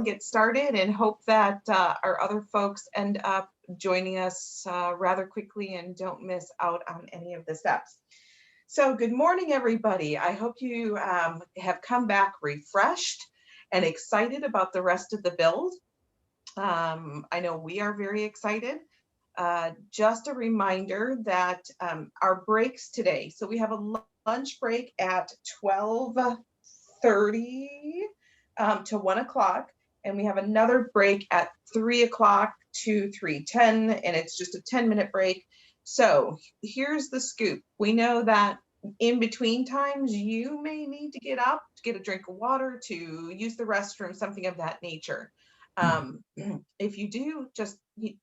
get started and hope that our other folks end up joining us rather quickly and don't miss out on any of the steps. So good morning, everybody. I hope you have come back refreshed and excited about the rest of the build. I know we are very excited. Just a reminder that our breaks today, so we have a lunch break at 12:30 to 1 o'clock, and we have another break at 3 o'clock to 3:10, and it's just a 10-minute break. So here's the scoop. We know that in between times, you may need to get up to get a drink of water, to use the restroom, something of that nature. If you do, just, you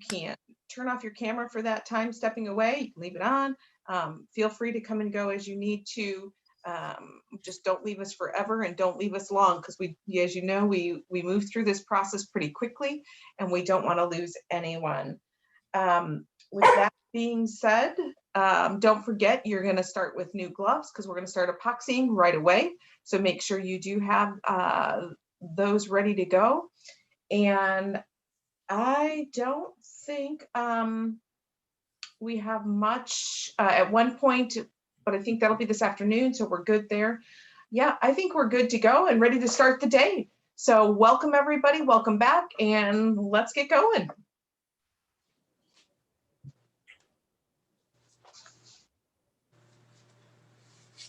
can't turn off your camera for that time stepping away, you can leave it on. Feel free to come and go as you need to. Just don't leave us forever and don't leave us long, because we, as you know, we move through this process pretty quickly and we don't want to lose anyone. With that being said, don't forget you're going to start with new gloves, because we're going to start epoxying right away. So make sure you do have those ready to go. And I don't think we have much at one point, but I think that'll be this afternoon, so we're good there. Yeah, I think we're good to go and ready to start the day. So welcome everybody, welcome back, and let's get going.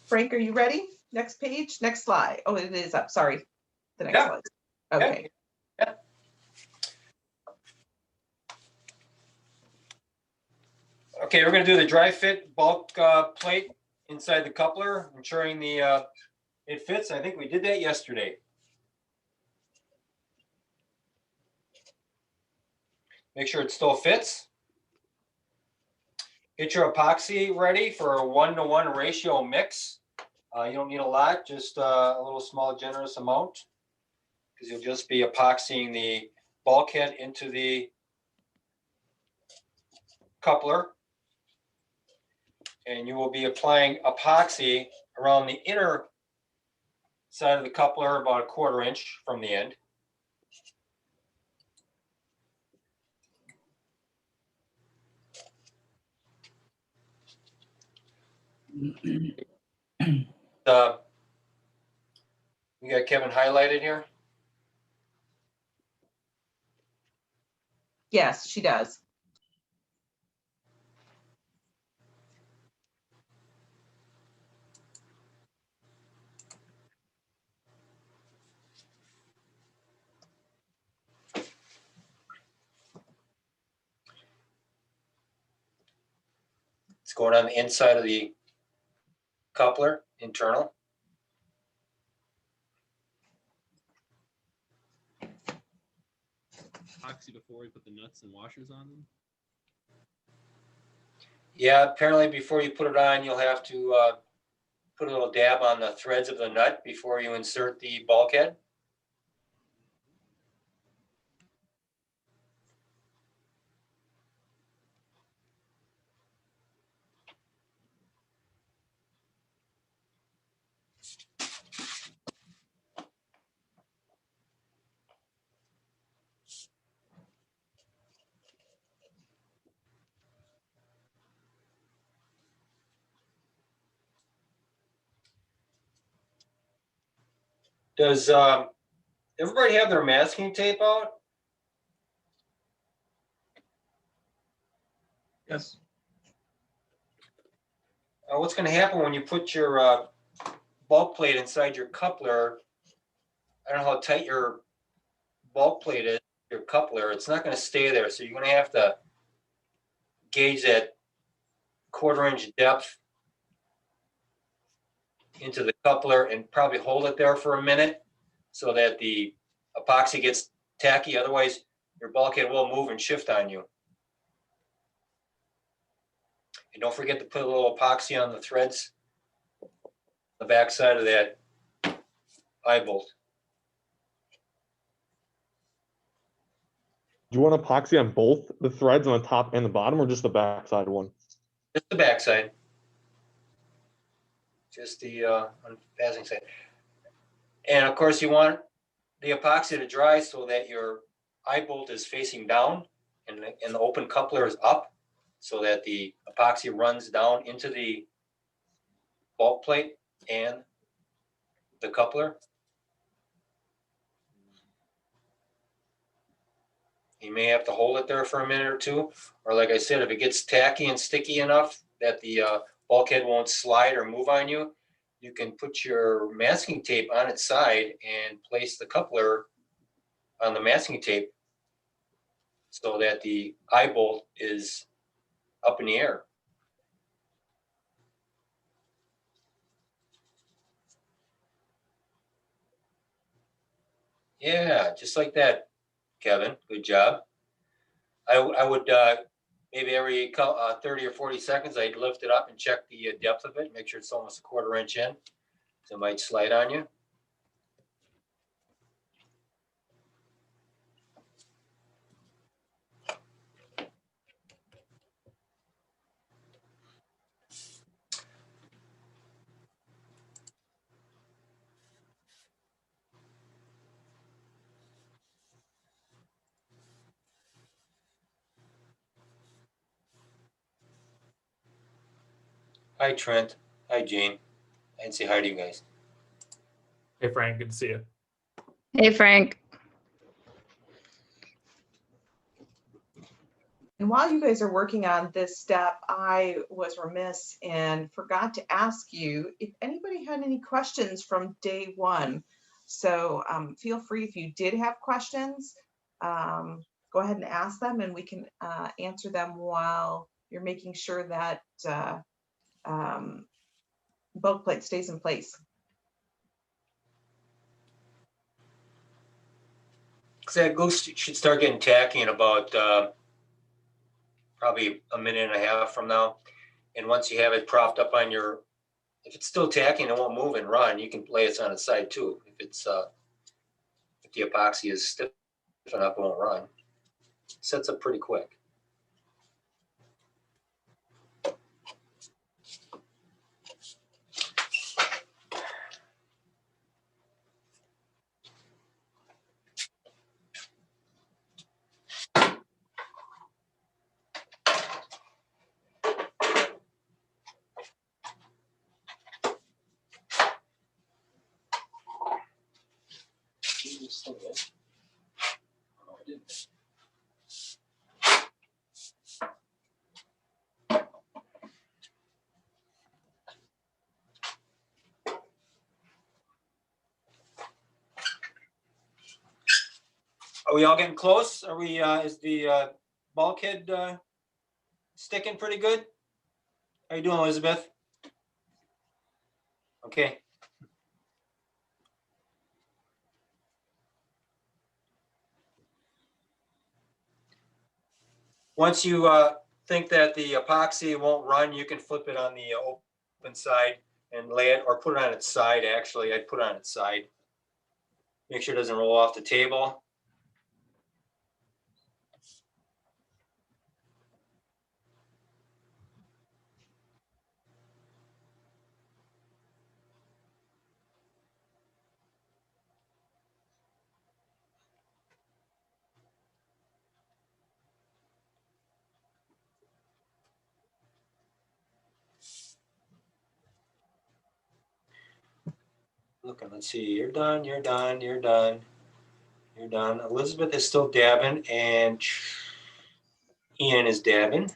Frank, are you ready? Next page, next slide. Oh, it is up, sorry. The next slide. Okay. Yeah. Okay, we're going to do the dry fit bulk plate inside the coupler, ensuring it fits. I think we did that yesterday. Make sure it still fits. Get your epoxy ready for a 1-to-1 ratio mix. You don't need a lot, just a little small generous amount, because you'll just be epoxying the bulkhead into the coupler. And you will be applying epoxy around the inner side of the coupler, about 1/4 inch from the end. We got Kevin highlighted here. Yes, she does. It's going on the inside of the coupler, internal. Epoxy before we put the nuts and washers on them? Yeah, apparently before you put it on, you'll have to put a little dab on the threads of the nut before you insert the bulkhead. Does everybody have their masking tape out? Yes. What's going to happen when you put your bulk plate inside your coupler? I don't know how tight your bulk plate is, your coupler. It's not going to stay there, so you're going to have to gauge that 1/4 inch depth into the coupler and probably hold it there for a minute so that the epoxy gets tacky. Otherwise, your bulkhead will move and shift on you. And don't forget to put a little epoxy on the threads, the back side of that eye bolt. Do you want epoxy on both the threads on the top and the bottom, or just the back side one? Just the back side. Just the unfastening side. And of course, you want the epoxy to dry so that your eye bolt is facing down and the open coupler is up so that the epoxy runs down into the bulk plate and the coupler. You may have to hold it there for a minute or two, or like I said, if it gets tacky and sticky enough that the bulkhead won't slide or move on you, you can put your masking tape on its side and place the coupler on the masking tape so that the eye bolt is up in the air. Yeah, just like that, Kevin. Good job. I would maybe every 30 or 40 seconds, I'd lift it up and check the depth of it, make sure it's almost a 1/4 inch in. So it might slide on you. Hi, Trent. Hi, Jane. I didn't say hi to you guys. Hey, Frank, good to see you. Hey, Frank. And while you guys are working on this step, I was remiss and forgot to ask you if anybody had any questions from day one. So feel free, if you did have questions, go ahead and ask them and we can answer them while you're making sure that bulk plate stays in place. Because that glue should start getting tacky in about probably a minute and a half from now. And once you have it propped up on your, if it's still tacky and it won't move and run, you can lay it on its side too. If it's if the epoxy is stiff enough, it won't run. It sets up pretty quick. Are we all getting close? Are we? Is the bulkhead sticking pretty good? How you doing, Elizabeth? Okay. Once you think that the epoxy won't run, you can flip it on the open side and lay it, or put it on its side. Actually, I'd put it on its side. Make sure it doesn't roll off the table. Looking, let's see. You're done. You're done. You're done. You're done. Elizabeth is still dabbing, and Ian is dabbing.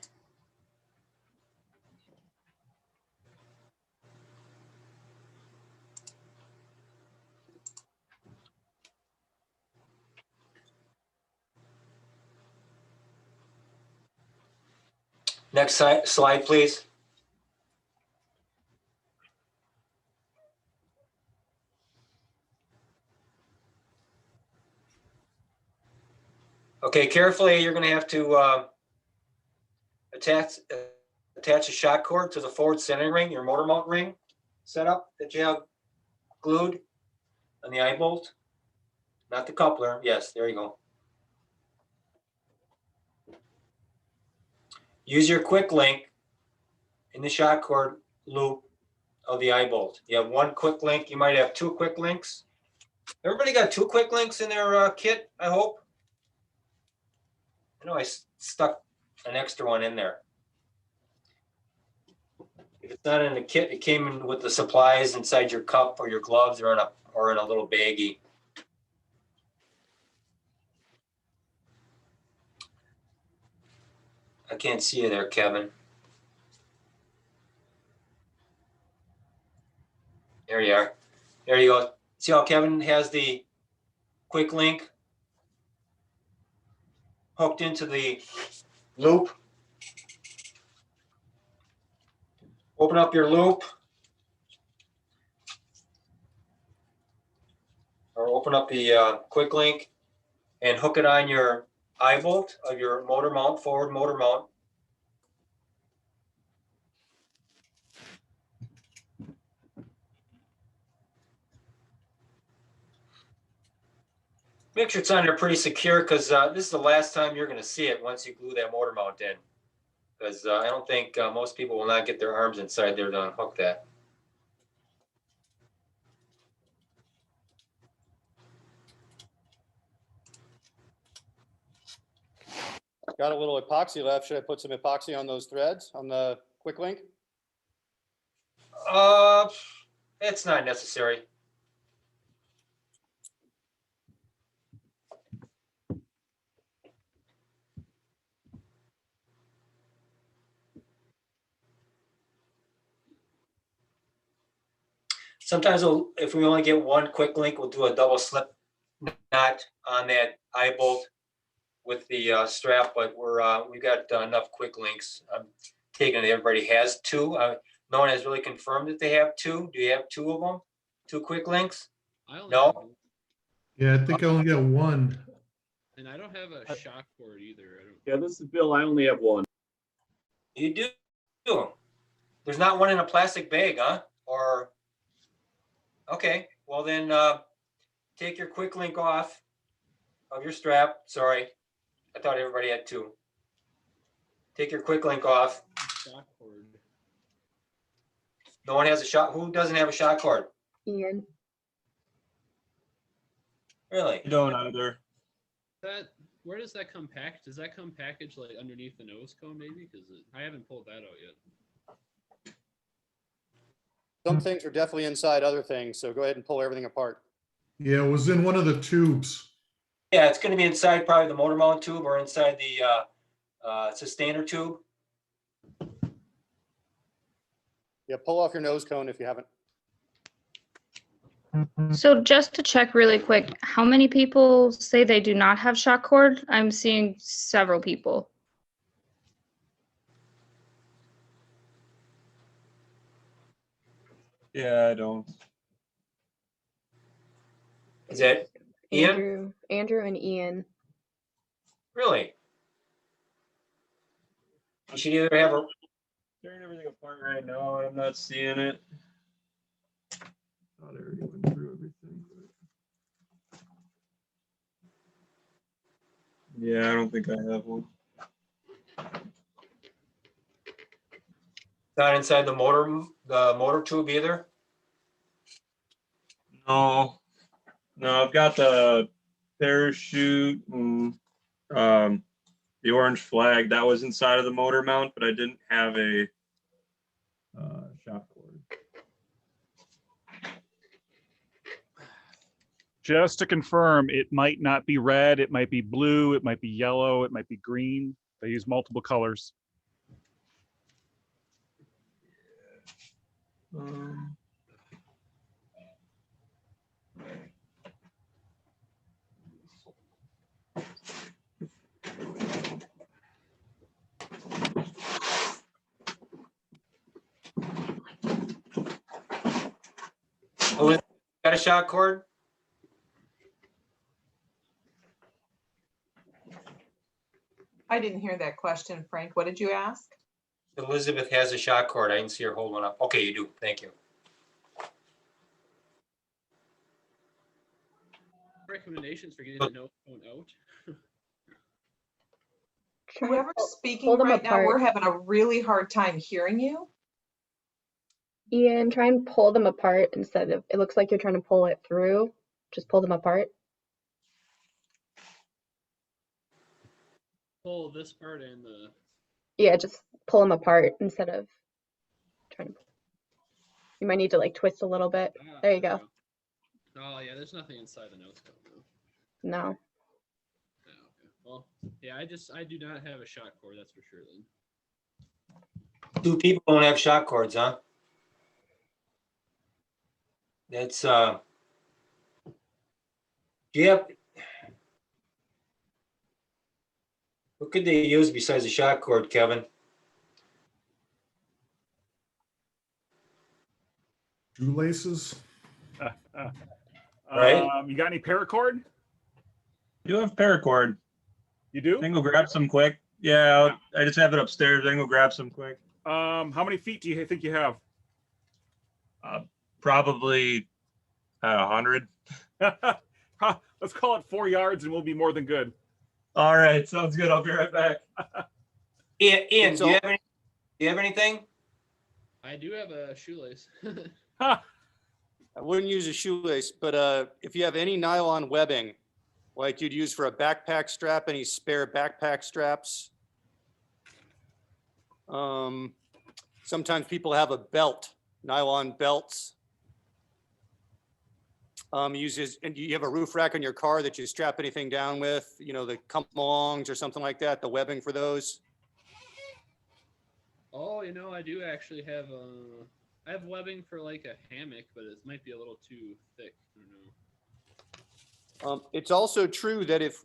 Next slide, please. Okay, carefully, you're going to have to attach a shot cord to the forward centering ring, your motor mount ring setup that you have glued on the eye bolt, not the coupler. Yes, there you go. Use your quick link in the shot cord loop of the eye bolt. You have one quick link. You might have two quick links. Everybody got 2 quick links in their kit, I hope. I know I stuck an extra one in there. If it's not in the kit, it came in with the supplies inside your cup or your gloves or in a little baggie. I can't see you there, Kevin. There you are. There you go. See how Kevin has the quick link hooked into the loop? Open up your loop. Or open up the quick link and hook it on your eye bolt of your motor mount, forward motor mount. Make sure it's on there pretty secure because this is the last time you're going to see it once you glue that motor mount in. Because I don't think most people will not get their arms inside there to unhook that. Got a little epoxy left. Should I put some epoxy on those threads on the quick link? It's not necessary. Sometimes if we only get one quick link, we'll do a double slip knot on that eye bolt with the strap, but we've got enough quick links. I'm taking it everybody has 2. No one has really confirmed that they have 2. Do you have 2 of them? 2 quick links? I only No? have one, Yeah, I think I only got one. and I don't have a shock cord either. I don't. Yeah, this is Bill. I only have one. You do. There's not one in a plastic bag, huh? Or, okay, well then take your quick link off of your strap. Sorry, I thought everybody had 2. Take your quick link off. Shock cord. No one has a shock. Who doesn't have a shock cord? Ian. Really? You don't either. Where does that come packaged? Does that come packaged like underneath the nose cone maybe? Because I haven't pulled that out yet. Some things are definitely inside other things, so go ahead and pull everything apart. Yeah, it was in one of the tubes. Yeah, it's going to be inside probably the motor mount tube or inside the sustainer tube. Yeah, pull off your nose cone if you haven't. So just to check really quick, how many people say they do not have shock cord? I'm seeing several people. Yeah, I don't. Is that Ian? Andrew and Ian. Really? You should either have a. Tearing everything apart right now. I'm not seeing it. Thought I already went through everything. Yeah, I don't think I have one. Not inside the motor tube either. No, I've got the parachute and the orange flag that was inside of the motor mount, but I didn't have a shock cord. Just to confirm, it might not be red, it might be blue, it might be yellow, it might be green. They use multiple colors. Oh, got a shock cord? I didn't hear that question, Frank. What did you ask? Elizabeth has a shock cord. I didn't see her hold one up. Okay, you do. Thank you. Recommendations for getting the nose cone out. Whoever's speaking pull them right now, apart. we're having a really hard time hearing you. Ian, try and pull them apart instead of, it looks like you're trying to pull it through. Just pull them apart. Pull this part and the. Yeah, just pull them apart instead of trying to. You might need to like twist a little bit. There you go. Oh yeah, there's nothing inside the nose cone though. No. Yeah, okay. Well, yeah, I do not have a shock cord, that's for sure then. 2 people don't have shock cords, huh? That's do you have, what could they use besides a shock cord, Kevin? Shoelaces? Right. You got any paracord? I do have paracord. You do? I can go grab some quick. Yeah, I just have it upstairs. I can go grab some quick. How many feet do you think you have? Probably 100. Let's call it 4 yards and we'll be more than good. All right, sounds good. I'll be right back. Ian, do you have anything? I do have a shoelace. I wouldn't use a shoelace, but if you have any nylon webbing, like you'd use for a backpack strap, any spare backpack straps. Sometimes people have a belt, nylon belts. And you have a roof rack on your car that you strap anything down with, you know, the come-alongs or something like that, the webbing for those. Oh, you know, I do actually have I have webbing for like a hammock, but it might be a little too thick. I don't know. It's also true that if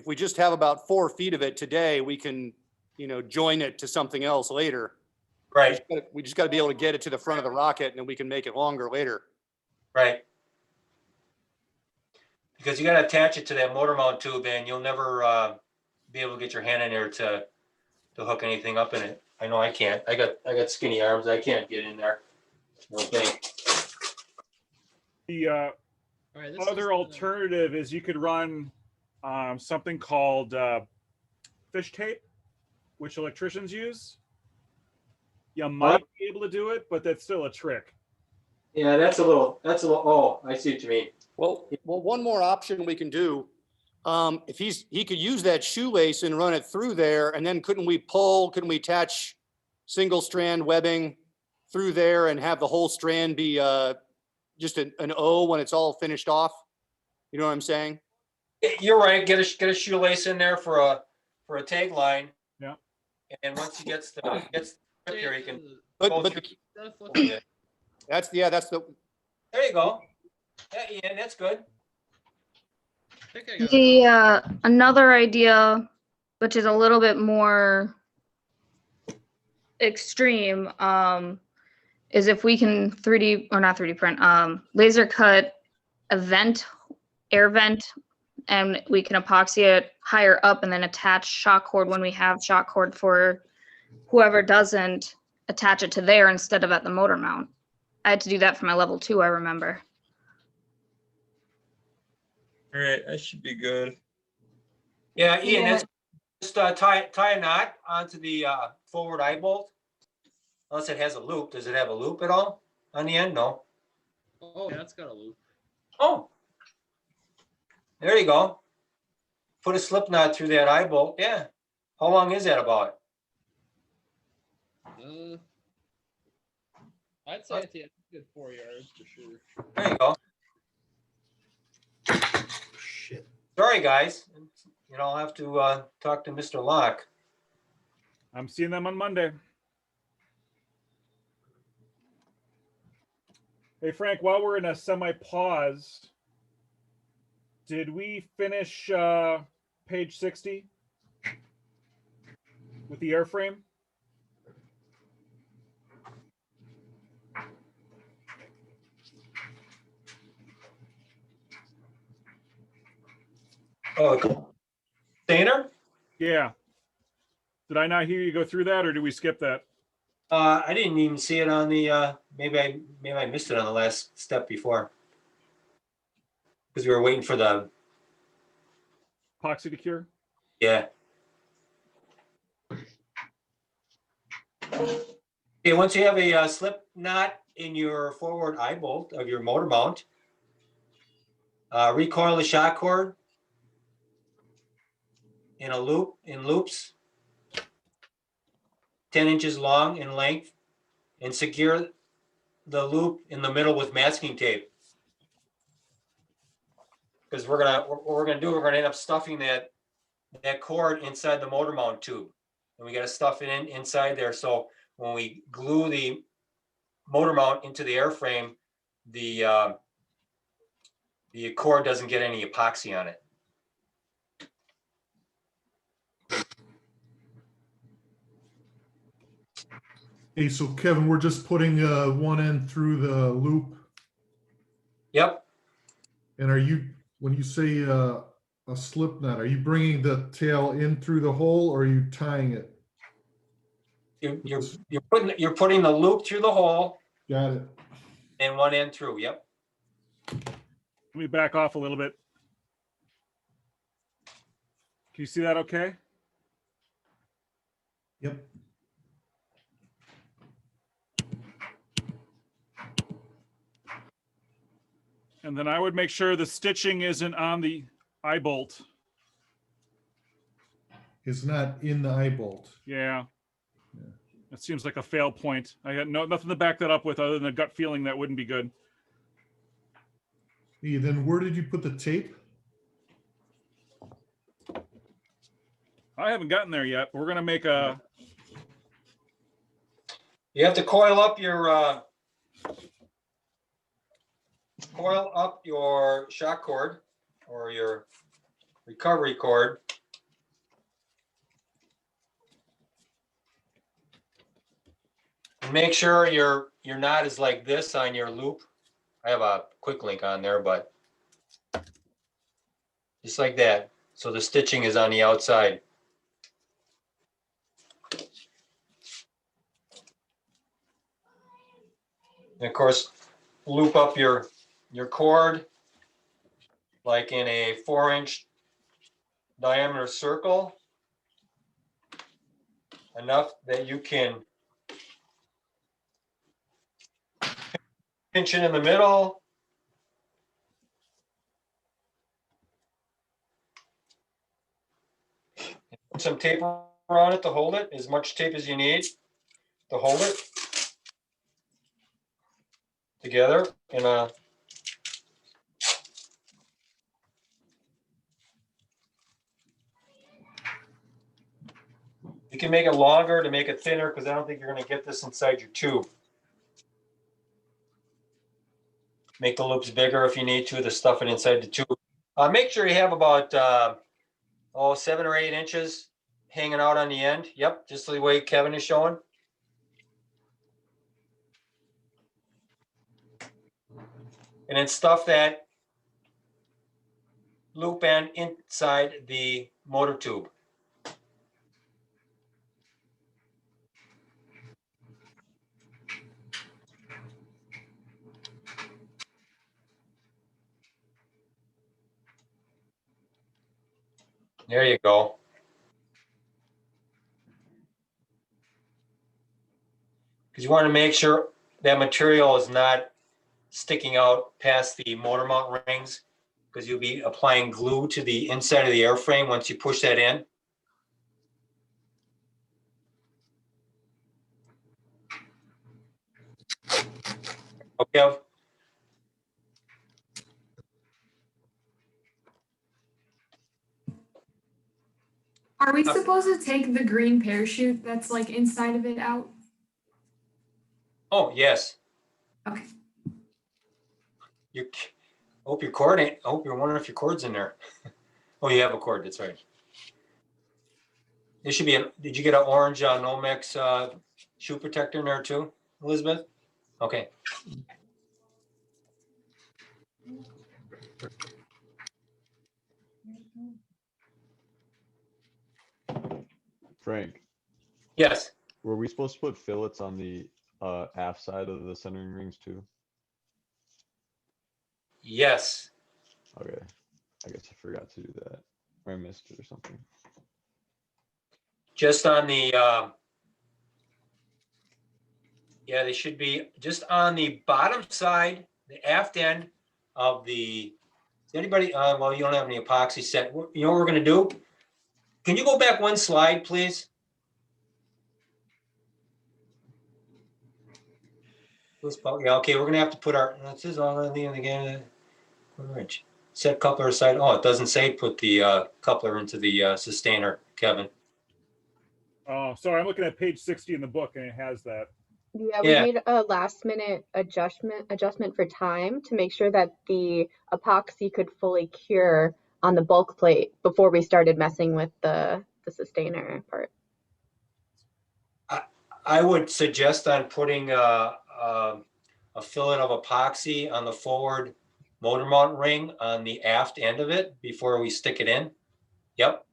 we just have about 4 feet of it today, we can, you know, join it to something else later. Right. We just got to be able to get it to the front of the rocket, and then we can make it longer later. Right. Because you got to attach it to that motor mount tube, and you'll never be able to get your hand in there to hook anything up in it. I know I can't. I got skinny arms. I can't get in there. Okay. The All right, other alternative is you could run something called fish tape, which electricians use. You might be able to do it, but that's still a trick. Yeah, that's a little. Oh, I see what you mean. Well, one more option we can do, if he could use that shoelace and run it through there, and then couldn't we attach single strand webbing through there and have the whole strand be just an O when it's all finished off? You know what I'm saying? You're right. Get a shoelace in there for a tag line. Yeah. And once he gets here, he can. But that's the. There you go. Yeah, Ian, that's good. Another idea, which is a little bit more extreme, is if we can 3D or not 3D print, laser cut a air vent, and we can epoxy it higher up and then attach shock cord when we have shock cord for whoever doesn't attach it to there instead of at the motor mount. I had to do that for my level 2, I remember. All right, that should be good. Yeah, Ian, that's just tie a knot onto the forward eye bolt. Unless it has a loop. Does it have a loop at all on the end? No. Oh, yeah, it's got a loop. Oh, there you go. Put a slip knot through that eye bolt. Yeah. How long is that about? I'd say it's a good 4 yards for sure. There you go. Shit. Sorry, guys. You know, I'll have to talk to Mr. Locke. I'm seeing them on Monday. Hey, Frank, while we're in a semi-pause, did we finish page 60 with the airframe? Oh, container? Yeah. Did I not hear you go through that, or did we skip that? I didn't even see it on the. Maybe I missed it on the last step before, because we were waiting for the Epoxy to cure? Yeah. Okay, once you have a slip knot in your forward eye bolt of your motor mount, Recoil the shock cord in a loop, in loops, 10 inches long in length, and secure the loop in the middle with masking tape. Because what we're gonna end up stuffing that cord inside the motor mount tube, and we got to stuff it inside there. So when we glue the motor mount into the airframe, the cord doesn't get any epoxy on it. Hey, so Kevin, we're just putting one end through the loop. Yep. And are you, when you say a slip knot, are you bringing the tail in through the hole or are you tying it? You're putting the loop through the hole. Got it. And one end through. Yep. Let me back off a little bit. Can you see that okay? Yep. And then I would make sure the stitching isn't on the eye bolt. It's not in the eye bolt. Yeah. That seems like a fail point. I had nothing to back that up with other than a gut feeling that wouldn't be good. Hey, then where did you put the tape? I haven't gotten there yet. We're gonna make a. You have to coil up your shock cord or your recovery cord. And make sure your knot is like this on your loop. I have a quick link on there, but just like that. So the stitching is on the outside. And of course, loop up your cord like in a 4-inch diameter circle, enough that you can pinch it in the middle. Put some tape on it to hold it, as much tape as you need to hold it together in a you can make it longer to make it thinner because I don't think you're going to get this inside your tube. Make the loops bigger if you need to stuff it inside the tube. Make sure you have about 7 or 8 inches hanging out on the end. Yep, just the way Kevin is showing. And then stuff that loop end inside the motor tube. There you go. Because you want to make sure that material is not sticking out past the motor mount rings, because you'll be applying glue to the inside of the airframe once you push that in. Okay. Are we supposed to take the green parachute that's like inside of it out? Oh, yes. Okay. I hope your cord ain't, I hope you're wondering if your cord's in there. Oh, you have a cord, that's right. There should be did you get an orange Nomex shoe protector in there too, Elizabeth? Okay. Frank, Yes. were we supposed to put fillets on the aft side of the centering rings too? Yes. Okay. I guess I forgot to do that. Or I missed it or something. Just on the yeah, they should be just on the bottom side, the aft end of the Anybody, well, you don't have any epoxy set. You know what we're gonna do? Can you go back one slide, please? Yeah, okay, we're gonna have to put our, this is all again. Set coupler aside. Oh, it doesn't say put the coupler into the sustainer, Kevin. Oh, sorry, I'm looking at page 60 in the book and it has that. Yeah, we Yeah. made a last minute adjustment for time to make sure that the epoxy could fully cure on the bulk plate before we started messing with the sustainer part. I would suggest on putting a fillet of epoxy on the forward motor mount ring on the aft end of it before we stick it in. Yep.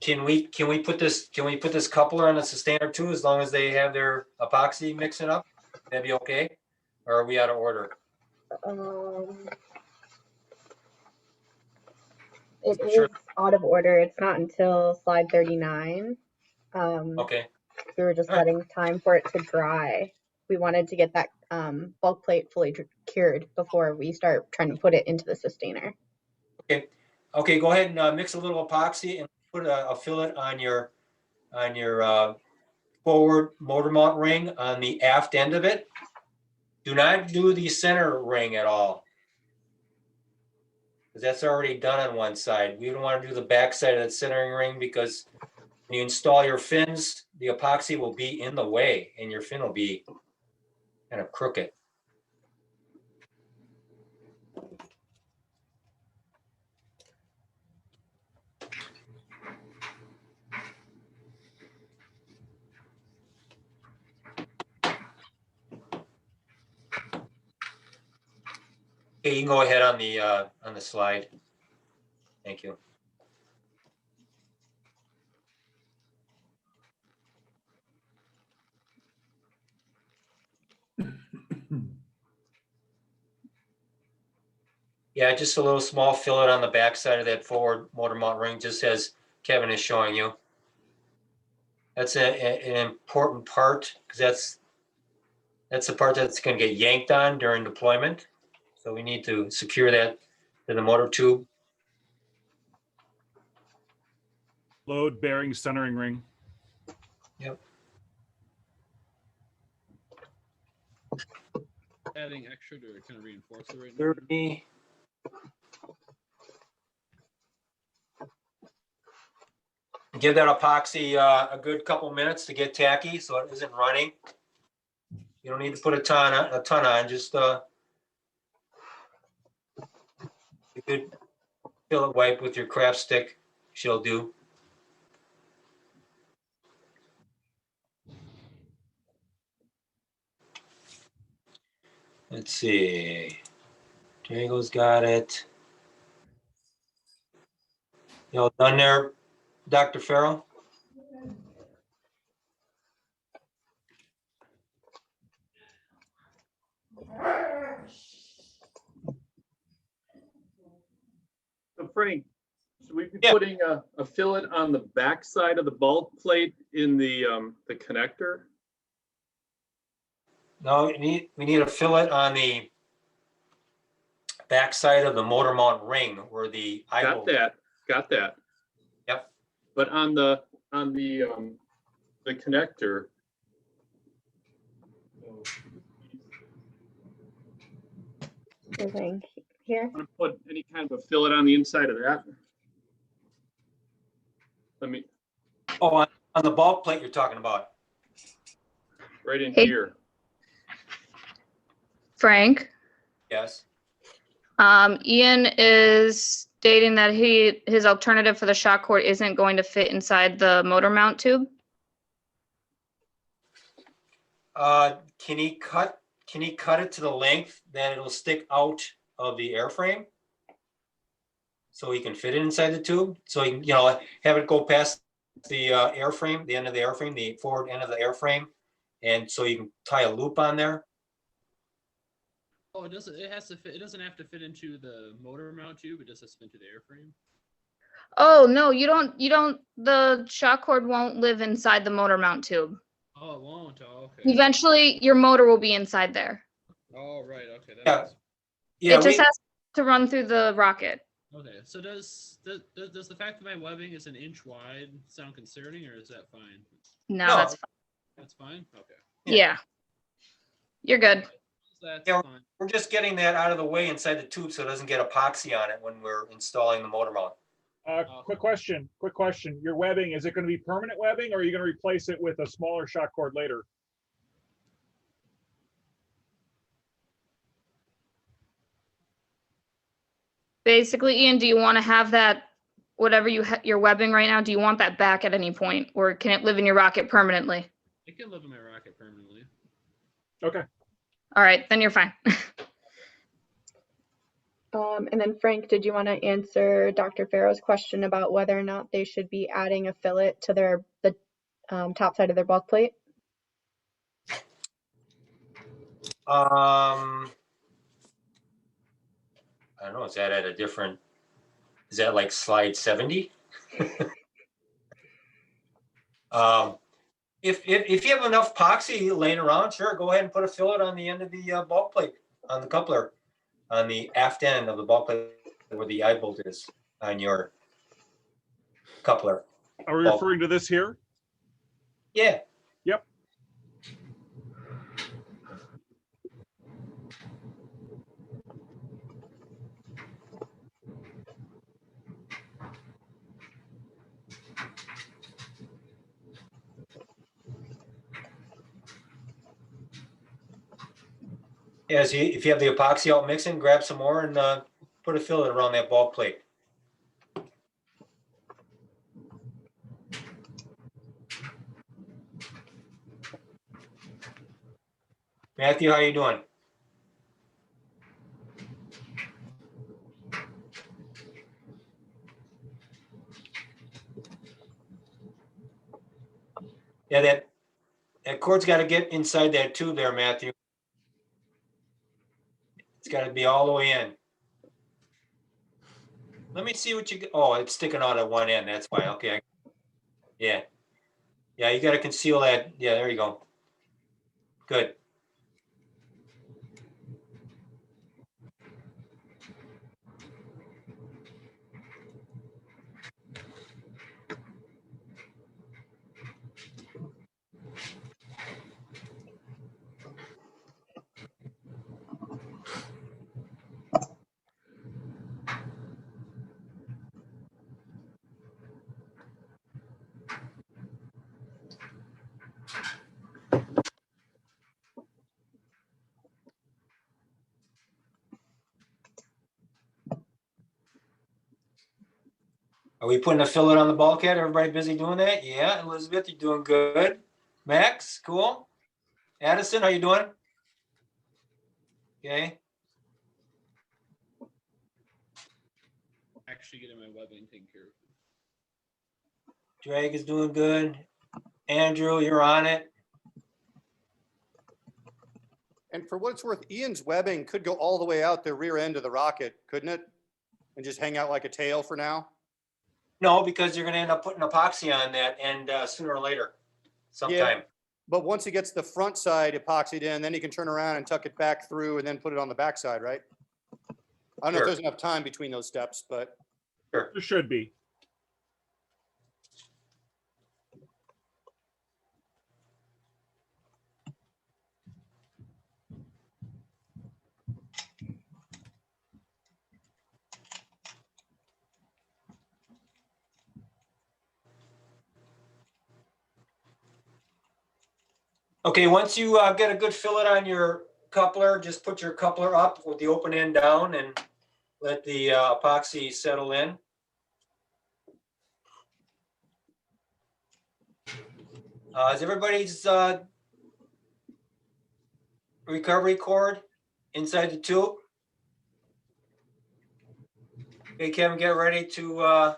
Can we put this coupler on the sustainer too, as long as they have their epoxy mixing up? That'd be okay? Or are we out of order? It is Sure. out of order. It's not until slide 39. Okay. We were just letting time for it to dry. We wanted to get that bulk plate fully cured before we start trying to put it into the sustainer. Okay. Okay, go ahead and mix a little epoxy and put a fillet on your forward motor mount ring on the aft end of it. Do not do the center ring at all, because that's already done on one side. We don't want to do the back side of that centering ring, because when you install your fins, the epoxy will be in the way and your fin will be kind of crooked. Okay, you can go ahead on the slide. Thank you. Yeah, just a little small fillet on the back side of that forward motor mount ring, just as Kevin is showing you. That's an important part, because that's the part that's going to get yanked on during deployment. So we need to secure that to the motor tube. Load bearing centering ring. Yep. Adding extra to kind of reinforce it right now. 30. Give that epoxy a good couple minutes to get tacky, so it isn't running. You don't need to put a ton on, just a good fillet wipe with your craft stick she'll do. Let's see. Diego's got it. You all done there, Dr. Farrell? So Frank, should we be Yeah. putting a fillet on the back side of the bulk plate in the connector? No, we need a fillet on the back side of the motor mount ring where the idle. Got that. Yep. But on the connector. Moving here. Want to put any kind of a fillet on the inside of that? Let me. Oh, on the bulk plate you're talking about. Right in Hey. here. Frank, Yes. Ian is stating that his alternative for the shock cord isn't going to fit inside the motor mount tube. Can he cut it to the length that it'll stick out of the airframe? So he can fit it inside the tube? So he can, have it go past the airframe, the end of the airframe, the forward end of the airframe. And so you can tie a loop on there. Oh, it doesn't. It has to fit. It doesn't have to fit into the motor mount tube. It just has to fit into the airframe. Oh, no, you don't, the shock cord won't live inside the motor mount tube. Oh, it won't. Oh, okay. Eventually, your motor will be inside there. Oh, right. Okay. That Yeah. makes- Yeah, It just we, has to run through the rocket. Okay, so does the fact that my webbing is an inch wide sound concerning, or is that fine? No, No. that's fine. That's fine. Okay, Yeah. You're good. that's Yeah, fine. we're just getting that out of the way inside the tube so it doesn't get epoxy on it when we're installing the motor mount. Quick question. Your webbing, is it going to be permanent webbing, or are you going to replace it with a smaller shock cord later? Basically, Ian, do you want to have that, whatever you're webbing right now, do you want that back at any point, or can it live in your rocket permanently? It can live in my rocket permanently. Okay. All right, then you're fine. And then Frank, did you want to answer Dr. Farrow's question about whether or not they should be adding a fillet to the top side of their bulk plate? I don't know, is that at a different, is that like slide 70? If you have enough epoxy laying around, sure, go ahead and put a fillet on the end of the bulk plate, on the coupler, on the aft end of the bulk plate where the eye bolt is on your coupler. Are we referring to this here? Yeah. Yep. Yeah, so if you have the epoxy out mixing, grab some more and put a fillet around that bulk plate. Matthew, how you doing? Yeah, that cord's got to get inside that tube there, Matthew. It's got to be all the way in. Let me see what you get. Oh, it's sticking out at one end. That's why. Okay. Yeah. Yeah, you got to conceal that. Yeah, there you go. Good. Are we putting a fillet on the bulkhead? Everybody busy doing that? Yeah, Elizabeth, you're doing good. Max, cool. Addison, how you doing? Okay. Actually getting my webbing taken care of. Drag is doing good. Andrew, you're on it. And for what it's worth, Ian's webbing could go all the way out the rear end of the rocket, couldn't it? And just hang out like a tail for now? No, because you're going to end up putting epoxy on that and sooner or later, sometime. Yeah, but once he gets the front side epoxied in, then he can turn around and tuck it back through and then put it on the back side, right? I don't know if Sure. there's enough time between those steps, but Sure. There should be. Okay, once you get a good fillet on your coupler, just put your coupler up with the open end down and let the epoxy settle in. Is everybody's recovery cord inside the tube? Okay, Kevin, get ready to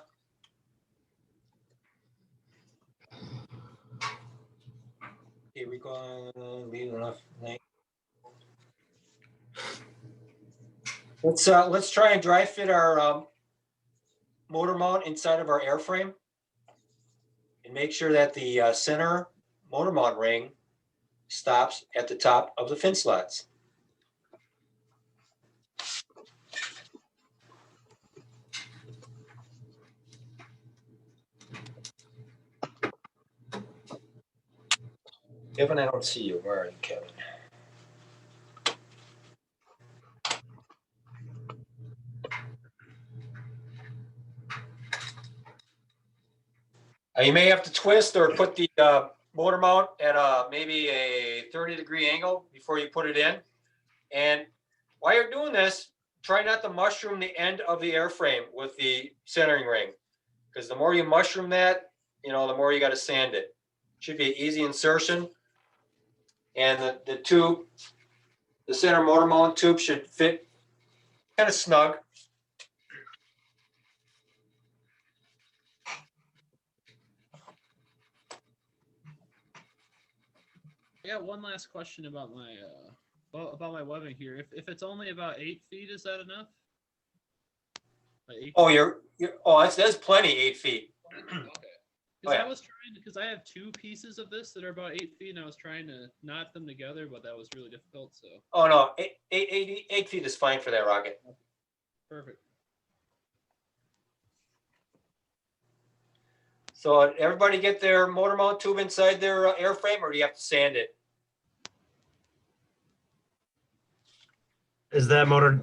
here we go. Leave enough. Let's try and dry fit our motor mount inside of our airframe and make sure that the center motor mount ring stops at the top of the fin slots. Kevin, I don't see you. Where are you, Kevin? You may have to twist or put the motor mount at maybe a 30-degree angle before you put it in. And while you're doing this, try not to mushroom the end of the airframe with the centering ring, because the more you mushroom that, the more you got to sand it. Should be an easy insertion. And the tube, the center motor mount tube should fit kind of snug. Yeah, one last question about my webbing here. If it's only about 8 feet, is that enough? Like 8 Oh, feet? that's plenty, 8 feet. Okay. Oh, yeah. I was trying because I have 2 pieces of this that are about 8 feet, and I was trying to knot them together, but that was really difficult. So. Oh no, 8 feet is fine for that rocket. Perfect. So everybody get their motor mount tube inside their airframe, or do you have to sand it? Is that motor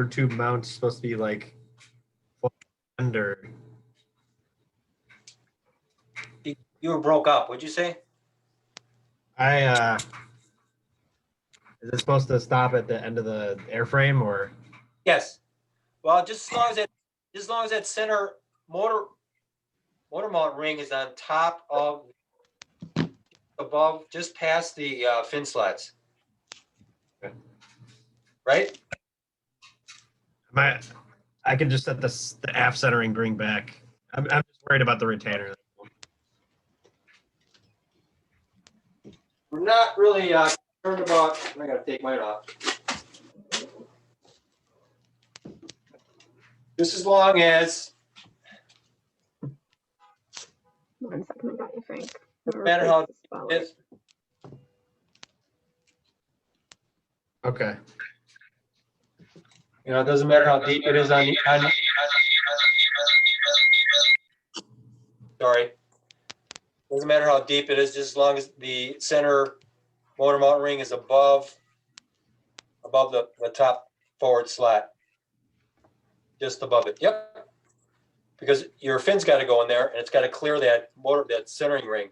tube mount supposed to be like under? You were broke up. What'd you say? Is it supposed to stop at the end of the airframe or? Yes. Well, just as long as that center motor mount ring is on top of, above, just past the fin slats. Okay. Right? I can just set the aft centering ring back. I'm just worried about the retainer. We're not really concerned about. I gotta take mine off. Just as long as. One second, I got you, Frank. No matter how it is. Okay. It doesn't matter how deep it is on the. Sorry. Doesn't matter how deep it is, just as long as the center motor mount ring is above the top forward slat. Just above it. Yep. Because your fin's got to go in there and it's got to clear that centering ring.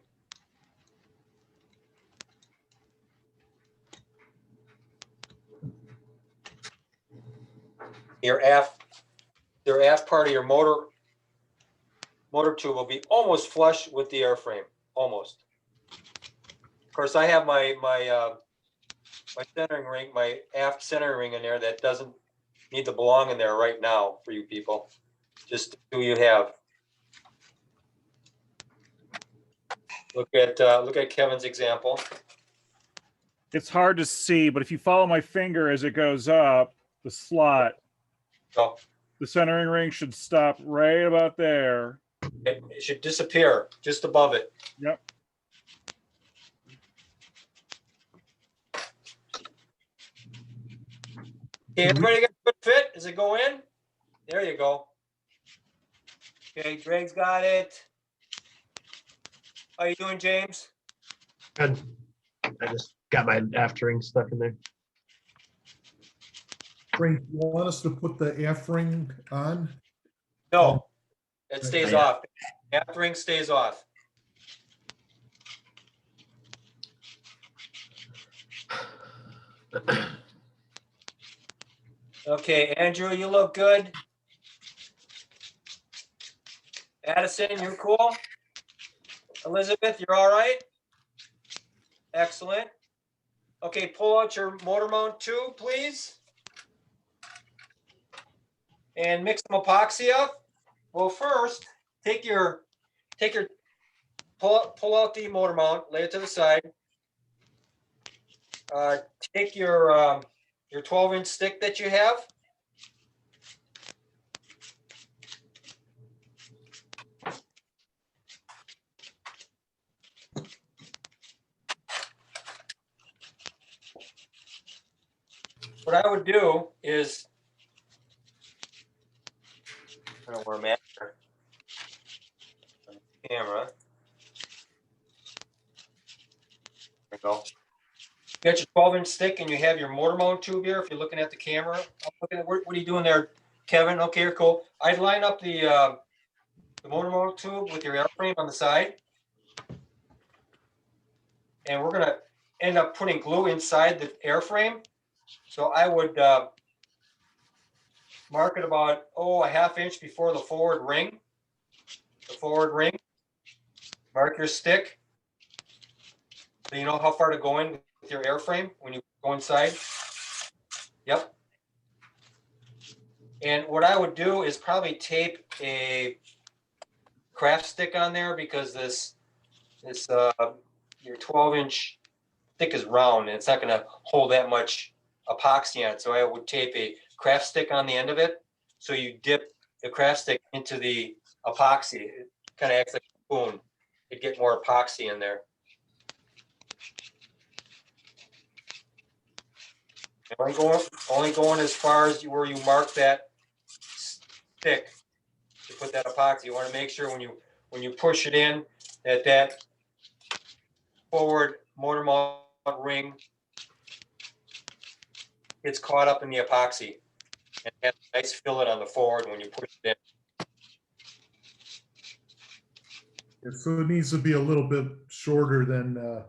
Their aft part of your motor tube will be almost flush with the airframe, almost. Of course, I have my centering ring, my aft centering ring in there that doesn't need to belong in there right now for you people. Just who you have. Look at Kevin's example. It's hard to see, but if you follow my finger as it goes up the slot, the centering ring should stop right about there. It should disappear just above it. Yep. Okay, everybody got a good fit? Does it go in? There you go. Okay, Greg's got it. How you doing, James? Good. I just got my aft ring stuck in there. Frank, you want us to put the aft ring on? No, it stays off. Aft ring stays off. Okay, Andrew, you look good. Addison, you're cool. Elizabeth, you're all right? Excellent. Okay, pull out your motor mount tube, please. And mix some epoxy up. Well, first, pull out the motor mount, lay it to the side. Take your 12-inch stick that you have. What I would do is, I don't know where I'm at here. Camera. go. You got your 12-inch stick and you have your mortar mount tube here. If you're looking at the camera, I'm looking at, what are you doing there, Kevin? Okay, cool. I'd line up the motor mount tube with your airframe on the side. And we're gonna end up putting glue inside the airframe. So I would mark it about, a half inch before the forward ring. The forward ring. Mark your stick. So you know how far to go in with your airframe when you go inside. Yep. And what I would do is probably tape a craft stick on there, because this your 12-inch stick is round and it's not going to hold that much epoxy on it. So I would tape a craft stick on the end of it. So you dip the craft stick into the epoxy. It kind of acts like a spoon. You'd get more epoxy in there. Only going as far as where you mark that stick to put that epoxy. You want to make sure when you push it in that forward motor mount ring gets caught up in the epoxy and has a nice fillet on the forward when you push it in. So it needs to be a little bit shorter than.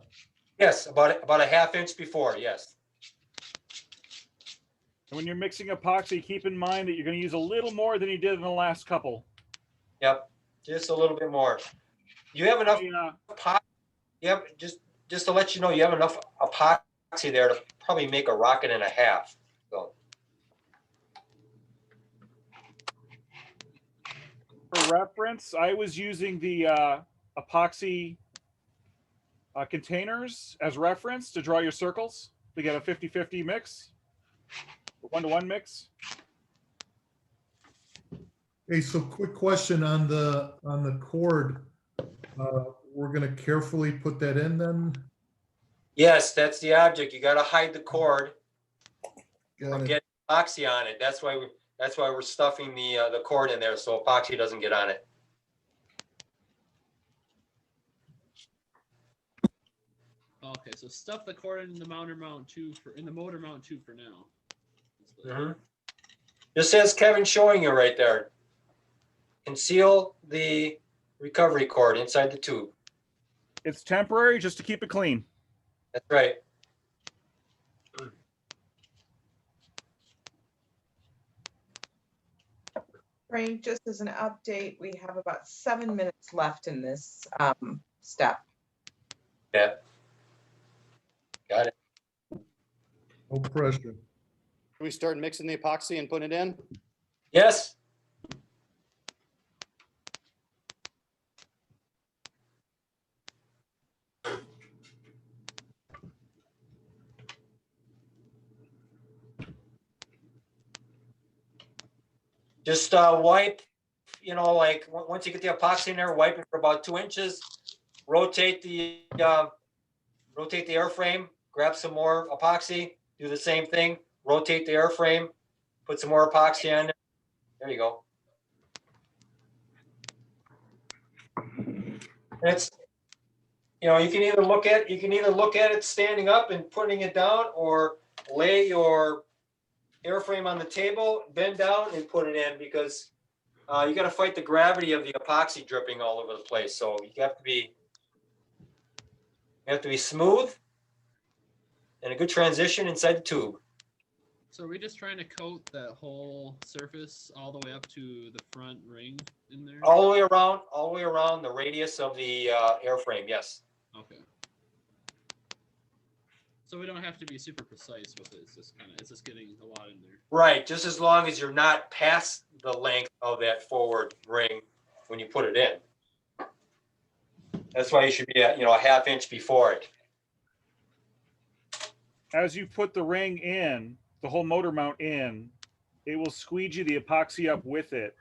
Yes, about a half inch before. Yes. And when you're mixing epoxy, keep in mind that you're going to use a little more than you did in the last couple. Yep, just a little bit more. You have enough epoxy. Yep, just to let you know, you have enough epoxy there to probably make a rocket and a half. So. For reference, I was using the epoxy containers as reference to draw your circles to get a 50-50 mix, 1-to-1 mix. Hey, so quick question on the cord. We're gonna carefully put that in then? Yes, that's the object. You got to hide the cord from Got it. getting epoxy on it. That's why we're stuffing the cord in there so epoxy doesn't get on it. Okay, so stuff the cord in the motor mount tube for now. Mm-hmm. Just as Kevin's showing you right there. Conceal the recovery cord inside the tube. It's temporary just to keep it clean. That's right. Frank, just as an update, we have about 7 minutes left in this step. Yeah. Got it. No pressure. Can we start mixing the epoxy and putting it in? Yes. Just wipe, like once you get the epoxy in there, wipe it for about 2 inches. Rotate the airframe. Grab some more epoxy. Do the same thing. Rotate the airframe. Put some more epoxy on it. There you go. And it's, you can either look at it standing up and putting it down, or lay your airframe on the table, bend down, and put it in, because you got to fight the gravity of the epoxy dripping all over the place. So you have to be smooth and a good transition inside the tube. So are we just trying to coat that whole surface all the way up to the front ring in there? All the way around the radius of the airframe. Yes. Okay. So we don't have to be super precise with it. It's just getting a lot in there. Right. Just as long as you're not past the length of that forward ring when you put it in. That's why you should be at, a half inch before it. As you put the ring in, the whole motor mount in, it will squeegee the epoxy up with it.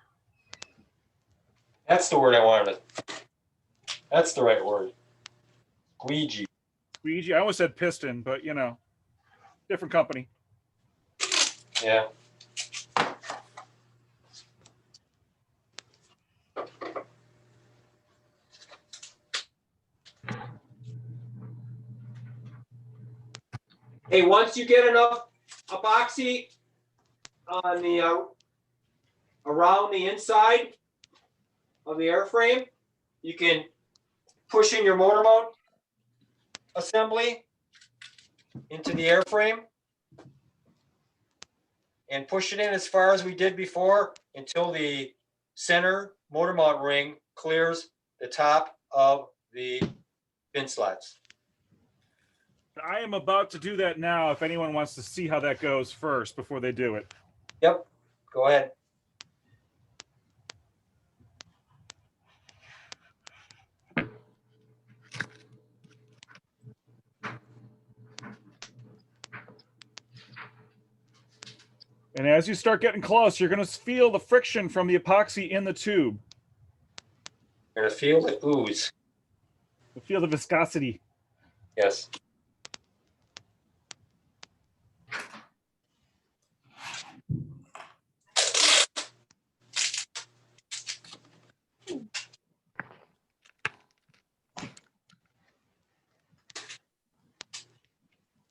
That's the word I wanted. That's the right word. Squeegee. Squeegee. I almost said piston, but different company. Yeah. Hey, once you get enough epoxy on the around the inside of the airframe, you can push in your motor mount assembly into the airframe and push it in as far as we did before until the center motor mount ring clears the top of the fin slots. I am about to do that now if anyone wants to see how that goes first before they do it. Yep, go ahead. And as you start getting close, you're going to feel the friction from the epoxy in the tube. You're gonna feel the ooze. You feel the viscosity. Yes.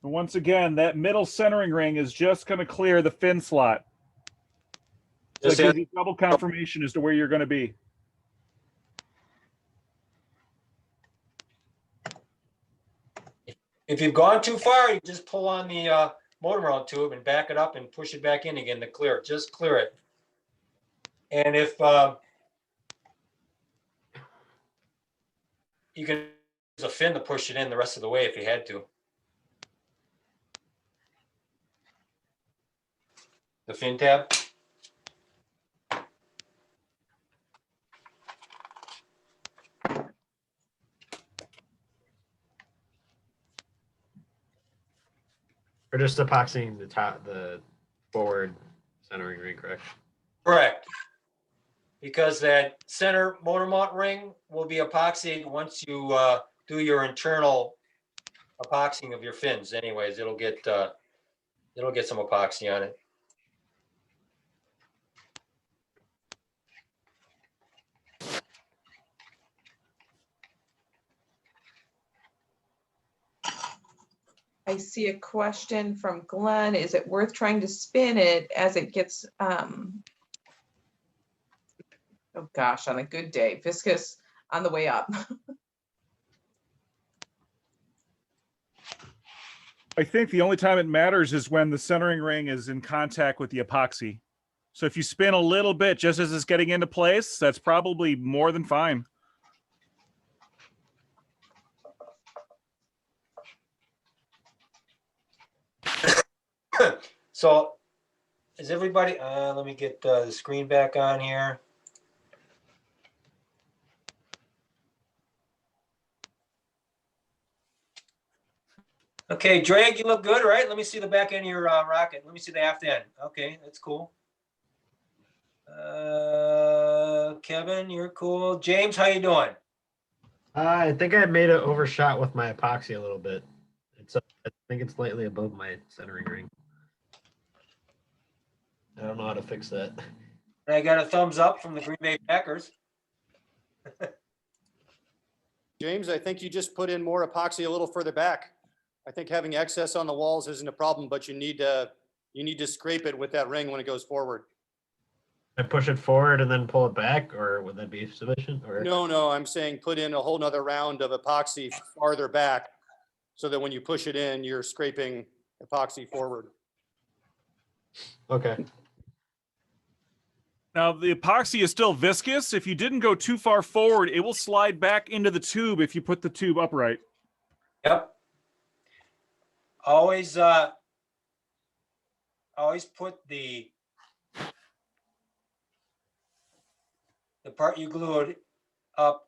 And once again, that middle centering ring is just going to clear the fin slot. So it gives you double confirmation as to where you're going to be. If you've gone too far, you just pull on the motor mount tube and back it up and push it back in again to clear it. Just clear it. And if you can use a fin to push it in the rest of the way if you had to. The fin tab. Or just epoxying the forward centering ring, correct? Correct. Because that center motor mount ring will be epoxied once you do your internal epoxying of your fins. Anyways, it'll get some epoxy on it. I see a question from Glenn. Is it worth trying to spin it as it gets, oh gosh, on a good day, viscous on the way up? I think the only time it matters is when the centering ring is in contact with the epoxy. So if you spin a little bit just as it's getting into place, that's probably more than fine. So is everybody, let me get the screen back on here. Okay, Drag, you look good, right? Let me see the back end of your rocket. Let me see the aft end. Okay, that's cool. Kevin, you're cool. James, how you doing? I think I made it overshot with my epoxy a little bit. I think it's slightly above my centering ring. I don't know how to fix that. I got a thumbs up from the Green Bay Packers. James, I think you just put in more epoxy a little further back. I think having excess on the walls isn't a problem, but you need to scrape it with that ring when it goes forward. I push it forward and then pull it back, or would that be sufficient? Or No, I'm saying put in a whole nother round of epoxy farther back so that when you push it in, you're scraping epoxy forward. Okay. Now, the epoxy is still viscous. If you didn't go too far forward, it will slide back into the tube if you put the tube upright. Yep. Always put the part you glued up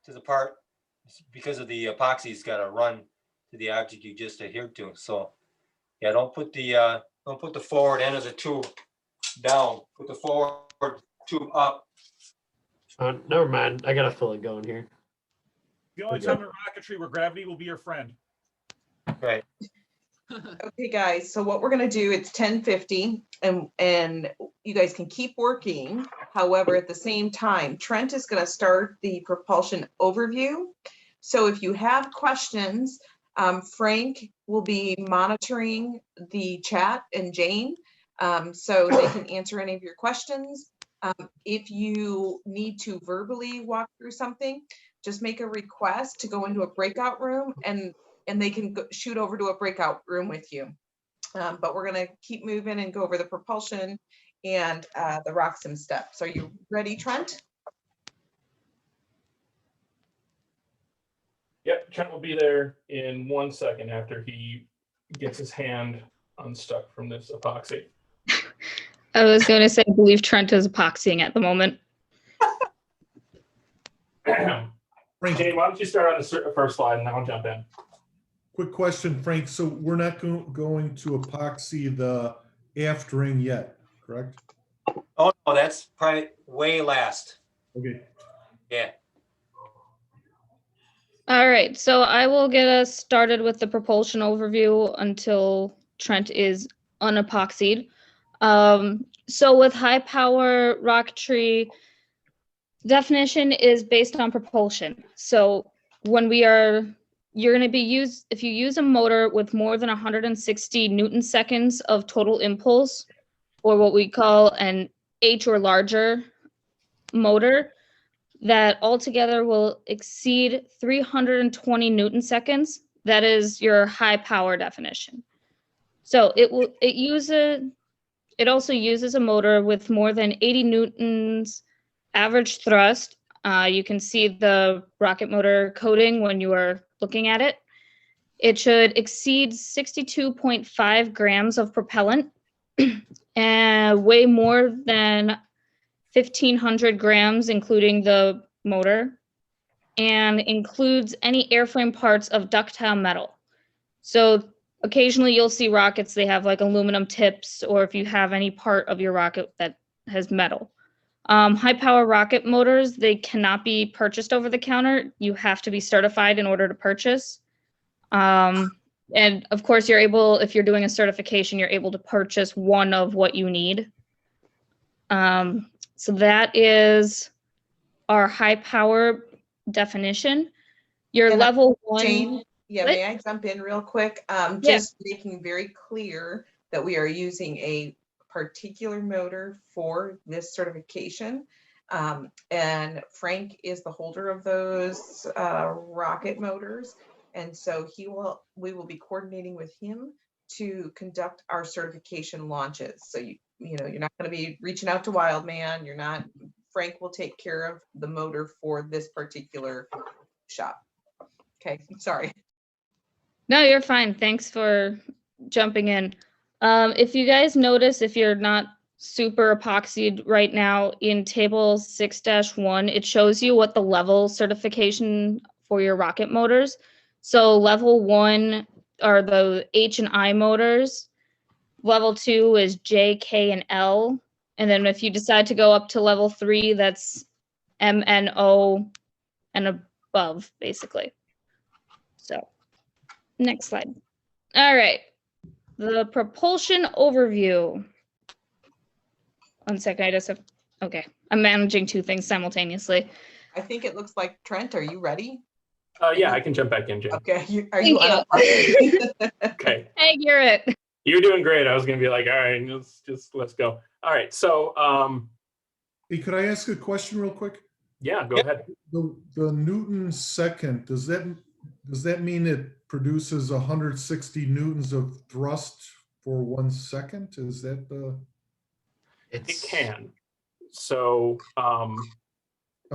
to the part, because of the epoxy's got to run to the object you just adhered to. So yeah, don't put the forward end of the tube down. Put the forward tube up. Never mind. I gotta fill it going here. The only time in rocketry where gravity will be your friend. Right. Okay, guys, so what we're gonna do, it's 10:50 and you guys can keep working. However, at the same time, Trent is gonna start the propulsion overview. So if you have questions, Frank will be monitoring the chat and Jane, so they can answer any of your questions. If you need to verbally walk through something, just make a request to go into a breakout room, and they can shoot over to a breakout room with you. But we're going to keep moving and go over the propulsion and the RockSim steps. Are you ready, Trent? Yep, Trent will be there in 1 second after he gets his hand unstuck from this epoxy. I was going to say, I believe Trent is epoxying at the moment. Jane, why don't you start on the first slide and then I'll jump in. Quick question, Frank. So we're not going to epoxy the aft ring yet, correct? Oh, no, that's probably way last. Okay. Yeah. All right, so I will get us started with the propulsion overview until Trent is unepoxied. So with high power rocketry, definition is based on propulsion. So when you're going to be if you use a motor with more than 160 Newton seconds of total impulse, or what we call an H or larger motor, that altogether will exceed 320 Newton seconds. That is your high power definition. So it also uses a motor with more than 80 Newtons average thrust. You can see the rocket motor coding when you are looking at it. It should exceed 62.5 grams of propellant and weigh more than 1,500 grams, including the motor, and includes any airframe parts of ductile metal. So occasionally you'll see rockets, they have like aluminum tips, or if you have any part of your rocket that has metal. High power rocket motors, they cannot be purchased over the counter. You have to be certified in order to purchase. And of course, if you're doing a certification, you're able to purchase one of what you need. So that is our high power definition. Your level one. Jane, yeah, may I jump in real quick? Just making very clear that we are using a particular motor for this certification. And Frank is the holder of those rocket motors. And so we will be coordinating with him to conduct our certification launches. So you're not going to be reaching out to Wildman. Frank will take care of the motor for this particular shop. Okay, sorry. No, you're fine. Thanks for jumping in. If you guys notice, if you're not super epoxied right now, in table 6-1, it shows you what the level certification for your rocket motors. So level 1 are the H and I motors. Level 2 is J, K, and L. And then if you decide to go up to level 3, that's M, N, O, and above, basically. So next slide. All right. The propulsion overview. 1 second, okay. I'm managing 2 things simultaneously. I think it looks like Trent, are you ready? Yeah, I can jump back in, Jane. Okay, Okay. Hey, Garrett. You're doing great. I was going to be like, all right, let's go. All right, so. Hey, could I ask a question real quick? Yeah, go ahead. The Newton second, does that mean it produces 160 Newtons of thrust for 1 second? Is that the? It can. So. I'm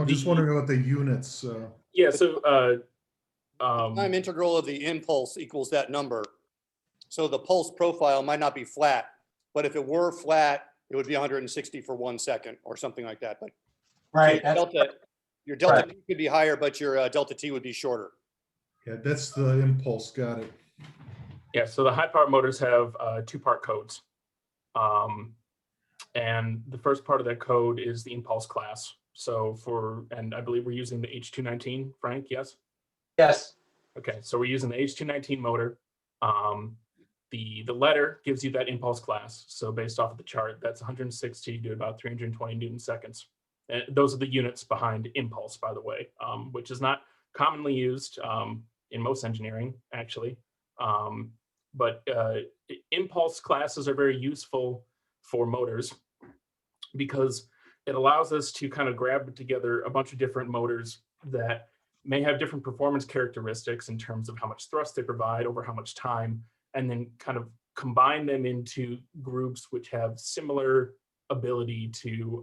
just wondering about the units. Yeah, so. Time integral of the impulse equals that number. So the pulse profile might not be flat, but if it were flat, it would be 160 for 1 second or something like that. But right, your delta T could be higher, but your delta T would be shorter. Yeah, that's the impulse. Got it. Yeah, so the high power motors have 2-part codes. And the first part of that code is the impulse class. So and I believe we're using the H219, Frank, yes? Yes. Okay, so we're using the H219 motor. The letter gives you that impulse class. So based off of the chart, that's 160 to about 320 Newton seconds. And those are the units behind impulse, by the way, which is not commonly used. in most engineering, actually. But impulse classes are very useful for motors because it allows us to kind of grab together a bunch of different motors that may have different performance characteristics in terms of how much thrust they provide over how much time, and then kind of combine them into groups which have similar ability to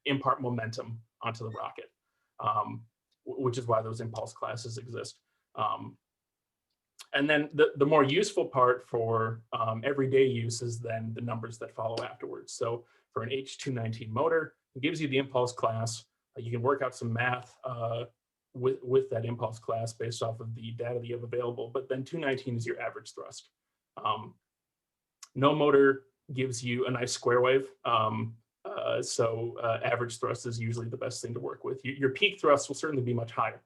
impart momentum onto the rocket, which is why those impulse classes exist. And then the more useful part for everyday use is then the numbers that follow afterwards. So for an H219 motor, it gives you the impulse class. You can work out some math with that impulse class based off of the data that you have available, but then 219 is your average thrust. No motor gives you a nice square wave. So average thrust is usually the best thing to work with. Your peak thrust will certainly be much higher,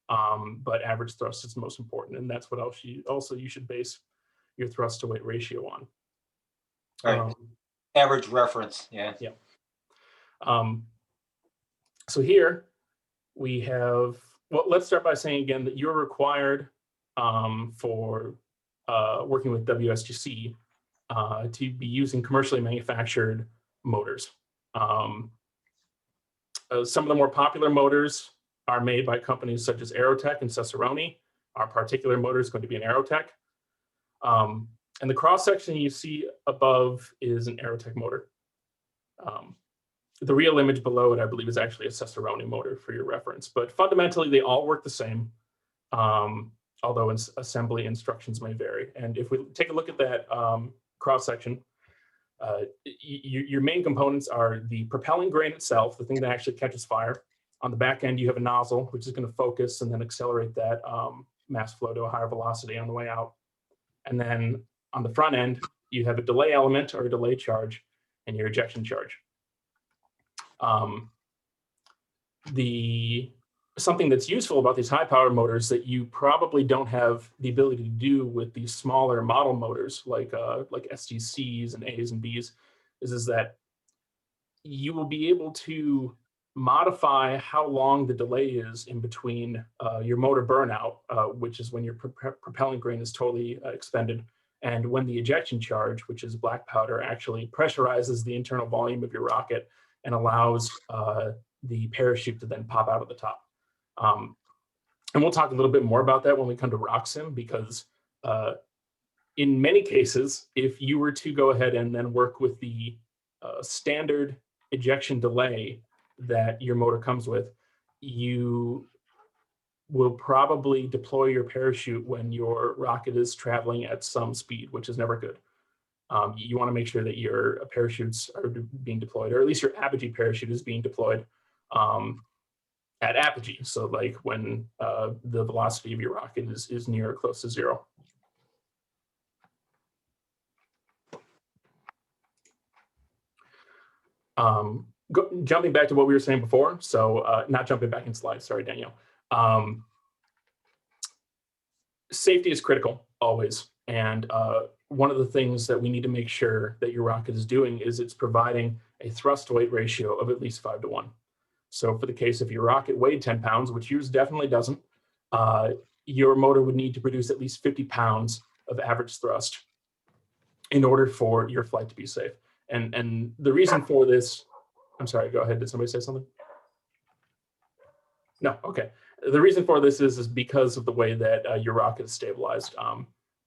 but average thrust is most important, and that's what also you should base your thrust to weight ratio on. Right. Average reference, yeah. Yeah. So here we have, well, let's start by saying again that you're required for working with WSGC to be using commercially manufactured motors. Some of the more popular motors are made by companies such as Aerotech and Cesaroni. Our particular motor is going to be an Aerotech. And the cross section you see above is an Aerotech motor. The real image below it, I believe, is actually a Cesaroni motor for your reference. But fundamentally, they all work the same, although assembly instructions may vary. And if we take a look at that cross section, your main components are the propelling grain itself, the thing that actually catches fire. On the back end, you have a nozzle, which is going to focus and then accelerate that mass flow to a higher velocity on the way out. And then on the front end, you have a delay element or a delay charge and your ejection charge. Something that's useful about these high power motors that you probably don't have the ability to do with these smaller model motors like STCs and A's and B's is that you will be able to modify how long the delay is in between your motor burnout, which is when your propellant grain is totally expended, and when the ejection charge, which is black powder, actually pressurizes the internal volume of your rocket and allows the parachute to then pop out of the top. And we'll talk a little bit more about that when we come to RockSim, because in many cases, if you were to go ahead and then work with the standard ejection delay that your motor comes with, you will probably deploy your parachute when your rocket is traveling at some speed, which is never good. You want to make sure that your parachutes are being deployed, or at least your apogee parachute is being deployed at apogee. So like when the velocity of your rocket is near or close to zero. Jumping back to what we were saying before, so not jumping back in slides, sorry, Danielle. Safety is critical, always. And one of the things that we need to make sure that your rocket is doing is it's providing a thrust to weight ratio of at least 5 to 1. So for the case if your rocket weighed 10 pounds, which yours definitely doesn't, your motor would need to produce at least 50 pounds of average thrust in order for your flight to be safe. And the reason for this, I'm sorry, go ahead. Did somebody say something? No, okay. The reason for this is because of the way that your rocket is stabilized.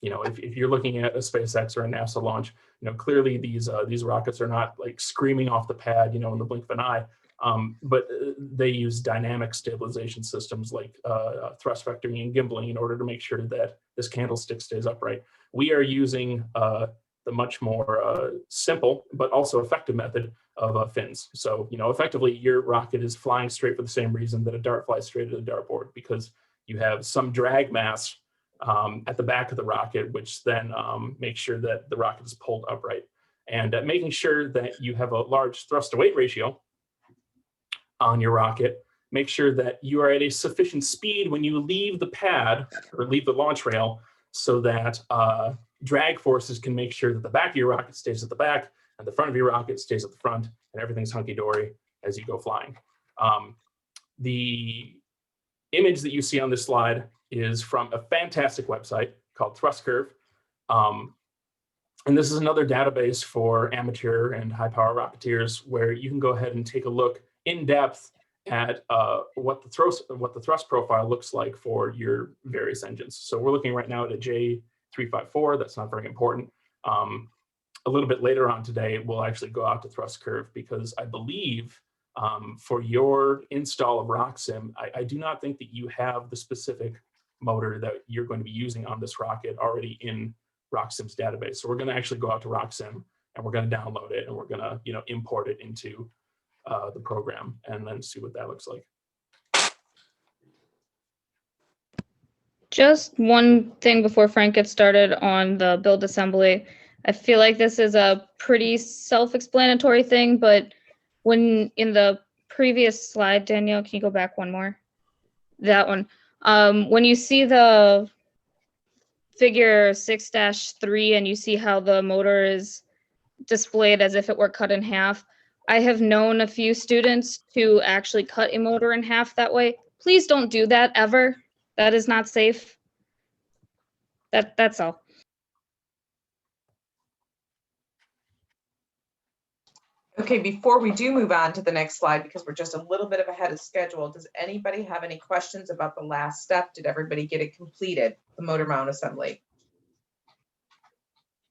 You know, if you're looking at a SpaceX or a NASA launch, you know, clearly these rockets are not like screaming off the pad, you know, in the blink of an eye. But they use dynamic stabilization systems like thrust vectoring and gimbaling in order to make sure that this candlestick stays upright. We are using the much more simple but also effective method of fins. So, you know, effectively your rocket is flying straight for the same reason that a dart flies straight at a dartboard, because you have some drag mass at the back of the rocket, which then makes sure that the rocket is pulled upright. And making sure that you have a large thrust to weight ratio on your rocket, make sure that you are at a sufficient speed when you leave the pad or leave the launch rail, so that drag forces can make sure that the back of your rocket stays at the back and the front of your rocket stays at the front, and everything's hunky-dory as you go flying. The image that you see on this slide is from a fantastic website called Thrust Curve. And this is another database for amateur and high power rocketeers where you can go ahead and take a look in depth at what the thrust profile looks like for your various engines. So we're looking right now at a J354. That's not very important. A little bit later on today, we'll actually go out to Thrust Curve because I believe for your install of RockSim, I do not think that you have the specific motor that you're going to be using on this rocket already in RockSim's database. So we're going to actually go out to RockSim and we're going to download it and we're going to, import it into the program and then see what that looks like. Just one thing before Frank gets started on the build assembly. I feel like this is a pretty self-explanatory thing, but when in the previous slide, Danielle, can you go back one more? That one. When you see the figure 6-3 and you see how the motor is displayed as if it were cut in half, I have known a few students to actually cut a motor in half that way. Please don't do that ever. That is not safe. That's all. Okay, before we do move on to the next slide, because we're just a little bit of ahead of schedule, does anybody have any questions about the last step? Did everybody get it completed, the motor mount assembly?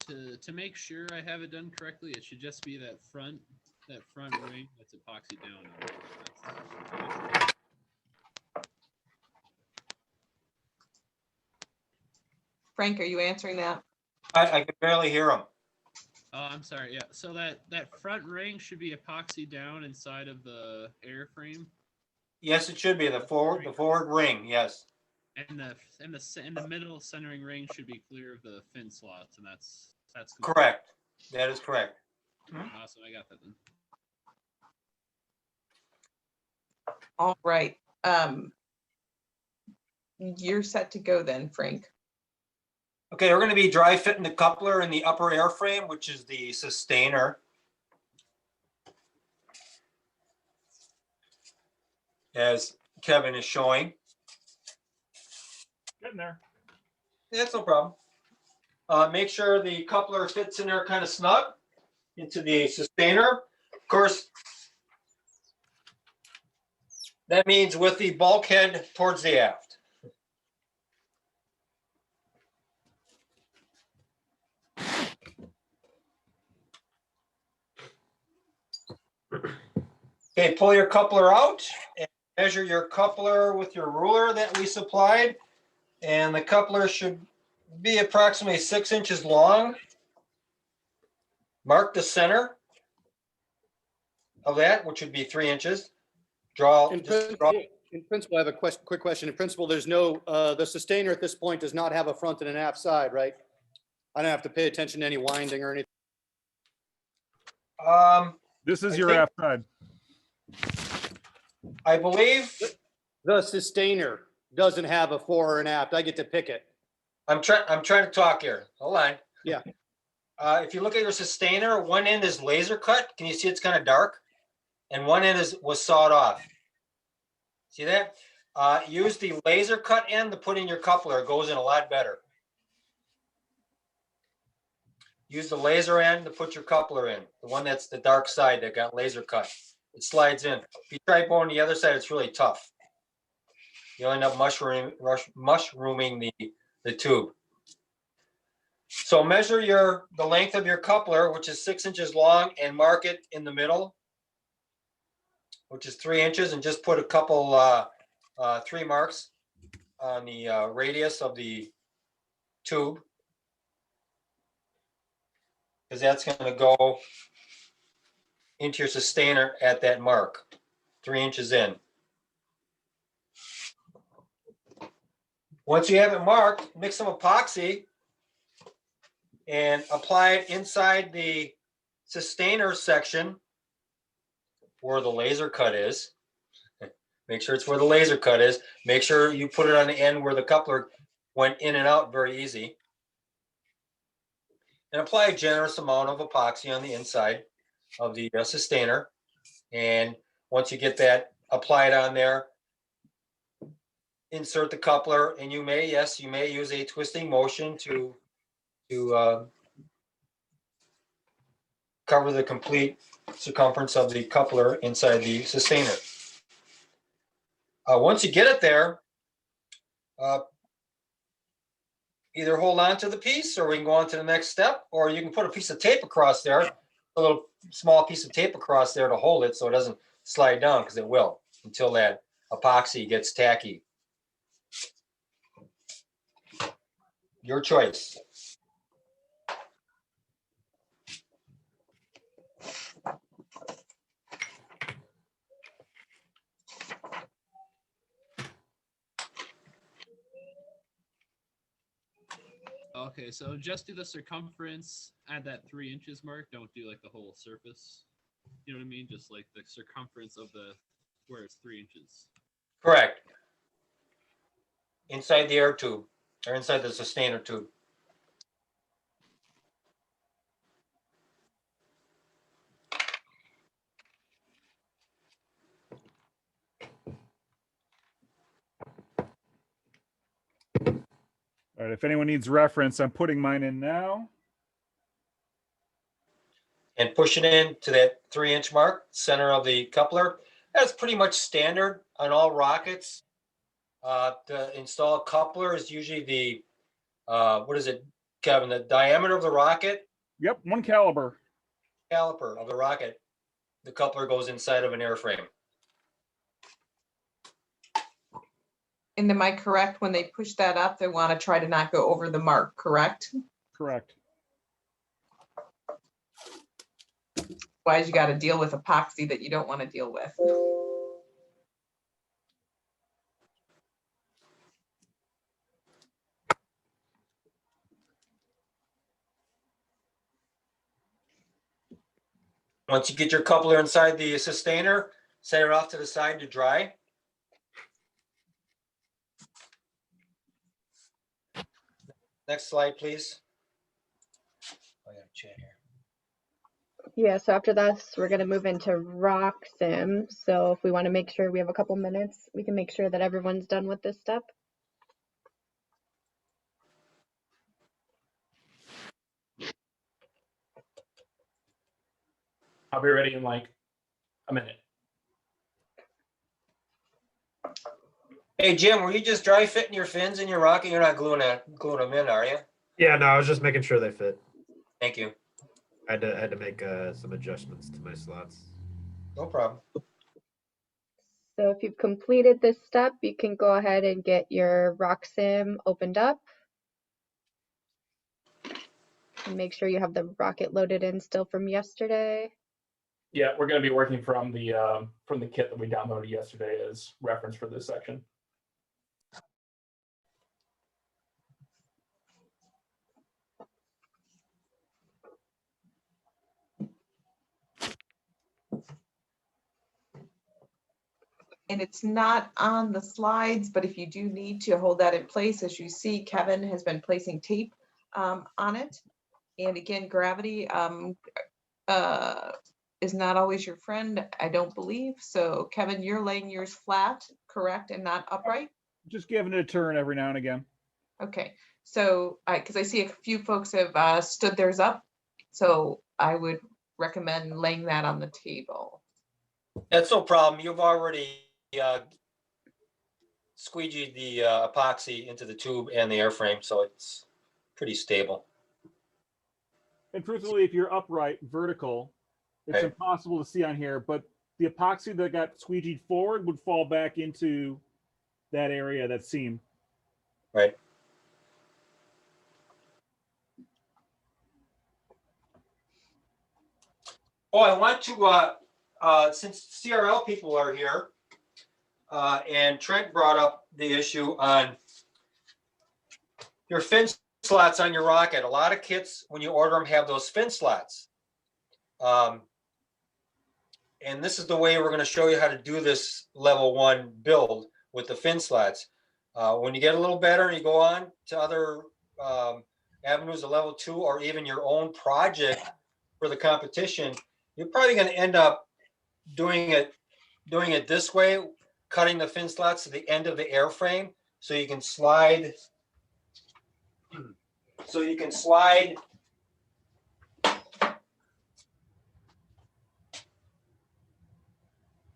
To make sure I have it done correctly, it should just be that front ring that's epoxy down. Frank, are you answering that? I could barely hear him. Oh, I'm sorry. Yeah. So that front ring should be epoxy down inside of the airframe. Yes, it should be the forward ring. Yes. And the middle centering ring should be clear of the fin slots, and that's correct. That is correct. Awesome. I got that then. All right. You're set to go then, Frank. Okay, we're going to be dry fitting the coupler in the upper airframe, which is the sustainer. As Kevin is showing. Getting there. That's no problem. Make sure the coupler fits in there kind of snug into the sustainer. Of course, that means with the bulkhead towards the aft. Okay, pull your coupler out and measure your coupler with your ruler that we supplied. And the coupler should be approximately 6 inches long. Mark the center of that, which would be 3 inches. In principle, I have a quick question. In principle, there's no, the sustainer at this point does not have a front and an aft side, right? I don't have to pay attention to any winding or anything. This is your aft side. I believe the sustainer doesn't have a fore or an aft. I get to pick it. I'm trying to talk here. Hold on. Yeah. If you look at your sustainer, one end is laser cut. Can you see it's kind of dark? And one end was sawed off. See that? Use the laser cut end to put in your coupler. It goes in a lot better. Use the laser end to put your coupler in. The one that's the dark side that got laser cut. It slides in. If you try going the other side, it's really tough. You'll end up mushrooming the tube. So measure the length of your coupler, which is 6 inches long, and mark it in the middle, which is 3 inches, and just put a couple 3 marks on the radius of the tube, because that's going to go into your sustainer at that mark, 3 inches in. Once you have it marked, mix some epoxy and apply it inside the sustainer section where the laser cut is. Make sure it's where the laser cut is. Make sure you put it on the end where the coupler went in and out very easy. And apply a generous amount of epoxy on the inside of the sustainer. And once you get that applied on there, insert the coupler, and you may use a twisting motion to cover the complete circumference of the coupler inside the sustainer. Once you get it there, either hold on to the piece, or we can go on to the next step, or you can put a piece of tape across there, a little small piece of tape across there to hold it so it doesn't slide down, because it will until that epoxy gets tacky. Your choice. Okay, so just do the circumference at that 3 inches mark. Don't do like the whole surface. You know what I mean? Just like the circumference of the where it's 3 inches. Correct. Inside the air tube, or inside the sustainer tube. All right, if anyone needs reference, I'm putting mine in now. And push it in to that 3-inch mark, center of the coupler. That's pretty much standard on all rockets. To install a coupler is usually the, what is it, Kevin, the diameter of the rocket? Yep, 1 caliber. Caliper of the rocket. The coupler goes inside of an airframe. And am I correct, when they push that up, they want to try to not go over the mark, correct? Correct. Why you got to deal with epoxy that you don't want to deal with? Once you get your coupler inside the sustainer, set it off to the side to dry. Next slide, please. I got a chat here. Yeah, so after this, we're going to move into rock sim. So if we want to make sure we have a couple minutes, we can make sure that everyone's done with this step. I'll be ready in like a minute. Hey, Jim, were you just dry fitting your fins in your rocket? You're not gluing them in, are you? Yeah, no, I was just making sure they fit. Thank you. I had to make some adjustments to my slots. No problem. So if you've completed this step, you can go ahead and get your rock sim opened up. And make sure you have the rocket loaded in still from yesterday. Yeah, we're going to be working from the kit that we downloaded yesterday as reference for this section. And it's not on the slides, but if you do need to hold that in place, as you see, Kevin has been placing tape on it. And again, gravity is not always your friend, I don't believe. So Kevin, you're laying yours flat, correct, and not upright? Just giving it a turn every now and again. Okay, so because I see a few folks have stood theirs up, so I would recommend laying that on the table. That's no problem. You've already squeegeed the epoxy into the tube and the airframe, so it's pretty stable. And truthfully, if you're upright, vertical, it's Right. impossible to see on here, but the epoxy that got squeegeed forward would fall back into that area, that seam. Right. Oh, I want to, since CRL people are here, and Trent brought up the issue on your fin slots on your rocket. A lot of kits, when you order them, have those fin slots. And this is the way we're going to show you how to do this level 1 build with the fin slots. When you get a little better and you go on to other avenues of level 2 or even your own project for the competition, you're probably going to end up doing it this way, cutting the fin slots to the end of the airframe so you can slide. So you can slide.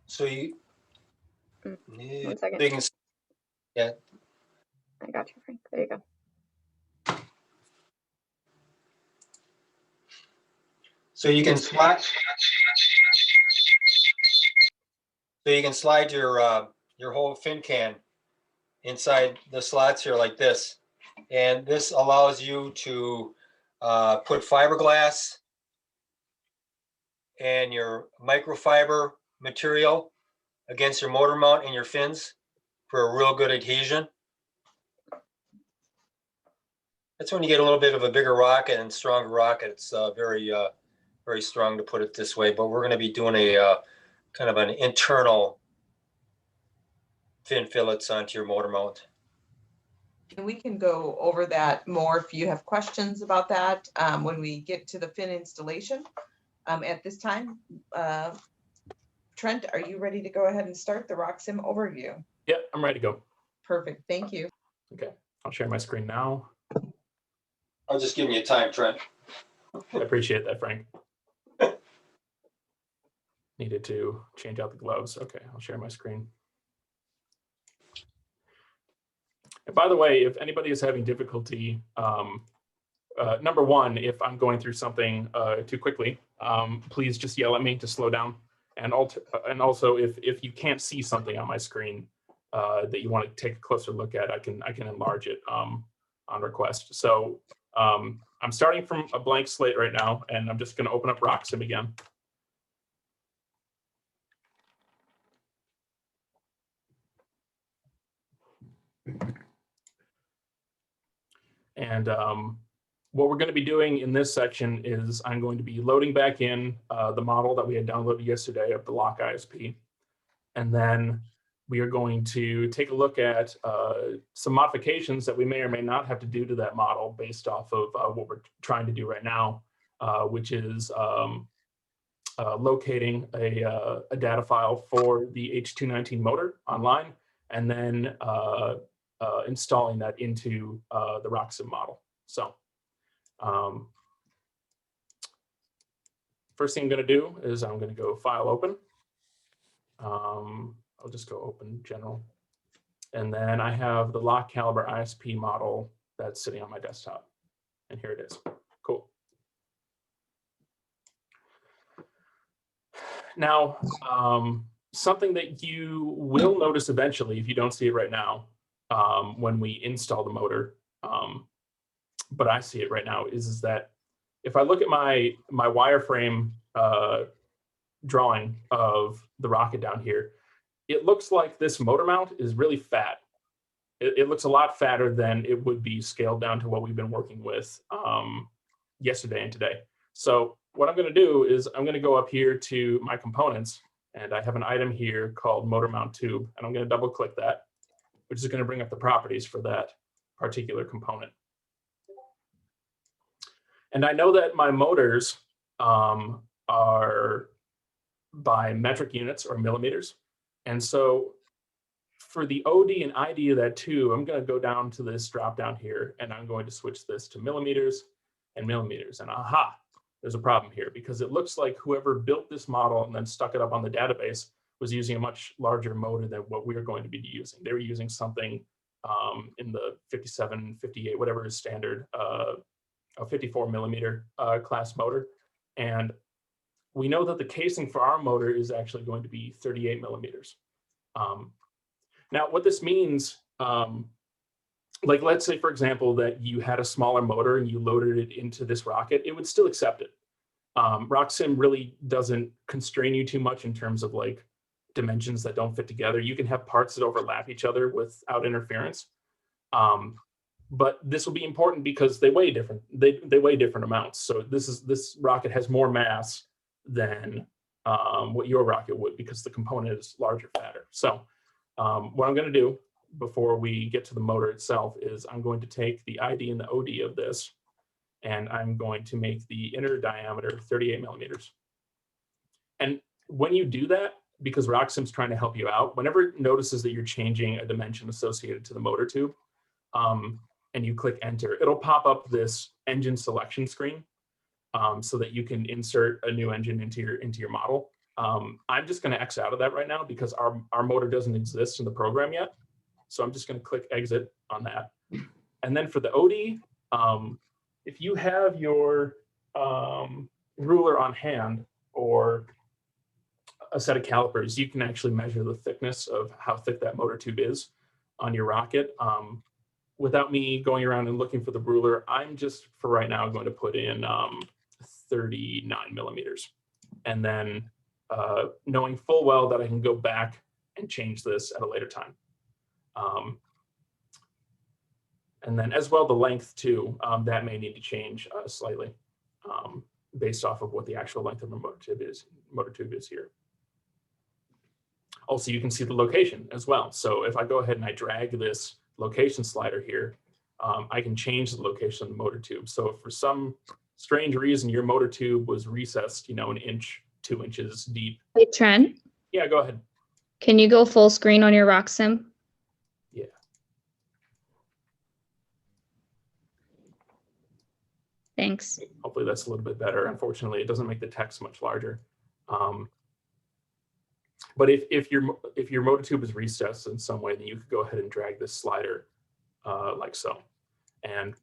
So you. One second. So you can, yeah. I got you, Frank. There you go. So you can slide. So you can slide your whole fin can inside the slots here like this, and this allows you to put fiberglass and your microfiber material against your motor mount and your fins for a real good adhesion. That's when you get a little bit of a bigger rocket and stronger rocket. It's very strong, to put it this way. But we're going to be doing a kind of an internal fin fillets onto your motor mount. And we can go over that more if you have questions about that when we get to the fin installation. At this time, Trent, are you ready to go ahead and start the RockSim overview? Yeah, I'm ready to go. Perfect, thank you. Okay, I'll share my screen now. I'll just give you time, Trent. I appreciate that, Frank. Needed to change out the gloves. Okay, I'll share my screen. And by the way, if anybody is having difficulty, number one, if I'm going through something too quickly, please just yell at me to slow down. And also, if you can't see something on my screen that you want to take a closer look at, I can enlarge it on request. So I'm starting from a blank slate right now, and I'm just going to open up RockSim again. And what we're going to be doing in this section is I'm going to be loading back in the model that we had downloaded yesterday of the lock ISP. And then we are going to take a look at some modifications that we may or may not have to do to that model based off of what we're trying to do right now, which is locating a data file for the H219 motor online, and then installing that into the RockSim model. So first thing I'm going to do is I'm going to go File Open. I'll just go Open General. And then I have the lock caliber ISP model that's sitting on my desktop. And here it is. Cool. Now, something that you will notice eventually, if you don't see it right now, when we install the motor, but I see it right now, is that if I look at my wireframe drawing of the rocket down here, it looks like this motor mount is really fat. It looks a lot fatter than it would be scaled down to what we've been working with yesterday and today. So what I'm going to do is I'm going to go up here to my components, and I have an item here called motor mount tube, and I'm going to double click that, which is going to bring up the properties for that particular component. And I know that my motors are by metric units or millimeters. And so for the OD and ID of that tube, I'm going to go down to this drop down here, and I'm going to switch this to millimeters and millimeters. And aha, there's a problem here, because it looks like whoever built this model and then stuck it up on the database was using a much larger motor than what we are going to be using. They were using something in the 57, 58, whatever is standard, a 54 millimeter class motor. And we know that the casing for our motor is actually going to be 38 millimeters. Now, what this means, like let's say, for example, that you had a smaller motor and you loaded it into this rocket, it would still accept it. RockSim really doesn't constrain you too much in terms of like dimensions that don't fit together. You can have parts that overlap each other without interference. But this will be important because they weigh different. They weigh different amounts. So this rocket has more mass than what your rocket would, because the component is larger, fatter. So what I'm going to do before we get to the motor itself is I'm going to take the ID and the OD of this, and I'm going to make the inner diameter 38 millimeters. And when you do that, because RockSim's trying to help you out, whenever it notices that you're changing a dimension associated to the motor tube, and you click enter, it'll pop up this engine selection screen so that you can insert a new engine into your model. I'm just going to X out of that right now because our motor doesn't exist in the program yet. So I'm just going to click exit on that. And then for the OD, if you have your ruler on hand or a set of calipers, you can actually measure the thickness of how thick that motor tube is on your rocket. Without me going around and looking for the ruler, I'm just, for right now, going to put in 39 millimeters. And then knowing full well that I can go back and change this at a later time. And then as well, the length too, that may need to change slightly based off of what the actual length of the motor tube is here. Also, you can see the location as well. So if I go ahead and I drag this location slider here, I can change the location of the motor tube. So if for some strange reason your motor tube was recessed, you know, an inch, 2 inches deep. Wait, Trent, Yeah, go ahead. can you go full screen on your RockSim? Yeah. Thanks. Hopefully that's a little bit better. Unfortunately, it doesn't make the text much larger. But if your motor tube is recessed in some way, then you could go ahead and drag this slider like so. And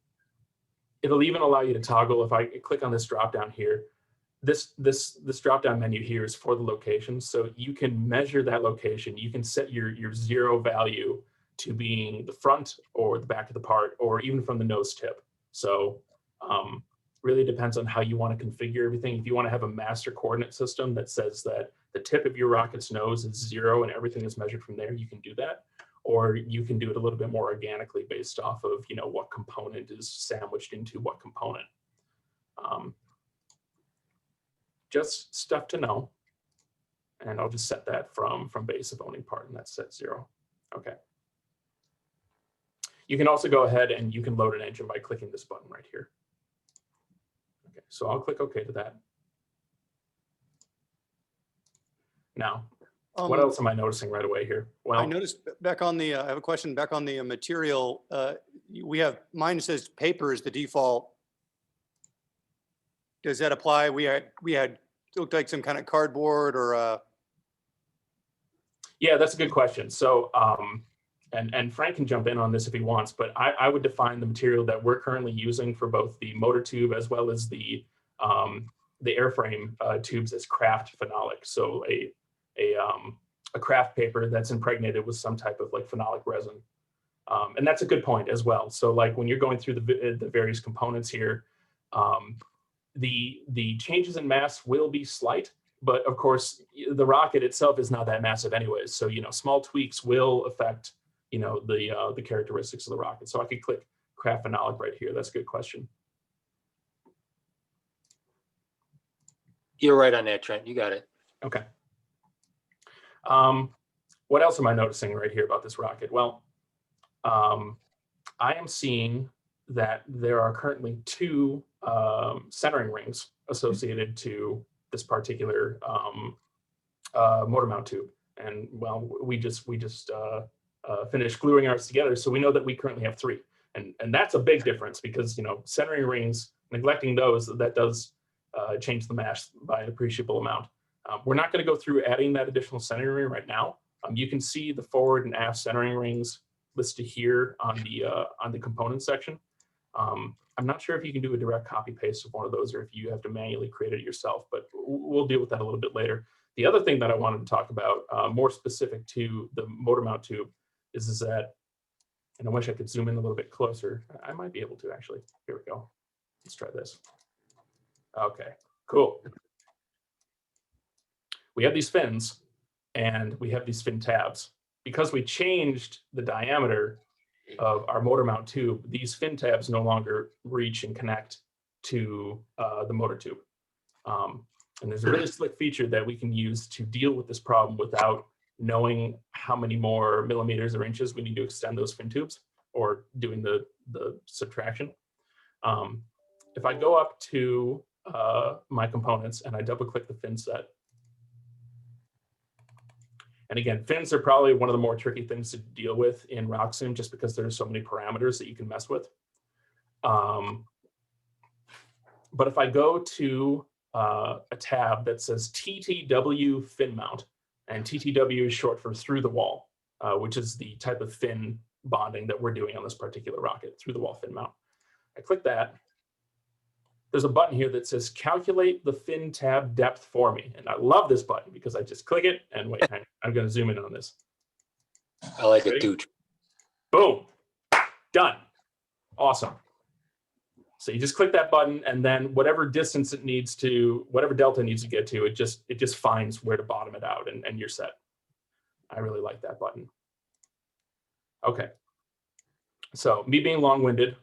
it'll even allow you to toggle. If I click on this drop down here, this drop down menu here is for the location. So you can measure that location. You can set your zero value to being the front or the back of the part, or even from the nose tip. So really depends on how you want to configure everything. If you want to have a master coordinate system that says that the tip of your rocket's nose is 0 and everything is measured from there, you can do that. Or you can do it a little bit more organically based off of, you know, what component is sandwiched into what component. Just stuff to know. And I'll just set that from base of owning part, and that's set 0. Okay. You can also go ahead and you can load an engine by clicking this button right here. Okay, so I'll click OK to that. Now, what else am I noticing right away here? Well, I noticed back on the, I have a question back on the material. We have, mine says paper is the default. Does that apply? We had it looked like some kind of cardboard or yeah, that's a good question. So, and Frank can jump in on this if he wants, but I would define the material that we're currently using for both the motor tube as well as the airframe tubes as craft phenolic. So a craft paper that's impregnated with some type of like phenolic resin. And that's a good point as well. So like when you're going through the various components here, the changes in mass will be slight, but of course the rocket itself is not that massive anyways. So, you know, small tweaks will affect, you know, the characteristics of the rocket. So I could click craft phenolic right here. That's a good question. You're right on that, Trent. You got it. Okay. What else am I noticing right here about this rocket? Well, I am seeing that there are currently 2 centering rings associated to this particular motor mount tube. And well, we just finished gluing ours together, so we know that we currently have 3. And that's a big difference because, you know, centering rings, neglecting those, that does change the mass by an appreciable amount. We're not going to go through adding that additional centering ring right now. You can see the forward and aft centering rings listed here on the component section. I'm not sure if you can do a direct copy paste of one of those or if you have to manually create it yourself, but we'll deal with that a little bit later. The other thing that I wanted to talk about, more specific to the motor mount tube, is that, and I wish I could zoom in a little bit closer. I might be able to actually. Here we go. Let's try this. Okay, cool. We have these fins and we have these fin tabs. Because we changed the diameter of our motor mount tube, these fin tabs no longer reach and connect to the motor tube. And there's a really slick feature that we can use to deal with this problem without knowing how many more millimeters or inches we need to extend those fin tubes or doing the subtraction. If I go up to my components and I double click the fin set, And again, fins are probably one of the more tricky things to deal with in RockSim just because there's so many parameters that you can mess with. But if I go to a tab that says TTW fin mount, and TTW is short for through the wall, which is the type of fin bonding that we're doing on this particular rocket, through the wall fin mount. I click that. There's a button here that says calculate the fin tab depth for me. And I love this button because I just click it and wait, I'm going to zoom in on this. I like it too. Boom, done. Awesome. So you just click that button, and then whatever distance it needs to, whatever delta it needs to get to, it just finds where to bottom it out, and you're set. I really like that button. Okay. So me being long-winded,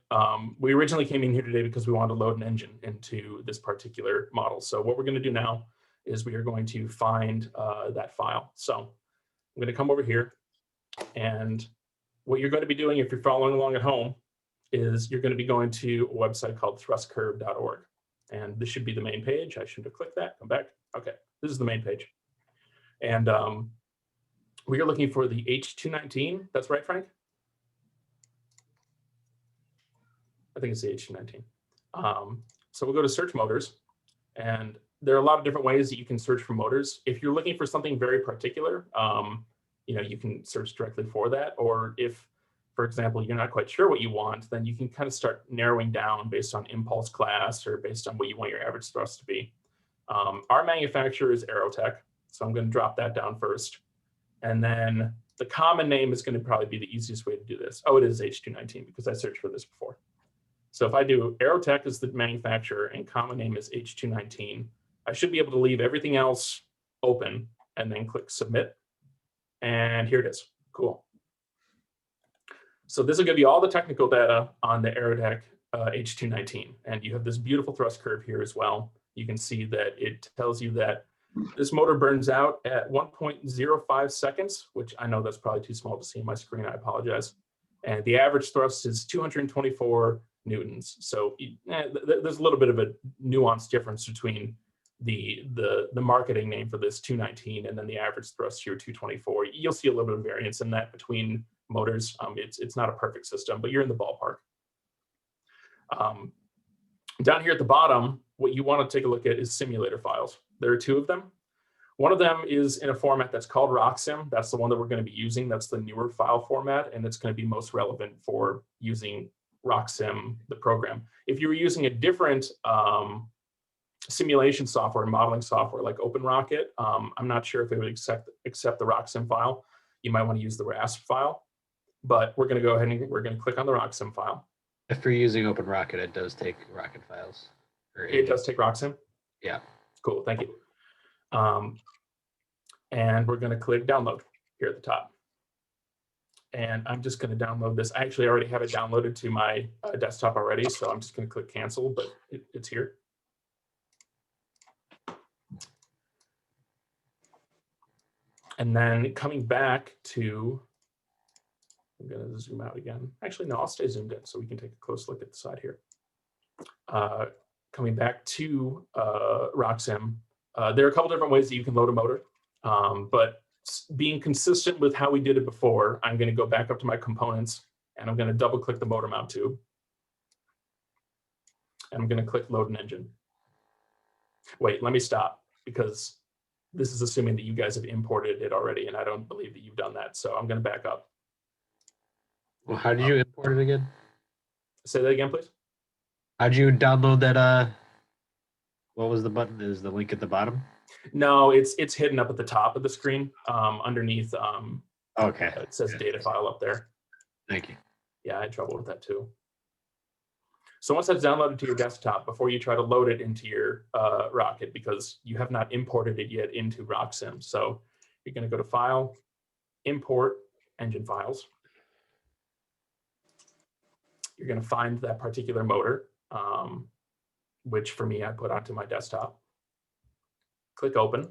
we originally came in here today because we wanted to load an engine into this particular model. So what we're going to do now is we are going to find that file. So I'm going to come over here, and what you're going to be doing if you're following along at home is you're going to be going to a website called thrustcurve.org. And this should be the main page. I should have clicked that, come back. Okay, this is the main page. And we are looking for the H219. That's right, Frank? I think it's the H219. So we'll go to search motors, and there are a lot of different ways that you can search for motors. If you're looking for something very particular, you can search directly for that. Or if, for example, you're not quite sure what you want, then you can kind of start narrowing down based on impulse class or based on what you want your average thrust to be. Our manufacturer is Aerotech, so I'm going to drop that down first. And then the common name is going to probably be the easiest way to do this. Oh, it is H219 because I searched for this before. So if I do Aerotech is the manufacturer and common name is H219, I should be able to leave everything else open and then click submit. And here it is. Cool. So this will give you all the technical data on the Aerotech H219. And you have this beautiful thrust curve here as well. You can see that it tells you that this motor burns out at 1.05 seconds, which I know that's probably too small to see on my screen. I apologize. And the average thrust is 224 newtons. So there's a little bit of a nuanced difference between the marketing name for this 219 and then the average thrust here 224. You'll see a little bit of variance in that between motors. It's not a perfect system, but you're in the ballpark. Down here at the bottom, what you want to take a look at is simulator files. There are two of them. One of them is in a format that's called RockSim. That's the one that we're going to be using. That's the newer file format, and it's going to be most relevant for using RockSim, the program. If you were using a different simulation software and modeling software like OpenRocket, I'm not sure if it would accept the RockSim file. You might want to use the RASP file, but we're going to go ahead and we're going to click on the RockSim file. If you're using OpenRocket, it does take rocket files. It does take RockSim? Yeah. Cool, thank you. And we're going to click download here at the top. And I'm just going to download this. I actually already have it downloaded to my desktop already, so I'm just going to click cancel, but it's here. And then coming back to, I'm going to zoom out again. Actually, no, I'll stay zoomed in so we can take a close look at the side here. Coming back to RockSim, there are a couple different ways that you can load a motor, but being consistent with how we did it before, I'm going to go back up to my components and I'm going to double click the motor mount tube. And I'm going to click load an engine. Wait, let me stop because this is assuming that you guys have imported it already, and I don't believe that you've done that. So I'm going to back up. Well, how did you import it again? Say that again, please. How'd you download that? What was the button? Is the link at the bottom? No, it's hidden up at the top of the screen, underneath. Okay. It says data file up there. Thank you. Yeah, I had trouble with that too. So once that's downloaded to your desktop, before you try to load it into your Rocket, because you have not imported it yet into RockSim. So you're going to go to File, Import, Engine Files. You're going to find that particular motor, which for me, I put onto my desktop. Click Open.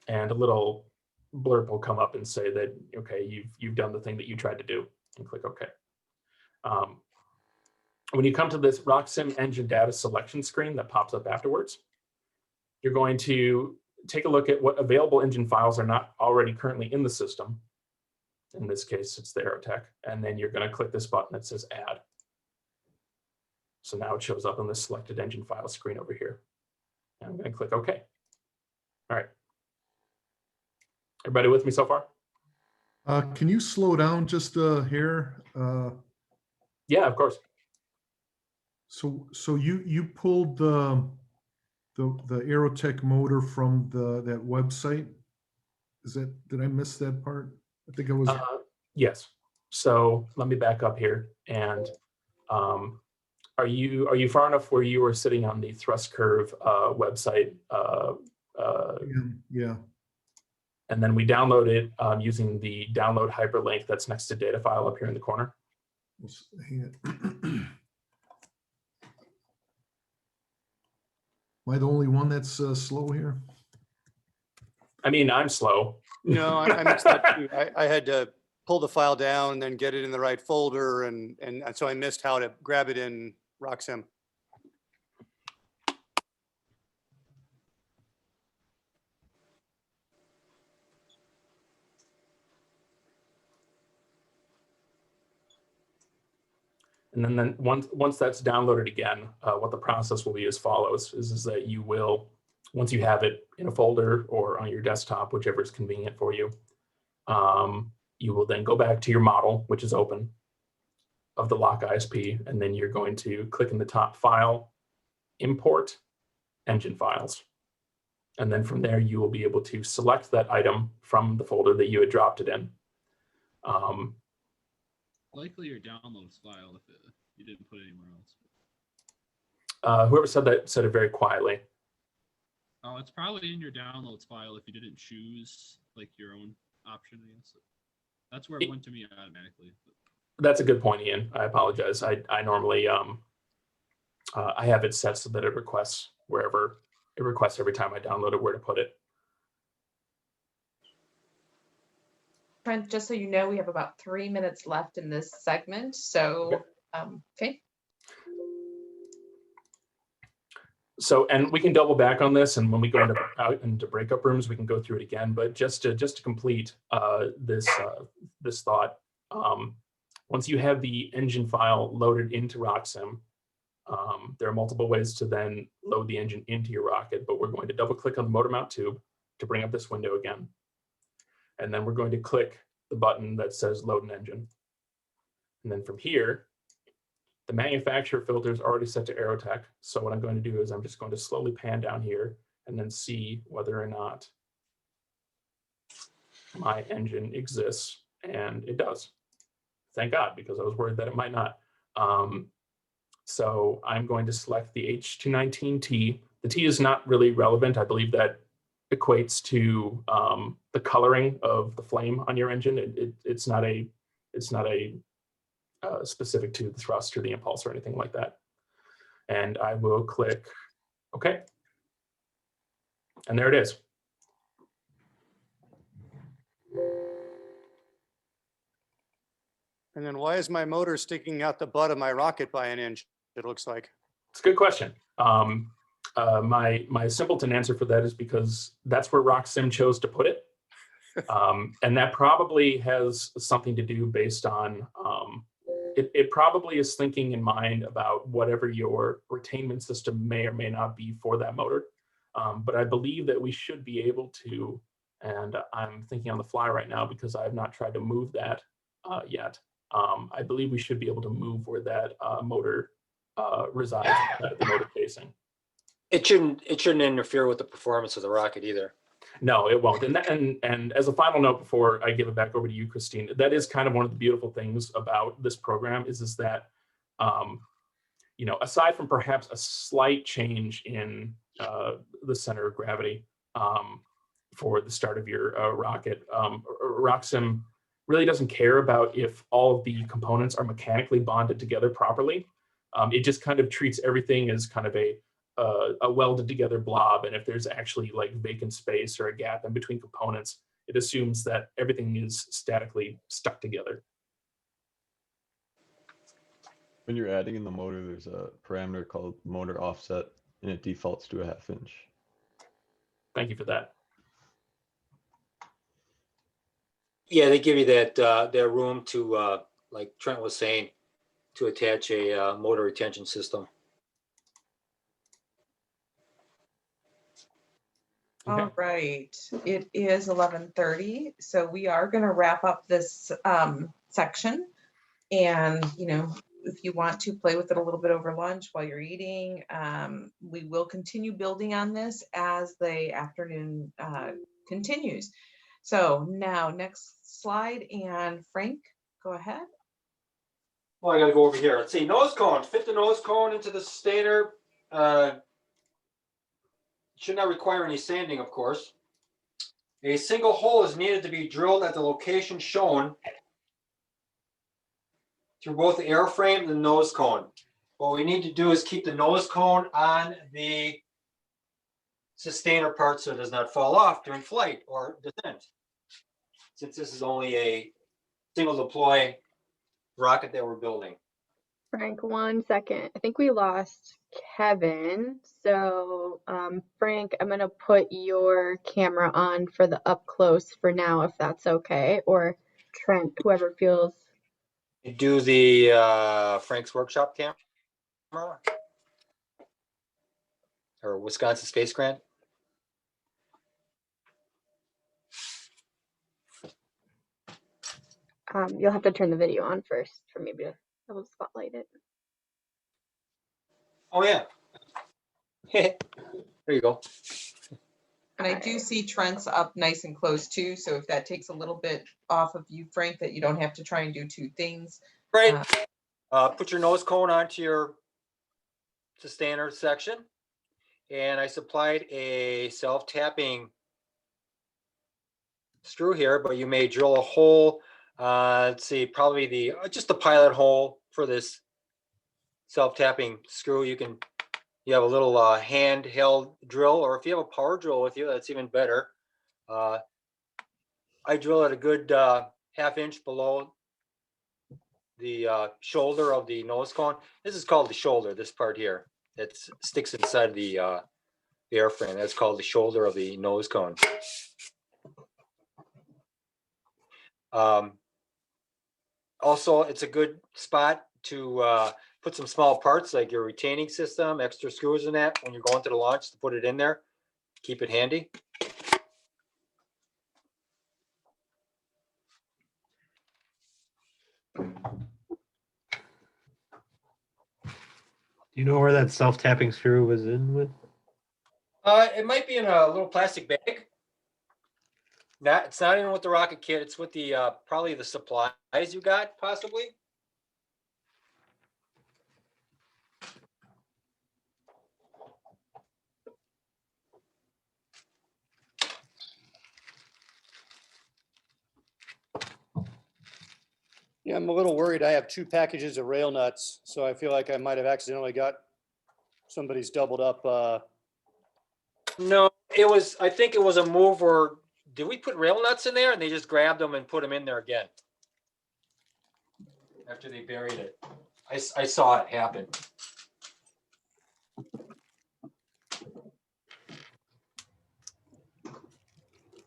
And a little blurb will come up and say that, okay, you've done the thing that you tried to do, and click OK. When you come to this RockSim engine data selection screen that pops up afterwards, you're going to take a look at what available engine files are not already currently in the system. In this case, it's the Aerotech. And then you're going to click this button that says Add. So now it shows up on the selected engine file screen over here. And I'm going to click OK. All right. Everybody with me so far? Can you slow down just a hair? Yeah, of course. So you pulled the Aerotech motor from that website? Did I miss that part? I think it was. Yes. So let me back up here. And are you far enough where you were sitting on the thrust curve website? Yeah. And then we download it using the download hyperlink that's next to data file up here in the corner. Am I the only one that's slow here? I mean, I'm slow. No, I missed that too. I had to pull the file down and then get it in the right folder, and so I missed how to grab it in RockSim. And then once that's downloaded again, what the process will be as follows: is that you will, once you have it in a folder or on your desktop, whichever is convenient for you, you will then go back to your model, which is open, of the lock ISP, and then you're going to click in the top file, import engine files. And then from there, you will be able to select that item from the folder that you had dropped it in. Likely your downloads file if you didn't put it anywhere else. Whoever said that said it very quietly. Oh, it's probably in your downloads file if you didn't choose like your own option, I guess. That's where it went to me automatically. That's a good point, Ian. I apologize. I normally I have it set so that it requests wherever it requests every time I download it where to put it. Trent, just so you know, we have about 3 minutes left in this segment. So, okay. So, and we can double back on this, and when we go out into breakup rooms, we can go through it again. But just to complete this thought, once you have the engine file loaded into RockSim, there are multiple ways to then load the engine into your rocket. But we're going to double click on the motor mount tube to bring up this window again, and then we're going to click the button that says load an engine. And then from here, the manufacturer filter is already set to Aerotech. So what I'm going to do is I'm just going to slowly pan down here and then see whether or not my engine exists. And it does. Thank God, because I was worried that it might not. So I'm going to select the H219T. The T is not really relevant. I believe that equates to the coloring of the flame on your engine. It's not a specific to the thrust or the impulse or anything like that. And I will click OK. And there it is. And then why is my motor sticking out the butt of my rocket by an inch, it looks like? It's a good question. My simpleton answer for that is because that's where RockSim chose to put it. And that probably has something to do based on, it probably is thinking in mind about whatever your retainment system may or may not be for that motor. But I believe that we should be able to, and I'm thinking on the fly right now because I have not tried to move that yet. I believe we should be able to move where that motor resides, the motor casing. It shouldn't interfere with the performance of the rocket either. No, it won't. And as a final note before I give it back over to you, Christine, that is kind of one of the beautiful things about this program is that, you know, aside from perhaps a slight change in the center of gravity for the start of your rocket, RockSim really doesn't care about if all of the components are mechanically bonded together properly. It just kind of treats everything as kind of a welded together blob. And if there's actually like vacant space or a gap in between components, it assumes that everything is statically stuck together. When you're adding in the motor, there's a parameter called motor offset, and it defaults to a 1/2 inch. Thank you for that. Yeah, they give you that room to, like Trent was saying, to attach a motor retention system. All right, it is 11:30, so we are going to wrap up this section. And, you know, if you want to play with it a little bit over lunch while you're eating, we will continue building on this as the afternoon continues. So now, next slide, and Frank, go ahead. Well, I gotta go over here. Let's see, nose cone. Fit the nose cone into the sustainer. Should not require any sanding, of course. A single hole is needed to be drilled at the location shown through both the airframe and the nose cone. What we need to do is keep the nose cone on the sustainer part so it does not fall off during flight or descent. Since this is only a single deploy rocket that we're building. Frank, 1 second. I think we lost Kevin. So, Frank, I'm going to put your camera on for the up close for now, if that's okay. Or Trent, whoever feels. You do the Frank's Workshop camera or Wisconsin Space Grant. You'll have to turn the video on first for me to be able to spotlight it. Oh yeah. There you go. And I do see Trent's up nice and close too. So if that takes a little bit off of you, Frank, that you don't have to try and do two things. Right. Put your nose cone onto your sustainer section. And I supplied a self-tapping screw here, but you may drill a hole. Let's see, probably just the pilot hole for this self-tapping screw. You have a little handheld drill, or if you have a power drill with you, that's even better. I drill at a good ½ inch below the shoulder of the nose cone. This is called the shoulder, this part here that sticks inside the airframe. That's called the shoulder of the nose cone. Also, it's a good spot to put some small parts like your retaining system, extra screws in that when you're going to the launch, to put it in there. Keep it handy. Do you know where that self-tapping screw was in with? It might be in a little plastic bag. It's not in with the rocket kit. It's with the probably the supplies you got, possibly. Yeah, I'm a little worried. I have 2 packages of rail nuts, so I feel like I might have accidentally got somebody's doubled up. No, I think it was a move where, did we put rail nuts in there and they just grabbed them and put them in there again after they buried it? I saw it happen.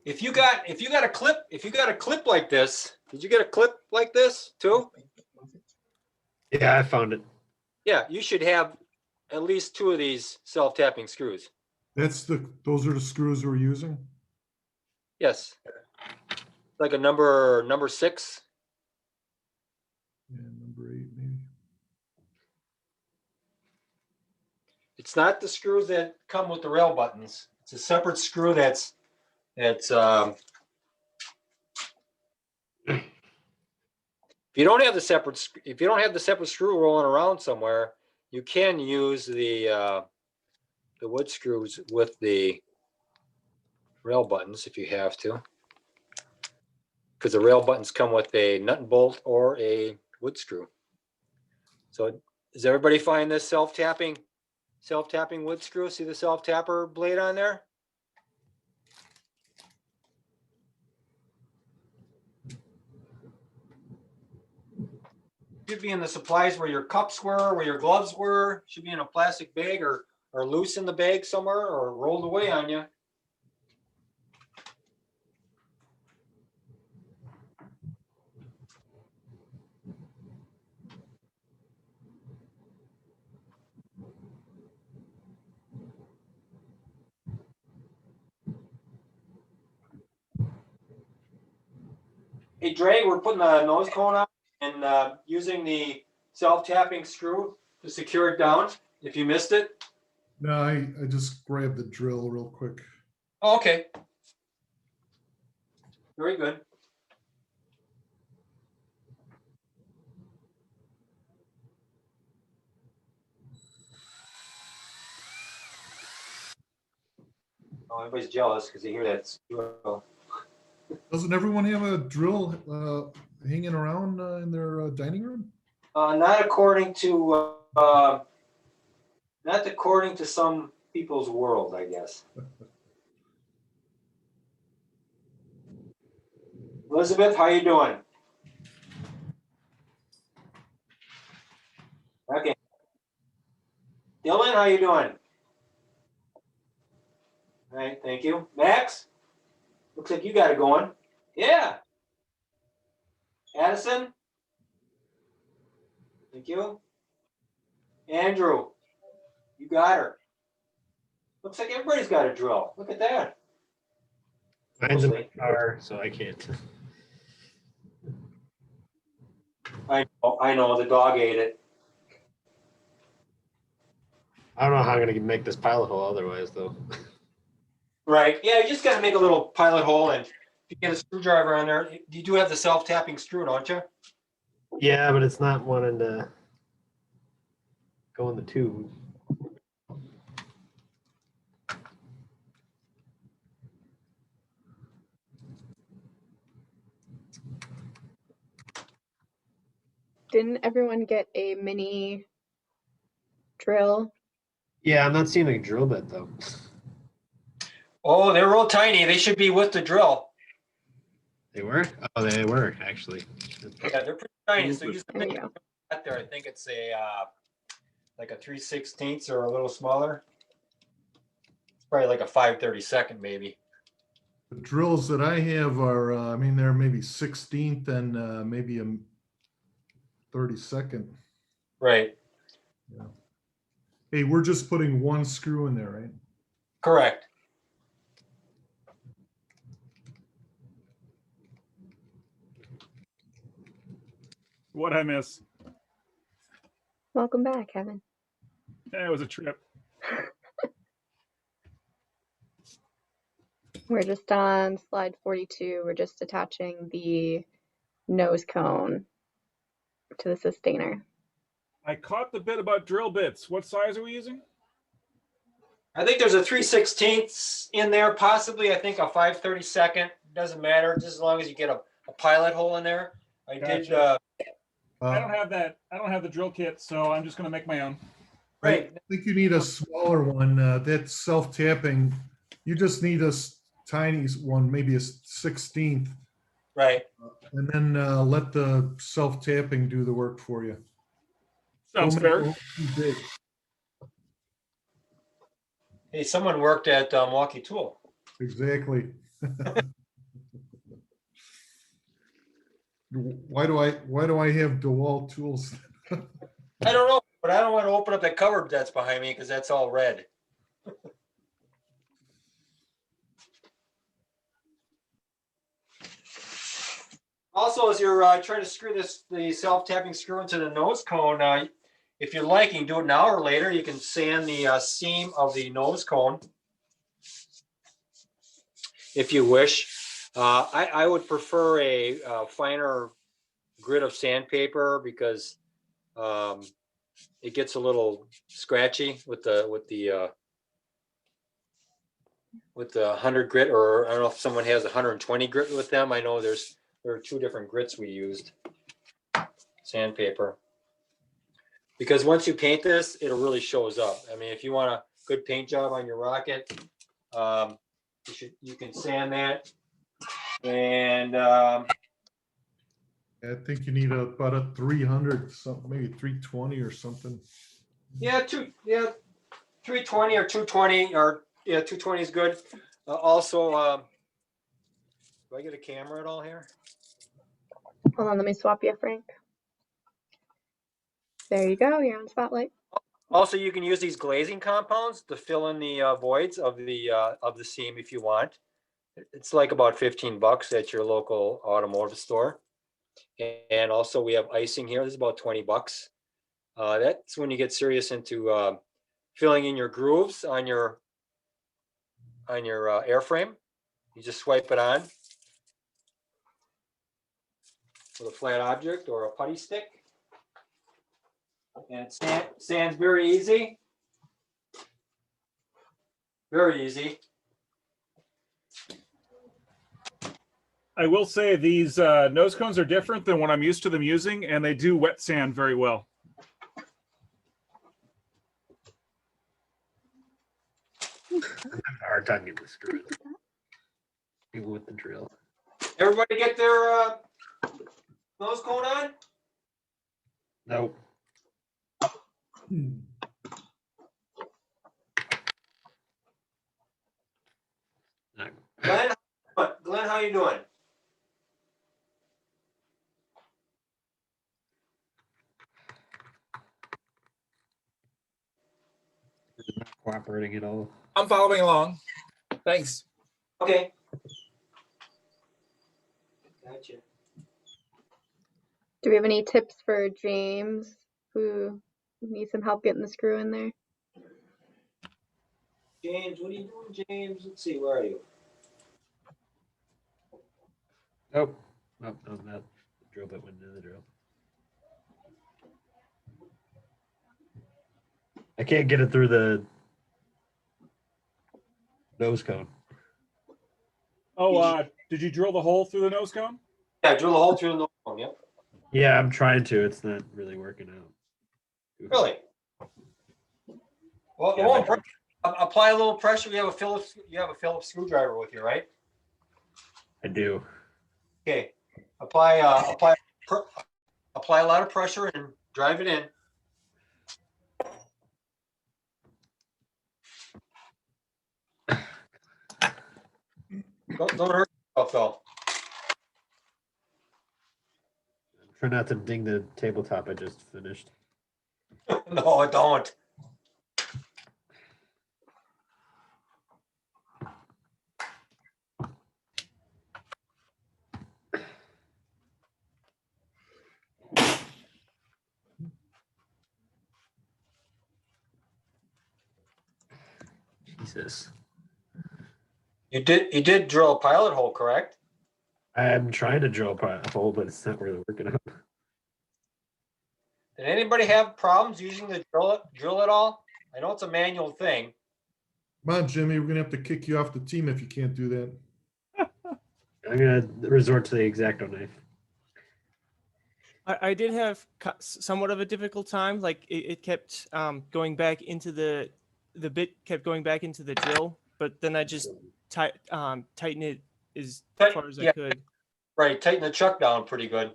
If you got a clip like this, did you get a clip like this too? Yeah, I found it. Yeah, you should have at least 2 of these self-tapping screws. Those are the screws we're using? Yes. Like a number 6. Yeah, number 8 maybe. It's not the screws that come with the rail buttons. It's a separate screw that's if you don't have the separate screw rolling around somewhere, you can use the wood screws with the rail buttons if you have to, because the rail buttons come with a nut and bolt or a wood screw. So does everybody find this self-tapping wood screw? See the self-tapper blade on there? Should be in the supplies where your cups were, where your gloves were. Should be in a plastic bag or loose in the bag somewhere or rolled away on you. Hey, Drake, we're putting the nose cone on and using the self-tapping screw to secure it down, if you missed it. No, I just grabbed the drill real quick. Oh, okay. Very good. Oh, everybody's jealous because they hear that drill. Doesn't everyone have a drill hanging around in their dining room? Not according to some people's world, I guess. Elizabeth, how you doing? Okay. Dylan, how you doing? All right, thank you. Max, looks like you got it going. Yeah. Addison, thank you. Andrew, you got her. Looks like everybody's got a drill. Look at that. Mine's in my car, so I can't. I know, the dog ate it. I don't know how I'm gonna make this pilot hole otherwise, though. Right. Yeah, you just got to make a little pilot hole, and if you get a screwdriver on there, you do have the self-tapping screw, don't you? Yeah, but it's not wanting to go in the tube. Didn't everyone get a mini drill? Yeah, I'm not seeing a drill bit though. Oh, they're real tiny. They should be with the drill. They were? Oh, they were actually. Yeah, they're pretty tiny. So use the There you thing go. out there. I think it's a like a 3/16 or a little smaller. It's probably like a 5/32 maybe. The drills that I have are, I mean, they're maybe 16th and maybe a 32nd. Right. Yeah. Hey, we're just putting one screw in there, right? Correct. What'd I miss? Welcome back, Kevin. Yeah, it was a trip. We're just on slide 42. We're just attaching the nose cone to the sustainer. I caught the bit about drill bits. What size are we using? I think there's a 3/16 in there, possibly. I think a 5/32. Doesn't matter, just as long as you get a pilot hole in there. I did. I don't have that. I don't have the drill kit, so I'm just going to make my own. Right. I think you need a smaller one. That's self-tapping. You just need a tiny one, maybe a 16th. Right. And then let the self-tapping do the work for you. Sounds Don't make fair. it too big. Hey, someone worked at Milwaukee Tool. Exactly. Why do I have DeWalt tools? I don't know, but I don't want to open up that cupboard that's behind me because that's all red. Also, as you're trying to screw the self-tapping screw into the nose cone, if you like, you can do it now or later. You can sand the seam of the nose cone if you wish. I would prefer a finer grit of sandpaper because it gets a little scratchy with the 100 grit, or I don't know if someone has 120 grit with them. I know there are two different grits we used. Sandpaper. Because once you paint this, it really shows up. I mean, if you want a good paint job on your rocket, you can sand that. And I think you need about a 300, something, maybe 320 or something. yeah, 320 or 220, or 220 is good. Also, do I get a camera at all here? Hold on, let me swap you, Frank. There you go. You're on spotlight. Also, you can use these glazing compounds to fill in the voids of the seam if you want. It's like about 15 bucks at your local automotive store. And also we have icing here. This is about 20 bucks. That's when you get serious into filling in your grooves on your airframe. You just swipe it on with a flat object or a putty stick. And it sands very easy. Very easy. I will say these nose cones are different than what I'm used to them using, and they do wet sand very well. I'm having a hard time getting this screw in. Even with the drill. Everybody get their nose cone on? Nope. Glenn, how you doing? Not cooperating at all. I'm following along. Thanks. Okay. Gotcha. Do we have any tips for James who needs some help getting the screw in there? James, what are you doing, James? Let's see, where are you? Nope. Nope, no, not the drill bit went into the drill. I can't get it through the nose cone. Oh, did you drill the hole through the nose cone? Yeah, drill a hole through the nose cone, yep. Yeah, I'm trying to. It's not really working out. Really? Well, Yeah, it won't break. Apply a little pressure. You have a Phillips screwdriver with you, right? I do. Okay. Apply a lot of pressure and drive it in. Don't hurt yourself though. Try not to ding the tabletop I just finished. No, don't. Jesus. You did drill a pilot hole, correct? I'm trying to drill a hole, but it's not really working out. Did anybody have problems using the drill at all? I know it's a manual thing. Come on, Jimmy, we're gonna have to kick you off the team if you can't do that. I'm gonna resort to the X-Acto knife. I did have somewhat of a difficult time. Like it kept going back into the bit kept going back into the drill, but then I just tighten it as far as I could. Right, tighten the chuck down pretty good.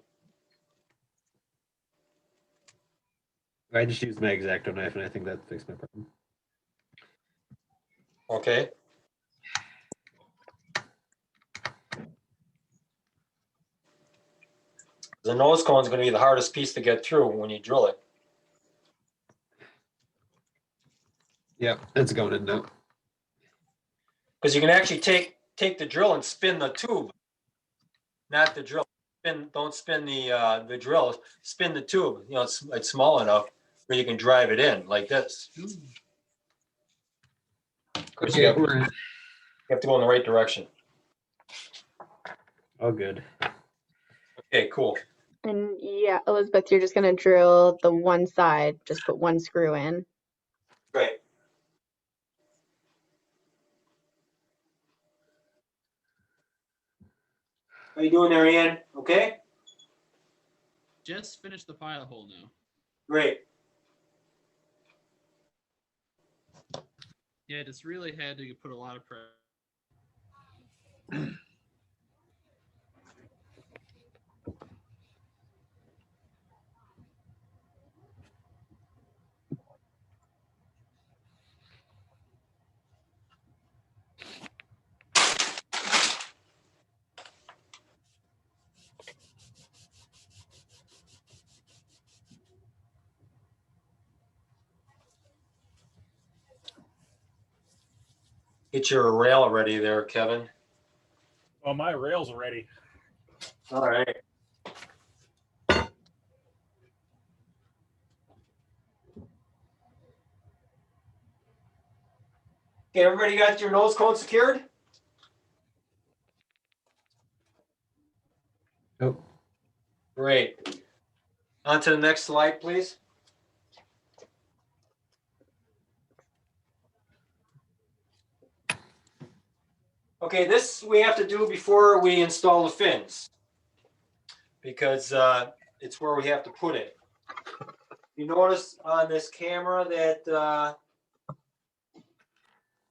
I just used my X-Acto knife, and I think that fixed my problem. Okay. The nose cone is going to be the hardest piece to get through when you drill it. Yeah, it's going in now. Because you can actually take the drill and spin the tube, not the drill. Don't spin the drill. Spin the tube. You know, it's small enough where you can drive it in like this. Because you have to go in the right direction. Oh, good. Okay, cool. And yeah, Elizabeth, you're just gonna drill the one side, just put one screw in. Great. How you doing there, Ian? Okay? Just finished the pilot hole now. Great. Yeah, just really had to put a lot of pressure. Get your rail ready there, Kevin. Oh, my rail's ready. All right. Okay, everybody got your nose cone secured? Oh. Great. On to the next slide, please. Okay, this we have to do before we install the fins because it's where we have to put it. You notice on this camera that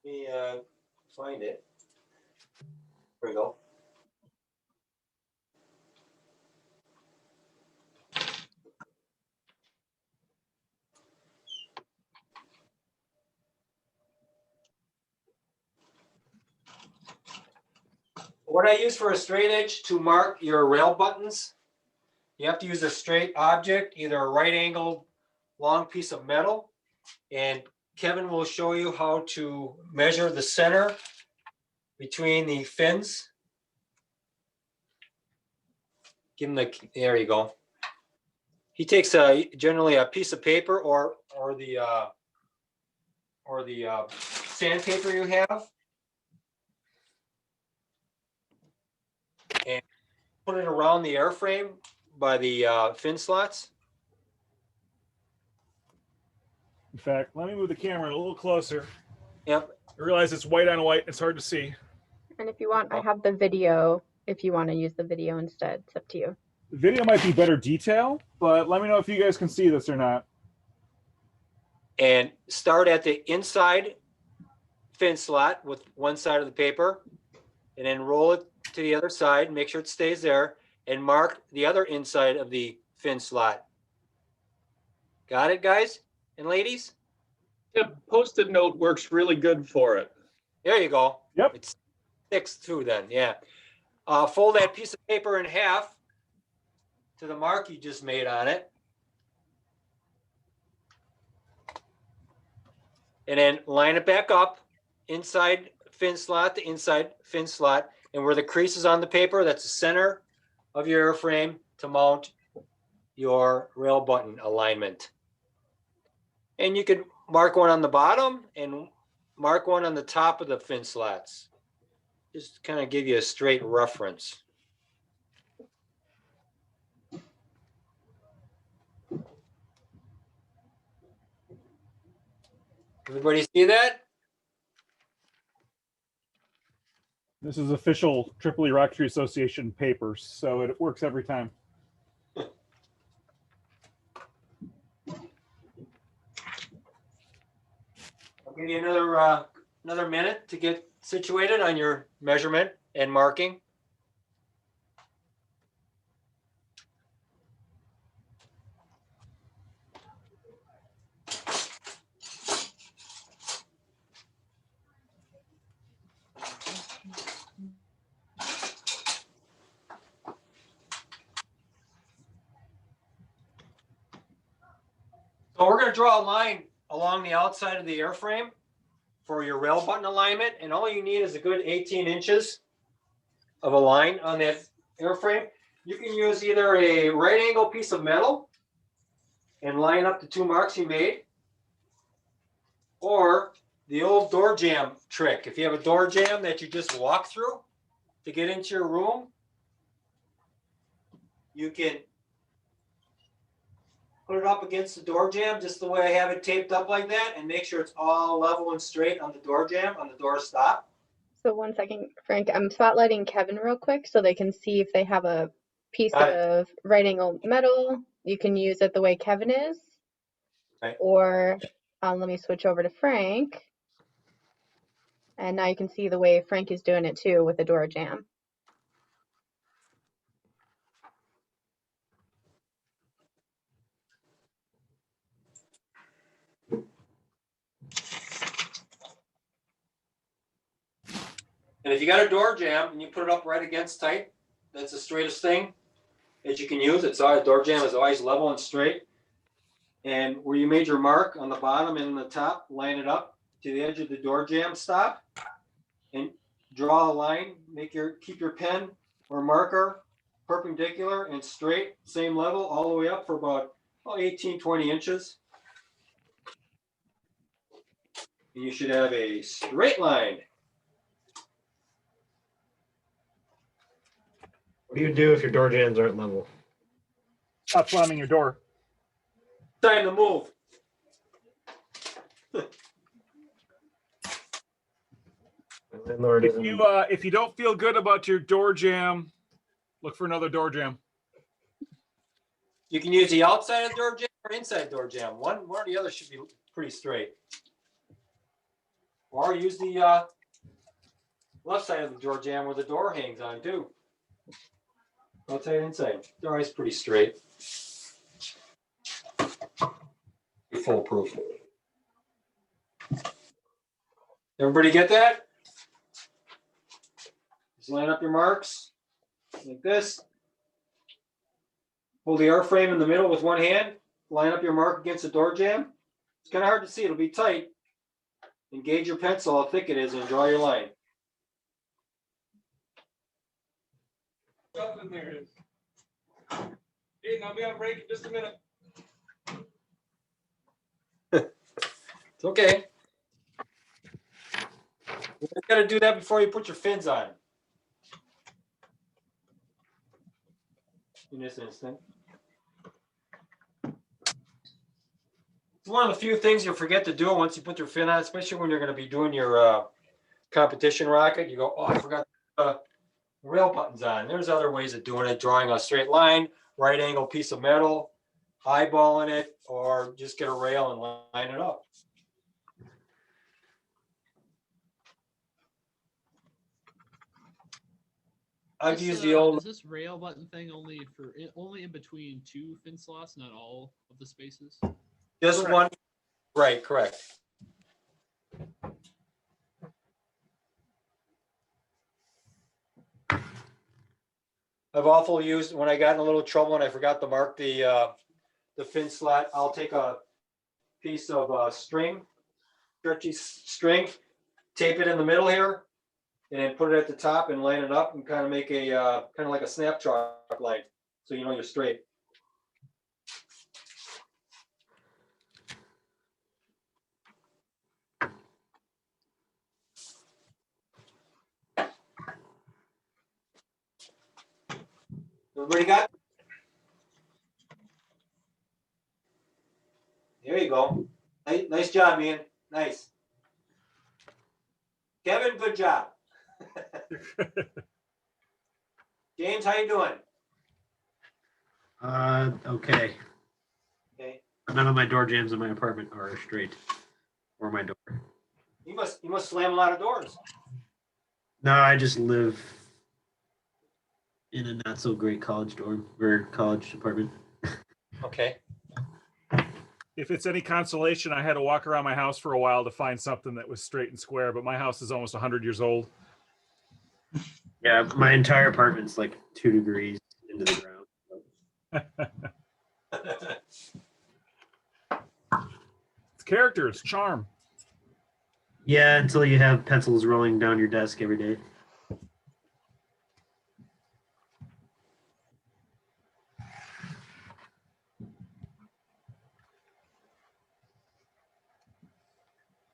let me find it. There we go. What I use for a straight edge to mark your rail buttons, you have to use a straight object, either a right angled long piece of metal, and Kevin will show you how to measure the center between the fins. Give him the, there you go. He takes generally a piece of paper or the sandpaper you have, and put it around the airframe by the fin slots. In fact, let me move the camera a little closer. Yep. I realize it's white on white. It's hard to see. And if you want, I have the video. If you want to use the video instead, it's up to you. The video might be better detail, but let me know if you guys can see this or not. And start at the inside fin slot with one side of the paper, and then roll it to the other side, make sure it stays there, and mark the other inside of the fin slot. Got it, guys and ladies? Yep, Post-it note works really good for it. There you go. Yep. It sticks through then, yeah. Fold that piece of paper in half to the mark you just made on it. And then line it back up, inside fin slot to inside fin slot. And where the crease is on the paper, that's the center of your airframe to mount your rail button alignment. And you could mark one on the bottom and mark one on the top of the fin slots. Just kind of give you a straight reference. Everybody see that? This is official Tripoli Rocketry Association papers, so it works every time. I'll give you another minute to get situated on your measurement and marking. So we're going to draw a line along the outside of the airframe for your rail button alignment, and all you need is a good 18 inches of a line on that airframe. You can use either a right angle piece of metal and line up the two marks you made, or the old door jamb trick. If you have a door jamb that you just walk through to get into your room, you can put it up against the door jamb just the way I have it taped up like that, and make sure it's all level and straight on the door jamb, on the door stop. So 1 second, Frank, I'm spotlighting Kevin real quick so they can see if they have a piece of right angle metal. You can use it the way Kevin is. Right. Or let me switch over to Frank. And now you can see the way Frank is doing it too with the door jamb. And if you got a door jamb and you put it up right against tight, that's the straightest thing that you can use. It's always, door jamb is always level and straight. And where you made your mark on the bottom and the top, line it up to the edge of the door jamb stop. And draw a line, keep your pen or marker perpendicular and straight, same level, all the way up for about 18, 20 inches. And you should have a straight line. What do you do if your door jambs aren't level? Stop slamming your door. Time to move. Landlord isn't. If you don't feel good about your door jam, look for another door jam. You can use the outside of the door jam or inside door jam. One or the other should be pretty straight. Or use the left side of the door jam where the door hangs on too. Outside, inside. They're always pretty straight. Foolproof. Everybody get that? Just line up your marks like this. Hold the R frame in the middle with one hand. Line up your mark against the door jamb. It's kind of hard to see. It'll be tight. Engage your pencil how thick it is and draw your line. There it is. Aiden, I'll be on break in just a minute. It's okay. You got to do that before you put your fins on. In this instant. It's one of the few things you'll forget to do once you put your fin on, especially when you're going to be doing your competition rocket. You go, oh, I forgot rail buttons on. There's other ways of doing it, drawing a straight line, right angle piece of metal, eyeballing it, or just get a rail and line it up. I've used the old. Is this rail button thing only in between two fin slots, not all of the spaces? Just one, right? Correct. I've also used when I got in a little trouble and I forgot to mark the fin slot. I'll take a piece of string, stretchy string, tape it in the middle here, and then put it at the top and line it up and kind of make a kind of like a snap chalk line, so you know you're straight. Everybody got? There you go. Nice job, man. Nice. Kevin, good job. James, how you doing? Okay. Okay. None of my door jambs in my apartment are straight, or my door. You must slam a lot of doors. No, I just live in a not so great college dorm or college apartment. Okay. If it's any consolation, I had to walk around my house for a while to find something that was straight and square, but my house is almost 100 years old. Yeah, my entire apartment's like 2 degrees into the ground. It's character, it's charm. Yeah, until you have pencils rolling down your desk every day.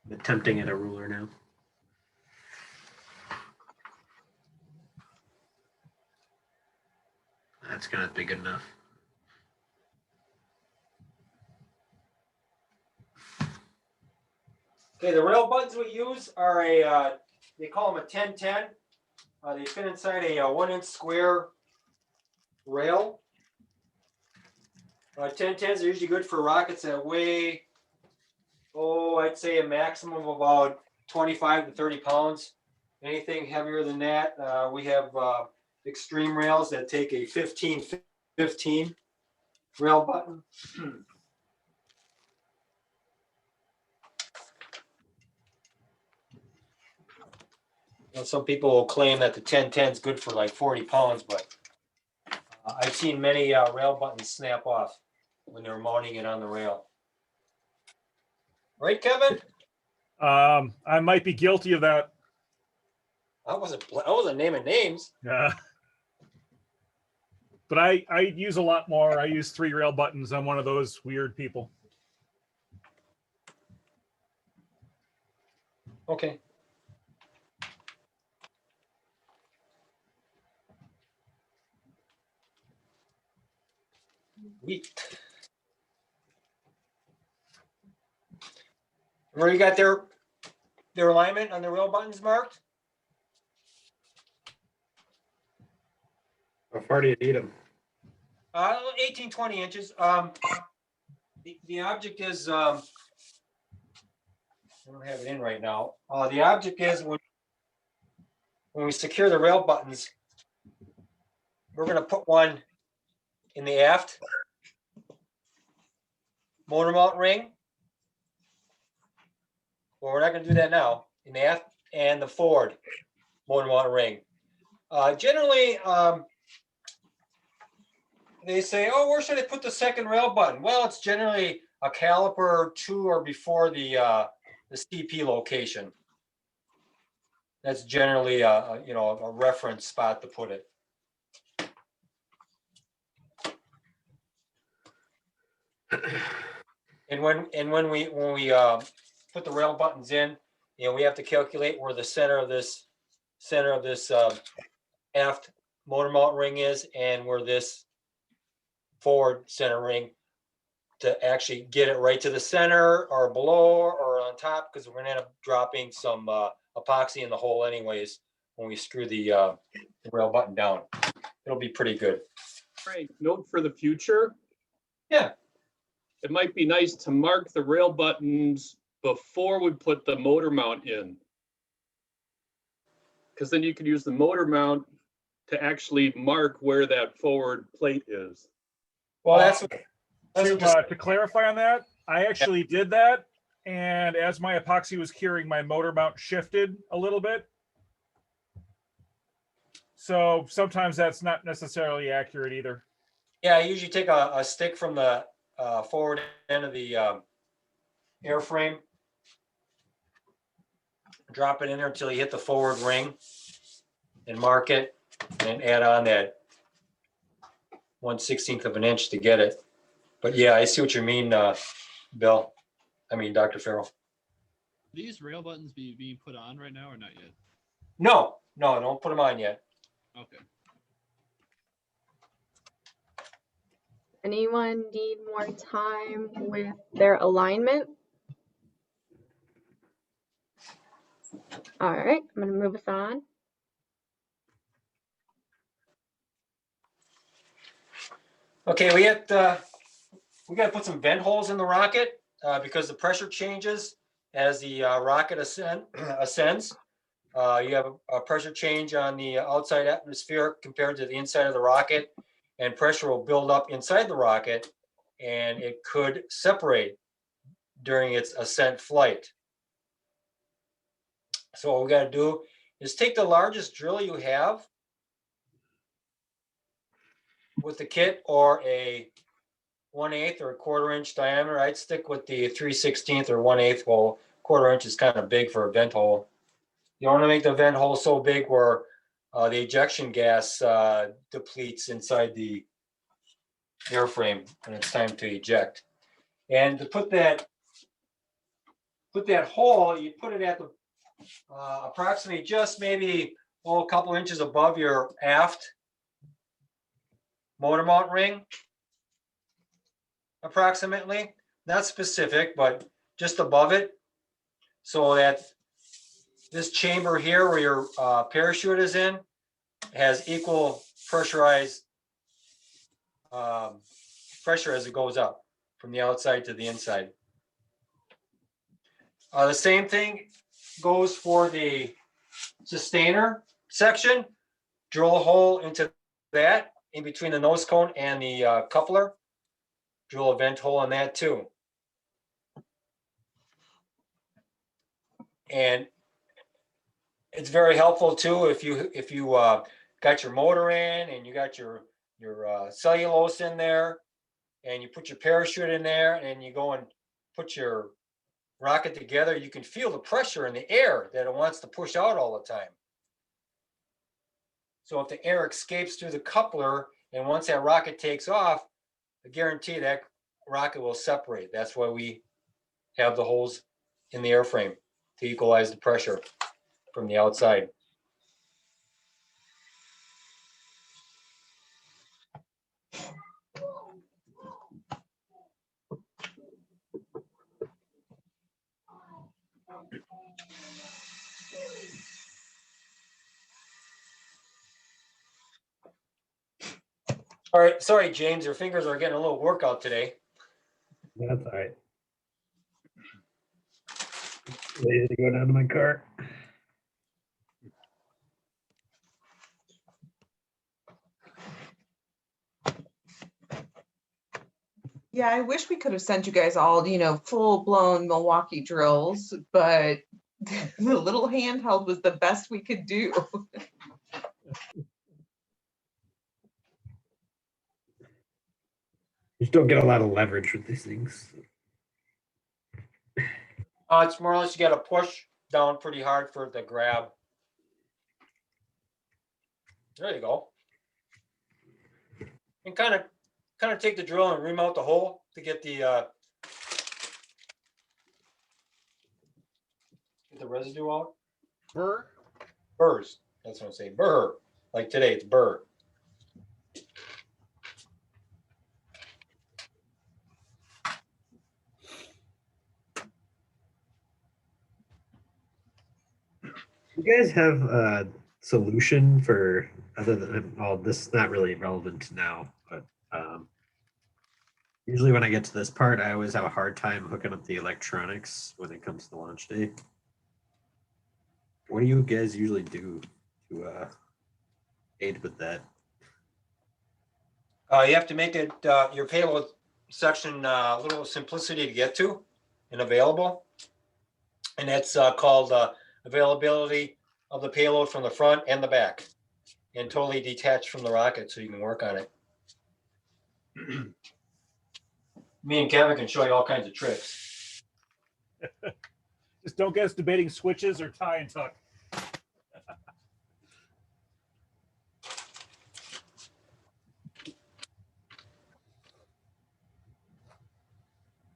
I'm attempting at a ruler now. That's gonna be good enough. Okay, the rail buttons we use are they call them a 1010. They fit inside a 1-inch square rail. 1010s are usually good for rockets that weigh, I'd say a maximum of about 25 to 30 pounds. Anything heavier than that, we have extreme rails that take a 15-15 rail button. Some people will claim that the 1010 is good for like 40 pounds, but I've seen many rail buttons snap off when they're mounting it on the rail. Right, Kevin? I might be guilty of that. I wasn't naming names. Yeah. But I use a lot more. I use 3 rail buttons. I'm one of those weird people. Okay. Wheat. Where you got their alignment on the rail buttons marked? How far do you need them? 18, 20 inches. The object is, I don't have it in right now. The object is when we secure the rail buttons, we're going to put one in the aft motor mount ring. Well, we're not going to do that now. In the aft and the forward motor mount ring. Generally, they say, oh, where should I put the second rail button? Well, it's generally a caliper to or before the CP location. That's generally a reference spot to put it. And when we put the rail buttons in, we have to calculate where the center of this aft motor mount ring is and where this forward center ring to actually get it right to the center or below or on top, because we're going to end up dropping some epoxy in the hole anyways when we screw the rail button down. It'll be pretty good. Frank, note for the future. Yeah. It might be nice to mark the rail buttons before we put the motor mount in. Because then you can use the motor mount to actually mark where that forward plate is. Well, to clarify on that, I actually did that, and as my epoxy was curing, my motor mount shifted a little bit. So sometimes that's not necessarily accurate either. Yeah, I usually take a stick from the forward end of the airframe, drop it in there until you hit the forward ring, and mark it, and add on that 1/16 of an inch to get it. But yeah, I see what you mean, Bill. I mean, Dr. Farrell. These rail buttons being put on right now or not yet? No, don't put them on yet. Okay. Anyone need more time with their alignment? All right, I'm going to move us on. Okay, we got to put some vent holes in the rocket because the pressure changes as the rocket ascends. You have a pressure change on the outside atmosphere compared to the inside of the rocket, and pressure will build up inside the rocket, and it could separate during its ascent flight. So what we got to do is take the largest drill you have with the kit, or a 1/8 or a 1/4 inch diameter. I'd stick with the 3/16 or 1/8 hole. 1/4 inch is kind of big for a vent hole. You don't want to make the vent hole so big where the ejection gas depletes inside the airframe when it's time to eject. And to put that hole, you put it at the approximately just maybe a couple inches above your aft motor mount ring, approximately. Not specific, but just above it, so that this chamber here where your parachute is in has equal pressurized pressure as it goes up from the outside to the inside. The same thing goes for the sustainer section. Drill a hole into that in between the nose cone and the coupler. Drill a vent hole in that too. And it's very helpful too if you got your motor in and you got your cellulose in there, and you put your parachute in there, and you go and put your rocket together. You can feel the pressure in the air that it wants to push out all the time. So if the air escapes through the coupler, and once that rocket takes off, I guarantee that rocket will separate. That's why we have the holes in the airframe to equalize the pressure from the outside. All right, sorry, James, your fingers are getting a little workout today. That's all right. Ready to go down to my car. Yeah, I wish we could have sent you guys all, full blown Milwaukee drills, but the little handheld was the best we could do. You just don't get a lot of leverage with these things. It's more or less you got to push down pretty hard for it to grab. There you go. And kind of take the drill and remount the hole to get the residue out. Burr? Burrs. That's what I'm saying. Burr. Like today, it's burr. You guys have a solution for other than this is not really relevant now, but usually when I get to this part, I always have a hard time hooking up the electronics when it comes to launch day. What do you guys usually do to aid with that? You have to make it your payload section a little simplicity to get to and available. And that's called availability of the payload from the front and the back, and totally detached from the rocket so you can work on it. Me and Kevin can show you all kinds of tricks. Just don't get us debating switches or tie and tuck.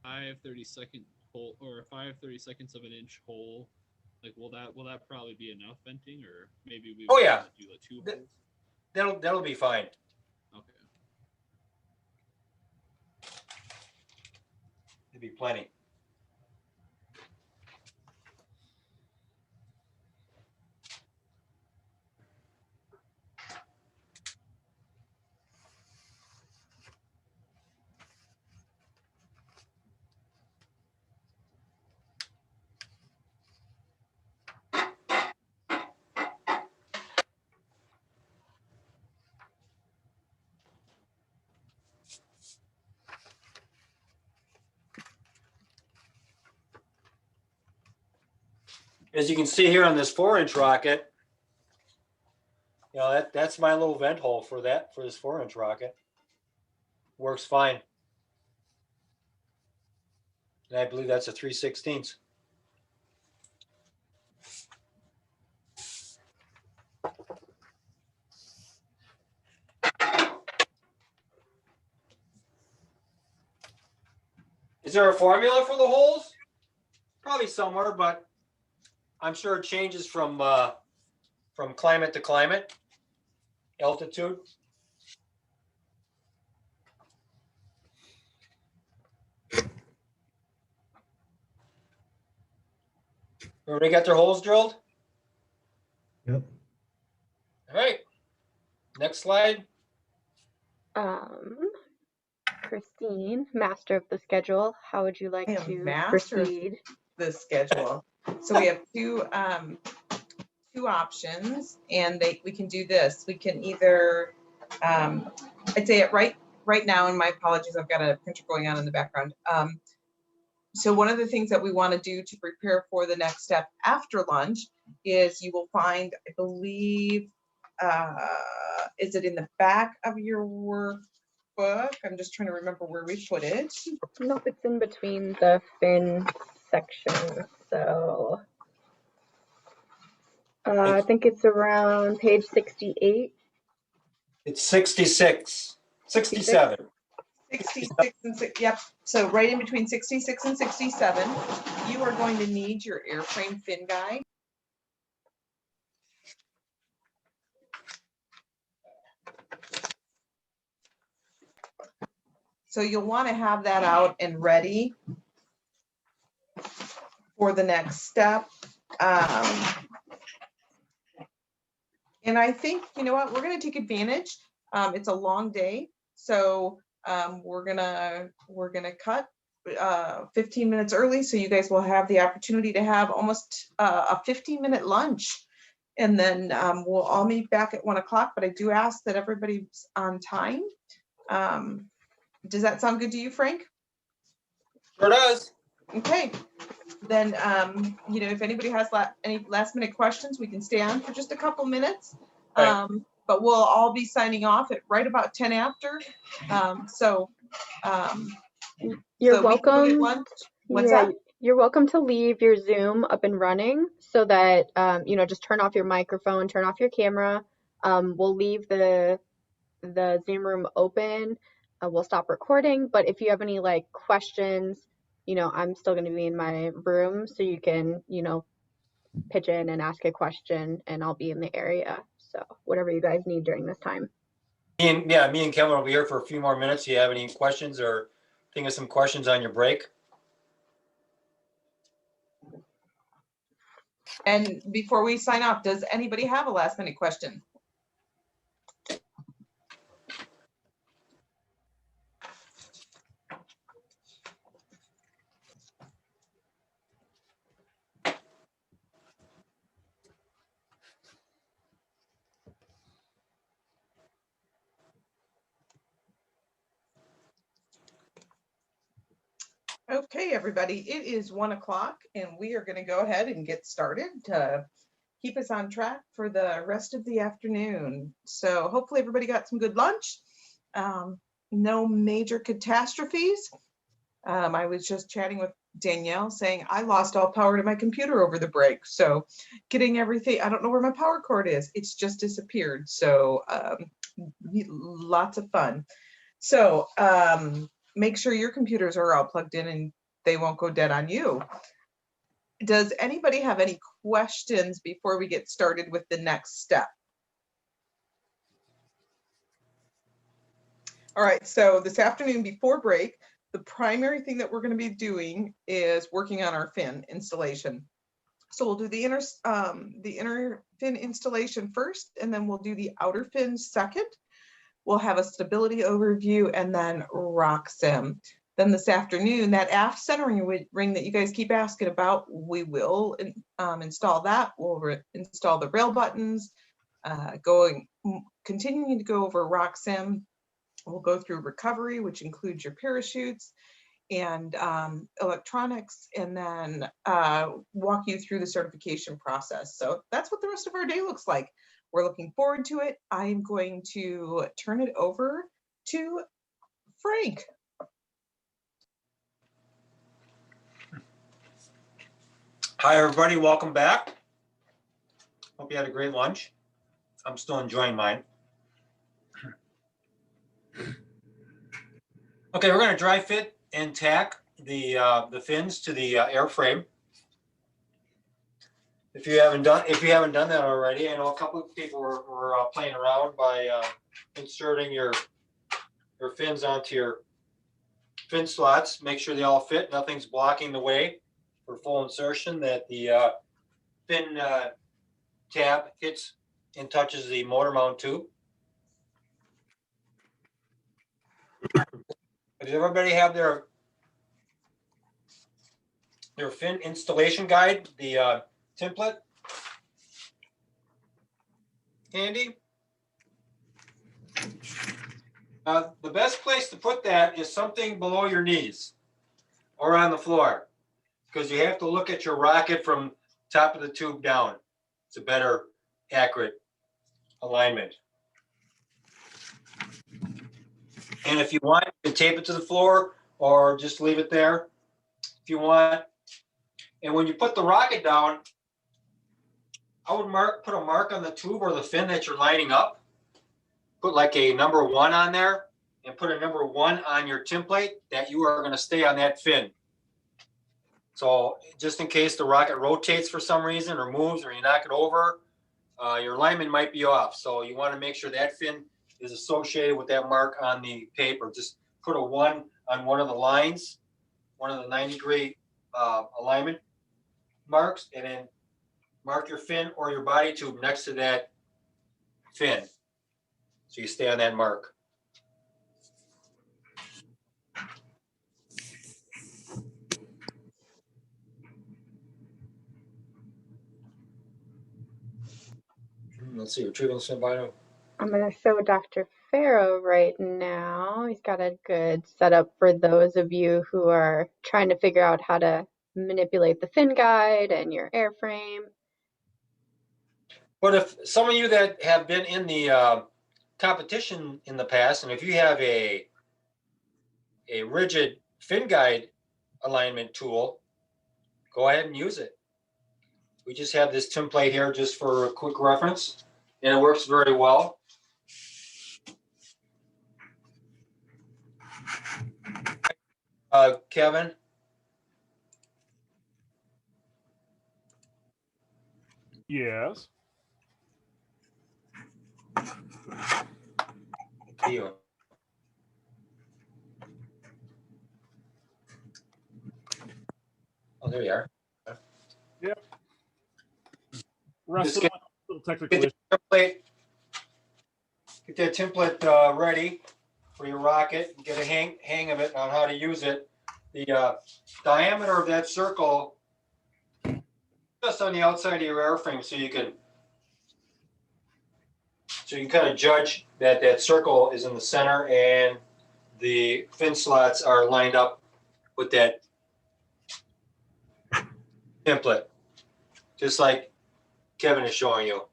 Five 30-second hole or 5 30-seconds of an inch hole. Like, will that probably be enough venting, or maybe we? Oh yeah. Do like 2 holes. That'll be fine. Okay. It'll be plenty. As you can see here on this 4-inch rocket, that's my little vent hole for this 4-inch rocket. Works fine. And I believe that's a 3/16. Is there a formula for the holes? Probably somewhere, but I'm sure it changes from climate to climate, altitude. Everybody got their holes drilled? Yep. All right. Next slide. Christine, master of the schedule, how would you like I am to master of proceed? the schedule. So we have two options, and we can do this. We can either, I'd say it right now, and my apologies, I've got a printer going on in the background. So one of the things that we want to do to prepare for the next step after lunch is you will find, I believe, is it in the back of your workbook? I'm just trying to remember where we put it. Nope, it's in between the fin section. So I think it's around page 68. It's 66, 67. 66 and yep. So right in between 66 and 67, you are going to need your airframe fin guide. So you'll want to have that out and ready for the next step. And I think, you know what, we're going to take advantage. It's a long day, so we're gonna cut 15 minutes early, so you guys will have the opportunity to have almost a 15-minute lunch, and then we'll all meet back at 1 o'clock. But I do ask that everybody's on time. Does that sound good to you, Frank? Sure does. Okay. Then, you know, if anybody has any last minute questions, we can stay on for just a couple minutes. Right. But we'll all be signing off at right about 10 after. You're so we can go get welcome. lunch. What's Yeah, that? you're welcome to leave your Zoom up and running so that, you know, just turn off your microphone, turn off your camera. We'll leave the Zoom room open. We'll stop recording. But if you have any like questions, you know, I'm still going to be in my room, so you can, you know, pitch in and ask a question, and I'll be in the area. So whatever you guys need during this time. Me and Kevin will be here for a few more minutes. Do you have any questions or think of some questions on your break? And before we sign off, does anybody have a last minute question? Okay, everybody, it is 1 o'clock and we are going to go ahead and get started to keep us on track for the rest of the afternoon. So hopefully everybody got some good lunch. No major catastrophes. I was just chatting with Danielle saying I lost all power to my computer over the break. So getting everything, I don't know where my power cord is. It's just disappeared. So lots of fun. So make sure your computers are all plugged in and they won't go dead on you. Does anybody have any questions before we get started with the next step? All right, so this afternoon before break, the primary thing that we're going to be doing is working on our fin installation. So we'll do the inner fin installation first, and then we'll do the outer fin second. We'll have a stability overview and then rock sim. Then this afternoon, that aft centering ring that you guys keep asking about, we will install that. We'll install the rail buttons, continuing to go over rock sim. We'll go through recovery, which includes your parachutes and electronics, and then walk you through the certification process. So that's what the rest of our day looks like. We're looking forward to it. I'm going to turn it over to Frank. Hi, everybody. Welcome back. Hope you had a great lunch. I'm still enjoying mine. Okay, we're going to dry fit and tack the fins to the airframe. If you haven't done that already, I know a couple of people were playing around by inserting your fins onto your fin slots. Make sure they all fit. Nothing's blocking the way for full insertion. That the fin tab hits and touches the motor mount tube. Does everybody have their fin installation guide, the template handy? The best place to put that is something below your knees or on the floor, because you have to look at your rocket from top of the tube down. It's a better, accurate alignment. And if you want, you can tape it to the floor or just leave it there if you want. And when you put the rocket down, I would put a mark on the tube or the fin that you're lining up. Put like a number 1 on there and put a number 1 on your template that you are going to stay on that fin. So just in case the rocket rotates for some reason or moves or you knock it over, your alignment might be off. So you want to make sure that fin is associated with that mark on the paper. Just put a 1 on one of the lines, one of the 90-degree alignment marks, and then mark your fin or your body tube next to that fin. So you stay on that mark. Let's see, retrieving symbiote. I'm going to show Dr. Farrow right now. He's got a good setup for those of you who are trying to figure out how to manipulate the fin guide and your airframe. But if some of you that have been in the competition in the past, and if you have a rigid fin guide alignment tool, go ahead and use it. We just have this template here just for a quick reference, and it works very well. Kevin? Yes. You. Oh, there you are. Yep. Just Wrestling with a little technical issue. Get that template ready for your rocket. Get a hang of it on how to use it. The diameter of that circle just on the outside of your airframe, so you can kind of judge that that circle is in the center and the fin slots are lined up with that template, just like Kevin is showing you.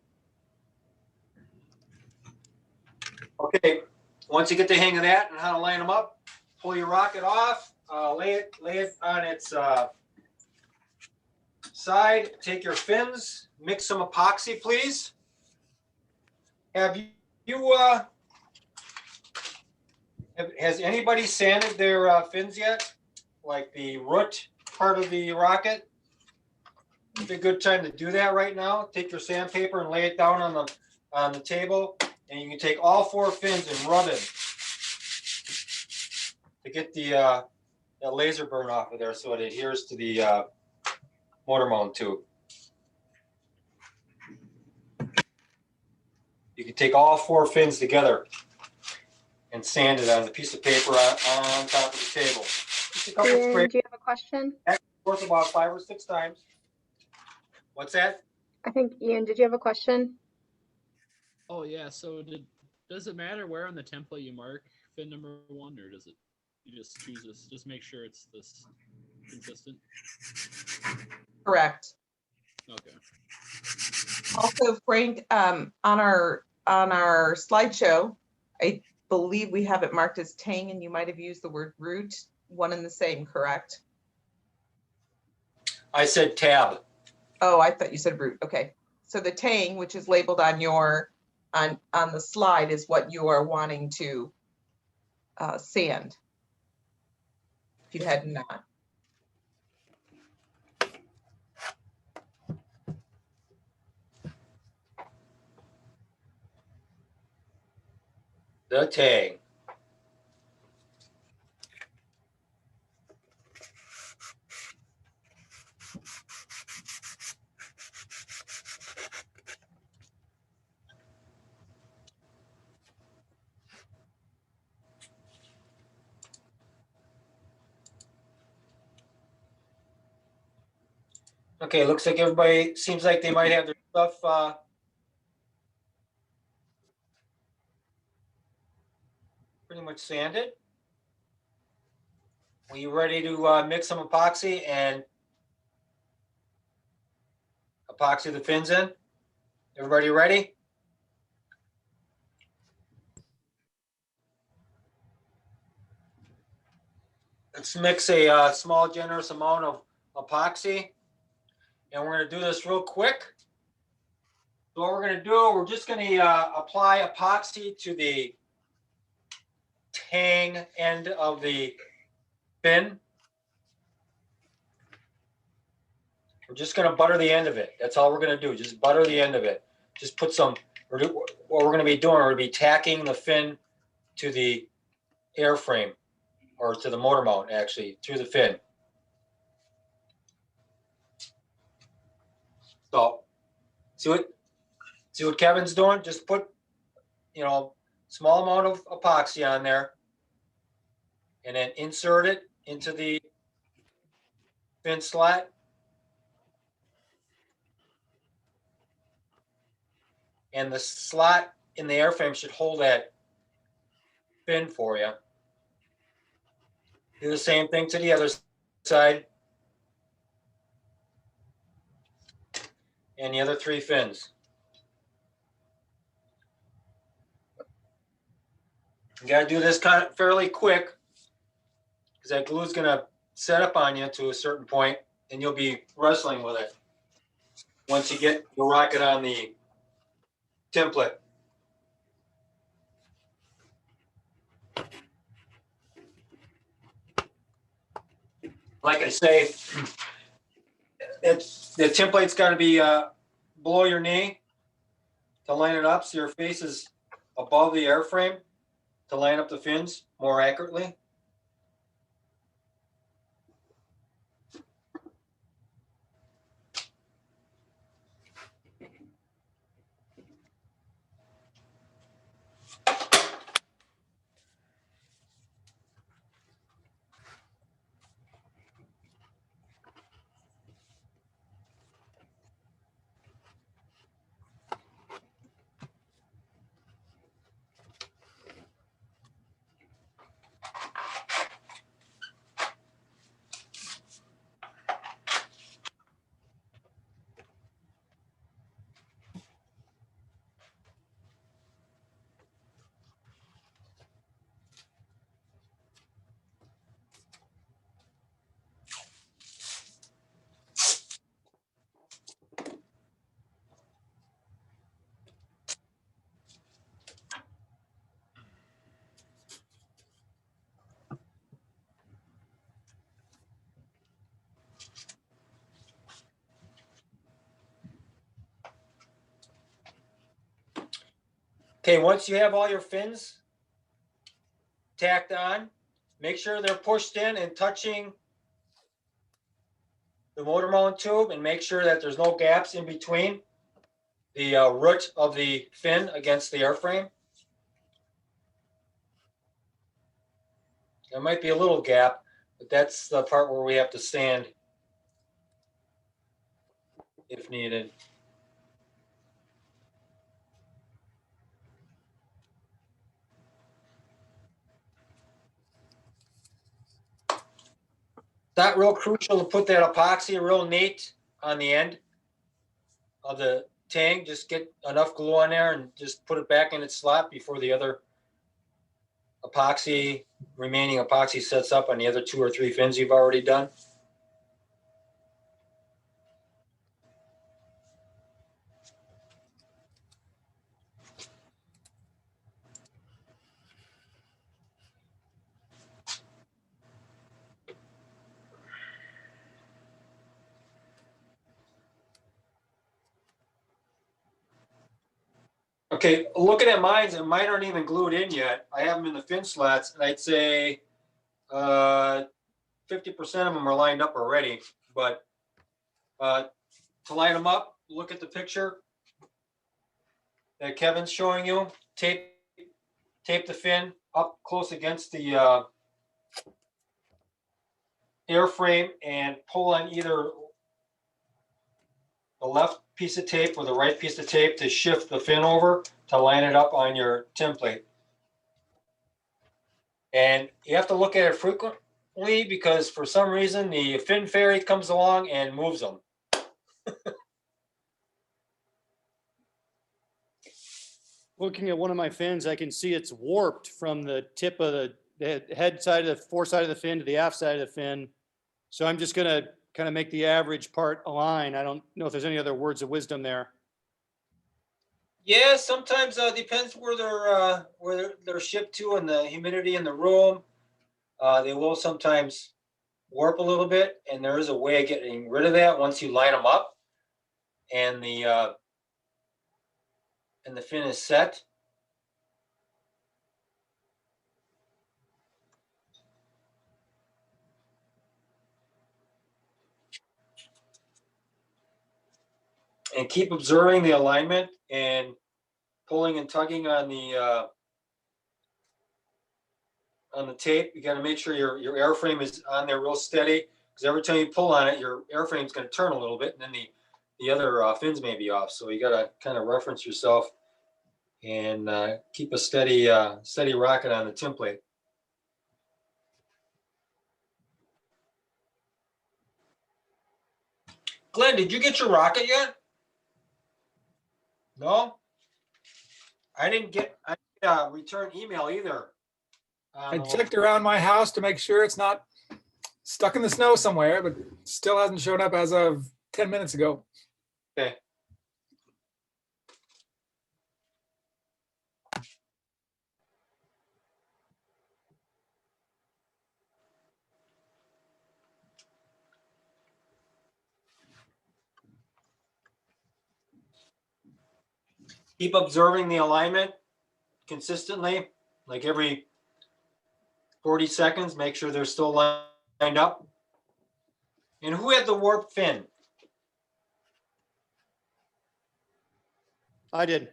Okay, once you get the hang of that and how to line them up, pull your rocket off, lay it on its side. Take your fins, mix some epoxy, please. Has anybody sanded their fins yet? Like the root part of the rocket? It's a good time to do that right now. Take your sandpaper and lay it down on the table, and you can take all 4 fins and rub it to get the that laser burn off of there, so it adheres to the motor mount tube. You can take all 4 fins together and sand it on the piece of paper on top of the table. Just a couple Ian, do you have a question? Worth about 5 or 6 times. What's that? I think, Ian, did you have a question? Oh yeah. So does it matter where on the template you mark fin number 1, or does it you just choose this? Just make sure it's this consistent. Correct. Okay. Also, Frank, on our slideshow, I believe we have it marked as tang, and you might have used the word root, one and the same, correct? I said tab. Oh, I thought you said root. Okay. So the tang, which is labeled on your on the slide, is what you are wanting to sand. If you had not. The tang. Okay, looks like everybody seems like they might have their stuff pretty much sanded. Are you ready to mix some epoxy and epoxy the fins in? Everybody ready? Let's mix a small, generous amount of epoxy. And we're going to do this real quick. So what we're gonna do, we're just gonna apply epoxy to the tang end of the fin. We're just gonna butter the end of it. That's all we're gonna do. Just butter the end of it. Just put some, what we're gonna be doing, we're gonna be tacking the fin to the airframe, or to the motor mount actually, through the fin. So, see what Kevin's doing? Just put, you know, small amount of epoxy on there, and then insert it into the fin slot. And the slot in the airframe should hold that fin for you. Do the same thing to the other side. And the other 3 fins. You gotta do this kind of fairly quick, because that glue is gonna set up on you to a certain point, and you'll be wrestling with it once you get the rocket on the template. Like I say, the template's got to be below your knee to line it up, so your face is above the airframe to line up the fins more accurately. Okay, once you have all your fins tacked on, make sure they're pushed in and touching the motor mount tube, and make sure that there's no gaps in between the root of the fin against the airframe. There might be a little gap, but that's the part where we have to sand if needed. Not real crucial to put that epoxy real neat on the end of the tang. Just get enough glue on there and just put it back in its slot before the other remaining epoxy sets up on the other 2 or 3 fins you've already done. Okay, looking at mine, and mine aren't even glued in yet. I have them in the fin slats, and I'd say 50% of them are lined up already. But to line them up, look at the picture that Kevin's showing you. Tape the fin up close against the airframe and pull on either the left piece of tape or the right piece of tape to shift the fin over to line it up on your template. And you have to look at it frequently, because for some reason the fin fairy comes along and moves them. Looking at one of my fins, I can see it's warped from the tip of the head side of the foreside of the fin to the aft side of the fin. So I'm just gonna kind of make the average part align. I don't know if there's any other words of wisdom there. Yeah, sometimes depends where they're shipped to and the humidity in the room. They will sometimes warp a little bit, and there is a way of getting rid of that once you line them up, and the fin is set. And keep observing the alignment and pulling and tugging on the tape. You got to make sure your airframe is on there real steady, because every time you pull on it, your airframe is going to turn a little bit, and then the other fins may be off. So you got to kind of reference yourself and keep a steady rocket on the template. Glenn, did you get your rocket yet? No, I didn't get a return email either. I checked around my house to make sure it's not stuck in the snow somewhere, but still hasn't shown up as of 10 minutes ago. Okay. Keep observing the alignment consistently, like every 40 seconds, make sure they're still lined up. And who had the warp fin? I did.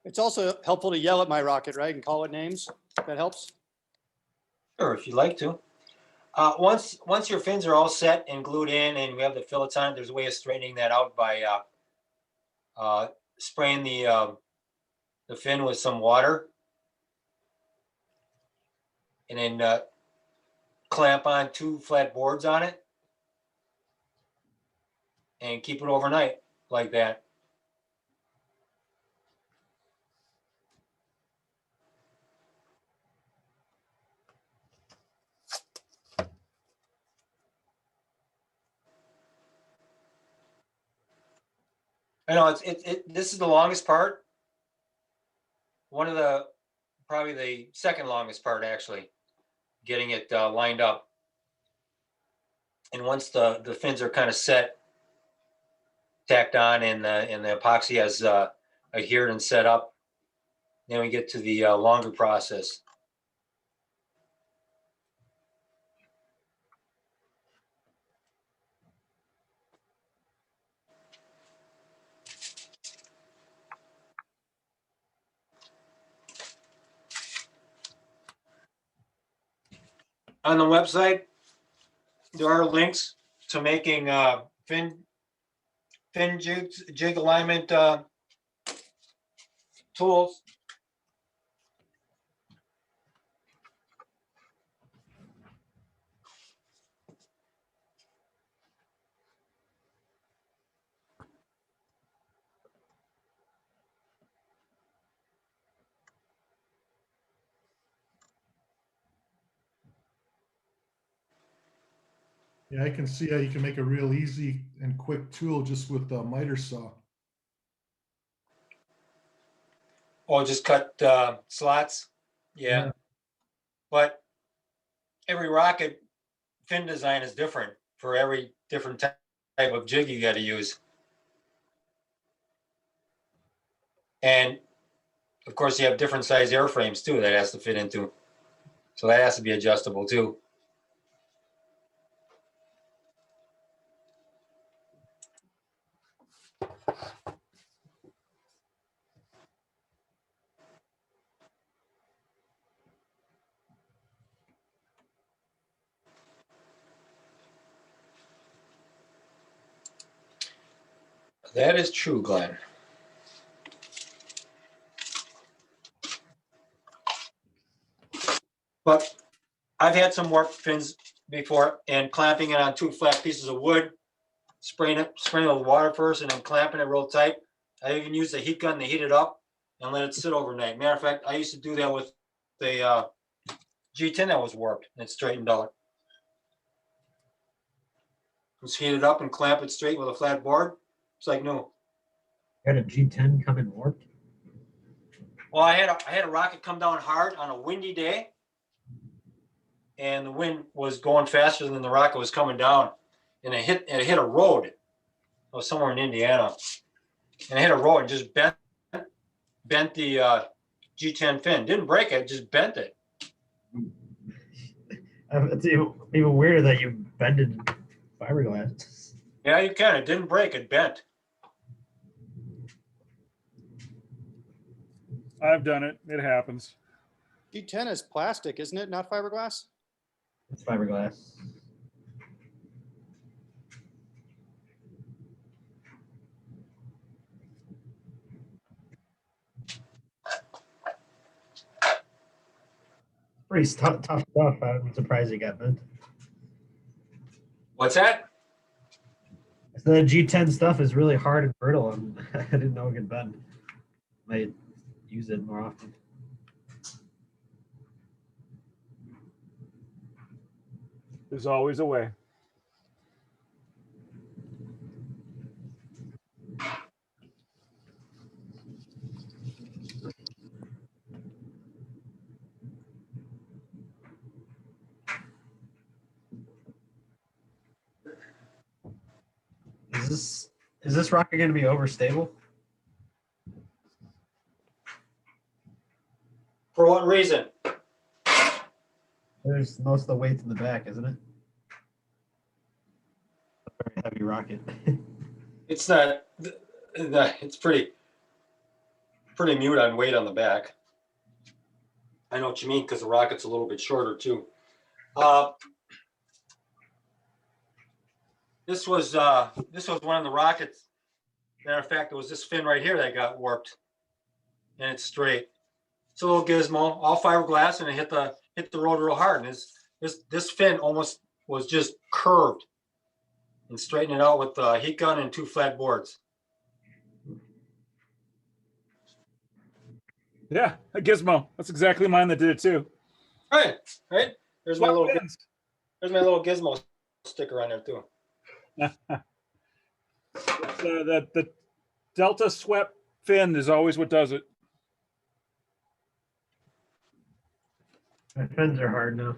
It's also helpful to yell at my rocket, right? And call it names. That helps. Sure, if you'd like to. Once your fins are all set and glued in and we have the fillets on it, there's a way of straightening that out by spraying the fin with some water, and then clamp on 2 flat boards on it and keep it overnight like that. I know this is the longest part. Probably the second longest part, actually, getting it lined up. And once the fins are kind of set, tacked on, and the epoxy has adhered and set up, then we get to the longer process. On the website, there are links to making fin jig alignment tools. Yeah, I can see how you can make a real easy and quick tool just with the miter saw. Or just cut slots. Yeah. But every rocket fin design is different for every different type of jig you got to use. And of course, you have different size airframes too that has to fit into. So that has to be adjustable too. That is true, Glenn. But I've had some warp fins before, and clamping it on 2 flat pieces of wood, spraying it with water first, and then clamping it real tight. I even used a heat gun to heat it up and let it sit overnight. Matter of fact, I used to do that with the G10 that was warped and straightened out. Just heat it up and clamp it straight with a flat board, It's like new. Had a G10 come in warped. Well, I had a rocket come down hard on a windy day, and the wind was going faster than the rocket was coming down, and it hit a road. It was somewhere in Indiana, and it hit a road and just bent the G10 fin. Didn't break it, just bent it. It's even weirder that you bended fiberglass. Yeah, you can. It didn't break, it bent. I've done it. It happens. G10 is plastic, isn't it? Not fiberglass? It's fiberglass. Pretty tough stuff. I'm surprised it got bent. What's that? So the G10 stuff is really hard and brittle, and I didn't know it could bend. Might use it more often. There's always a way. Is this rocket going to be overstable? For what reason? There's most of the weight's in the back, isn't it? A very heavy rocket. It's not. It's pretty mute on weight on the back. I know what you mean because the rocket's a little bit shorter too. This was one of the rockets. Matter of fact, it was this fin right here that got warped, and it's straight. It's a little gizmo, all fiberglass, and it hit the road real hard. And this fin almost was just curved, and straightened it out with a heat gun and 2 flat boards. Yeah, a gizmo. That's exactly mine that did it too. Right. There's my little gizmo sticker on there too. The Delta swept fin is always what does it. My fins are hard now.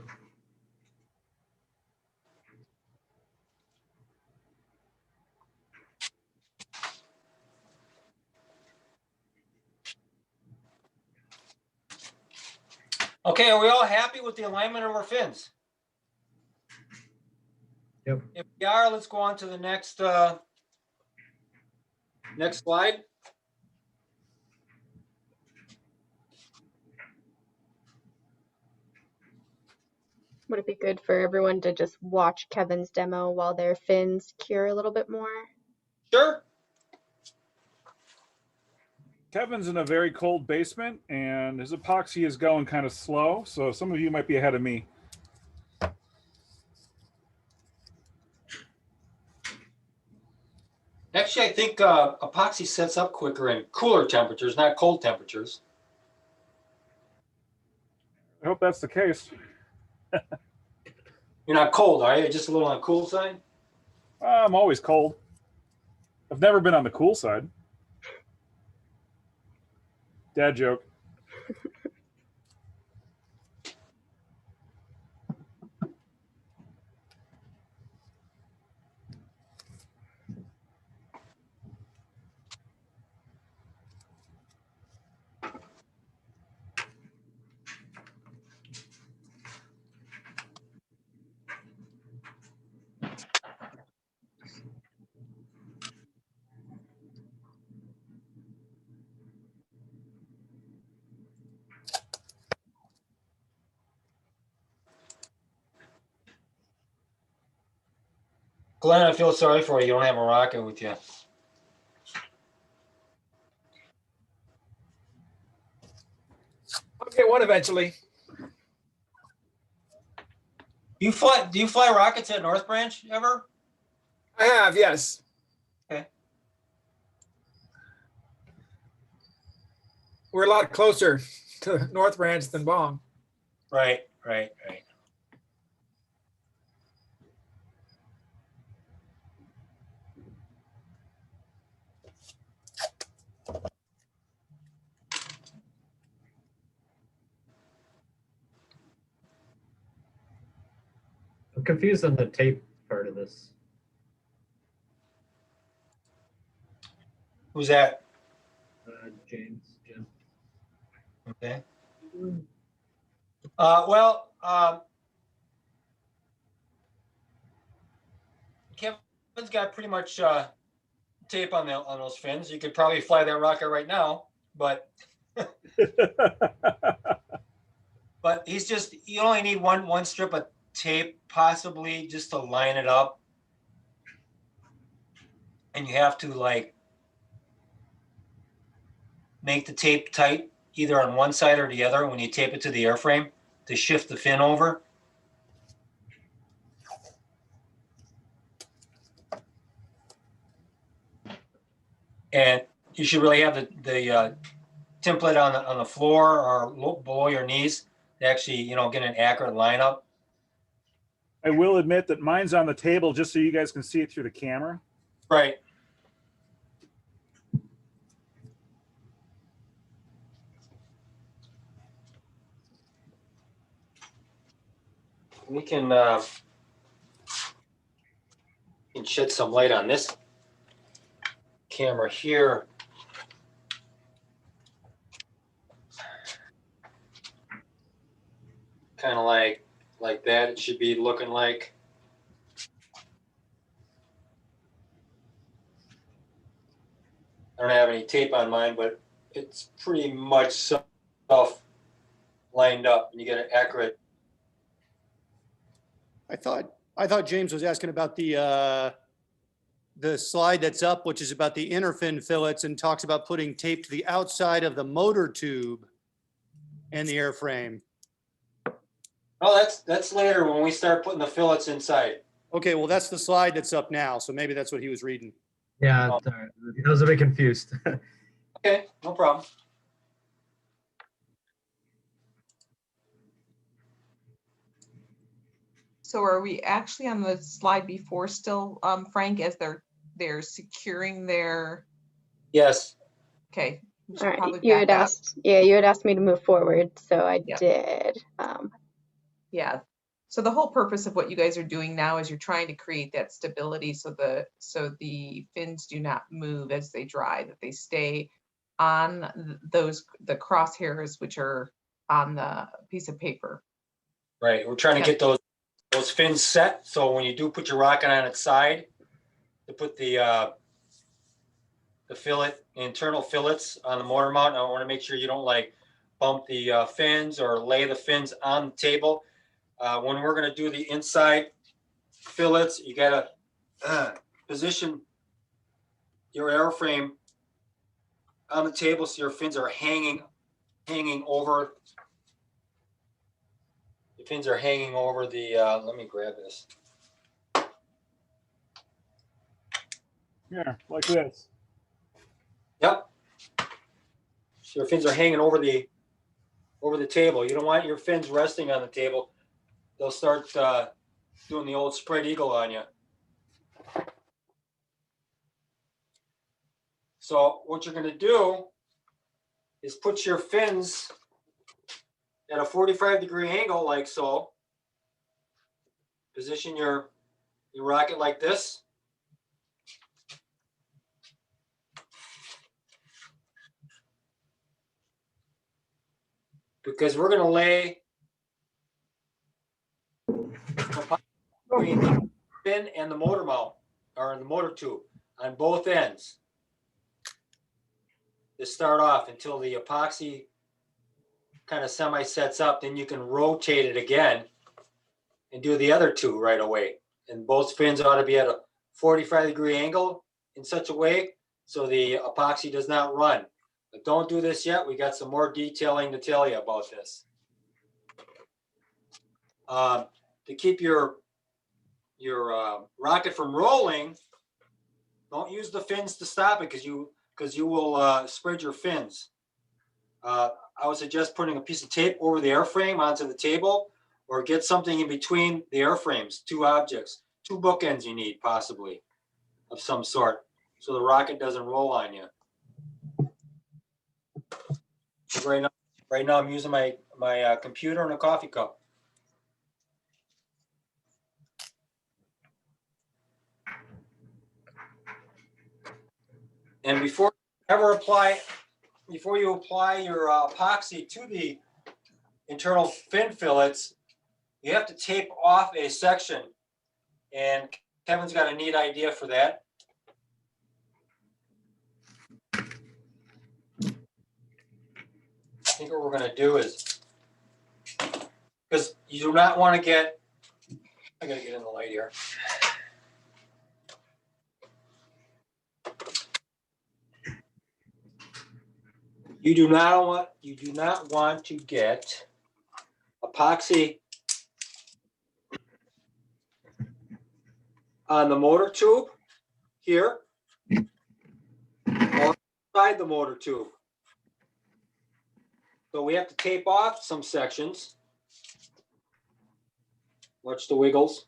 Okay, are we all happy with the alignment of our fins? Yep. If we are, let's go on to the next slide. Would it be good for everyone to just watch Kevin's demo while their fins cure a little bit more? Sure. Kevin's in a very cold basement, and his epoxy is going kind of slow, so some of you might be ahead of me. Actually, I think epoxy sets up quicker in cooler temperatures, not cold temperatures. I hope that's the case. You're not cold, are you? Just a little on the cool side? I'm always cold. I've never been on the cool side. Dad joke. Glenn, I feel sorry for you. You don't have a rocket with you. I'll get one eventually. Do you fly rockets at North Branch ever? I have, yes. Okay. We're a lot closer to North Branch than Bong. Right. I'm confused on the tape part of this. Who's that? James, Jim. Okay. Kevin's got pretty much tape on those fins. You could probably fly that rocket right now, but but you only need one strip of tape possibly just to line it up, and you have to like make the tape tight either on one side or the other when you tape it to the airframe to shift the fin over. And you should really have the template on the floor or below your knees to actually, get an accurate lineup. I will admit that mine's on the table just so you guys can see it through the camera. Right. We can shed some light on this camera here. Kind of like that. It should be looking like. I don't have any tape on mine, but it's pretty much stuff lined up, and you get an accurate. I thought James was asking about the slide that's up, which is about the inner fin fillets and talks about putting tape to the outside of the motor tube and the airframe. Oh, that's later when we start putting the fillets inside. Okay, well, that's the slide that's up now, so maybe that's what he was reading. Yeah, I was a bit confused. Okay, no problem. So are we actually on the slide before still, Frank, as they're securing their? Yes. Okay. we should All right, probably you had back up. asked, yeah, you had asked me to move forward, so I did. Yeah. So the whole purpose of what you guys are doing now is you're trying to create that stability so the fins do not move as they dry, that they stay on the crosshairs which are on the piece of paper. Right. We're trying to get those fins set. So when you do put your rocket on its side, to put the fillet, internal fillets on the motor mount, I want to make sure you don't like bump the fins or lay the fins on the table. When we're going to do the inside fillets, you got to position your airframe on the table so your fins are hanging over. The fins are hanging over the. Let me grab this. Yeah, like this. Yep. So your fins are hanging over the table. You don't want your fins resting on the table. They'll start doing the old spread eagle on you. So what you're going to do is put your fins at a 45-degree angle, like so. Position your rocket like this. Because we're going to lay between the fin and the motor mount, or the motor tube, on both ends to start off until the epoxy kind of semi sets up. Then you can rotate it again and do the other two right away. And both fins ought to be at a 45-degree angle in such a way so the epoxy does not run. But don't do this yet. We got some more detailing to tell you about this. To keep your rocket from rolling, don't use the fins to stop it because you will spread your fins. I would suggest putting a piece of tape over the airframe onto the table, or get something in between the airframes, two objects, two bookends you need possibly of some sort, so the rocket doesn't roll on you. Right now I'm using my computer and a coffee cup. And before you apply your epoxy to the internal fin fillets, you have to tape off a section. And Kevin's got a neat idea for that. I think what we're going to do is, because you do not want to get, I got to get in the light here. You do not want to get epoxy on the motor tube here or inside the motor tube. So we have to tape off some sections. Watch the wiggles.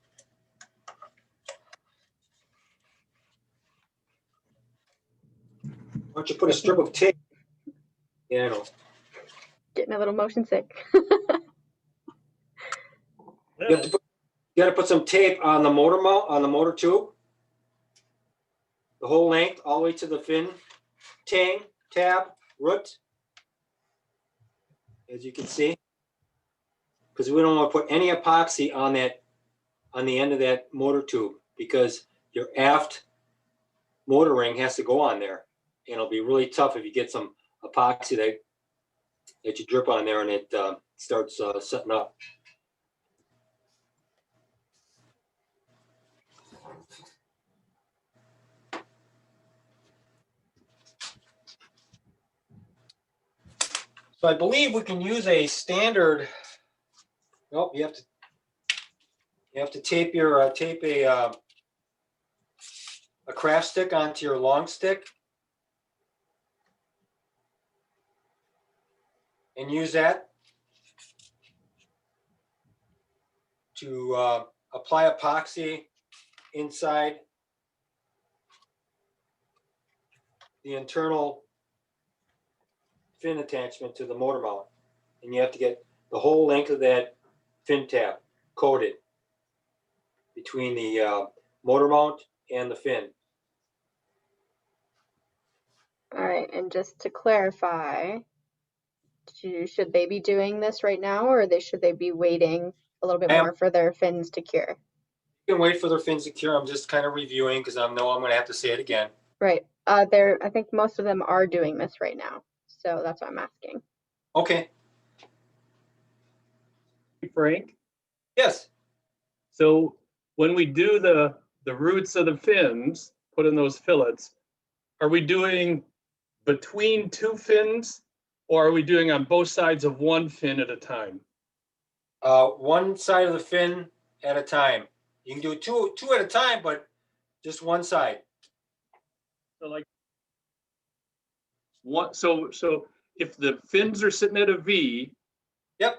Why don't you put a strip of tape? Yeah, I know. Getting a little motion sick. You got to put some tape on the motor mount, on the motor tube, the whole length, all the way to the fin tang, tab, root, as you can see, because we don't want to put any epoxy on that, on the end of that motor tube, because your aft motor ring has to go on there, and it'll be really tough if you get some epoxy that you drip on there and it starts setting up. So I believe we can use a standard. Nope, you have to tape your tape a craft stick onto your long stick and use that to apply epoxy inside the internal fin attachment to the motor mount. And you have to get the whole length of that fin tab coated between the motor mount and the fin. All right, and just to clarify, should they be doing this right now, or should they be waiting a little bit more for their fins to cure? You can wait for their fins to cure. I'm just kind of reviewing because I know I'm going to have to say it again. Right. I think most of them are doing this right now, so that's what I'm asking. Okay. Frank? Yes. So when we do the roots of the fins, put in those fillets, are we doing between two fins, or are we doing on both sides of one fin at a time? One side of the fin at a time. You can do two at a time, but just one side. So like what? So if the fins are sitting at a V, yep,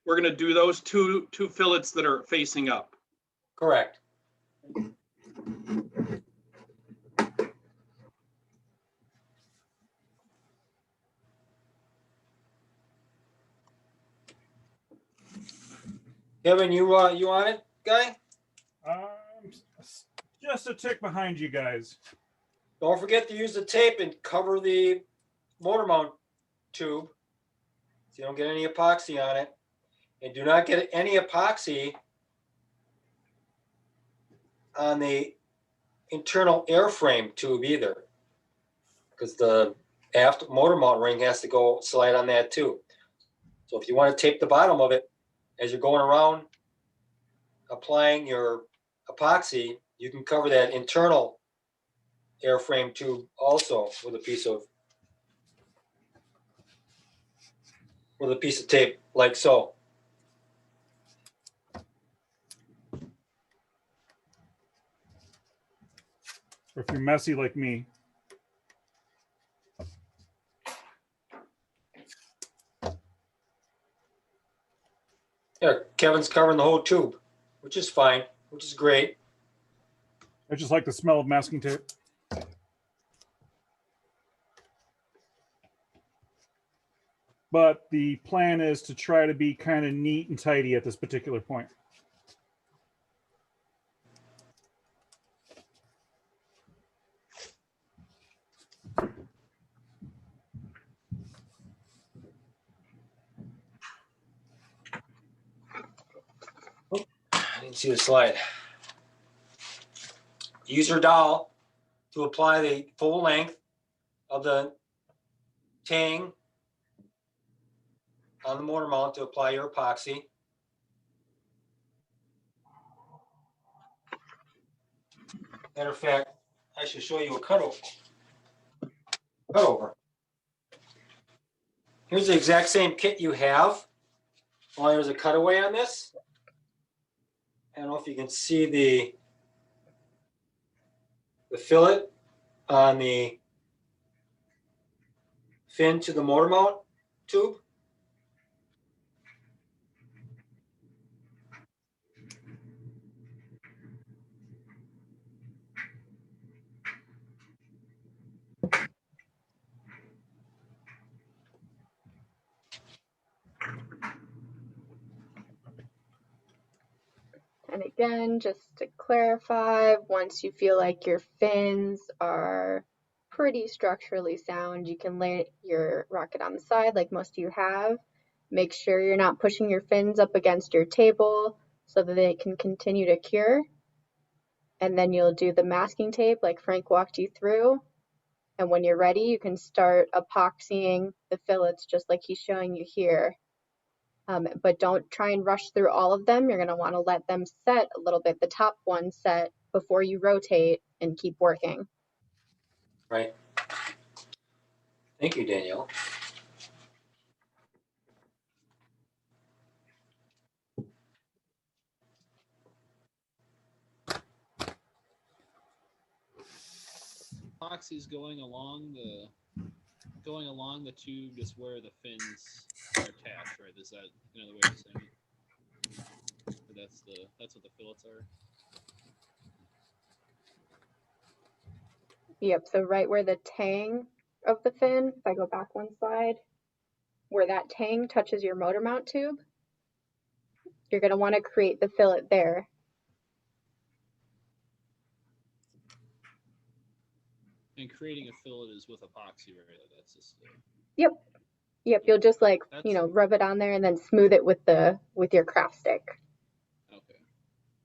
we're gonna do those two fillets that are facing up. Correct. Kevin, you on it, guy? Just a tick behind you guys. Don't forget to use the tape and cover the motor mount tube so you don't get any epoxy on it. And do not get any epoxy on the internal airframe tube either, because the aft motor mount ring has to go slide on that too. So if you want to tape the bottom of it as you're going around applying your epoxy, you can cover that internal airframe tube also with a piece of tape like so. Or if you're messy like me. Yeah, Kevin's covering the whole tube, which is fine, which is great. I just like the smell of masking tape. But the plan is to try to be kind of neat and tidy at this particular point. see the slide. Use your dowel to apply the full length of the tang on the mortar mount to apply your epoxy. Matter of fact, I should show you a cutover. Here's the exact same kit you have. Only there's a cutaway on this. I don't know if you can see the fillet on the fin to the mortar mount tube. And again, just to clarify, once you feel like your fins are pretty structurally sound, you can lay your rocket on the side like most of you have. Make sure you're not pushing your fins up against your table so that they can continue to cure. And then you'll do the masking tape like Frank walked you through. And when you're ready, you can start epoxying the fillets just like he's showing you here. But don't try and rush through all of them. You're going to want to let them set a little bit, the top one set, before you rotate and keep working. Right. Thank you, Danielle. Epoxy is going along the tube, just where the fins are attached, right? Is that another way of saying it? Or that's what the fillets are. Yep, so right where the tang of the fin, if I go back one slide, where that tang touches your motor mount tube, you're going to want to create the fillet there. And creating a fillet is with epoxy, right? That's just. Yep. Yep, you'll just like, you know, rub it on there and then smooth it with your craft stick. Okay.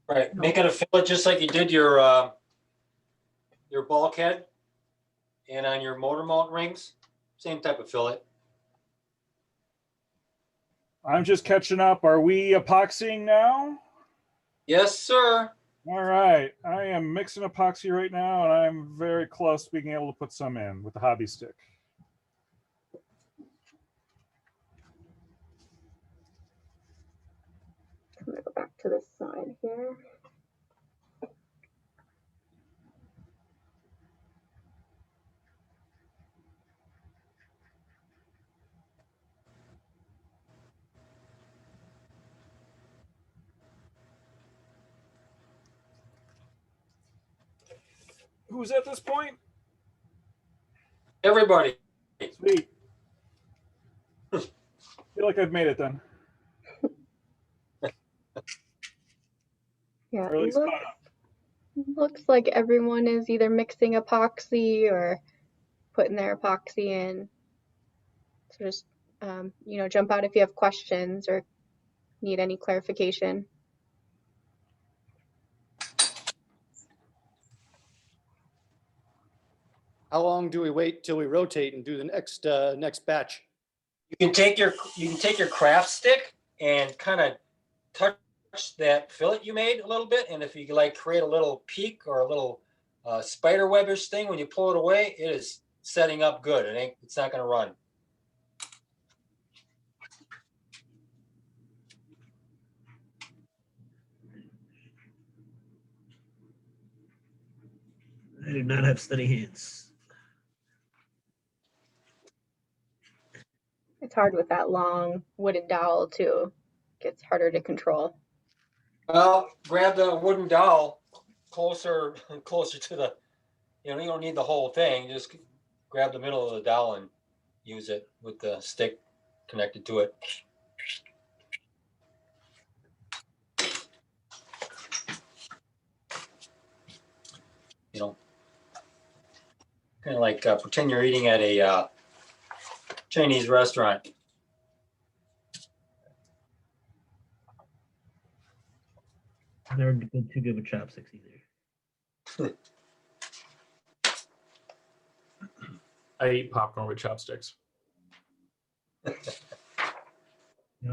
Right. Make it a fillet just like you did your bulkhead and on your motor mount rings. Same type of fillet. I'm just catching up. Are we epoxying now? Yes, sir. All right. I am mixing epoxy right now, and I'm very close to being able to put some in with the hobby stick. I'm going to go back to this side here. Who's at this point? Everybody. Sweet. Feel like I've made it then. Yeah, Or at least caught up. looks like everyone is either mixing epoxy or putting their epoxy in. So just, you know, jump out if you have questions or need any clarification. How long do we wait till we rotate and do the next batch? You can take your craft stick and kind of touch that fillet you made a little bit, and if you like create a little peak or a little spider webbish thing when you pull it away, it is setting up good. It's not going to run. I do not have steady hands. It's hard with that long wooden dowel too. Gets harder to control. Well, grab the wooden dowel closer to the, you don't need the whole thing. Just grab the middle of the dowel and use it with the stick connected to it. You know, kind of like pretend you're eating at a Chinese restaurant. I've never been too good with chopsticks either. I eat popcorn with chopsticks. No,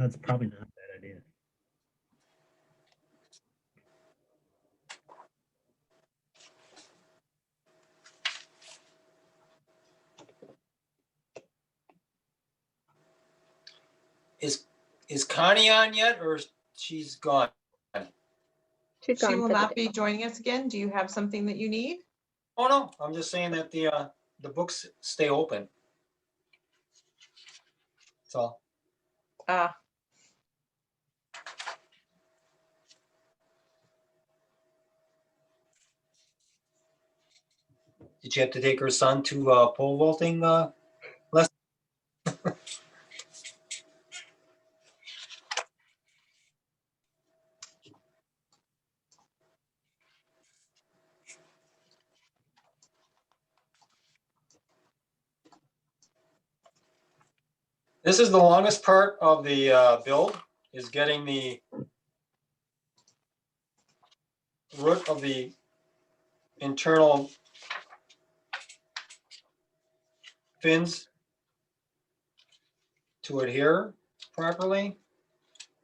it's probably not a bad idea. Is Connie on yet, or she's gone? She's She gone will for the not day. be joining us again. Do you have something that you need? Oh no, I'm just saying that the books stay open. That's all. Did you have to take her son to pole vaulting lesson? This is the longest part of the build, is getting the root of the internal fins to adhere properly.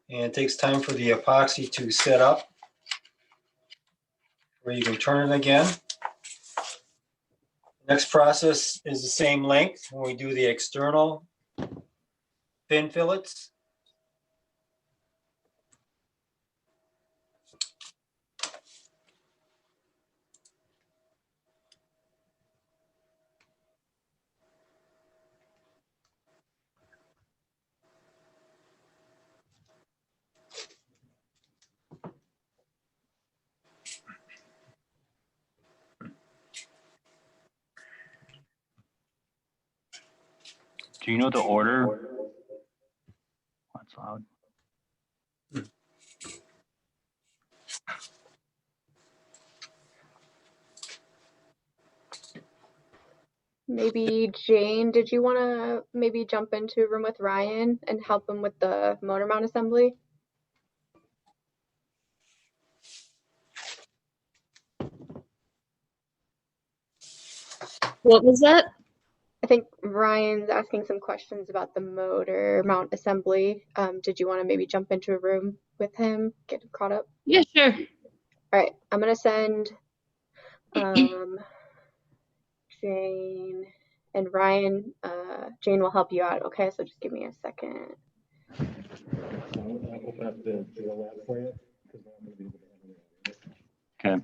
And it takes time for the epoxy to set up where you can turn it again. Next process is the same length when we do the external fin fillets. Do you know the order? That's loud. Maybe Jane, did you want to maybe jump into a room with Ryan and help him with the motor mount assembly? What was that? I think Ryan's asking some questions about the motor mount assembly. Did you want to maybe jump into a room with him, get him caught up? Yeah, sure. All right, I'm gonna send Jane and Ryan. Jane will help you out. Okay, so just give me a second. Open up the drill lab for you. Okay.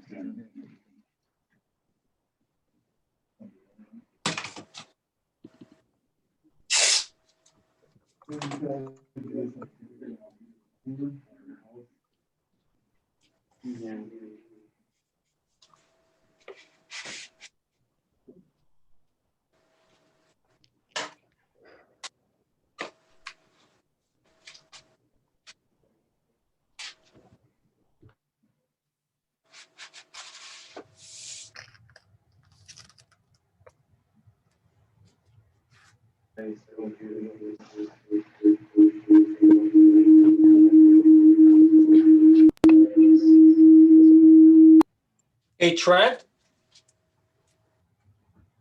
Hey, Trent,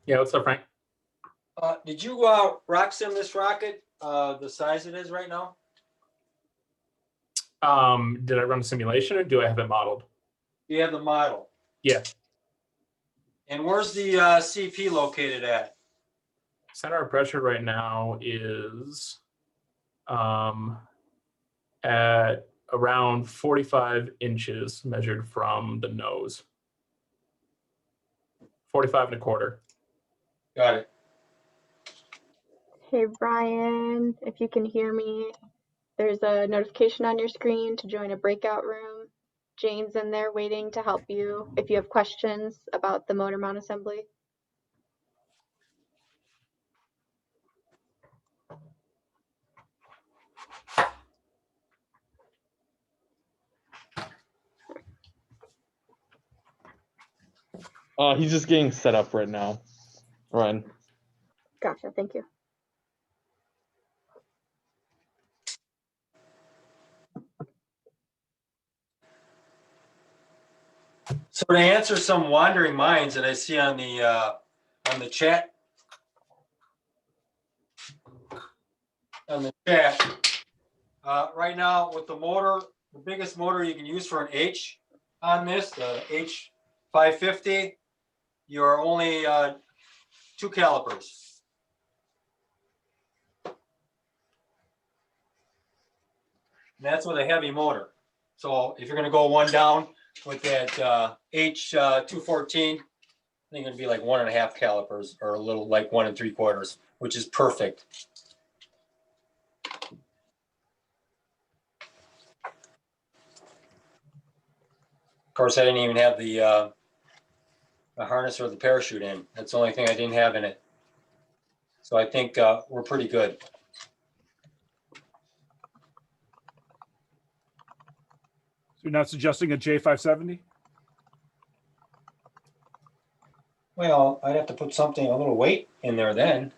Yeah, what's up, Frank? did you rock sim this rocket the size it is right now? Did I run a simulation or do I have it modeled? You have the model. Yeah. And where's the CP located at? Center of pressure right now is at around 45 inches measured from the nose. 45 1/4. Got it. Hey Ryan, if you can hear me, there's a notification on your screen to join a breakout room. Jane's in there waiting to help you if you have questions about the motor mount assembly. He's just getting set up right now. Ryan. Gotcha, thank you. So to answer some wandering minds that I see on the chat, right now with the motor, the biggest motor you can use for an H on this, the H550, you're only 2 calipers. And that's with a heavy motor. So if you're going to go one down with that H214, then you're going to be like 1.5 calipers, or a little like 1 3/4, which is perfect. Of course, I didn't even have the harness or the parachute in. That's the only thing I didn't have in it. So I think we're pretty good. So you're not suggesting a J570? Well, I'd have to put something, a little weight in there then.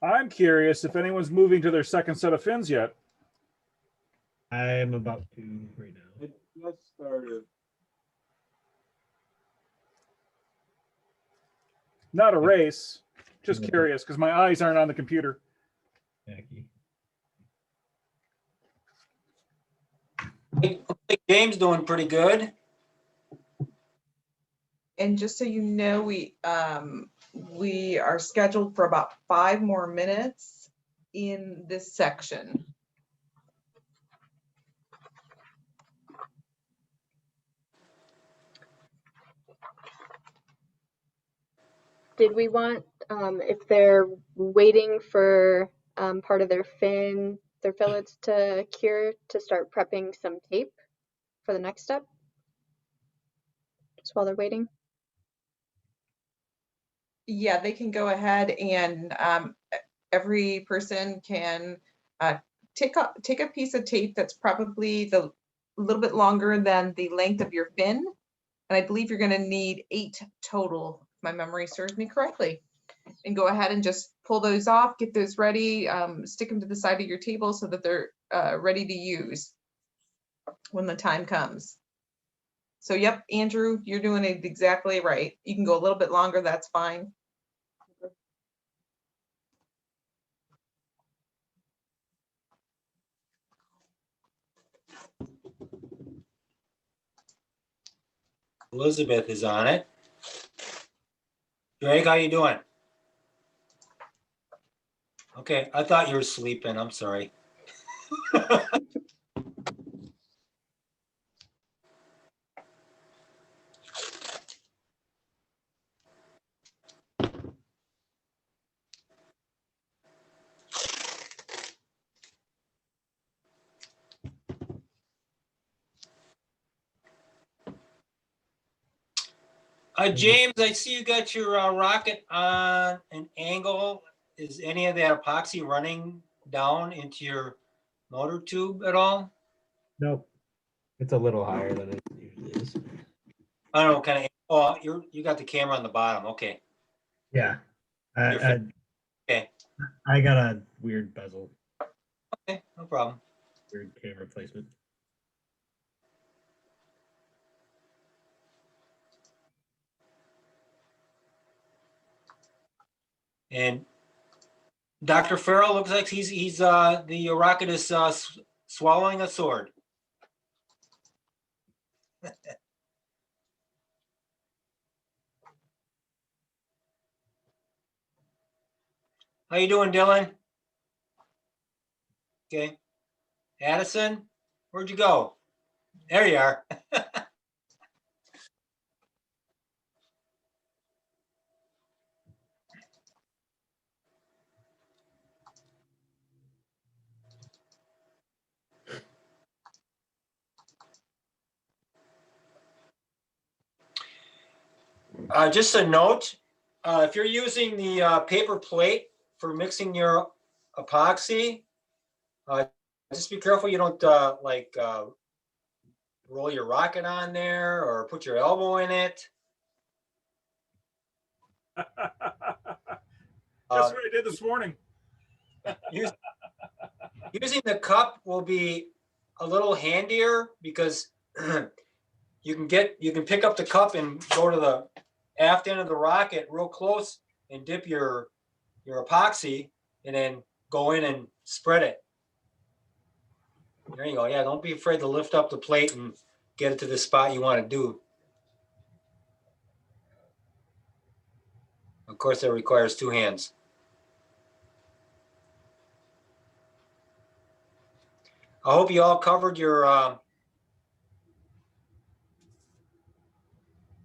I'm curious if anyone's moving to their second set of fins yet. I'm about to right now. It just started. Not a race. Just curious because my eyes aren't on the computer. Jackie. I think James doing pretty good. And just so you know, we are scheduled for about 5 more minutes in this section. Did we want, if they're waiting for part of their fin, their fillets to cure, to start prepping some tape for the next step? Just while they're waiting? Yeah, they can go ahead and every person can take a piece of tape that's probably a little bit longer than the length of your fin. And I believe you're going to need 8 total, if my memory serves me correctly. And go ahead and just pull those off, get those ready, stick them to the side of your table so that they're ready to use when the time comes. So yep, Andrew, you're doing it exactly right. You can go a little bit longer, that's fine. Elizabeth is on it. Greg, how you doing? Okay, I thought you were sleeping. I'm sorry. James, I see you got your rocket on an angle. Is any of that epoxy running down into your motor tube at all? Nope. It's a little higher than it usually is. I don't know, kind of. Oh, you got the camera on the bottom. Okay. Yeah. Okay. I got a weird bezel. Okay, no problem. Weird camera placement. And Dr. Farrell looks like the rocket is swallowing a sword. How you doing, Dylan? Okay. Addison, where'd you go? There you are. Just a note, if you're using the paper plate for mixing your epoxy, just be careful you don't roll your rocket on there or put your elbow in it. That's what I did this morning. Using the cup will be a little handier because you can pick up the cup and go to the aft end of the rocket real close and dip your epoxy and then go in and spread it. There you go. Yeah, don't be afraid to lift up the plate and get it to the spot you want to do. Of course, that requires 2 hands. I hope you all covered your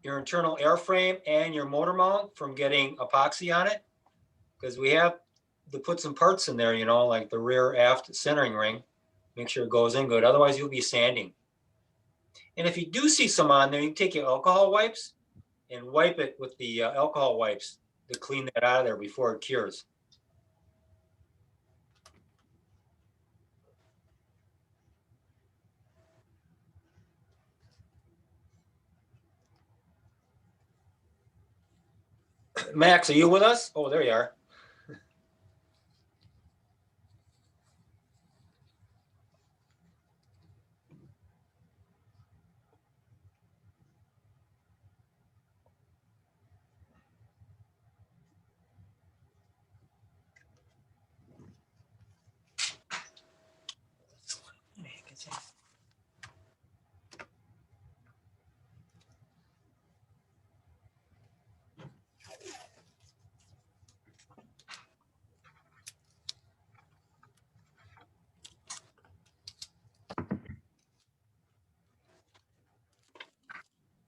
internal airframe and your motor mount from getting epoxy on it, because we have to put some parts in there, you know, like the rear aft centering ring. Make sure it goes in good. Otherwise, you'll be sanding. And if you do see some on there, you can take your alcohol wipes and wipe it with the alcohol wipes to clean that out of there before it cures. Max, are you with us? Oh, there you are.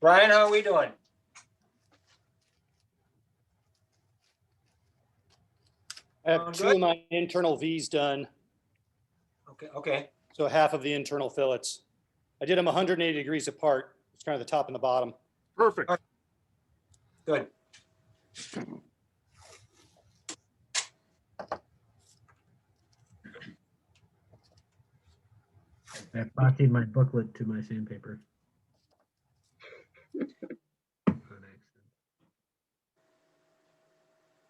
Brian, how are we doing? I have 2 of my internal V's done. Okay. So half of the internal fillets. I did them 180 degrees apart. It's kind of the top and the bottom. Perfect. Good. I epoxied my booklet to my sandpaper.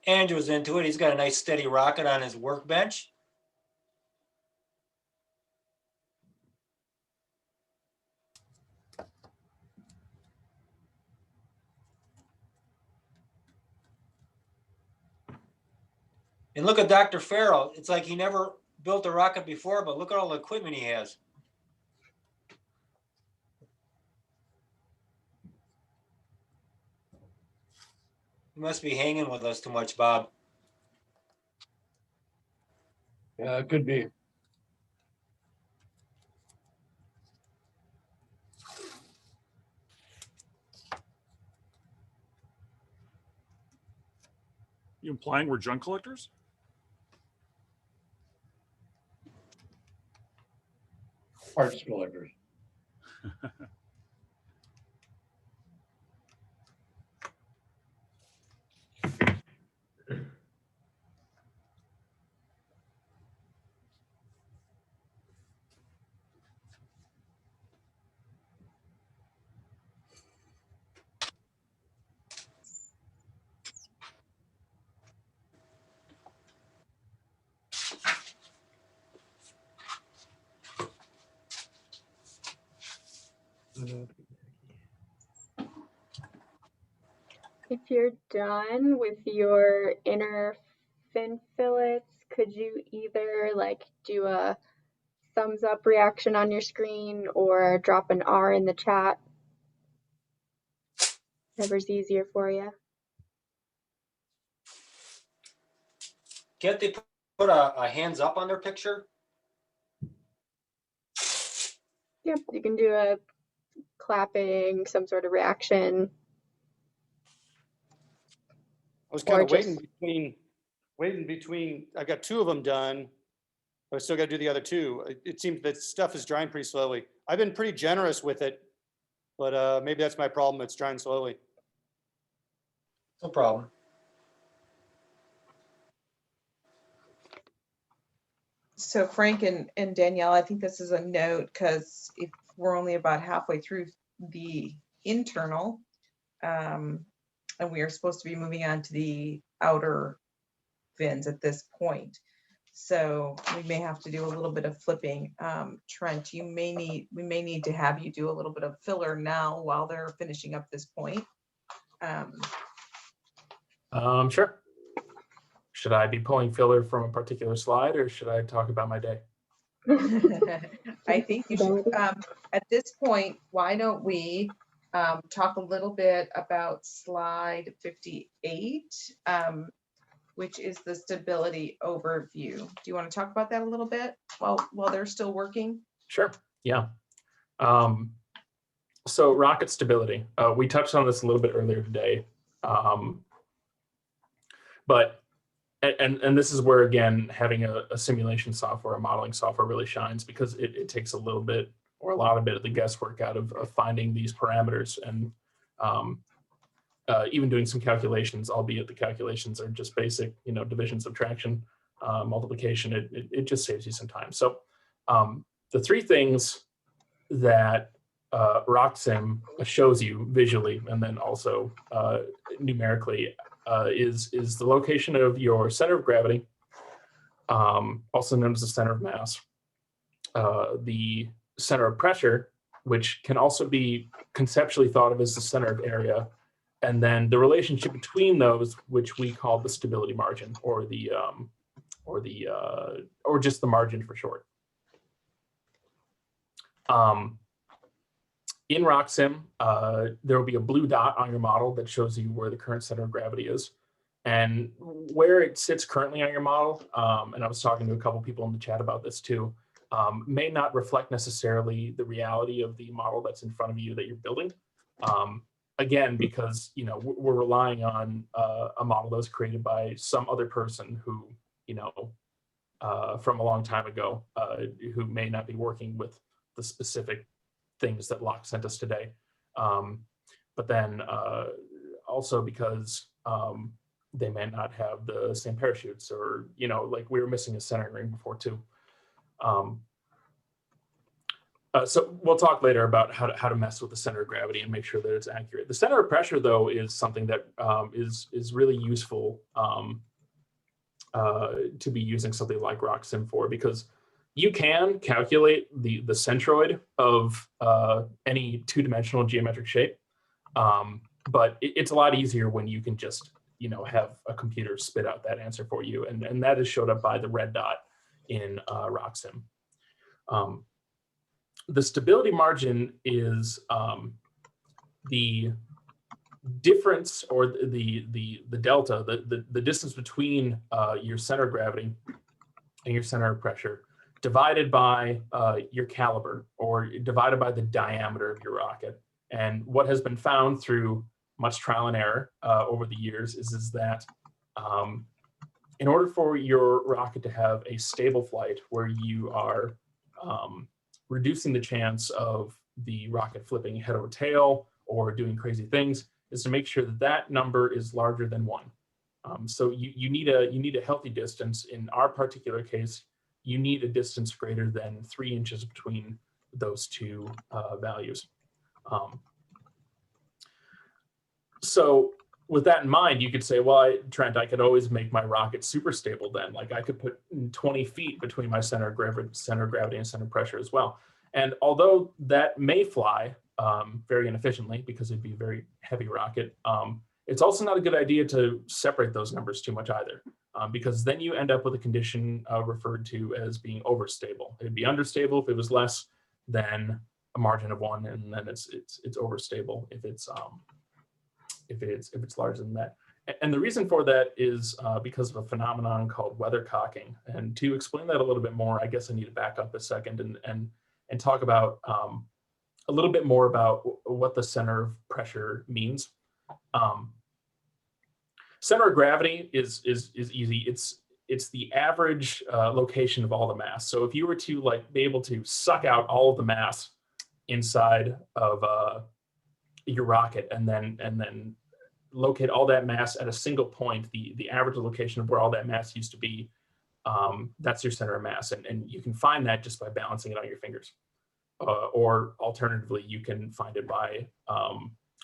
Andrew's into it. He's got a nice steady rocket on his workbench. And look at Dr. Farrell. It's like he never built a rocket before, but look at all the equipment he has. You must be hanging with us too much, Bob. Yeah, it could be. You implying we're junk collectors? Parts collectors. If you're done with your inner fin fillets, could you either like do a thumbs up reaction on your screen or drop an R in the chat? Whatever's easier for you. Can't they put a hands up on their picture? Yep, you can do a clapping, some sort of reaction. I was kind Or of waiting between. I've got 2 of them done. But I still got to do the other 2. It seems that stuff is drying pretty slowly. I've been pretty generous with it, but maybe that's my problem. It's drying slowly. No problem. So Frank and Danielle, I think this is a note because if we're only about halfway through the internal, and we are supposed to be moving on to the outer fins at this point. So we may have to do a little bit of flipping. Trent, we may need to have you do a little bit of filler now while they're finishing up this point. Sure. Should I be pulling filler from a particular slide, or should I talk about my day? I think you should, at this point, why don't we talk a little bit about slide 58, which is the stability overview. Do you want to talk about that a little bit while they're still working? Sure, yeah. So rocket stability, we touched on this a little bit earlier today, but and this is where, again, having a simulation software, a modeling software really shines, because it takes a little bit or a lot of the guesswork out of finding these parameters, and even doing some calculations, albeit the calculations are just basic, division, subtraction, multiplication. It just saves you some time. So the three things that RockSim shows you visually and then also numerically is the location of your center of gravity, also known as the center of mass, the center of pressure, which can also be conceptually thought of as the center of area, and then the relationship between those, which we call the stability margin, or just the margin for short. In RockSim, there will be a blue dot on your model that shows you where the current center of gravity is. And where it sits currently on your model, and I was talking to a couple people in the chat about this too, may not reflect necessarily the reality of the model that's in front of you that you're building. Again, because we're relying on a model that was created by some other person who, from a long time ago, who may not be working with the specific things that Locke sent us today. But then also because they may not have the same parachutes, or, like we were missing a centering ring before too. So we'll talk later about how to mess with the center of gravity and make sure that it's accurate. The center of pressure, though, is something that is really useful to be using something like RockSim for, because you can calculate the centroid of any two-dimensional geometric shape, but it's a lot easier when you can just have a computer spit out that answer for you, and that is showed up by the red dot in RockSim. The stability margin is the difference, or the delta, the distance between your center of gravity and your center of pressure, divided by your caliber, or divided by the diameter of your rocket. And what has been found through much trial and error over the years is that in order for your rocket to have a stable flight, where you are reducing the chance of the rocket flipping head over tail or doing crazy things, is to make sure that that number is larger than 1. So you need a healthy distance. In our particular case, you need a distance greater than 3 inches between those two values. So with that in mind, you could say, well, Trent, I could always make my rocket super stable then. Like I could put 20 feet between my center of gravity and center of pressure as well. And although that may fly very inefficiently, because it'd be a very heavy rocket, it's also not a good idea to separate those numbers too much either, because then you end up with a condition referred to as being overstable. It'd be understable if it was less than a margin of 1, and then it's overstable if it's larger than that. And the reason for that is because of a phenomenon called weathercocking. And to explain that a little bit more, I guess I need to back up a second and talk about a little bit more about what the center of pressure means. Center of gravity is easy. It's the average location of all the mass. So if you were to be able to suck out all of the mass inside of your rocket and then locate all that mass at a single point, the average location of where all that mass used to be, that's your center of mass. And you can find that just by balancing it on your fingers. Or alternatively, you can find it by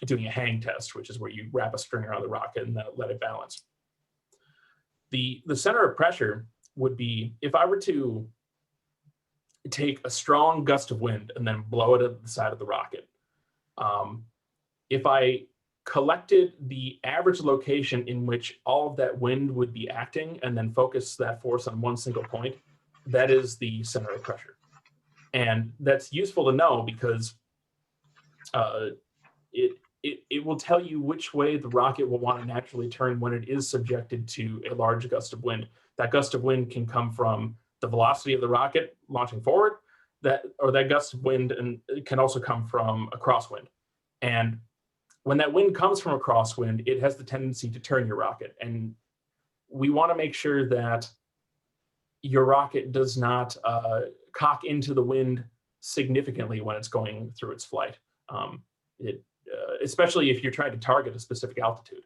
doing a hang test, which is where you wrap a string around the rocket and then let it balance. The center of pressure would be if I were to take a strong gust of wind and then blow it at the side of the rocket. If I collected the average location in which all of that wind would be acting and then focus that force on one single point, that is the center of pressure. And that's useful to know because it will tell you which way the rocket will want to naturally turn when it is subjected to a large gust of wind. That gust of wind can come from the velocity of the rocket launching forward, that gust of wind, and it can also come from a crosswind. And when that wind comes from a crosswind, it has the tendency to turn your rocket. And we want to make sure that your rocket does not cock into the wind significantly when it's going through its flight. Especially if you're trying to target a specific altitude,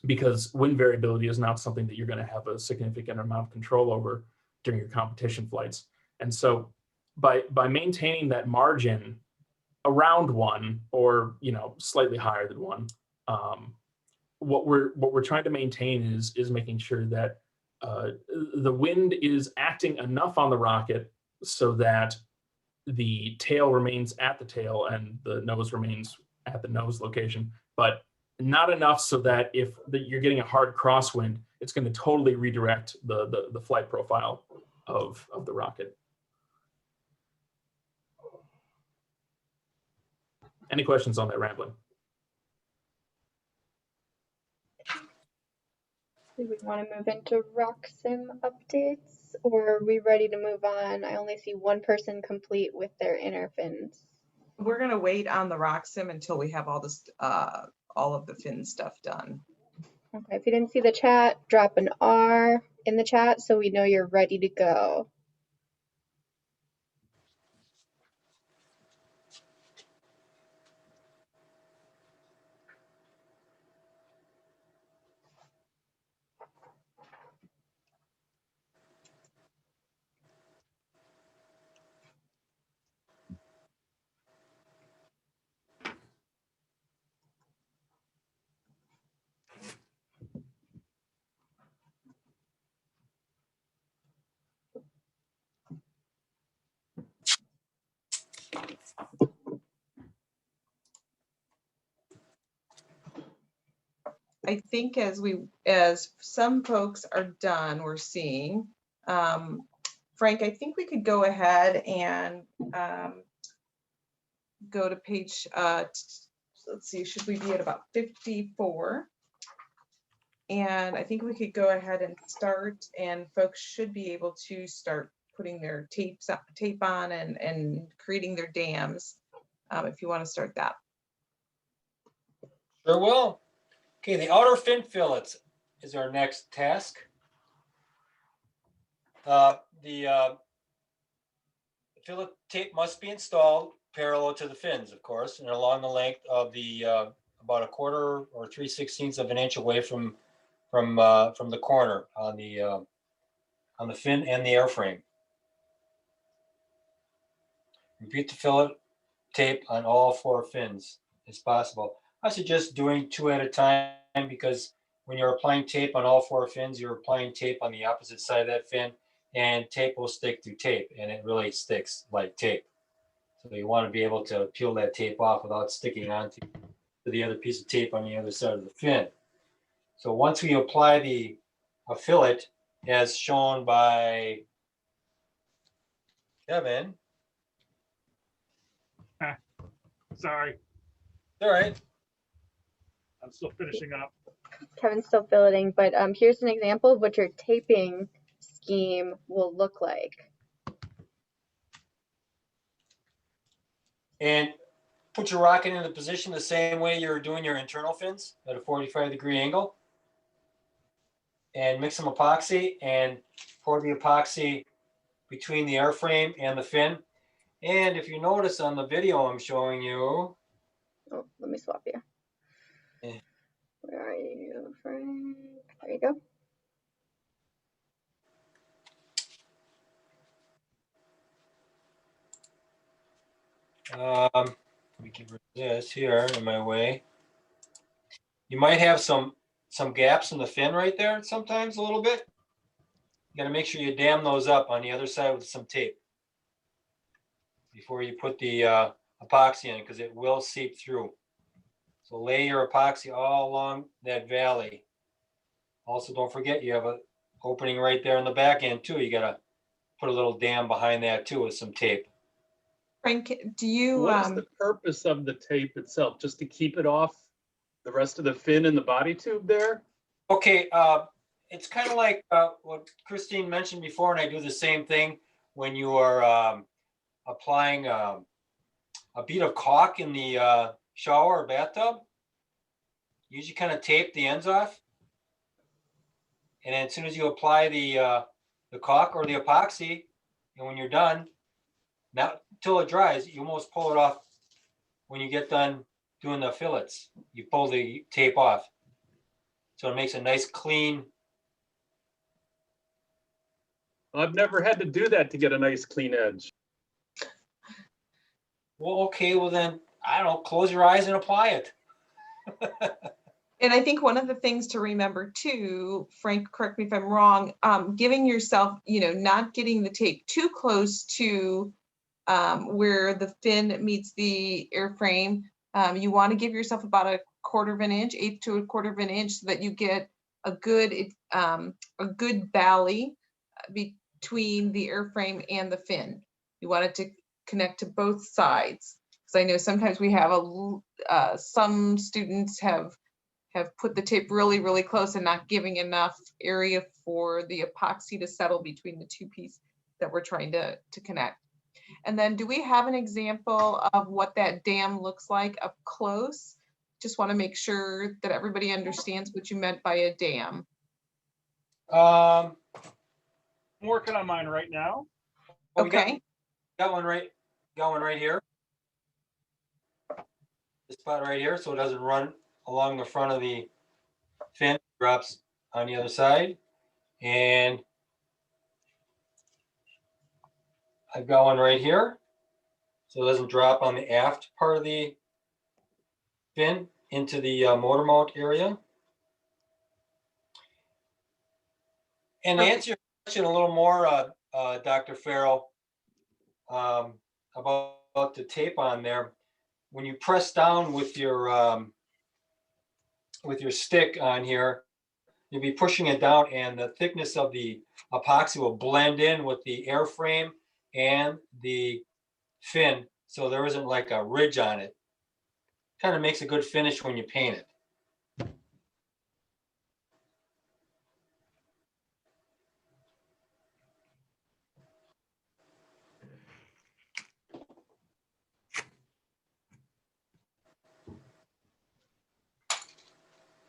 because wind variability is not something that you're going to have a significant amount of control over during your competition flights. And so by maintaining that margin around 1 or slightly higher than 1, what we're trying to maintain is making sure that the wind is acting enough on the rocket so that the tail remains at the tail and the nose remains at the nose location, but not enough so that if you're getting a hard crosswind, it's going to totally redirect the flight profile of the rocket. Any questions on that rambling? Do we want to move into rock sim updates, or are we ready to move on? I only see one person complete with their inner fins. We're gonna wait on the rock sim until we have all this, all of the fin stuff done. Okay, if you didn't see the chat, drop an R in the chat so we know you're ready to go. I think as some folks are done, we're seeing, Frank, I think we could go ahead and go to page, let's see, should we be at about 54? And I think we could go ahead and start, and folks should be able to start putting their tape on and creating their dams, if you want to start that. Sure will. Okay, the outer fin fillets is our next task. The fillet tape must be installed parallel to the fins, of course, and along the length of the about 1/4 or 3/16 of an inch away from the corner on the fin and the airframe. Repeat the fillet tape on all 4 fins as possible. I suggest doing 2 at a time because when you're applying tape on all 4 fins, you're applying tape on the opposite side of that fin, and tape will stick to tape, and it really sticks like tape. So you want to be able to peel that tape off without sticking onto the other piece of tape on the other side of the fin. So once we apply a fillet, as shown by Kevin. Sorry. All right. I'm still finishing up. Kevin's still filleting, but here's an example of what your taping scheme will look like. And put your rocket into position the same way you're doing your internal fins at a 45-degree angle. And mix some epoxy and pour the epoxy between the airframe and the fin. And if you notice on the video I'm showing you. Oh, let me swap you. Yeah. Where are you, Frank? There you go. Let me get rid of this here in my way. You might have some gaps in the fin right there sometimes a little bit. You gotta make sure you dam those up on the other side with some tape before you put the epoxy in, because it will seep through. So lay your epoxy all along that valley. Also, don't forget you have an opening right there in the back end too. You gotta put a little dam behind that too with some tape. Frank, do you? What is the purpose of the tape itself? Just to keep it off the rest of the fin and the body tube there? Okay, it's kind of like what Christine mentioned before, and I do the same thing when you are applying a bead of caulk in the shower or bathtub. You usually kind of tape the ends off, and then as soon as you apply the caulk or the epoxy, and when you're done, not until it dries, you almost pull it off. When you get done doing the fillets, you pull the tape off, so it makes a nice clean. I've never had to do that to get a nice clean edge. Well, okay, well then, I don't know, close your eyes and apply it. And I think one of the things to remember too, Frank, correct me if I'm wrong, giving yourself, not getting the tape too close to where the fin meets the airframe. You want to give yourself about 1/4 of an inch, 1/8 to 1/4 of an inch, so that you get a good valley between the airframe and the fin. You want it to connect to both sides. Because I know sometimes we have some students have put the tape really, really close and not giving enough area for the epoxy to settle between the two pieces that we're trying to connect. And then do we have an example of what that dam looks like up close? Just want to make sure that everybody understands what you meant by a dam. I'm working on mine right now. Well, okay. Got one right here. The spot right here, so it doesn't run along the front of the fin, drops on the other side. And I've got one right here, so it doesn't drop on the aft part of the fin into the motor mount area. And to answer your question a little more, Dr. Farrell, about the tape on there, when you press down with your stick on here, you'll be pushing it down, and the thickness of the epoxy will blend in with the airframe and the fin, so there isn't like a ridge on it. Kind of makes a good finish when you paint it.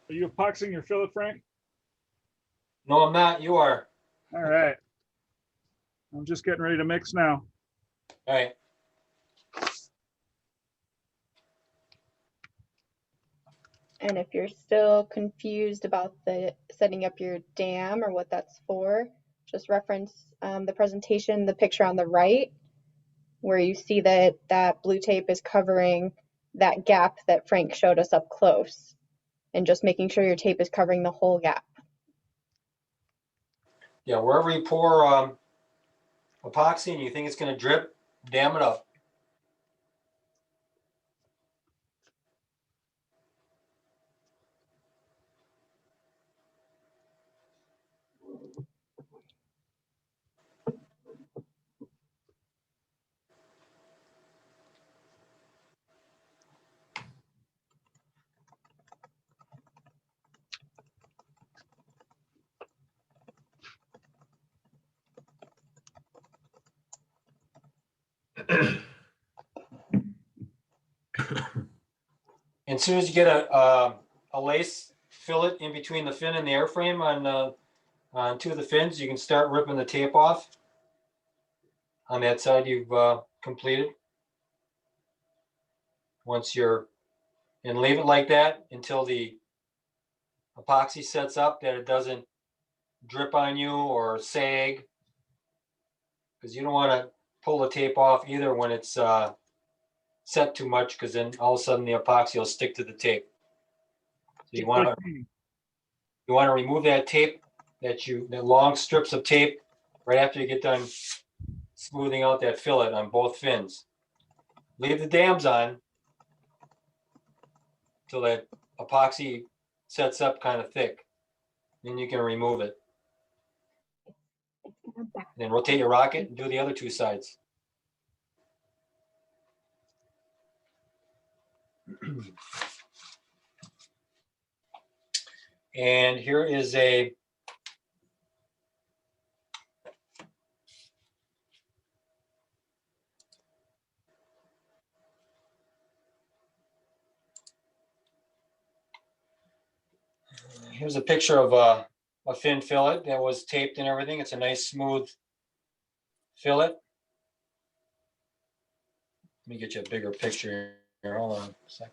Are you epoxying your fillet, Frank? No, I'm not. You are. All right. I'm just getting ready to mix now. All right. And if you're still confused about the setting up your dam or what that's for, just reference the presentation, the picture on the right, where you see that that blue tape is covering that gap that Frank showed us up close, and just making sure your tape is covering the whole gap. Yeah, wherever you pour epoxy and you think it's going to drip, dam it up. And as soon as you get a lace fillet in between the fin and the airframe on two of the fins, you can start ripping the tape off on that side you've completed. Once you're, and leave it like that until the epoxy sets up, that it doesn't drip on you or sag, because you don't want to pull the tape off either when it's set too much, because then all of a sudden the epoxy will stick to the tape. So you want to remove that tape the long strips of tape right after you get done smoothing out that fillet on both fins. Leave the dams on till that epoxy sets up kind of thick. Then you can remove it. Then rotate your rocket and do the other two sides. And here is here's a picture of a fin fillet that was taped and everything. It's a nice smooth fillet. Let me get you a bigger picture here. Hold on a second.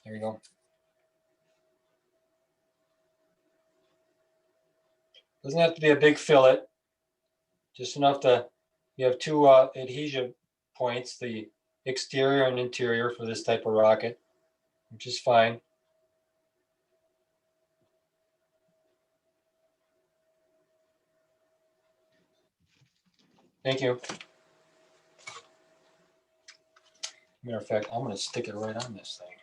There you go. Doesn't have to be a big fillet, just enough to, you have two adhesion points, the exterior and interior for this type of rocket, which is fine. Thank you. Matter of fact, I'm going to stick it right on this thing.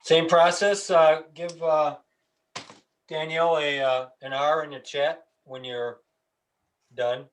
Same process. Give Danielle an R in the chat when you're done.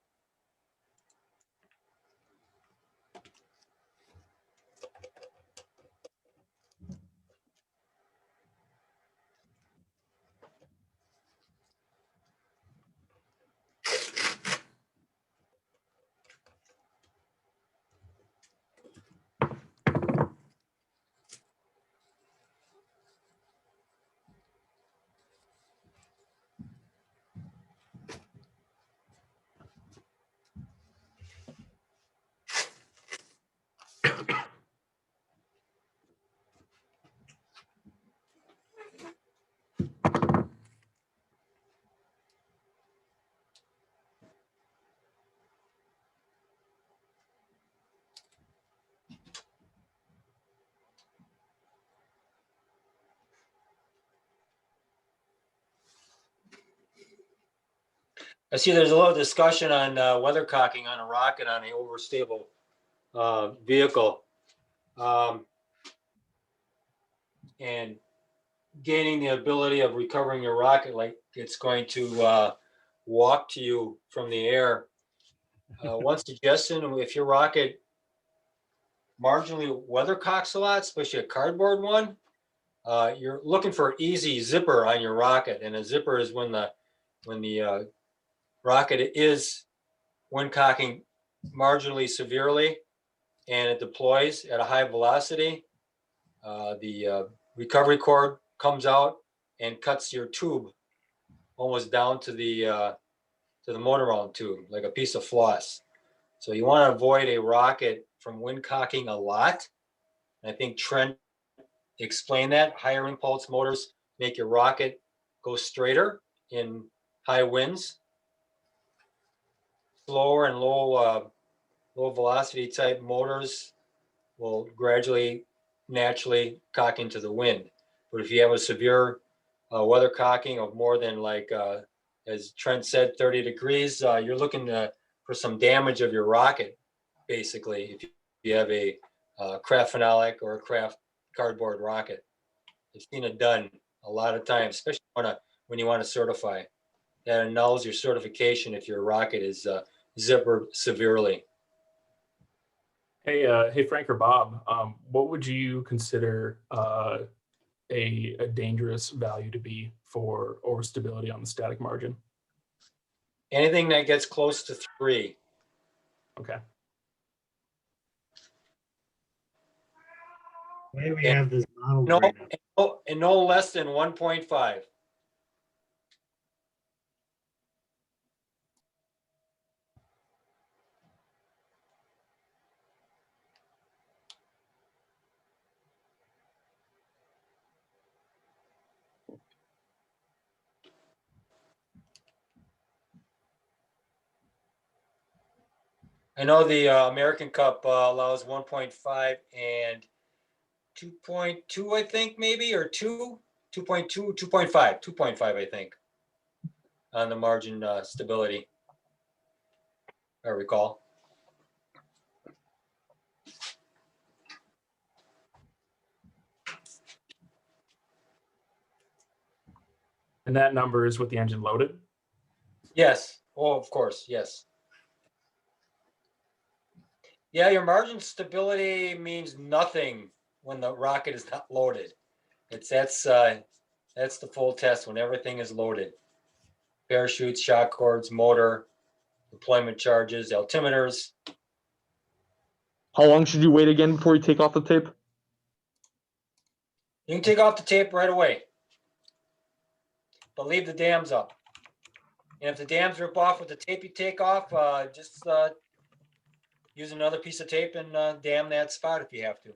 I see there's a lot of discussion on weathercocking on a rocket on an overstable vehicle, and gaining the ability of recovering your rocket like it's going to walk to you from the air. One suggestion, if your rocket marginally weathercocks a lot, especially a cardboard one, you're looking for easy zipper on your rocket, and a zipper is when the rocket is wind cocking marginally severely and it deploys at a high velocity. The recovery cord comes out and cuts your tube almost down to the motor mount tube, like a piece of floss. So you want to avoid a rocket from windcocking a lot. And I think Trent explained that. Higher impulse motors make your rocket go straighter in high winds. Slower and low velocity type motors will gradually, naturally cock into the wind. But if you have a severe weather cocking of more than like, as Trent said, 30 degrees, you're looking for some damage of your rocket, basically, if you have a craft phenolic or a craft cardboard rocket. I've seen it done a lot of times, especially when you want to certify. That annuls your certification if your rocket is zippered severely. Hey, Frank or Bob, what would you consider a dangerous value to be for overstability on the static margin? Anything that gets close to 3. Okay. Why do we have this model No, right now? and no less than 1.5. I know the American Cup allows 1.5 and 2.2, I think, maybe, or 2.2, 2.5, I think, on the margin stability, I recall. And that number is with the engine loaded? Yes. Oh, of course. Yes. Yeah, your margin stability means nothing when the rocket is not loaded. That's the full test when everything is loaded. Parachutes, shock cords, motor, deployment charges, altimeters. How long should you wait again before you take off the tape? You can take off the tape right away, but leave the dams up. And if the dams rip off with the tape you take off, just use another piece of tape and dam that spot if you have to.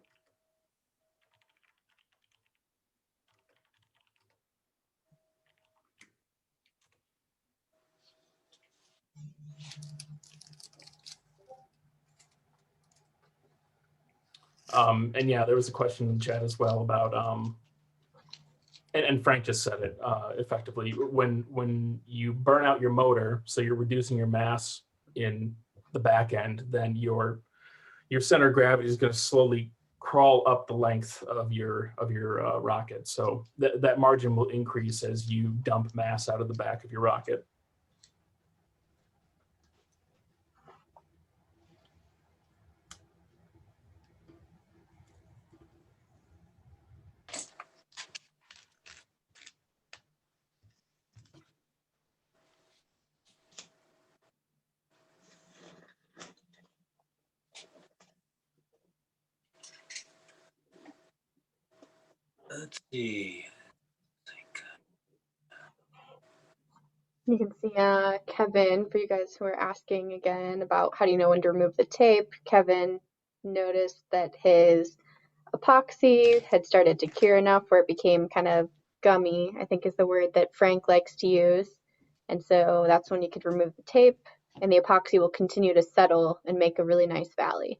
And yeah, there was a question in the chat as well about, and Frank just said it effectively, when you burn out your motor, so you're reducing your mass in the back end, then your center of gravity is going to slowly crawl up the length of your rocket. So that margin will increase as you dump mass out of the back of your rocket. Let's see. You can see Kevin, for you guys who are asking again about how do you know when to remove the tape, Kevin noticed that his epoxy had started to cure enough where it became kind of gummy, I think is the word that Frank likes to use. And so that's when you could remove the tape and the epoxy will continue to settle and make a really nice valley.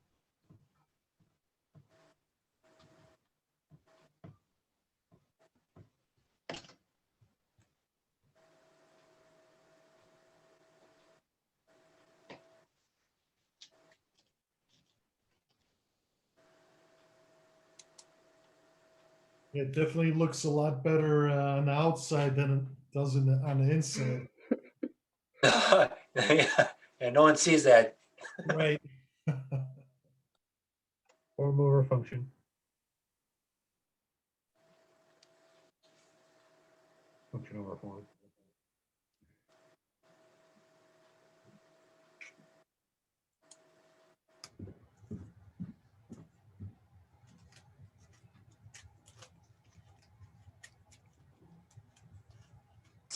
It definitely looks a lot better on the outside than it does on the inside. Yeah, no one sees that. Right. Or motor function. Function over form.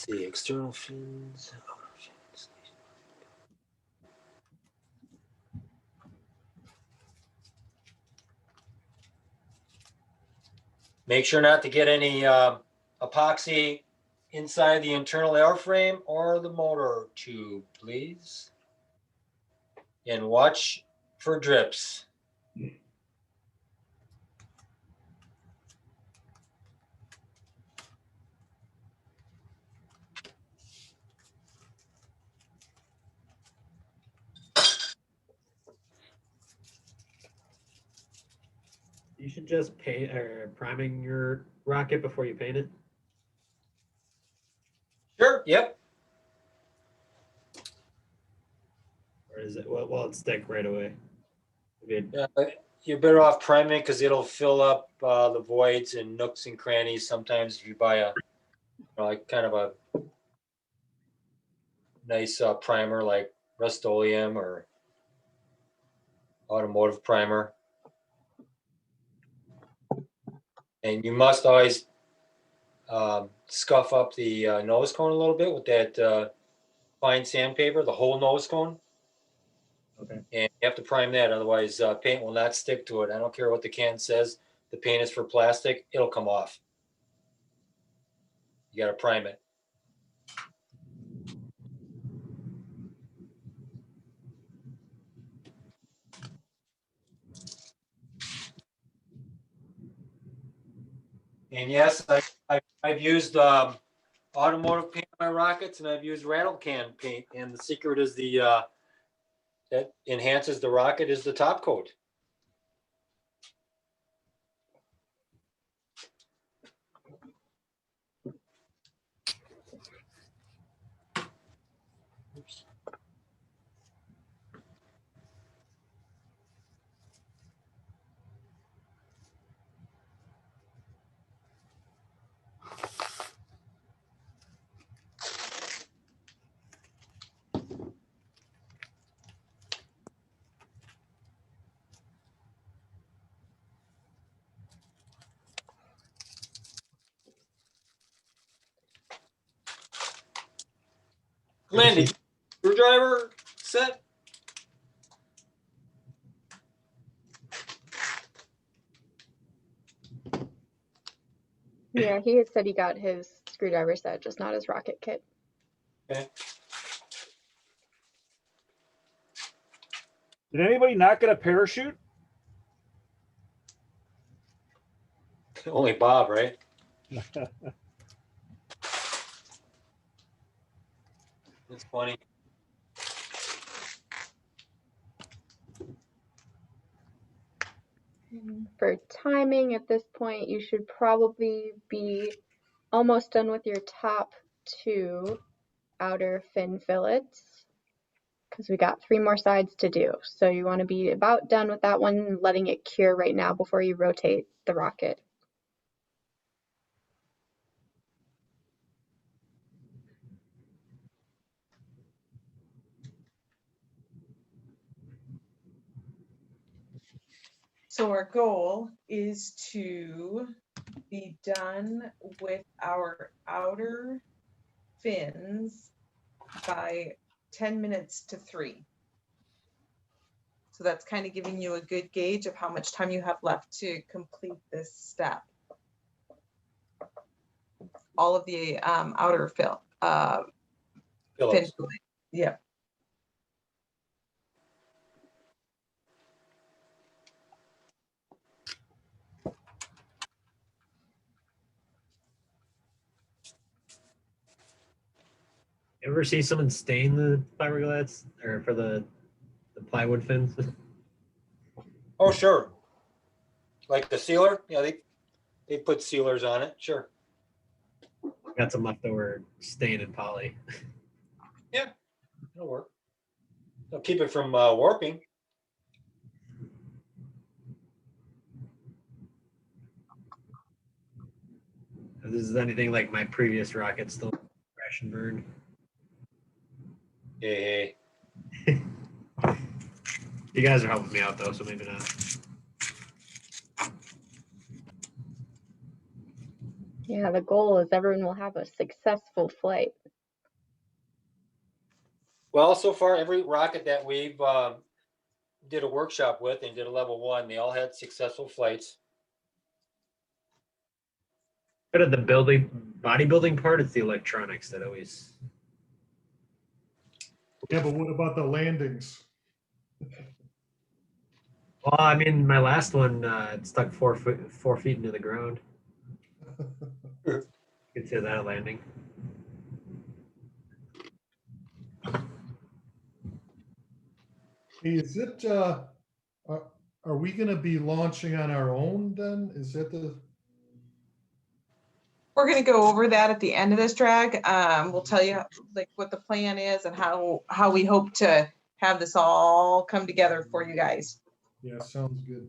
see, external fins. Make sure not to get any epoxy inside the internal airframe or the motor tube, please. And watch for drips. You should just paint or priming your rocket before you paint it. Sure, yep. Or is it, will it stick right away? You're better off priming because it'll fill up the voids and nooks and crannies. Sometimes if you buy a like kind of a nice primer like Rust-Oleum or automotive primer. And you must always scuff up the nose cone a little bit with that fine sandpaper, the whole nose cone. Okay. And you have to prime that, otherwise paint will not stick to it. I don't care what the can says. The paint is for plastic, it'll come off. You got to prime it. And yes, I've used automotive paint on my rockets, and I've used rattle can paint. And the secret is the that enhances the rocket is the top coat. Oops. Glenn, did you screwdriver set? Yeah, he had said he got his screwdriver set, just not his rocket kit. Okay. Did anybody not get a parachute? Only Bob, right? That's funny. For timing at this point, you should probably be almost done with your top two outer fin fillets because we got 3 more sides to do. So you want to be about done with that one, letting it cure right now before you rotate the rocket. So our goal is to be done with our outer fins by 10 minutes to 3. So that's kind of giving you a good gauge of how much time you have left to complete this step. All of the outer fin. Yeah. Ever see someone stain the fiberglass or for the plywood fins? Oh, sure. Like the sealer? Yeah, they put sealers on it. Sure. Got some leftover stain and poly. Yeah, it'll work. It'll keep it from warping. If this is anything like my previous rocket, still crash and burn. Hey. You guys are helping me out though, so maybe not. Yeah, the goal is everyone will have a successful flight. Well, so far, every rocket that we've did a workshop with and did a level 1, they all had successful flights. But at the bodybuilding part, it's the electronics that always. Yeah, but what about the landings? Well, I mean, my last one it stuck 4 feet into the ground. Consider that a landing. Hey, is it, are we gonna be launching on our own then? Is that the? We're going to go over that at the end of this drag. We'll tell you like what the plan is and how we hope to have this all come together for you guys. Yeah, sounds good.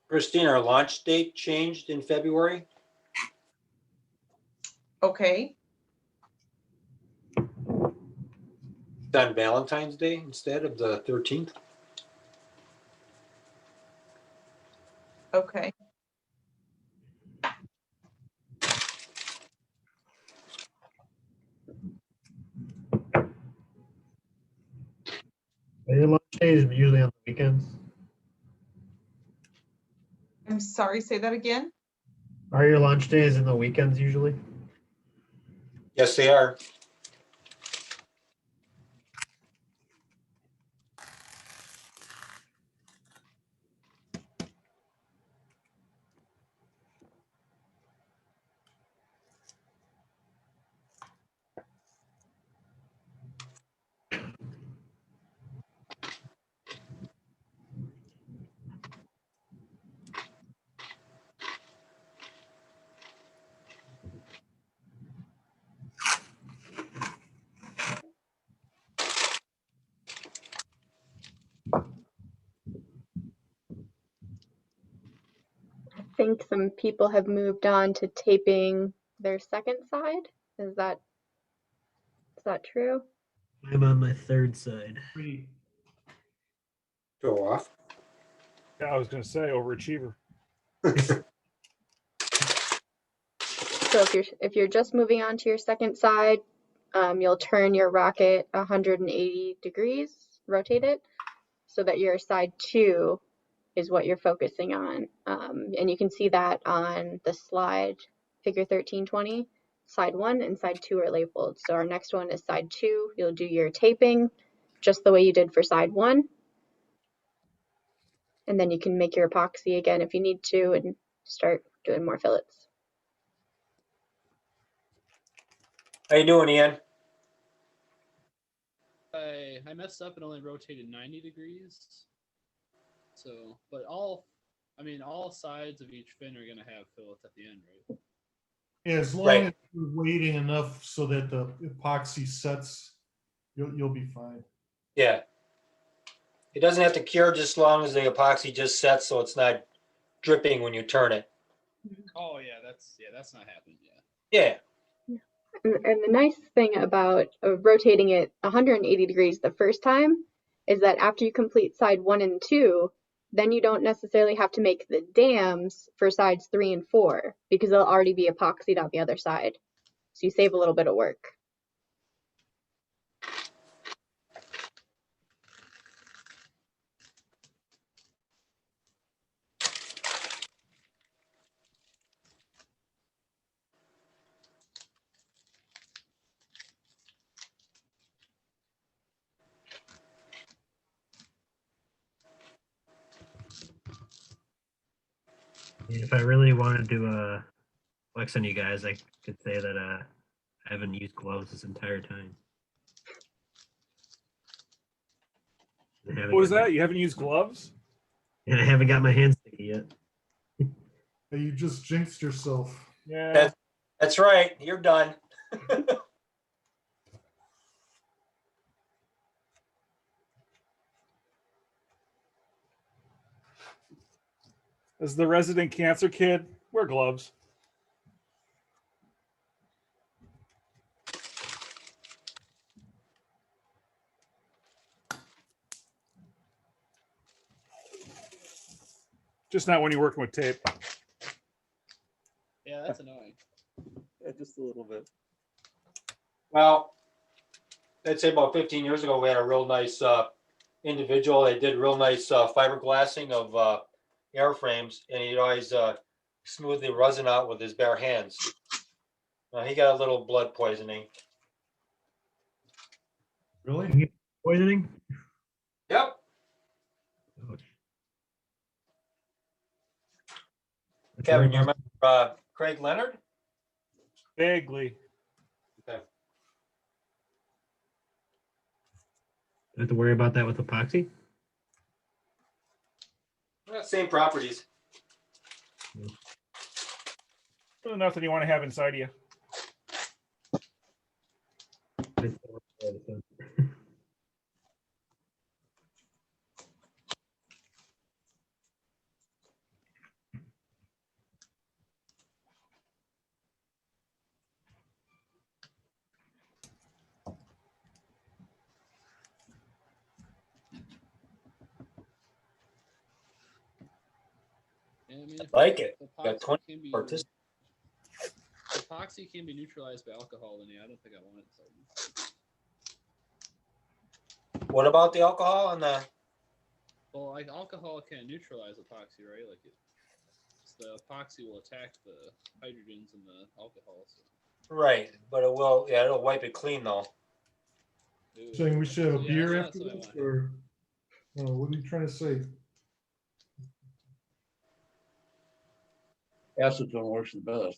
Christine, our launch date changed in February. Okay. It's on Valentine's Day instead of the 13th. Okay. Are your launch days usually on the weekends? I'm sorry, say that again. Are your launch days in the weekends usually? Yes, they are. I think some people have moved on to taping their second side. Is that true? I'm on my third side. Go off. Yeah, I was going to say overachiever. So if you're just moving on to your second side, you'll turn your rocket 180 degrees, rotate it, so that your side 2 is what you're focusing on. And you can see that on the slide, figure 1320. Side 1 and side 2 are labeled. So our next one is side 2. You'll do your taping just the way you did for side 1. And then you can make your epoxy again if you need to and start doing more fillets. How you doing, Ian? I messed up and only rotated 90 degrees. So, but all sides of each fin are going to have fillets at the end, right? Yeah, as long as you're waiting enough so that the epoxy sets, you'll be fine. Yeah. It doesn't have to cure just as long as the epoxy just sets so it's not dripping when you turn it. Oh yeah, that's not happening yet. Yeah. And the nice thing about rotating it 180 degrees the first time is that after you complete side 1 and 2, then you don't necessarily have to make the dams for sides 3 and 4 because they'll already be epoxied on the other side. So you save a little bit of work. If I really wanted to flex on you guys, I could say that I haven't used gloves this entire time. What was that? You haven't used gloves? And I haven't got my hands sticky yet. You just jinxed yourself. Yeah. That's right. You're done. As the resident cancer kid, wear gloves. Just not when you're working with tape. Yeah, that's annoying. Yeah, just a little bit. Well, I'd say about 15 years ago, we had a real nice individual. They did real nice fiberglassing of airframes, and he'd always smooth the resin out with his bare hands. He got a little blood poisoning. Really? Poisoning? Yep. Kevin, you remember Craig Leonard? Vaguely. Okay. Have to worry about that with epoxy? Same properties. Nothing you want to have inside you. Yeah, I mean, if Like it. Got epoxy 20 can be participants. epoxy can be neutralized by alcohol, then yeah, I don't think I want it inside me. What about the alcohol on the? Well, like alcohol can neutralize epoxy, right? Like the epoxy will attack the hydrogens in the alcohol. So. Right, but it will. Yeah, it'll wipe it clean though. Saying we should have a Yeah, beer that's after what I this, want. or what are you trying to say? Acetone works the best.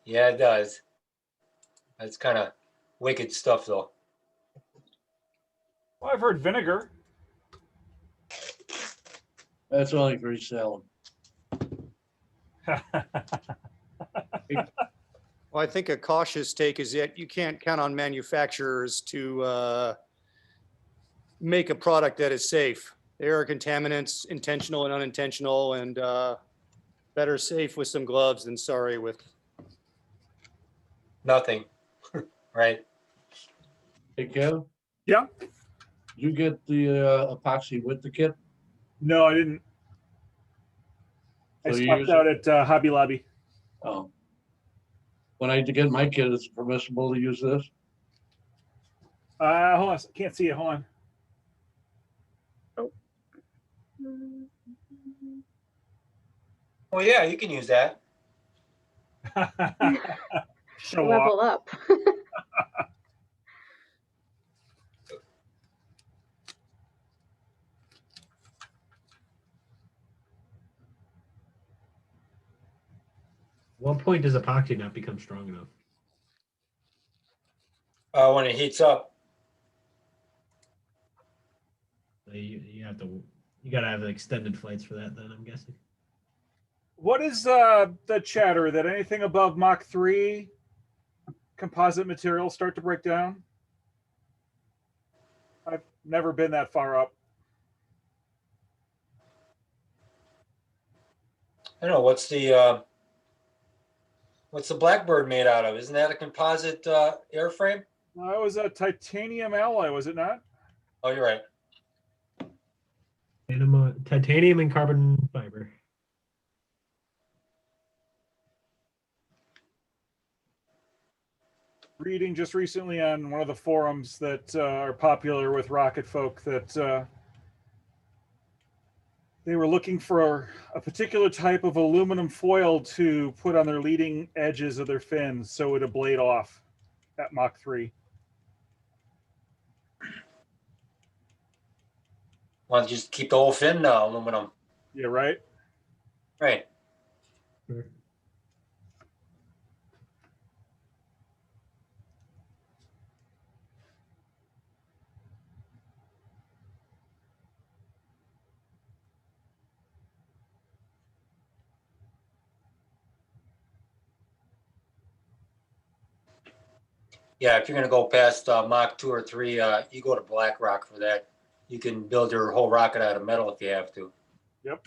Yeah, it does. That's kind of wicked stuff though. Well, I've heard vinegar. That's only for salad. Well, I think a cautious take is that you can't count on manufacturers to make a product that is safe. There are contaminants, intentional and unintentional, and better safe with some gloves than sorry with nothing. Right. Hey, Kev? Yeah? Did you get the epoxy with the kit? No, I didn't. I So you stopped use out it? at Hobby Lobby. Oh. When I get my kit, it's permissible to use this? Hold on. Can't see it. Hold on. Well, yeah, you can use that. Show Level up. What point does epoxy not become strong enough? When it heats up. So you have to, you gotta have extended flights for that then, I'm guessing. What is the chatter that anything above Mach 3 composite materials start to break down? I've never been that far up. I don't know what's the Blackbird made out of? Isn't that a composite airframe? No, it was a titanium alloy, was it not? Oh, you're right. Titanium and carbon fiber. Reading just recently on one of the forums that are popular with rocket folk that they were looking for a particular type of aluminum foil to put on their leading edges of their fins so it'd blade off at Mach 3. Why don't you just keep the whole fin aluminum? Yeah, right? Right. Sure. Yeah, if you're going to go past Mach 2 or 3, you go to BlackRock for that. You can build your whole rocket out of metal if you have to. Yep.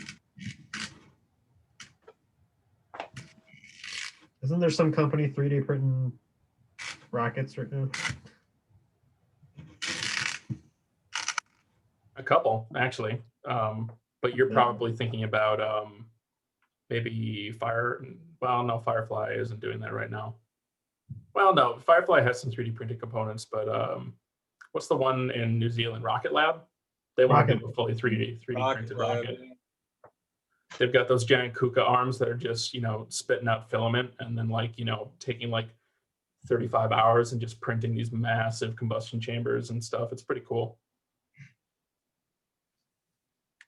Isn't there some company 3D printing rockets right now? A couple, actually. But you're probably thinking about maybe no, Firefly isn't doing that right now. Well, no, Firefly has some 3D printed components, but what's the one in New Zealand? Rocket Lab? They want to do a fully 3D printed rocket. They've got those giant KUKA arms that are just, spitting out filament and then taking 35 hours and just printing these massive combustion chambers and stuff. It's pretty cool.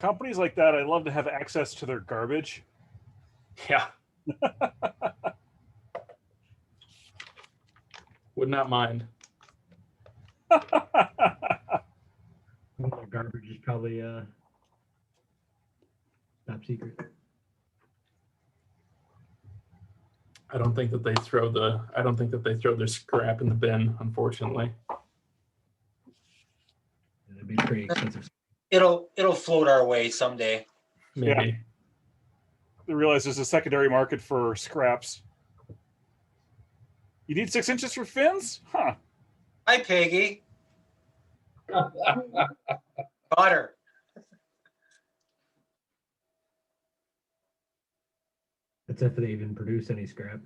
Companies like that, I'd love to have access to their garbage. Yeah. Would not mind. Garbage is probably top secret. I don't think that they throw their scrap in the bin, unfortunately. It'd be pretty expensive. It'll float our way someday. Maybe. Yeah. They realize there's a secondary market for scraps. You need 6 inches for fins? Huh. Hi, Peggy. Butter. That's if they even produce any scrap.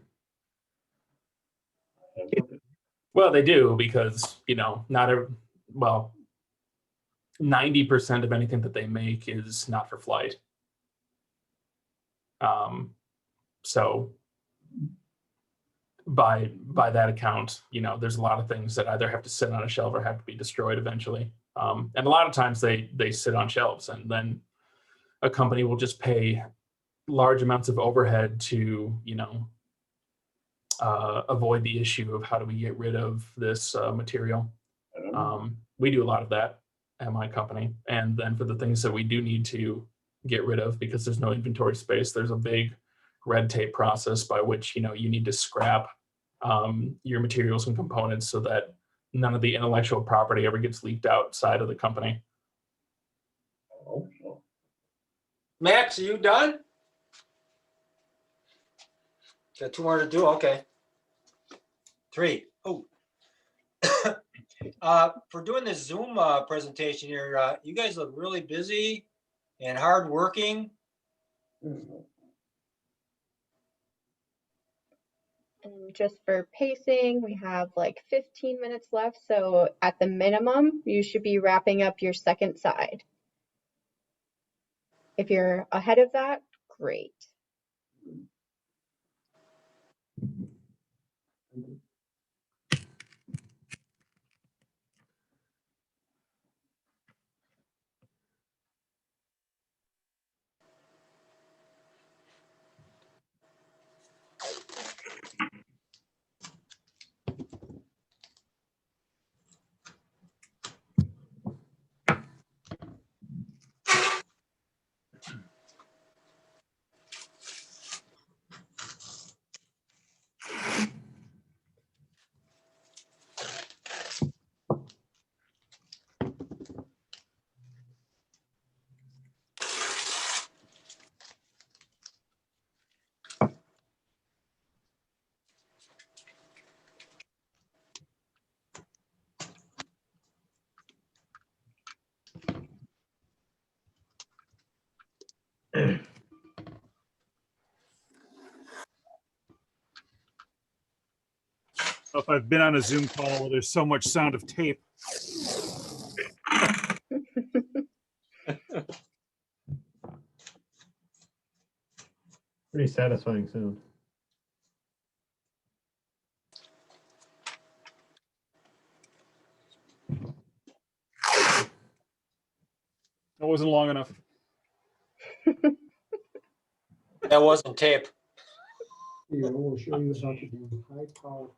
Well, they do because, not 90% of anything that they make is not for flight. So by that account, there's a lot of things that either have to sit on a shelf or have to be destroyed eventually. And a lot of times they sit on shelves, and then a company will just pay large amounts of overhead to, avoid the issue of how do we get rid of this material. We do a lot of that at my company. And then for the things that we do need to get rid of because there's no inventory space, there's a big red tape process by which, you need to scrap your materials and components so that none of the intellectual property ever gets leaked outside of the company. Max, are you done? Got 2 more to do. Okay. 3. Oh. For doing this Zoom presentation here, you guys look really busy and hardworking. And just for pacing, we have like 15 minutes left. So at the minimum, you should be wrapping up your second side. If you're ahead of that, great. If I've been on a Zoom call where there's so much sound of tape. Pretty satisfying sound. That wasn't long enough. That wasn't tape. Here, we'll show you how to do high power.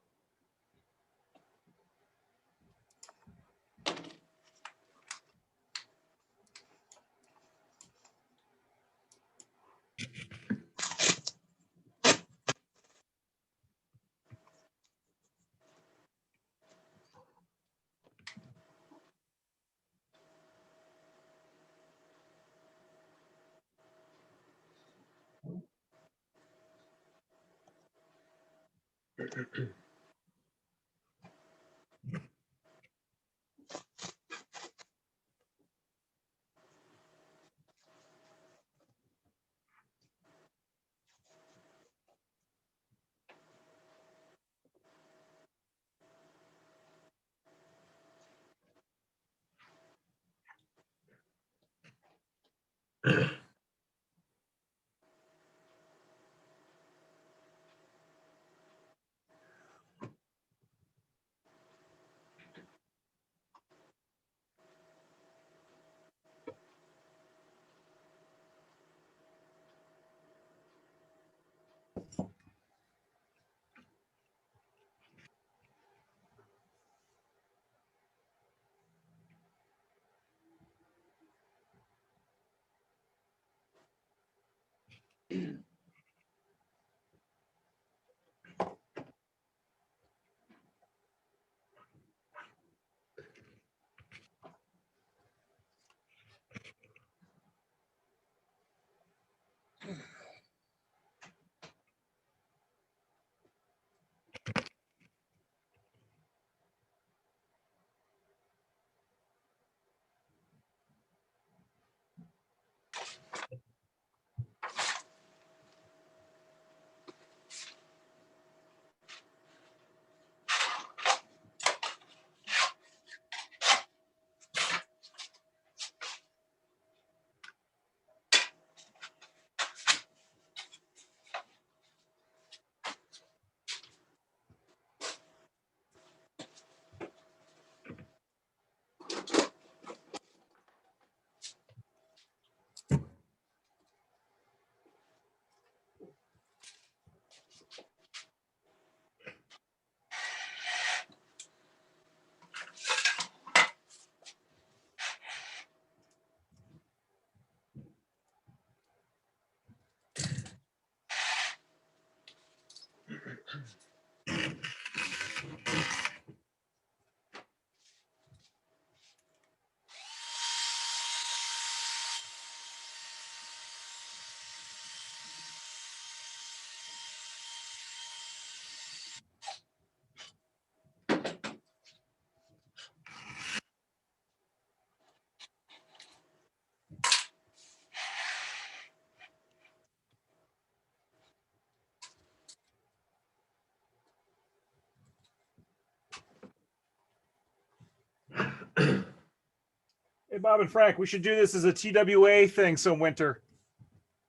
Hey, Bob and Frank, we should do this as a TWA thing some winter.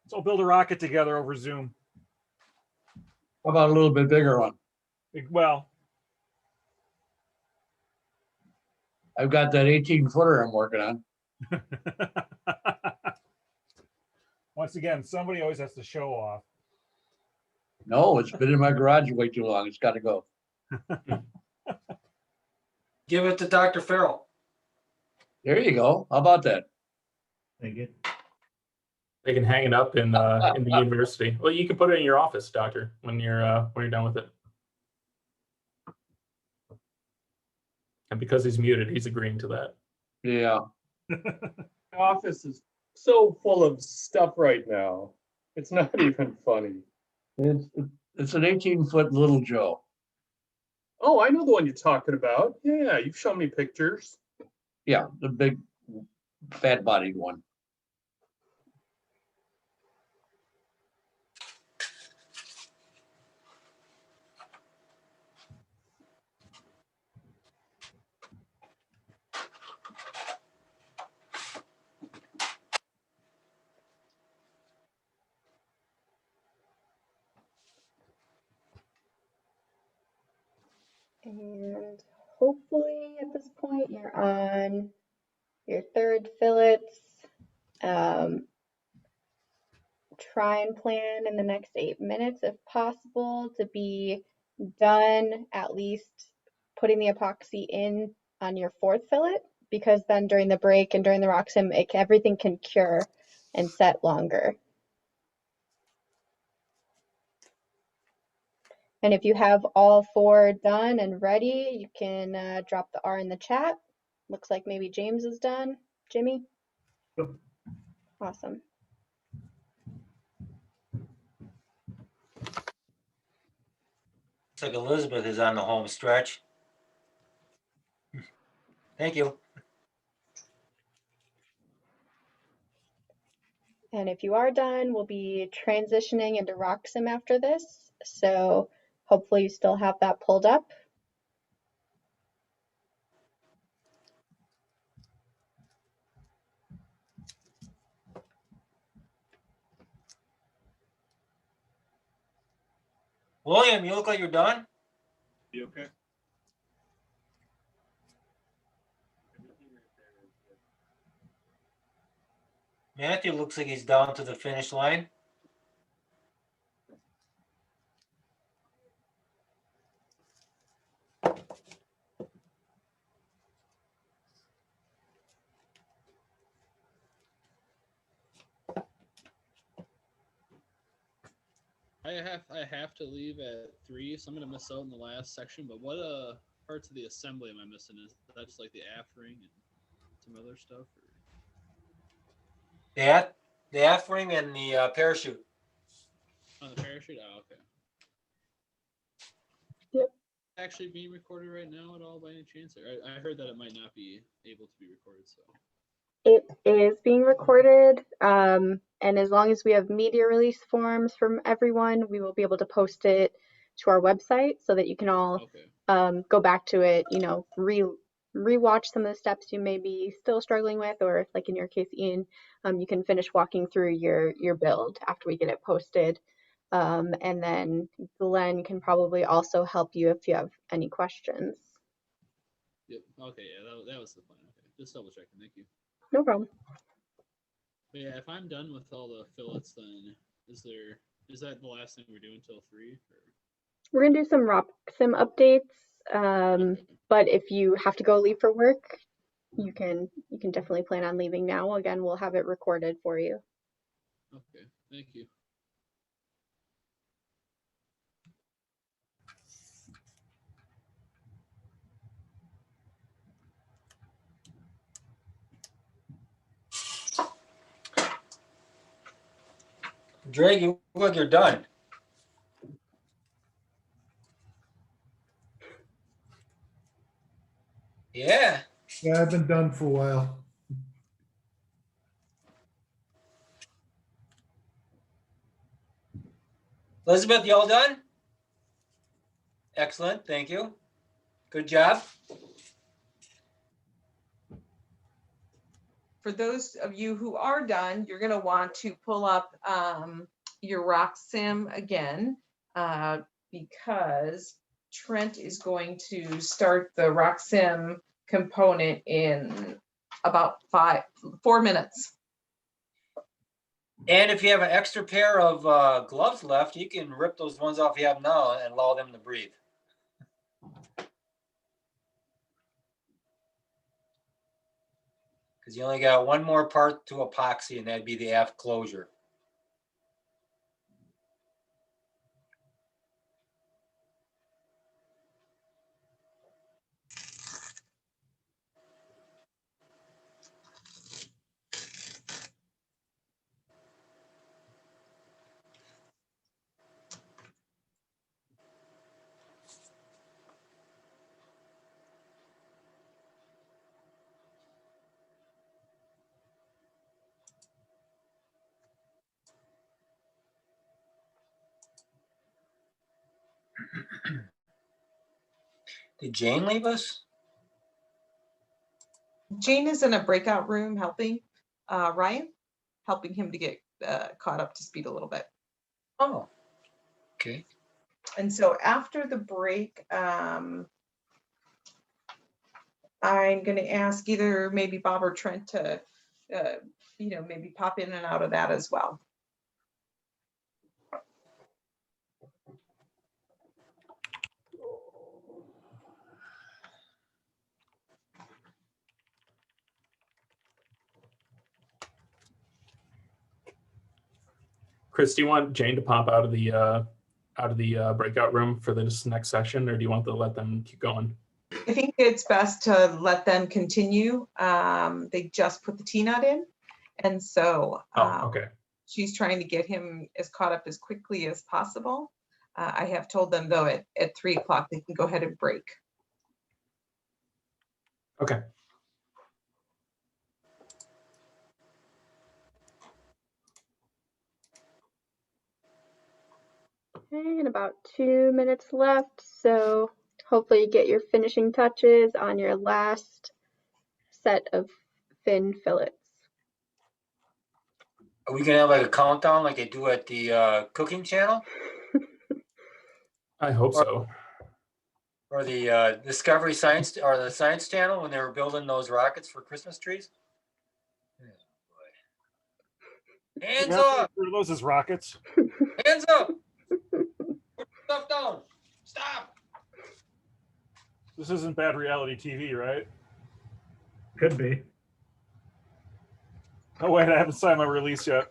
Let's all build a rocket together over Zoom. How about a little bit bigger one? Well, I've got that 18-footer I'm working on. once again, somebody always has to show off. No, it's been in my garage way too long. It's got to go. Give it to Dr. Farrell. There you go. How about that? Thank you. They can hang it up in the university. Well, you can put it in your office, doctor, when you're done with it. And because he's muted, he's agreeing to that. Yeah. My office is so full of stuff right now. It's not even funny. It's an 18-foot little Joe. Oh, I know the one you're talking about. Yeah, you've shown me pictures. Yeah, the big fat-bodied one. And hopefully at this point you're on your third fillets. Try and plan in the next 8 minutes if possible to be done at least putting the epoxy in on your fourth fillet, because then during the break and during the rock sim, everything can cure and set longer. And if you have all 4 done and ready, you can drop the R in the chat. Looks like maybe James is done. Jimmy? Yep. Awesome. Looks like Elizabeth is on the home stretch. Thank you. And if you are done, we'll be transitioning into rock sim after this. So hopefully you still have that pulled up. William, you look like you're done. You okay? Matthew looks like he's down to the finish line. I have to leave at 3, so I'm gonna miss out in the last section. But what parts of the assembly am I missing? Is that just like the aft ring and some other stuff? Or? The aft ring and the parachute. On the parachute? Oh, okay. Yep. Actually being recorded right now at all by any chance? I heard that it might not be able to be recorded, so. It is being recorded, and as long as we have media release forms from everyone, we will be able to post it to our website so that you can all go back to it, you know, rewatch some of the steps you may be still struggling with, or if, like in your case, Ian, you can finish walking through your build after we get it posted. And then Glenn can probably also help you if you have any questions. Yep. Okay. Yeah, that was the plan. Okay. Just double checking. Thank you. No problem. But yeah, if I'm done with all the fillets, then is that the last thing we're doing until 3? Or? We're gonna do some rock sim updates. But if you have to go leave for work, you can definitely plan on leaving now. Again, we'll have it recorded for you. Okay. Thank you. Drake, you look like you're done. Yeah. Yeah, I've been done for a while. Elizabeth, you all done? Excellent. Thank you. Good job. For those of you who are done, you're going to want to pull up your rock sim again because Trent is going to start the rock sim component in about 4 minutes. And if you have an extra pair of gloves left, you can rip those ones off you have now and allow them to breathe. Because you only got one more part to epoxy, and that'd be the aft closure. Did Jane leave us? Jane is in a breakout room helping Ryan, helping him to get caught up to speed a little bit. Oh, okay. And so after the break, I'm going to ask either maybe Bob or Trent to, maybe pop in and out of that as well. Chris, do you want Jane to pop out of the breakout room for this next session, or do you want to let them keep going? I think it's best to let them continue. They just put the T-nut in, and so okay. She's trying to get him as caught up as quickly as possible. I have told them though at 3 o'clock they can go ahead and break. Okay. Okay, and about 2 minutes left. So hopefully you get your finishing touches on your last set of fin fillets. Are we gonna have like a countdown like they do at the cooking channel? I hope so. Or the Discovery Science or the Science Channel when they were building those rockets for Christmas trees. Hands Yeah, up! refer to those as rockets. Hands up! Put stuff down. Stop! This isn't bad reality TV, right? Could be. Oh wait, I haven't signed my release yet.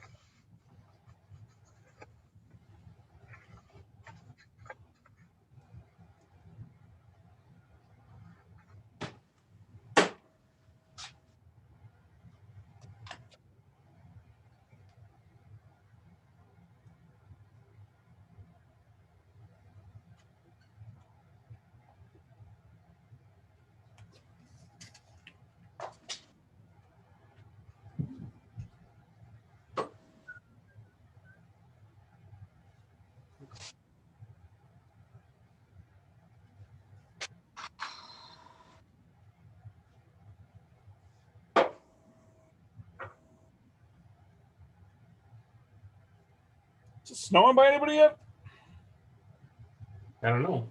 Is it snowing by anybody yet? I don't know.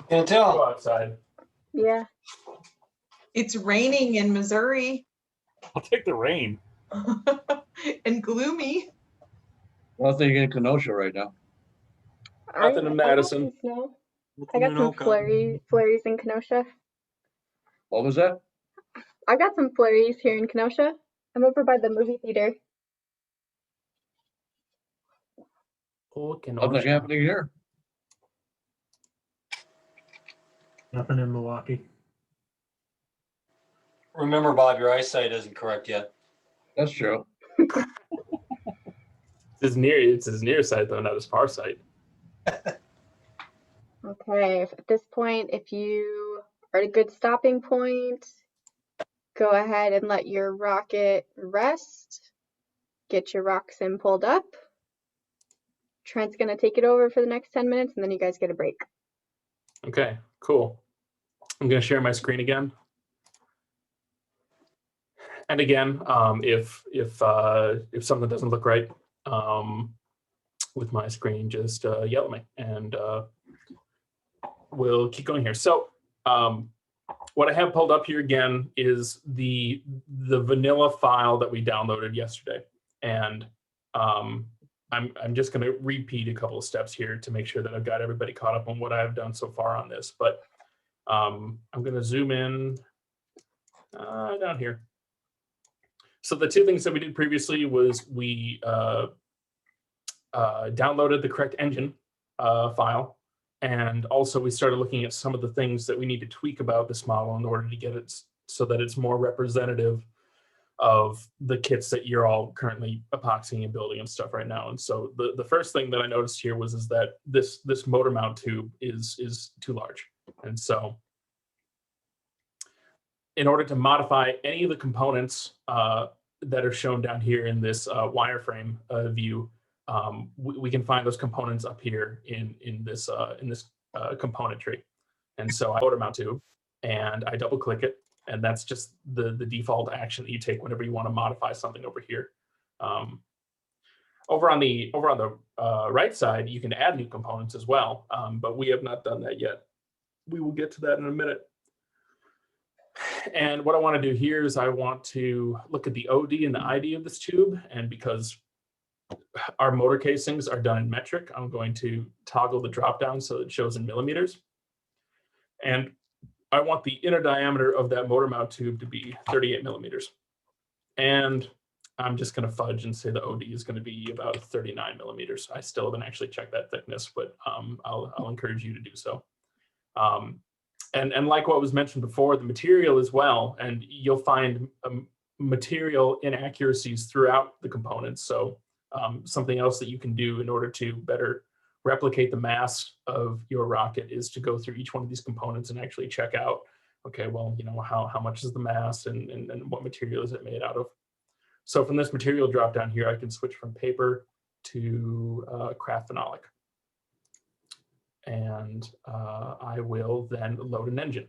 Can't tell. Go outside. Yeah. It's raining in Missouri I'll take the rain. and gloomy. Nothing in Kenosha right now. Nothing in Madison. I got some snow. I got some flurries in Kenosha. What was that? I got some flurries here in Kenosha. I'm over by the movie theater. Oh, Nothing happening here. Nothing in Milwaukee. Remember, Bob, your eyesight isn't correct yet. That's true. It's his near sight though, not his far sight. Okay, at this point, if you are at a good stopping point, go ahead and let your rocket rest. Get your rock sim pulled up. Trent's gonna take it over for the next 10 minutes and then you guys get a break. Okay, cool. I'm gonna share my screen again. And again, if something doesn't look right with my screen, just yell at me, and we'll keep going here. So what I have pulled up here again is the vanilla file that we downloaded yesterday, and I'm just going to repeat a couple of steps here to make sure that I've got everybody caught up on what I've done so far on this. But I'm going to zoom in down here. So the two things that we did previously was we downloaded the correct engine file, and also we started looking at some of the things that we need to tweak about this model in order to get it so that it's more representative of the kits that you're all currently epoxying and building and stuff right now. And so the first thing that I noticed here was that this motor mount tube is too large. And so in order to modify any of the components that are shown down here in this wireframe view, we can find those components up here in this component tree. And so I motor mount tube, and I double click it, and that's just the default action that you take whenever you want to modify something over here. Over on the right side, you can add new components as well, but we have not done that yet. We will get to that in a minute. And what I want to do here is I want to look at the OD and the ID of this tube, and because our motor casings are done in metric, I'm going to toggle the drop down so it shows in millimeters. And I want the inner diameter of that motor mount tube to be 38 millimeters. And I'm just going to fudge and say the OD is going to be about 39 millimeters. I still haven't actually checked that thickness, but I'll encourage you to do so. And like what was mentioned before, the material as well, and you'll find material inaccuracies throughout the components. So something else that you can do in order to better replicate the mass of your rocket is to go through each one of these components and actually check out, okay, well, you know, how much is the mass and what material is it made out of. So from this material drop down here, I can switch from paper to craft phenolic. And I will then load an engine.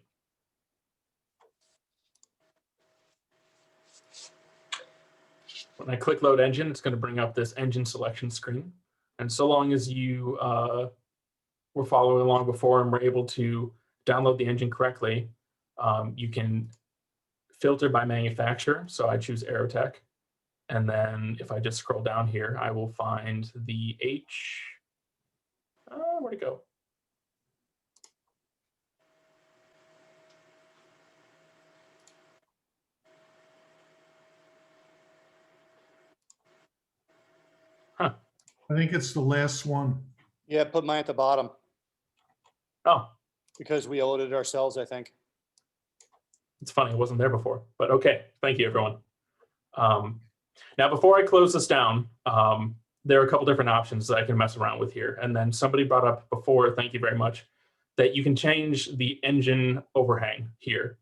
When I click load engine, it's going to bring up this engine selection screen. And so long as you were following along before and were able to download the engine correctly, you can filter by manufacturer. So I choose Aerotech. And then if I just scroll down here, I will find the H. Where'd it go? Huh. I think it's the last one. Yeah, put mine at the bottom. Oh. Because we ordered it ourselves, I think. It's funny, it wasn't there before, but okay. Thank you, everyone. Now, before I close this down, there are a couple different options that I can mess around with here. And then somebody brought up before, thank you very much, that you can change the engine overhang here.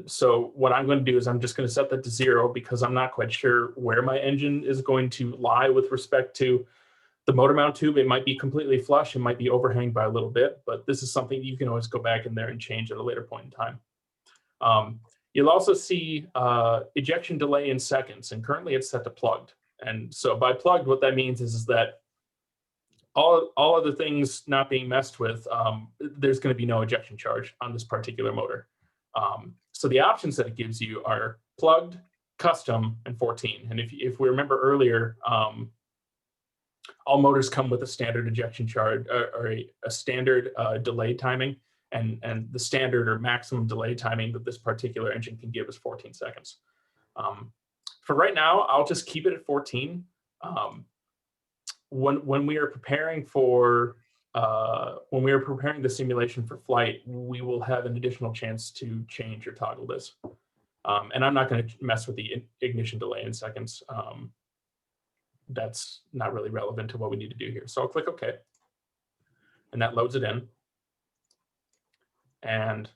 So what I'm going to do is I'm just going to set that to 0 because I'm not quite sure where my engine is going to lie with respect to the motor mount tube. It might be completely flush, it might be overhanged by a little bit, but this is something you can always go back in there and change at a later point in time. You'll also see ejection delay in seconds, and currently it's set to plugged. And so by plugged, what that means is that all other things not being messed with, there's going to be no ejection charge on this particular motor. So the options that it gives you are plugged, custom, and 14. And if we remember earlier, all motors come with a standard ejection charge or a standard delay timing, and the standard or maximum delay timing that this particular engine can give is 14 seconds. For right now, I'll just keep it at 14. When we are preparing for the simulation for flight, we will have an additional chance to change or toggle this. And I'm not going to mess with the ignition delay in seconds. That's not really relevant to what we need to do here. So I'll click OK. And that loads it in. And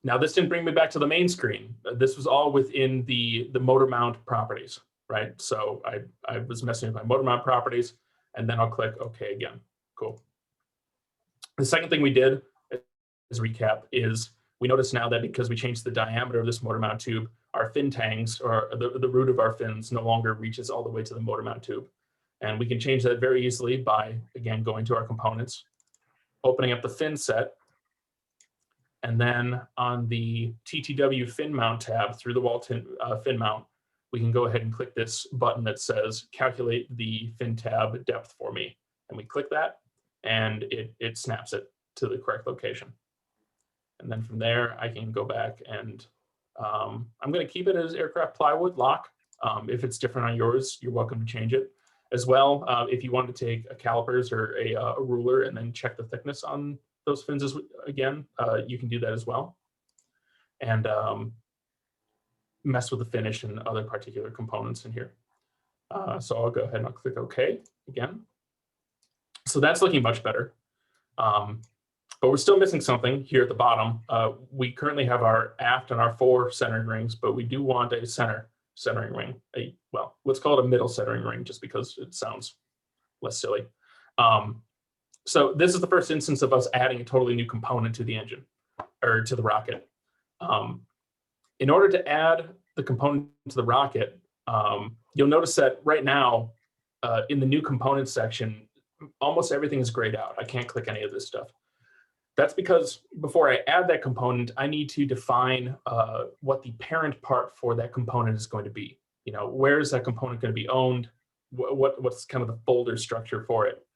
now this didn't bring me back to the main screen. This was all within the motor mount properties, right? So I was messing with my motor mount properties, and then I'll click OK again. Cool. The second thing we did, as a recap, is we notice now that because we changed the diameter of this motor mount tube, our fin tangs, or the root of our fins, no longer reaches all the way to the motor mount tube. And we can change that very easily by, again, going to our components, opening up the fin set, and then on the TTW fin mount tab through the wall fin mount, we can go ahead and click this button that says calculate the fin tab depth for me. And we click that, and it snaps it to the correct location. And then from there, I can go back and I'm going to keep it as aircraft plywood lock. If it's different on yours, you're welcome to change it as well. If you want to take a calipers or a ruler and then check the thickness on those fins again, you can do that as well. And mess with the finish and other particular components in here. So I'll go ahead and I'll click OK again. So that's looking much better. But we're still missing something here at the bottom. We currently have our aft and our fore centering rings, but we do want a centering ring. Well, let's call it a middle centering ring just because it sounds less silly. So this is the first instance of us adding a totally new component to the engine or to the rocket. In order to add the component to the rocket, you'll notice that right now in the new components section, almost everything is grayed out. I can't click any of this stuff. That's because before I add that component, I need to define what the parent part for that component is going to be. You know, where is that component going to be owned? What's kind of the folder structure for it?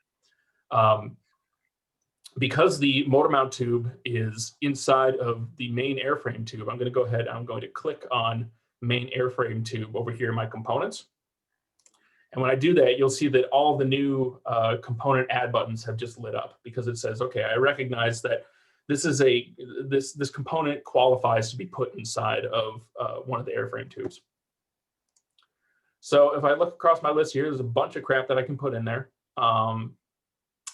Because the motor mount tube is inside of the main airframe tube, I'm going to go ahead and I'm going to click on main airframe tube over here in my components. And when I do that, you'll see that all the new component add buttons have just lit up because it says, okay, I recognize that this is this component qualifies to be put inside of one of the airframe tubes. So if I look across my list here, there's a bunch of crap that I can put in there.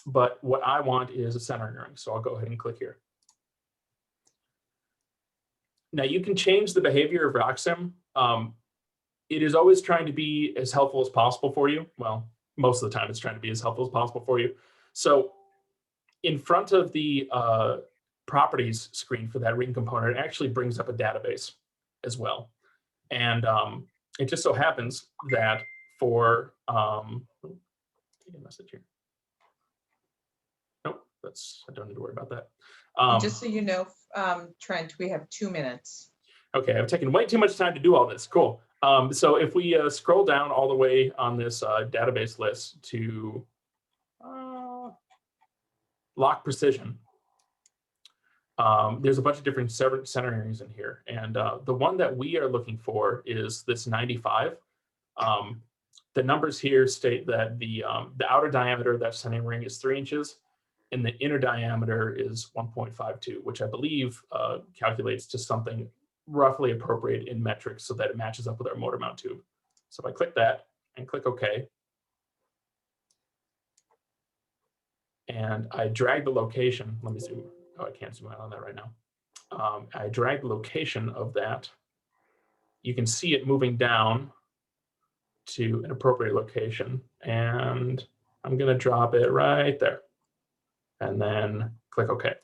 But what I want is a centering ring. So I'll go ahead and click here. Now you can change the behavior of RockSim. It is always trying to be as helpful as possible for you. Well, most of the time it's trying to be as helpful as possible for you. So in front of the properties screen for that ring component, it actually brings up a database as well. And it just so happens that for, a message here. I don't need to worry about that. Just so you know, Trent, we have 2 minutes. Okay, I've taken way too much time to do all this. Cool. So if we scroll down all the way on this database list to lock precision, there's a bunch of different center areas in here. And the one that we are looking for is this 95. The numbers here state that the outer diameter of that center ring is 3 inches, and the inner diameter is 1.52, which I believe calculates to something roughly appropriate in metrics so that it matches up with our motor mount tube. So if I click that and click OK, and I drag the location, let me zoom. Oh, I can't zoom out on that right now. I drag the location of that. You can see it moving down to an appropriate location, and I'm going to drop it right there, and then click OK.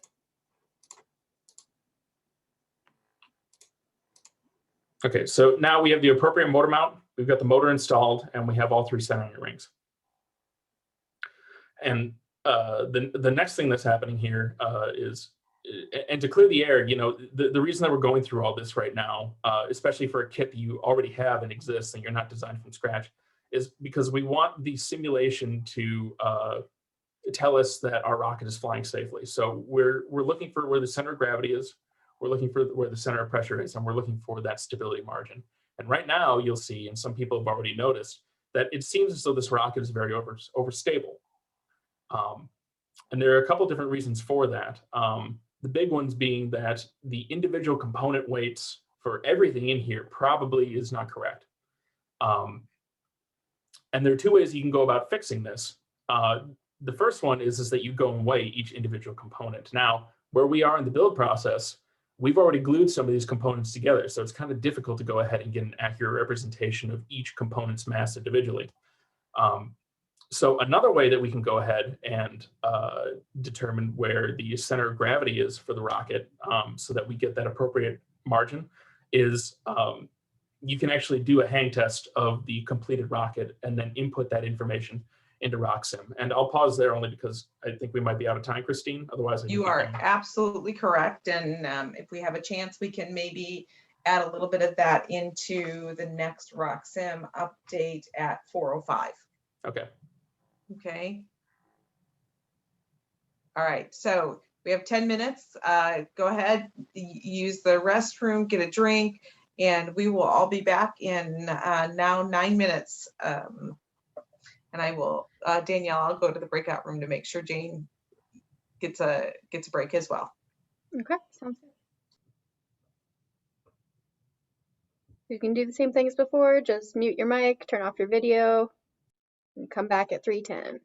Okay, so now we have the appropriate motor mount, we've got the motor installed, and we have all 3 centering rings. And the next thing that's happening here is, and to clear the air, you know, the reason that we're going through all this right now, especially for a kit that you already have and exists and you're not designed from scratch, is because we want the simulation to tell us that our rocket is flying safely. So we're looking for where the center of gravity is, we're looking for where the center of pressure is, and we're looking for that stability margin. And right now you'll see, and some people have already noticed, that it seems as though this rocket is very overstable. And there are a couple different reasons for that. The big ones being that the individual component weights for everything in here probably is not correct. And there are 2 ways you can go about fixing this. The first one is that you go and weigh each individual component. Now, where we are in the build process, we've already glued some of these components together, so it's kind of difficult to go ahead and get an accurate representation of each component's mass individually. So another way that we can go ahead and determine where the center of gravity is for the rocket, so that we get that appropriate margin, is you can actually do a hang test of the completed rocket and then input that information into RockSim. And I'll pause there only because I think we might be out of time, Christine. Otherwise, You are absolutely correct. And if we have a chance, we can maybe add a little bit of that into the next RockSim update at 4:05. Okay. Okay. All right. So we have 10 minutes. Go ahead, use the restroom, get a drink, and we will all be back in now 9 minutes. And I will, Danielle, I'll go to the breakout room to make sure Jane gets a break as well. Okay, sounds good. You can do the same thing as before, just mute your mic, turn off your video, and come back at 3:10.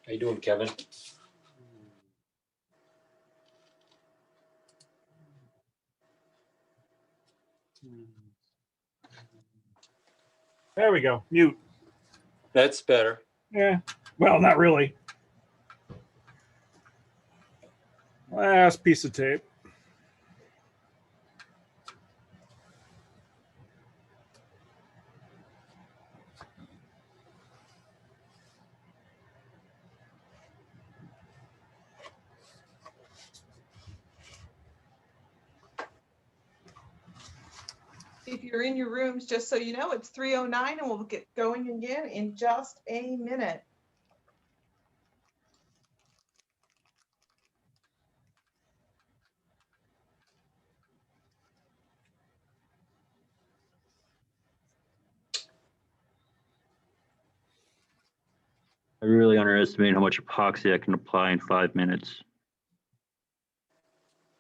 How you doing, Kevin? There we go. Mute. That's better. Yeah. Well, not really. Last piece of tape. If you're in your rooms, just so you know, it's 3:09 and we'll get going again in just a minute. I really underestimated how much epoxy I can apply in 5 minutes.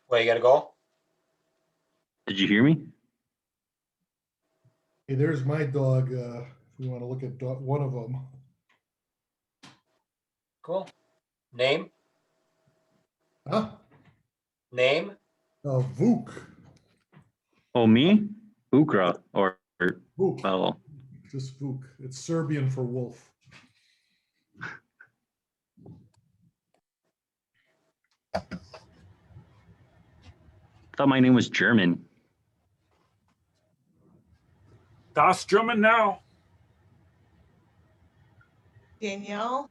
Well, you gotta go? Did you hear me? Hey, there's my dog. If we want to look at one of them. Cool. Name? Huh? Name? Vuk. Oh, me? Ukra or Vuk. well, Just Vuk. It's Serbian for wolf. thought my name was German. Das German now. Danielle,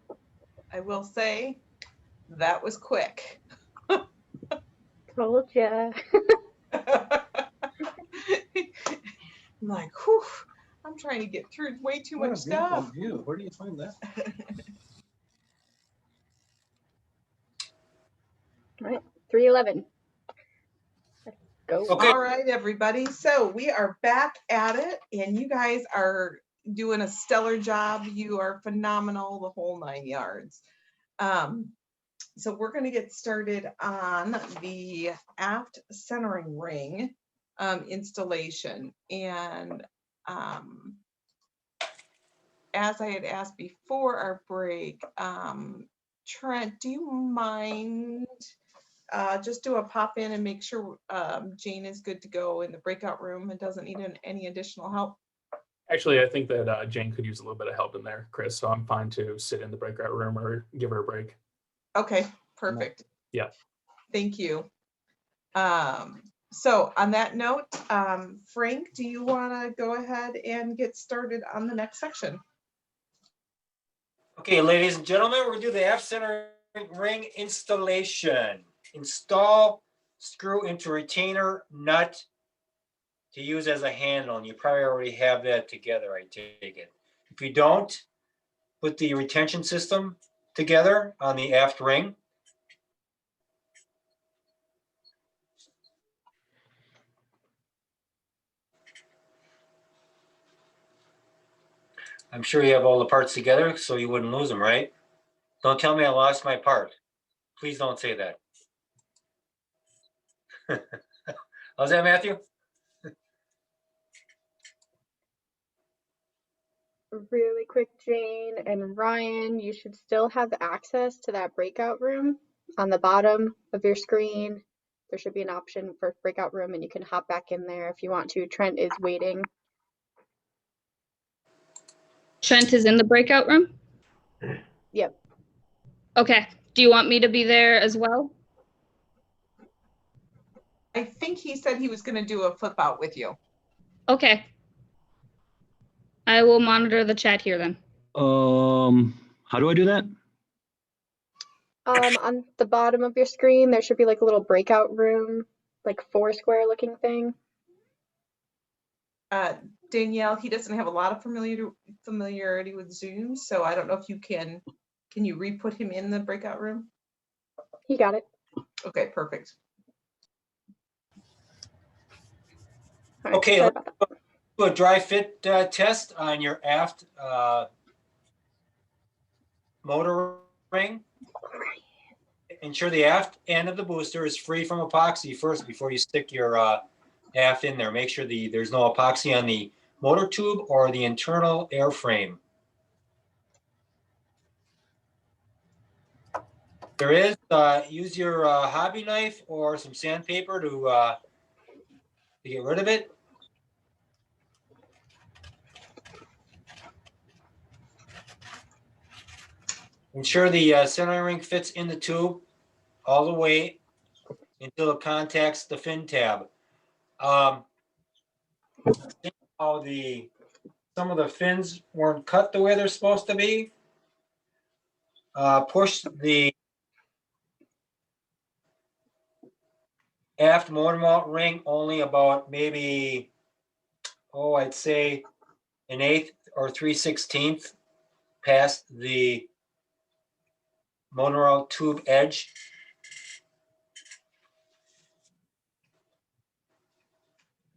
I will say that was quick. Told ya. I'm like, whew, I'm trying to get through way too much stuff. View. Where do you find that? All right, 3:11. Let's go. Okay. All right, everybody. So we are back at it, and you guys are doing a stellar job. You are phenomenal, the whole 9 yards. So we're going to get started on the aft centering ring installation. And as I had asked before our break, Trent, do you mind just do a pop in and make sure Jane is good to go in the breakout room and doesn't need any additional help? Actually, I think that Jane could use a little bit of help in there, Chris. So I'm fine to sit in the breakout room or give her a break. Okay, perfect. Yeah. Thank you. So on that note, Frank, do you want to go ahead and get started on the next section? Okay, ladies and gentlemen, we're gonna do the aft centering ring installation. Install screw into retainer nut to use as a handle, and you probably already have that together, I take it. If you don't, put the retention system together on the aft ring. I'm sure you have all the parts together so you wouldn't lose them, right? Don't tell me I lost my part. Please don't say that. How's that, Matthew? Really quick, Jane and Ryan, you should still have access to that breakout room on the bottom of your screen. There should be an option for breakout room and you can hop back in there if you want to. Trent is waiting. Trent is in the breakout room? Yep. Okay. Do you want me to be there as well? I think he said he was going to do a flip out with you. Okay. I will monitor the chat here then. How do I do that? On the bottom of your screen, there should be like a little breakout room, like Foursquare looking thing. Danielle, he doesn't have a lot of familiarity with Zoom, so I don't know if you can you re-put him in the breakout room? He got it. Okay, perfect. Okay, let's do a dry fit test on your aft motor ring. Ensure the aft end of the booster is free from epoxy first before you stick your aft in there. Make sure there's no epoxy on the motor tube or the internal airframe. There is, use your hobby knife or some sandpaper to get rid of it. Ensure the centering ring fits in the tube all the way until it contacts the fin tab. How some of the fins weren't cut the way they're supposed to be. Push the aft motor mount ring only about maybe, I'd say 1/8 or 3/16 past the motor mount tube edge.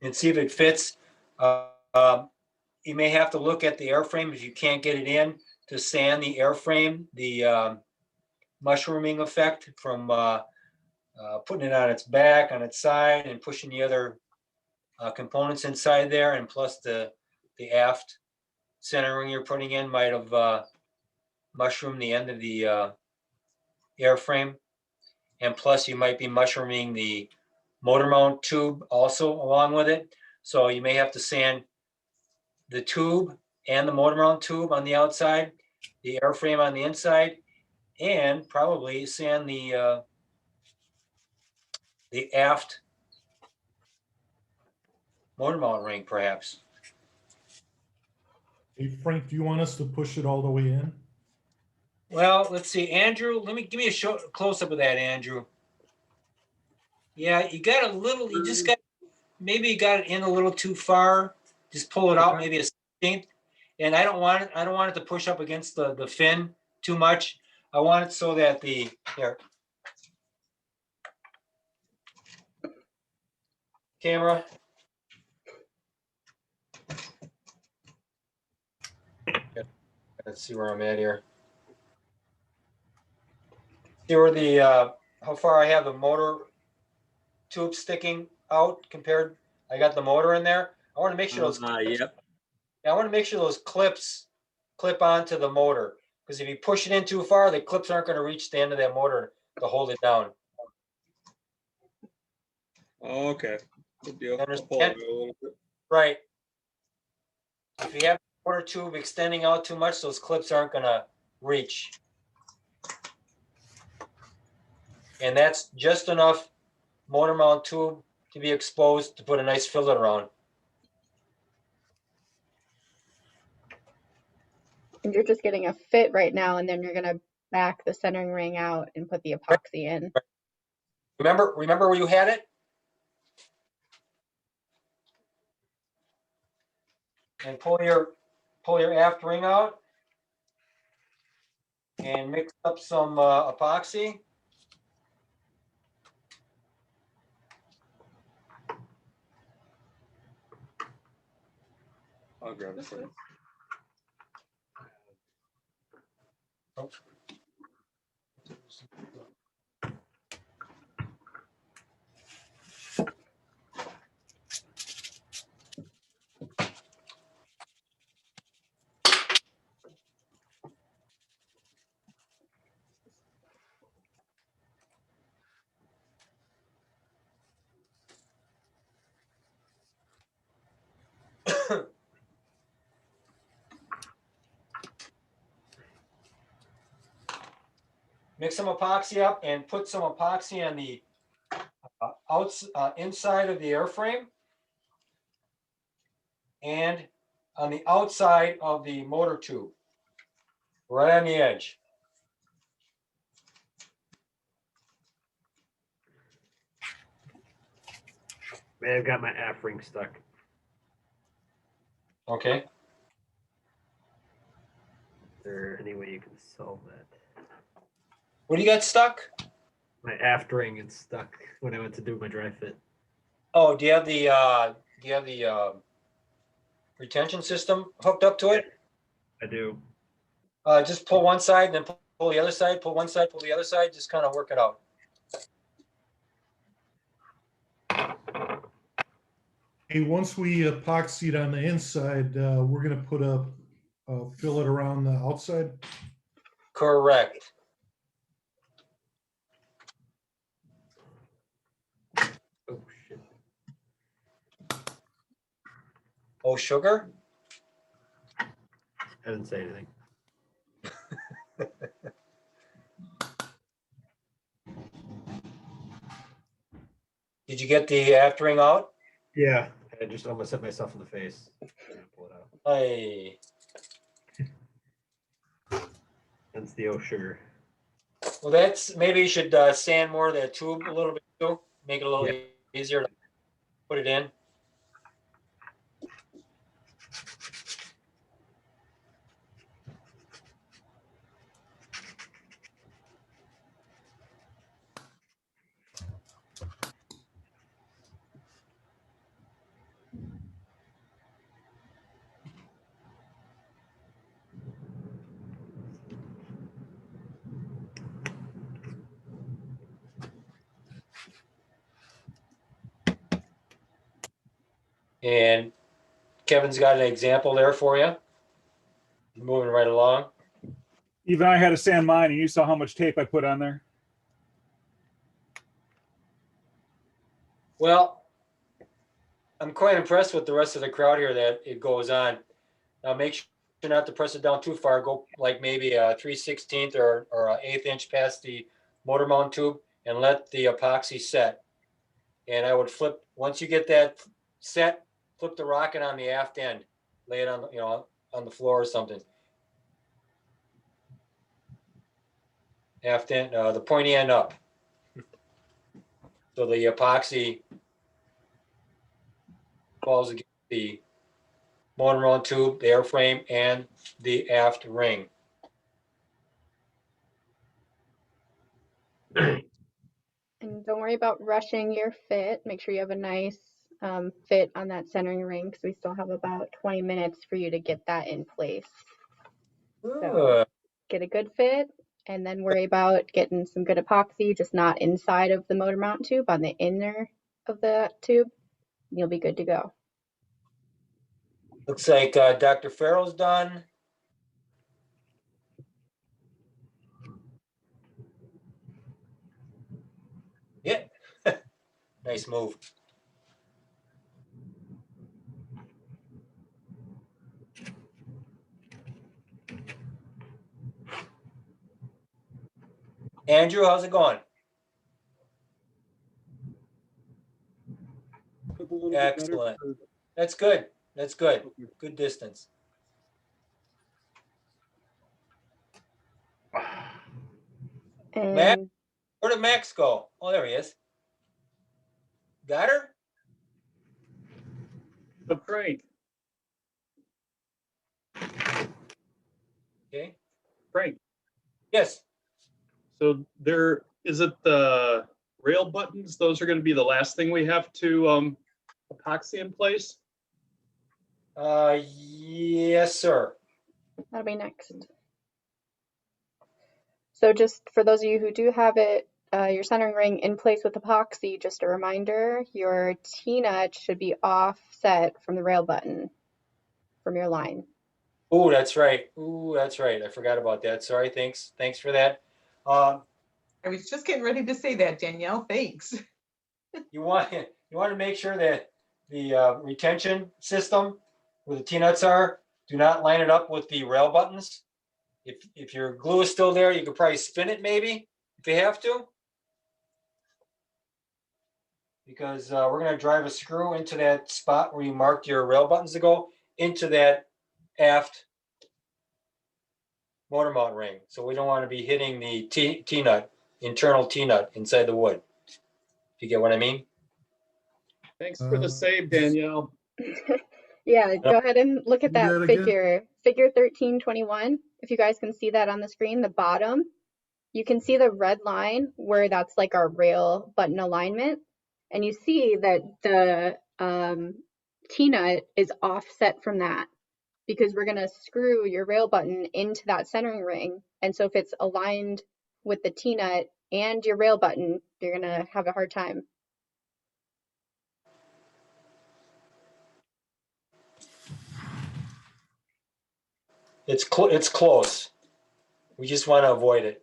And see if it fits. You may have to look at the airframe if you can't get it in to sand the airframe, the mushrooming effect from putting it on its back, on its side, and pushing the other components inside there, and plus the aft centering you're putting in might have mushroomed the end of the airframe, and plus you might be mushrooming the motor mount tube also along with it. So you may have to sand the tube and the motor mount tube on the outside, the airframe on the inside, and probably sand the aft motor mount ring, perhaps. Hey, Frank, do you want us to push it all the way in? Well, let's see, Andrew. Give me a close up of that, Andrew. Yeah, you got a little. You just got maybe you got it in a little too far. Just pull it out, maybe a 16th. And I don't want it. I don't want it to push up against the fin too much. I want it so that the here. Camera. Let's see where I'm at here. See where the how far I have the motor tube sticking out compared. I got the motor in there. I want to make sure those. Yep. I want to make sure those clips clip onto the motor, because if you push it in too far, the clips aren't going to reach the end of that motor to hold it down. Okay. Good deal. I'll pull it Understand? a little bit. Right. If you have the motor tube extending out too much, those clips aren't going to reach. And that's just enough motor mount tube to be exposed to put a nice fillet around. And you're just getting a fit right now, and then you're gonna back the centering ring out and put the epoxy in. Remember where you had it? And pull your aft ring out and mix up some epoxy. I'll grab it for you. mix some epoxy up and put some epoxy on the inside of the airframe and on the outside of the motor tube, right on the edge. Man, I've got my aft ring stuck. Okay. Is there any way you can solve that? What do you got stuck? My aft ring is stuck when I went to do my dry fit. Oh, do you have the retention system hooked up to it? I do. Just pull one side and then pull the other side, pull one side, pull the other side, just kind of work it out. Hey, once we epoxied on the inside, we're gonna put a fillet around the outside. Correct. Oh shit. Oh, sugar? I didn't say anything. Did you get the aft ring out? Yeah, I just almost hit myself in the face. Pull it out. Hey. That's the sugar. Well, that's maybe you should sand more of that tube a little bit too. Make it a little easier to put it in. And Kevin's got an example there for you. Moving right along. Even I had to sand mine, and you saw how much tape I put on there. Well, I'm quite impressed with the rest of the crowd here that it goes on. Now make sure not to press it down too far. Go like maybe a 3/16 or an 1/8 inch past the motor mount tube and let the epoxy set. And I would flip, once you get that set, flip the rocket on the aft end. Lay it on, on the floor or something. Aft end, the pointy end up. So the epoxy falls against the motor mount tube, the airframe, and the aft ring. And don't worry about rushing your fit. Make sure you have a nice fit on that centering ring because we still have about 20 minutes for you to get that in place. So get a good fit and then worry about getting some good epoxy, just not inside of the motor mount tube, on the inner of the tube. You'll be good to go. Looks like Dr. Farrell's done. Yeah. Nice move. Andrew, how's it going? Excellent. That's good. That's good. Good distance. And Max, where did Max go? Oh, there he is. Got her? The Frank. Okay. Frank. Yes. So is it the rail buttons? Those are going to be the last thing we have to epoxy in place? Yes, sir. that'll be next. So just for those of you who do have it, your centering ring in place with epoxy, just a reminder, your T-nut should be offset from the rail button from your line. Oh, that's right. Ooh, that's right. I forgot about that. Sorry. Thanks for that. I was just getting ready to say that, Danielle. Thanks. You want to make sure that the retention system where the T-nuts are, do not line it up with the rail buttons. If your glue is still there, you could probably spin it maybe, if you have to. Because we're going to drive a screw into that spot where you marked your rail buttons to go into that aft motor mount ring. So we don't want to be hitting the T-nut, internal T-nut inside the wood. If you get what I mean? Thanks for the save, Danielle. Yeah, go ahead and look at Do that that again. figure 1321. If you guys can see that on the screen, the bottom, you can see the red line where that's like our rail button alignment. And you see that the T-nut is offset from that because we're going to screw your rail button into that centering ring. And so if it's aligned with the T-nut and your rail button, you're going to have a hard time. It's close. We just want to avoid it.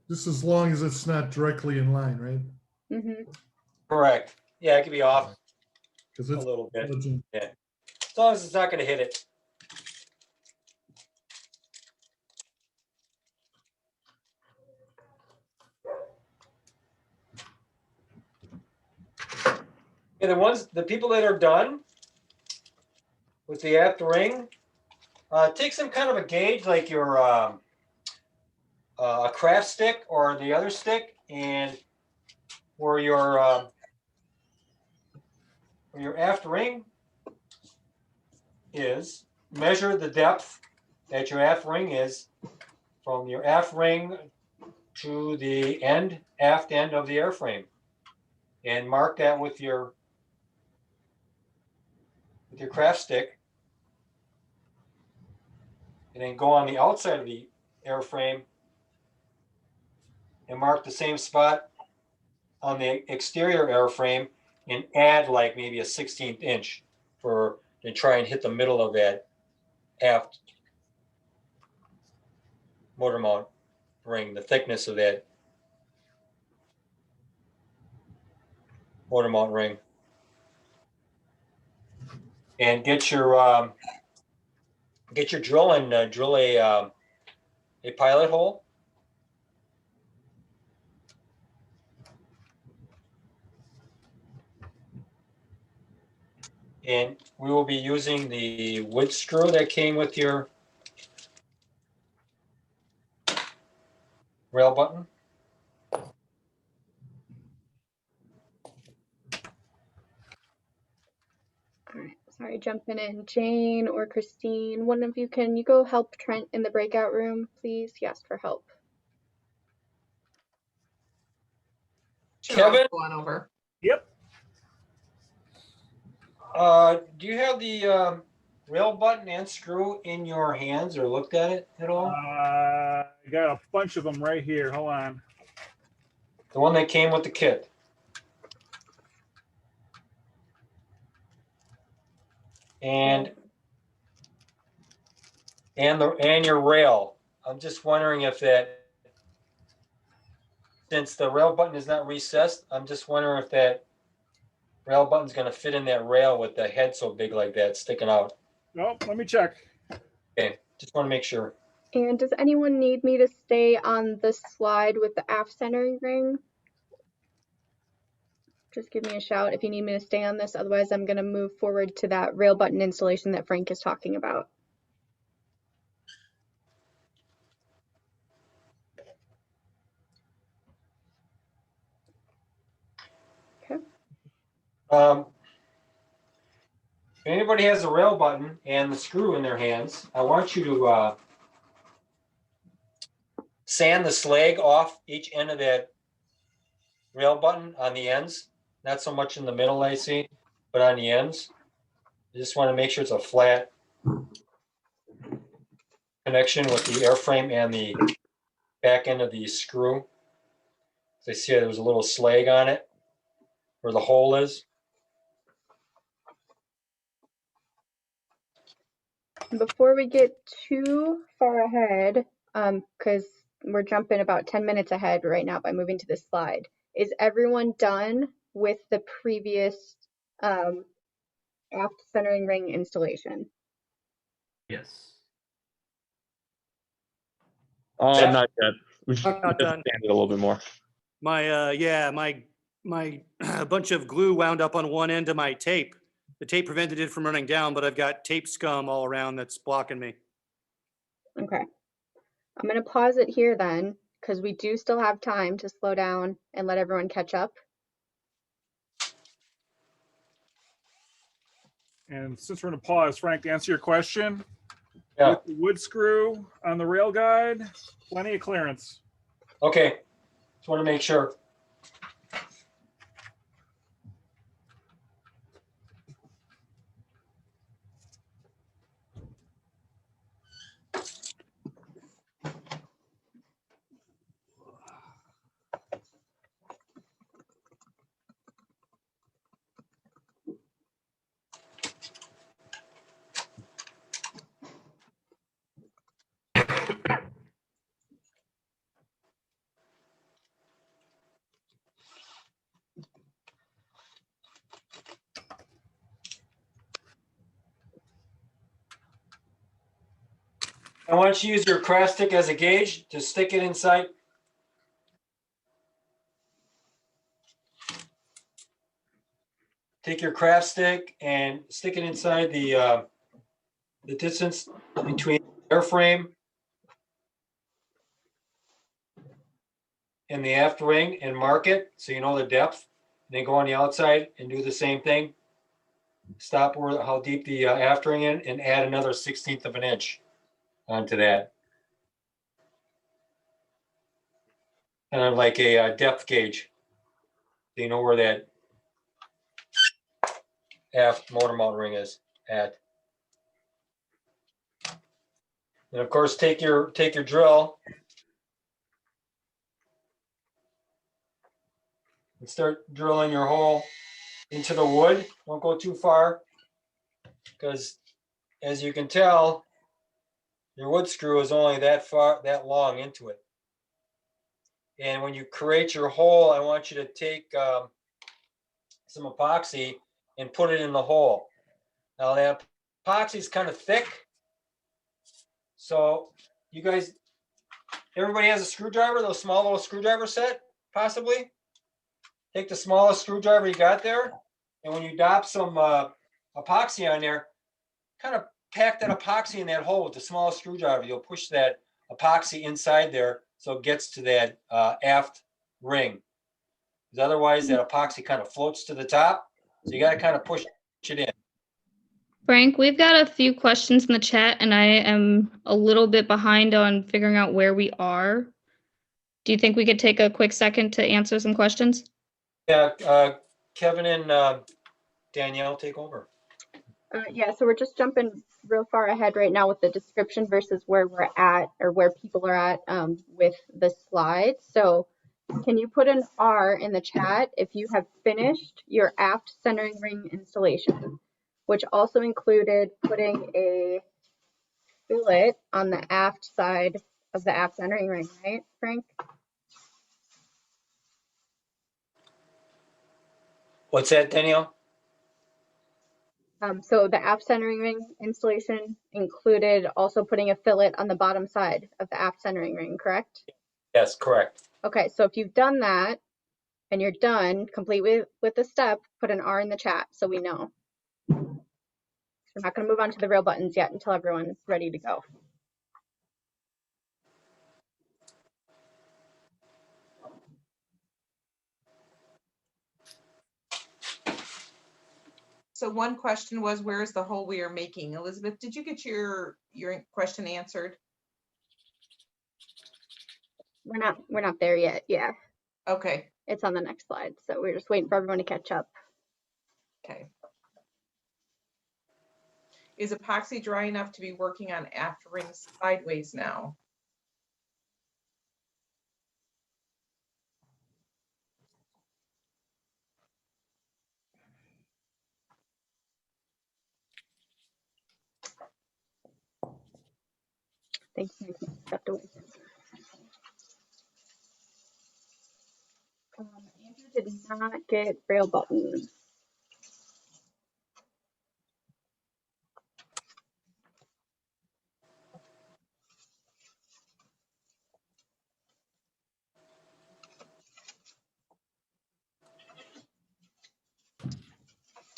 Just as long as it's not directly in line, right? Mm-hmm. Correct. Yeah, it could be off Because a it's little bit. legend. Yeah. As long as it's not going to hit it. Yeah, the people that are done with the aft ring, take some kind of a gauge like your a craft stick or the other stick, and where your aft ring is, measure the depth that your aft ring is from your aft ring to the aft end of the airframe, and mark that with your craft stick, and then go on the outside of the airframe and mark the same spot on the exterior airframe and add like maybe a 16th inch to try and hit the middle of that aft motor mount ring, the thickness of that motor mount ring. And get your drill and drill a pilot hole. And we will be using the wood screw that came with your rail button. All right, sorry, jumping in. Jane or Christine, one of you, can you go help Trent in the breakout room, please? He asked for help. Sure, Kevin? I'll go on over. Yep. Do you have the rail button and screw in your hands or looked at it at all? I got a bunch of them right here. Hold on. The one that came with the kit. And your rail. I'm just wondering if that, since the rail button is not recessed, I'm just wondering if that rail button's going to fit in that rail with the head so big like that sticking out. Oh, let me check. Okay, just want to make sure. And does anyone need me to stay on the slide with the aft centering ring? Just give me a shout if you need me to stay on this. Otherwise, I'm going to move forward to that rail button installation that Frank is talking about. Okay. If anybody has a rail button and the screw in their hands, I want you to sand the slag off each end of that rail button on the ends. Not so much in the middle, I see, but on the ends. I just want to make sure it's a flat connection with the airframe and the back end of the screw. As I see there's a little slag on it where the hole is. Before we get too far ahead, because we're jumping about 10 minutes ahead right now by moving to this slide, is everyone done with the previous aft centering ring installation. Yes. Not yet. We just Not done. expand it a little bit more. My my bunch of glue wound up on one end of my tape. The tape prevented it from running down, but I've got tape scum all around that's blocking me. Okay. I'm going to pause it here then, because we do still have time to slow down and let everyone catch up. And since we're going to pause, Frank, to answer your question, Yeah. with the wood screw on the rail guide, plenty of clearance. Okay, just want to make sure. I want you to use your craft stick as a gauge to stick it inside. Take your craft stick and stick it inside the distance between the airframe and the aft ring and mark it so you know the depth. And then go on the outside and do the same thing. Stop where how deep the aft ring is and add another 1/16 of an inch onto that. Kind of like a depth gauge. So you know where that aft motor mount ring is at. And of course, take your drill and start drilling your hole into the wood. Don't go too far, because as you can tell, your wood screw is only that long into it. And when you create your hole, I want you to take some epoxy and put it in the hole. Now that epoxy is kind of thick, so you guys, everybody has a screwdriver, those small little screwdriver set, possibly. Take the smallest screwdriver you got there, and when you drop some epoxy on there, kind of pack that epoxy in that hole with the smallest screwdriver. You'll push that epoxy inside there so it gets to that aft ring. Because otherwise that epoxy kind of floats to the top. So you got to kind of push it in. Frank, we've got a few questions in the chat, and I am a little bit behind on figuring out where we are. Do you think we could take a quick second to answer some questions? Yeah, Kevin and Danielle, take over. Yeah, so we're just jumping real far ahead right now with the description versus where we're at or where people are at with the slides. So can you put an R in the chat if you have finished your aft centering ring installation, which also included putting a fillet on the aft side of the aft centering ring, right, Frank? What's that, Danielle? So the aft centering ring installation included also putting a fillet on the bottom side of the aft centering ring, correct? Yes, correct. Okay, so if you've done that and you're done, complete with the step, put an R in the chat so we know. We're not going to move on to the real buttons yet until everyone's ready to go. So one question was, where is the hole we are making? Elizabeth, did you get your question answered? We're not there yet. Yeah. Okay. It's on the next slide. So we're just waiting for everyone to catch up. Okay. Is epoxy dry enough to be working on aft rings sideways now? Thanks, Mike. Stepped away. Andrew did not get braille buttons.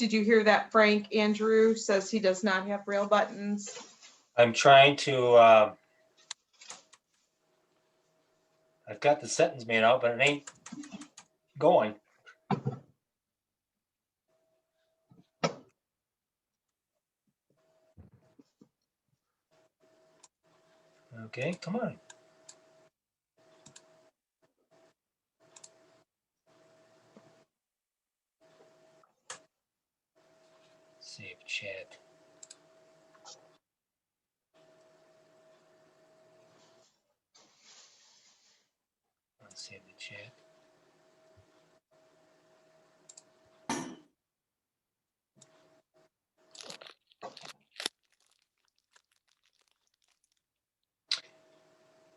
Did you hear that? Frank Andrew says he does not have rail buttons. I'm trying to, I've got the sentence made out, but it ain't going. Okay, come on. Save chat. Let's save the chat.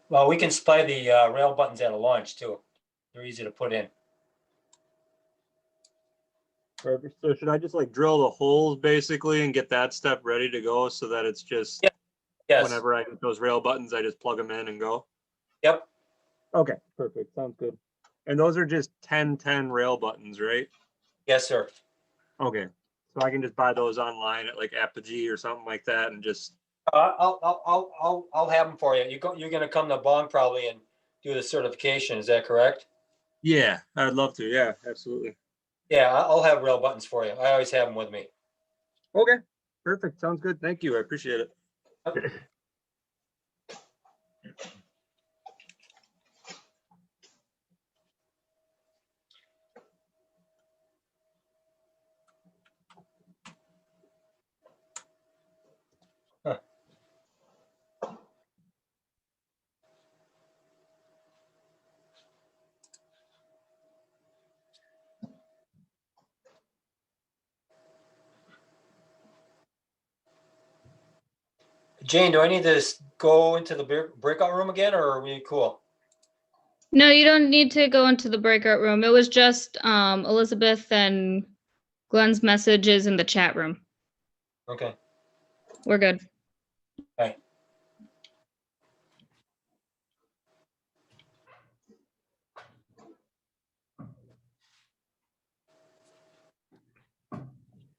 Well, we can supply the rail buttons at a launch too. They're easy to put in. Perfect. So should I just like drill the holes basically and get that step ready to go so that it's just Yes. whenever I get those rail buttons, I just plug them in and go? Yep. Okay, perfect. Sounds good. And those are just 1010 rail buttons, right? Yes, sir. Okay. So I can just buy those online at like Apogee or something like that and just I'll have them for you. You're gonna come to Bong probably and do the certification. Is that correct? yeah, I'd love to. Yeah, absolutely. Yeah, I'll have rail buttons for you. I always have them with me. Okay. Perfect. Sounds good. Thank you. I appreciate it. Huh. Jane, do I need to go into the breakout room again, or are we cool? No, you don't need to go into the breakout room. It was just Elizabeth and Glenn's messages in the chat room. Okay. We're good. Bye.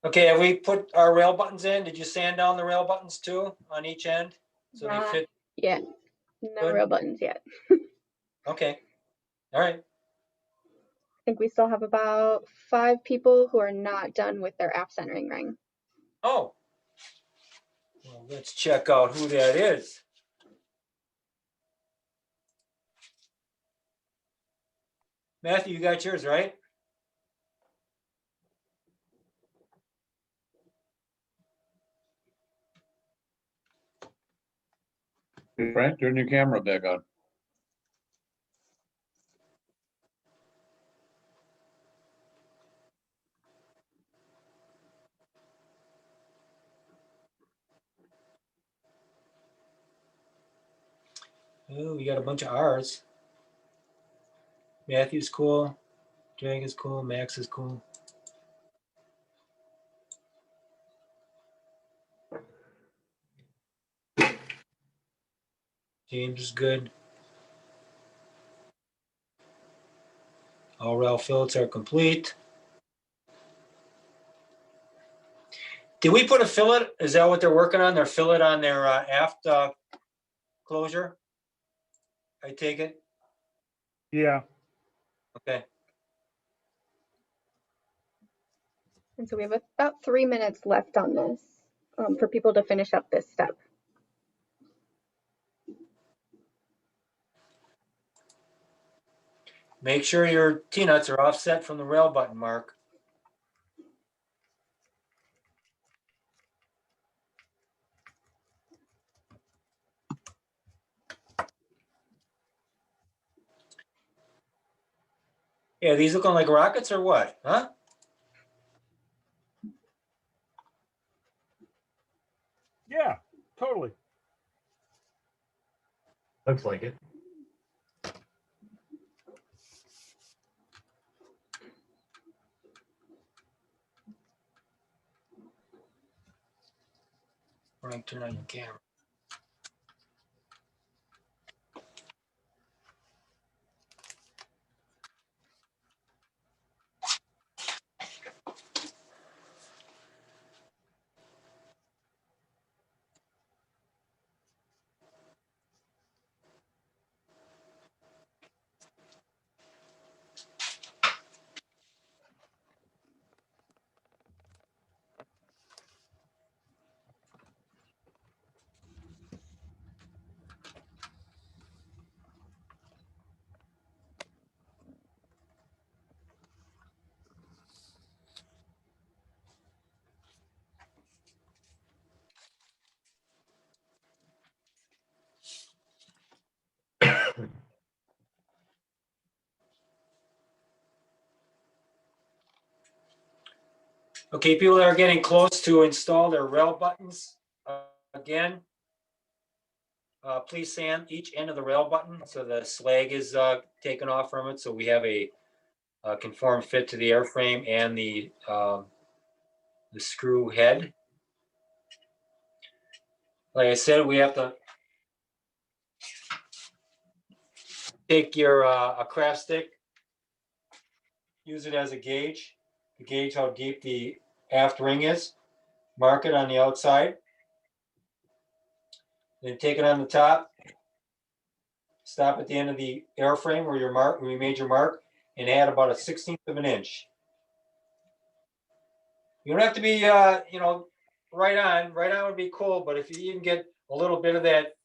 Okay, have we put our rail buttons in? Did you sand down the rail buttons too on each end? So they fit? yet. No Good. real buttons yet. Okay. All right. I think we still have about 5 people who are not done with their app centering ring. Oh. Well, let's check out who that is. Matthew, you got yours, right? Hey, Frank, turn your camera back on. Oh, we got a bunch of R's. Matthew's cool. Drag is cool. Max is cool. James is good. All rail fillets are complete. Did we put a fillet? Is that what they're working on? Their fillet on their aft closure? I take it? Yeah. Okay. And so we have about 3 minutes left on this for people to finish up this step. Make sure your T-nuts are offset from the rail button mark. Yeah, these looking like rockets or what? Huh? Yeah, totally. Looks like it. Frank, turn on your camera. Okay, people that are getting close to install their rail buttons, again, please sand each end of the rail button so the slag is taken off from it, so we have a conform fit to the airframe and the screw head. Like I said, we have to take your a craft stick, use it as a gauge to gauge how deep the aft ring is. Mark it on the outside. Then take it on the top. Stop at the end of the airframe where you made your mark, and add about a 1/16 of an inch. You don't have to be, right on. Right on would be cool, but if you even get a little bit of that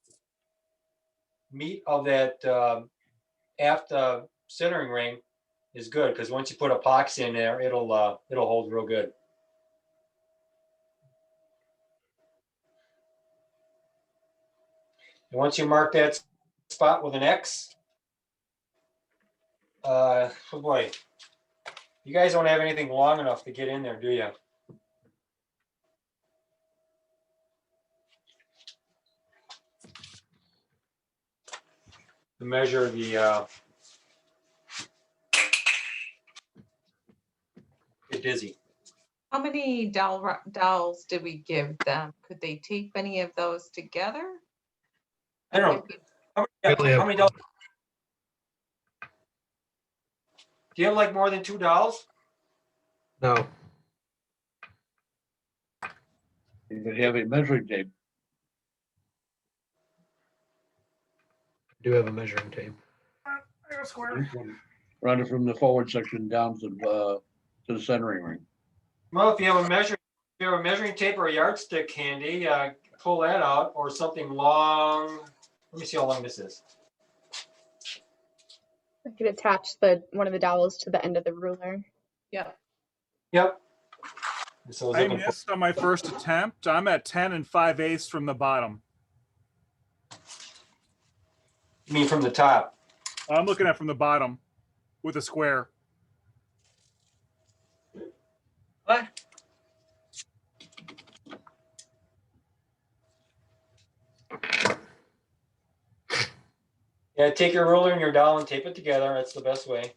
meat of that aft centering ring, is good, because once you put epoxy in there, it'll hold real good. And once you mark that spot with an X, oh boy, you guys don't have anything long enough to get in there, do you? To measure the get dizzy. How many dowels did we give them? Could they tape any of those together? I don't know. How many dollars? Do you have like more than 2 dowels? No. You could have a measuring tape. Do have a measuring tape. Run it from the forward section down to the centering ring. Well, if you have a measuring tape or a yardstick handy, pull that out, or something long. Let me see how long this is. I could attach one of the dowels to the end of the ruler. Yep. Yep. So I missed on my first attempt. I'm at 10 5/8 from the bottom. You mean from the top? I'm looking at from the bottom with a square. What? Yeah, take your ruler and your dowel and tape it together. That's the best way.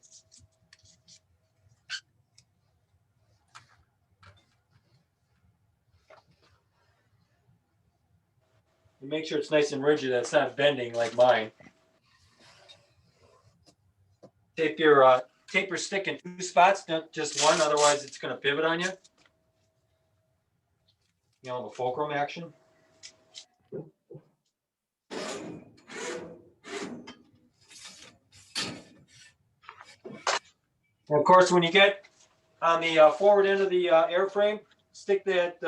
And make sure it's nice and rigid. That's not bending like mine. Tape your stick in 2 spots, not just one. Otherwise, it's going to pivot on you. You know, the fulcrum action. And of course, when you get on the forward end of the airframe, stick that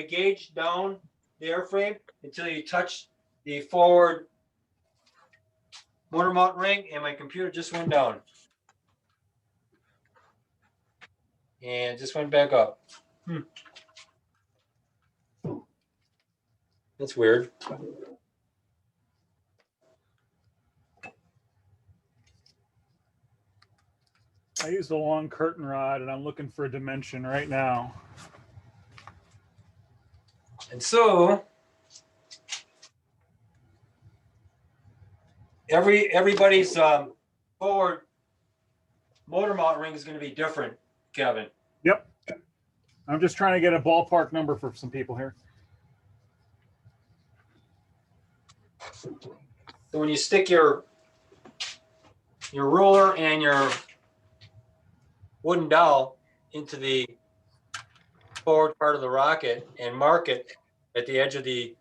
gauge down the airframe until you touch the forward motor mount ring, and my computer just went down. And just went back up. That's weird. I used a long curtain rod, and I'm looking for a dimension right now. And so everybody's forward motor mount ring is going to be different, Kevin. Yep. I'm just trying to get a ballpark number for some people here. So when you stick your ruler and your wooden dowel into the forward part of the rocket and mark it at the edge of the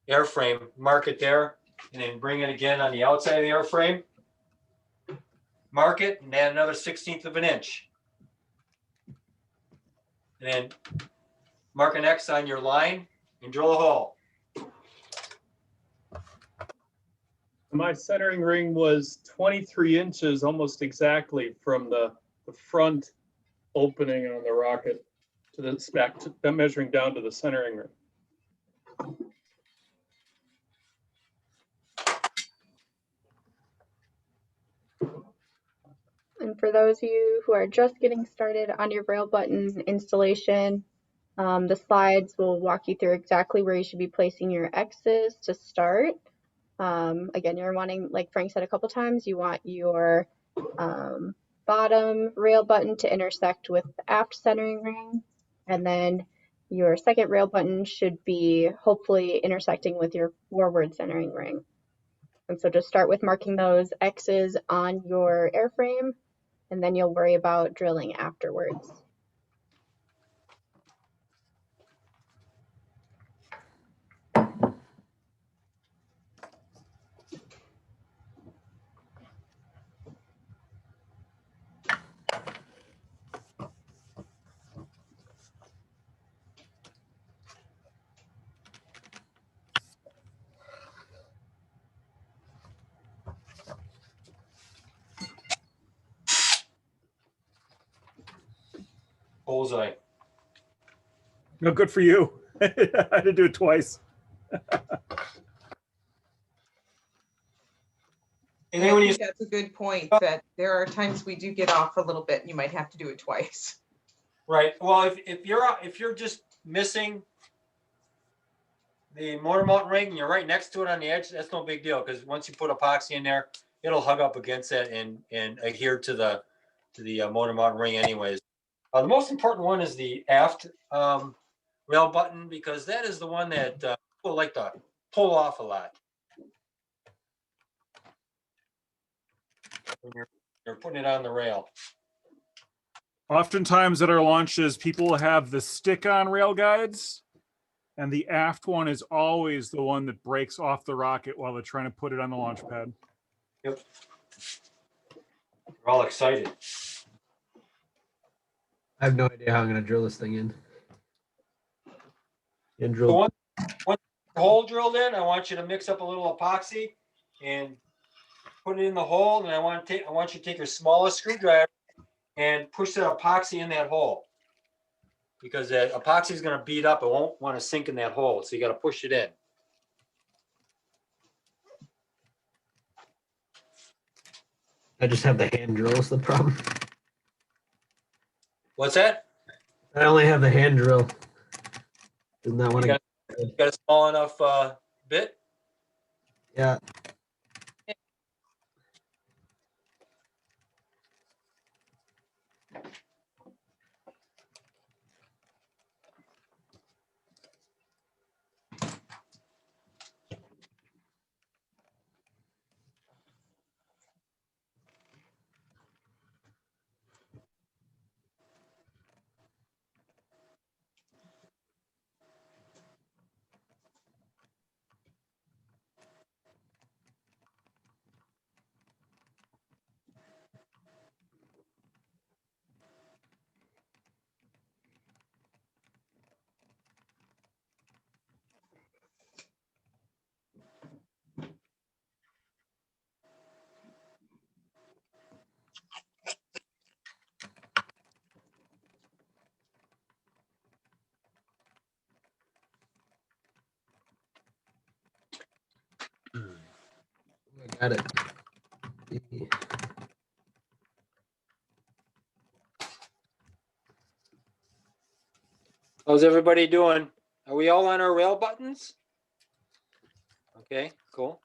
airframe, mark it there, and then bring it again on the outside of the airframe, mark it, and add another 1/16 of an inch. And then mark an X on your line and drill a hole. My centering ring was 23 inches, almost exactly, from the front opening on the rocket to the back, to measuring down to the centering ring. And for those of you who are just getting started on your rail button installation, the slides will walk you through exactly where you should be placing your X's to start. Again, you're wanting, like Frank said a couple times, you want your bottom rail button to intersect with the aft centering ring, and then your second rail button should be hopefully intersecting with your forward centering ring. And so just start with marking those X's on your airframe, and then you'll worry about drilling afterwards. Bullseye. No, good for you. I had to do it twice. And I then when you think that's a good point, that there are times we do get off a little bit and you might have to do it twice. right, well, if you're just missing the motor mount ring and you're right next to it on the edge, that's no big deal, because once you put epoxy in there, it'll hug up against it and adhere to the motor mount ring anyways. The most important one is the aft rail button, because that is the one that people like to pull off a lot when you're putting it on the rail. Oftentimes at our launches, people have the stick-on rail guides, and the aft one is always the one that breaks off the rocket while they're trying to put it on the launch pad. Yep. We're all excited. I have no idea how I'm gonna drill this thing in. And So drill. once the hole drilled in, I want you to mix up a little epoxy and put it in the hole. And I want you to take your smallest screwdriver and push the epoxy in that hole, because the epoxy is going to beat up. It won't want to sink in that hole. So you got to push it in. I just have the hand drill is the problem. What's that? I only have the hand drill. Isn't that one? You got a small enough bit? Yeah. I got it. How's everybody doing? Are we all on our rail buttons? Okay, cool.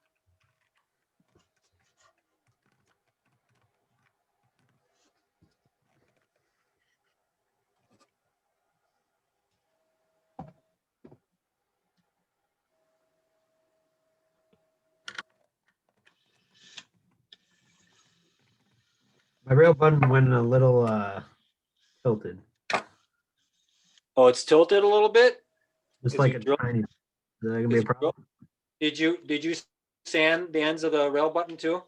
My rail button went a little tilted. Oh, it's tilted a little bit? Just 'Cause like you a drilled- tiny. Is that gonna be a problem? Did you sand the ends of the rail button too?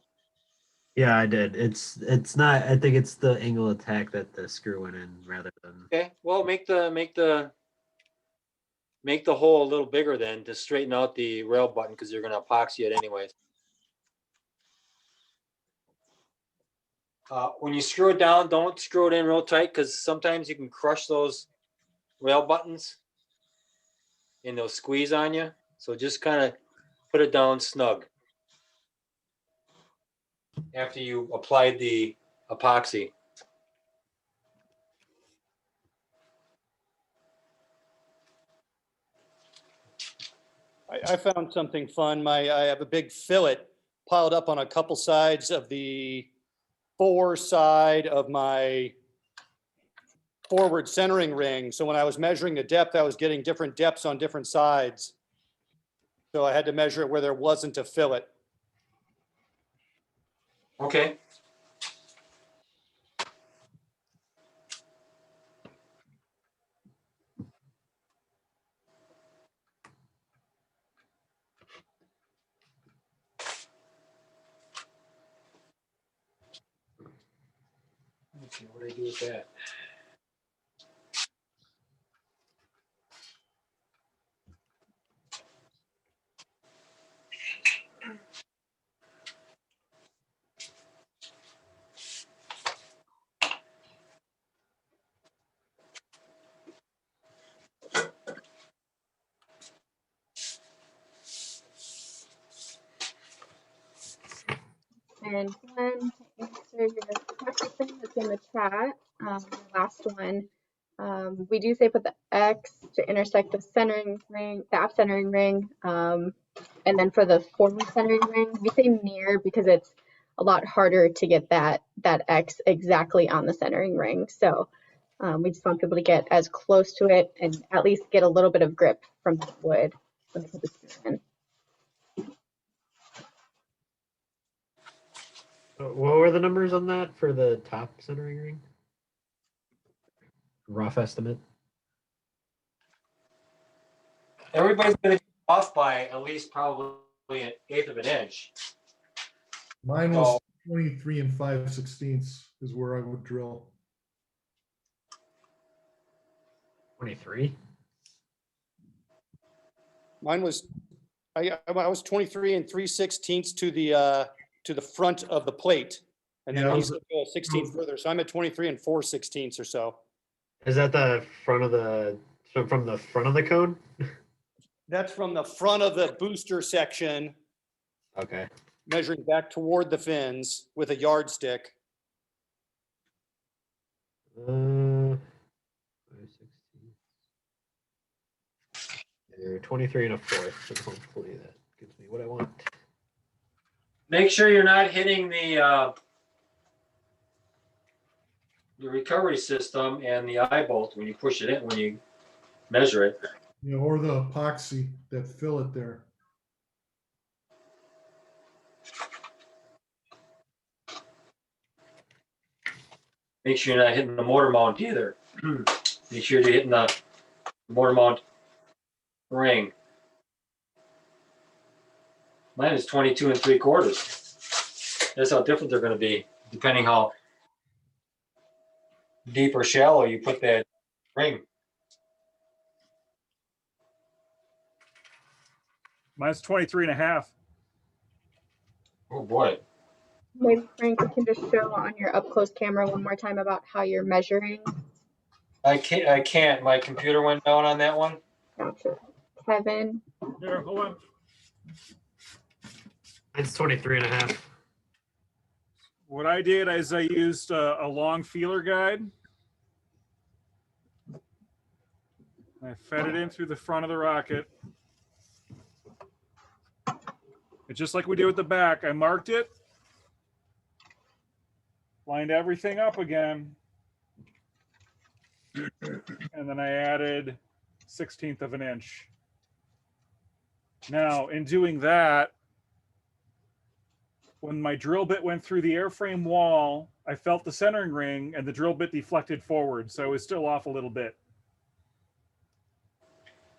Yeah, I did. It's not. I think it's the angle of attack that the screw went in rather than. Okay, well, make the hole a little bigger then to straighten out the rail button, because you're gonna epoxy it anyways. When you screw it down, don't screw it in real tight, because sometimes you can crush those rail buttons and they'll squeeze on you. So just kind of put it down snug after you applied the epoxy. I found something fun. I have a big fillet piled up on a couple sides of the fore side of my forward centering ring. So when I was measuring the depth, I was getting different depths on different sides. So I had to measure it where there wasn't a fillet. Okay. Okay, what do I do with that? And Glenn, to answer your question that's in the chat, the last one, we do say put the X to intersect the centering ring, the app centering ring, and then for the forward centering ring, we say near because it's a lot harder to get that X exactly on the centering ring. So we just want people to get as close to it and at least get a little bit of grip from the wood when they put the screw in. What were the numbers on that for the top centering ring? Rough estimate. Everybody's going to be off by at least probably an eighth of an inch. Mine was 23 and 5/16 is where I would drill. 23. Mine was, I was 23 and 3/16 to the front of the plate. And then Yeah, he said go 16 further. So I'm at 23 and 4/16 or so. Is that the front of the, so from the front of the cone? That's from the front of the booster section, Okay. measuring back toward the fins with a yardstick. 5/16. You're 23 and a fourth, so hopefully that gives me what I want. Make sure you're not hitting the recovery system and the eye bolt when you push it in, when you measure it. You know, or the epoxy, that fillet there. Make sure you're not hitting the mortar mount either. Make sure you're hitting the mortar mount ring. Mine is 22 and 3/4. That's how different they're going to be, depending how deep or shallow you put that ring. Mine's 23 and a half. Oh boy. Maybe Frank, you can just show on your up close camera one more time about how you're measuring. I can't. My computer went down on that one. Gotcha. Kevin. Here, hold on. Mine's 23 and a half. What I did is I used a long feeler guide. I fed it in through the front of the rocket. It's just like we did with the back. I marked it, lined everything up again, and then I added 1/16 of an inch. Now, in doing that, when my drill bit went through the airframe wall, I felt the centering ring and the drill bit deflected forward, so it was still off a little bit.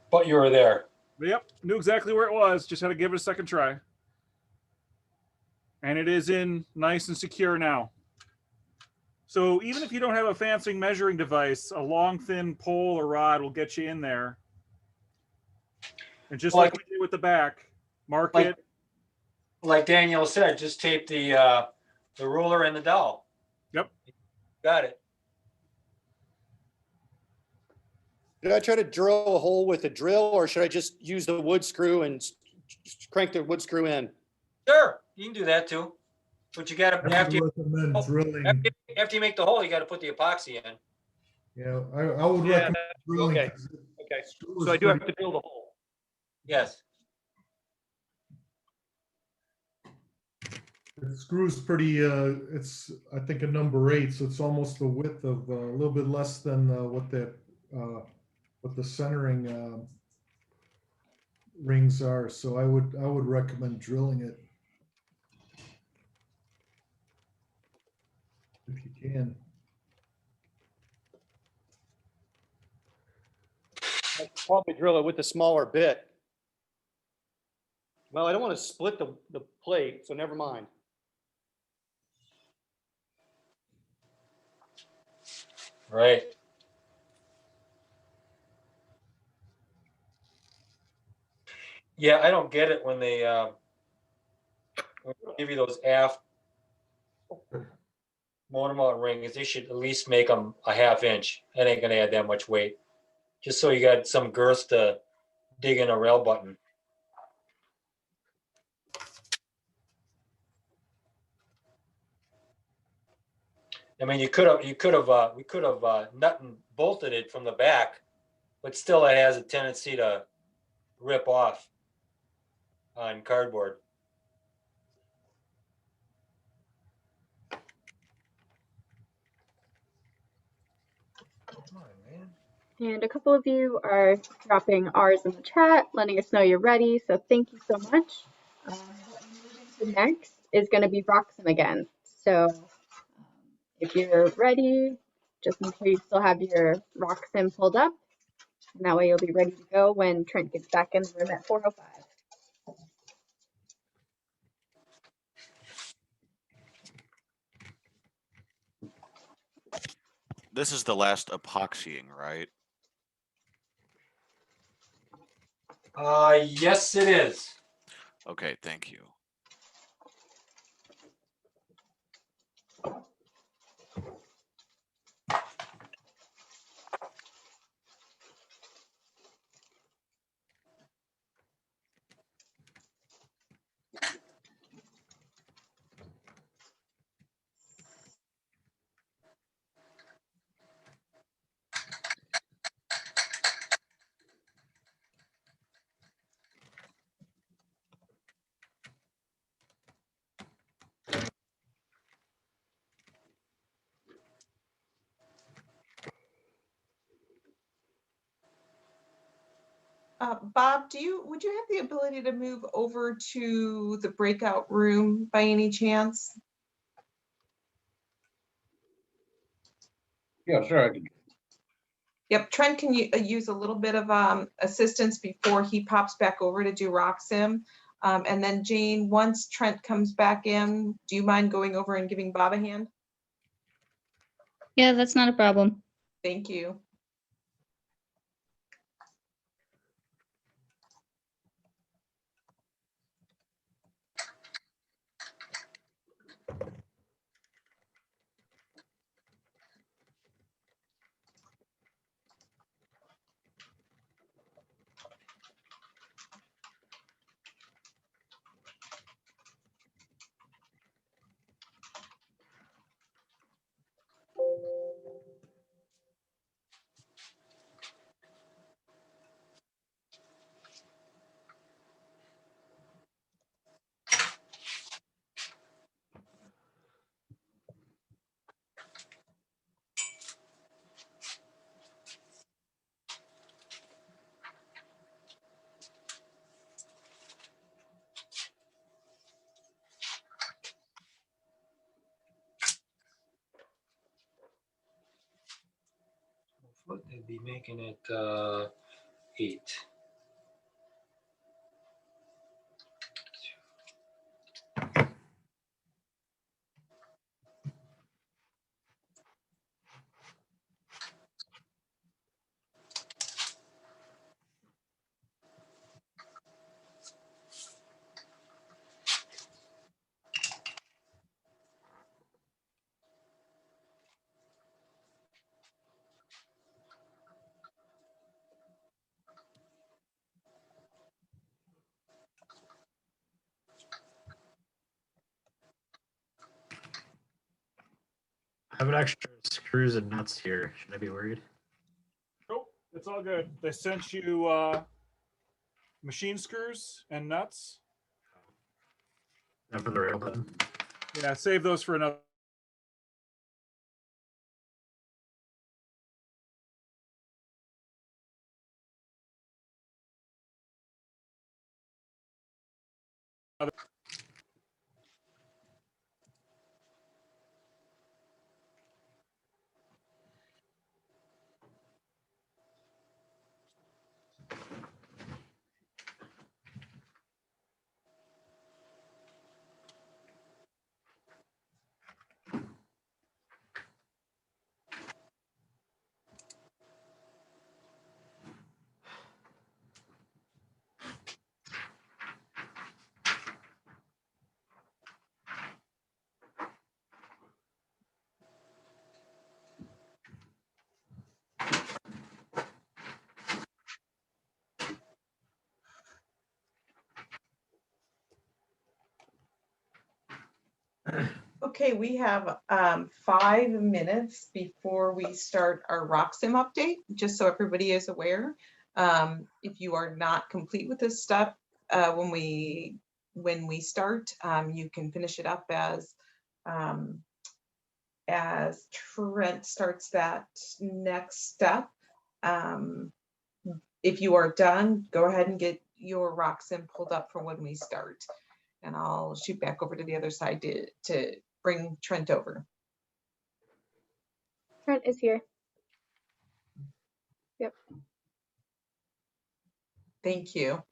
But you were there. But yep, knew exactly where it was, just had to give it a second try. And it is in nice and secure now. So even if you don't have a fancy measuring device, a long, thin pole or rod will get you in there. And just like we did with the back, mark it. Like Daniel said, just tape the ruler and the dowel. Yep. Got it. Did I try to drill a hole with a drill, or should I just use the wood screw and crank the wood screw in? Sure, you can do that too. But you gotta, I after would you, recommend drilling. after you make the hole, you gotta put the epoxy in. Yeah, I would Yeah, recommend drilling. okay. 'cause Okay, screw so is I do have pretty- to drill the hole. Yes. The screw's pretty, it's, I think, a number 8, so it's almost the width of, a little bit less than what the centering rings are. So I would recommend drilling it if you can. I could probably drill it with the smaller bit. Well, I don't want to split the plate, so never mind. Right. Yeah, I don't get it when they give you those aft motor mount rings. They should at least make them a ½ inch. That ain't gonna add that much weight. Just so you got some girth to dig in a rail button. I mean, we could have nut and bolted it from the back, but still it has a tendency to rip off on cardboard. And a couple of you are dropping R's in the chat, letting us know you're ready. So thank you so much. What we're moving to next is going to be Roxham again. So if you're ready, just make sure you still have your Roxham pulled up. And that way you'll be ready to go when Trent gets back in the room at 4:05. This is the last epoxying, right? Yes, it is. Okay, thank you. Bob, would you have the ability to move over to the breakout room by any chance? Yeah, sure, I can. Yep, Trent can use a little bit of assistance before he pops back over to do Roxham. And then Jane, once Trent comes back in, do you mind going over and giving Bob a hand? Yeah, that's not a problem. Thank you. They'd be making it 8. I have an extra screws and nuts here. Should I be worried? Nope, it's all good. They sent you machine screws and nuts. Not for the rail button. Yeah, save those for another. Okay, we have 5 minutes before we start our RockSim update, just so everybody is aware. If you are not complete with this stuff when we start, you can finish it up as Trent starts that next step. If you are done, go ahead and get your RockSim pulled up for when we start. And I'll shoot back over to the other side to bring Trent over. Trent is here. Yep. Thank you.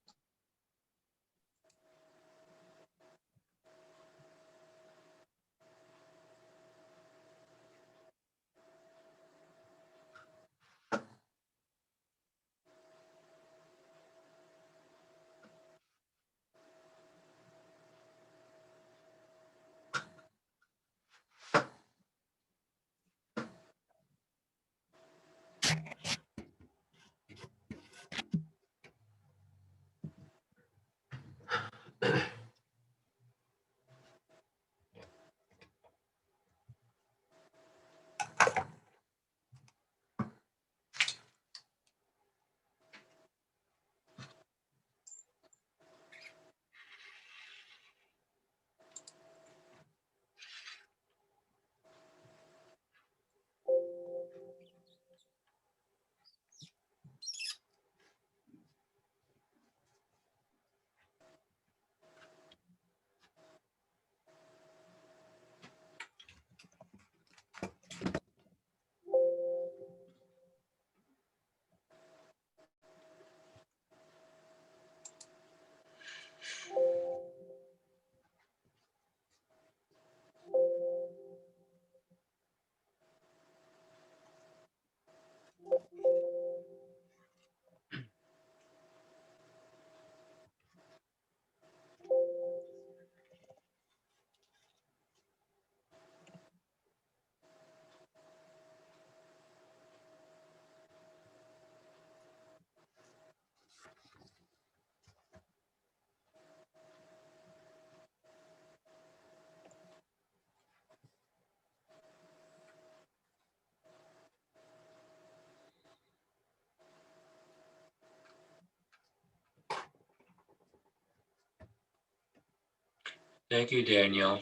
Thank you, Daniel.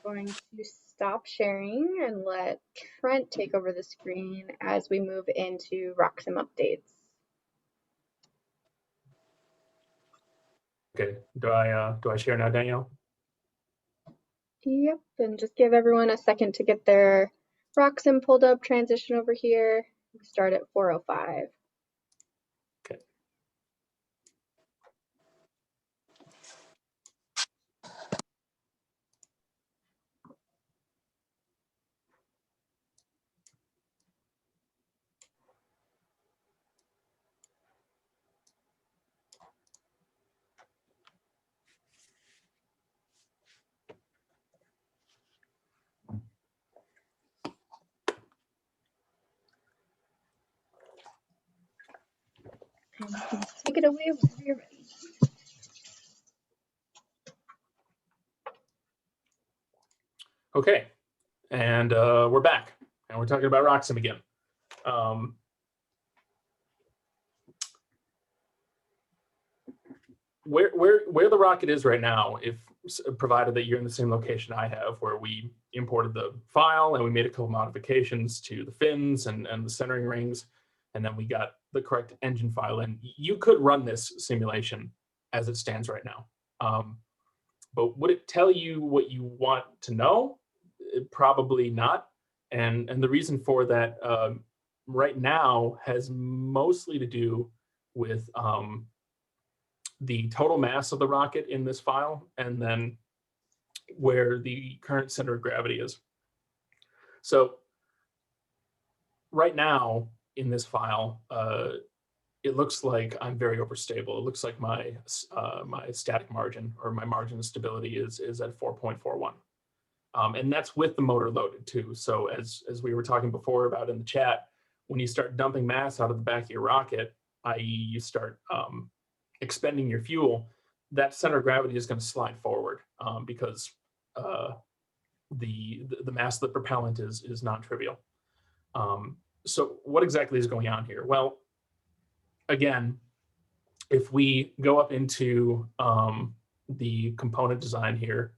going to stop sharing and let Trent take over the screen as we move into Roxim updates. Okay, do I share now, Danielle? Yep, and just give everyone a second to get their Roxim pulled up, transition over here. We start at 4:05. Okay. And you can take it away whenever you're ready. Okay, and we're back, and we're talking about Roxim again. Where the rocket is right now, if provided that you're in the same location I have, where we imported the file and we made a couple modifications to the fins and the centering rings, and then we got the correct engine file in, you could run this simulation as it stands right now. But would it tell you what you want to know? Probably not. And the reason for that right now has mostly to do with the total mass of the rocket in this file, and then where the current center of gravity is. So right now in this file, it looks like I'm very overstable. It looks like my my static margin, or my margin of stability, is at 4.41. And that's with the motor loaded too. So as we were talking before about in the chat, when you start dumping mass out of the back of your rocket, i.e. you start expending your fuel, that center of gravity is going to slide forward because the mass of the propellant is non-trivial. So what exactly is going on here? Well, again, if we go up into the component design here,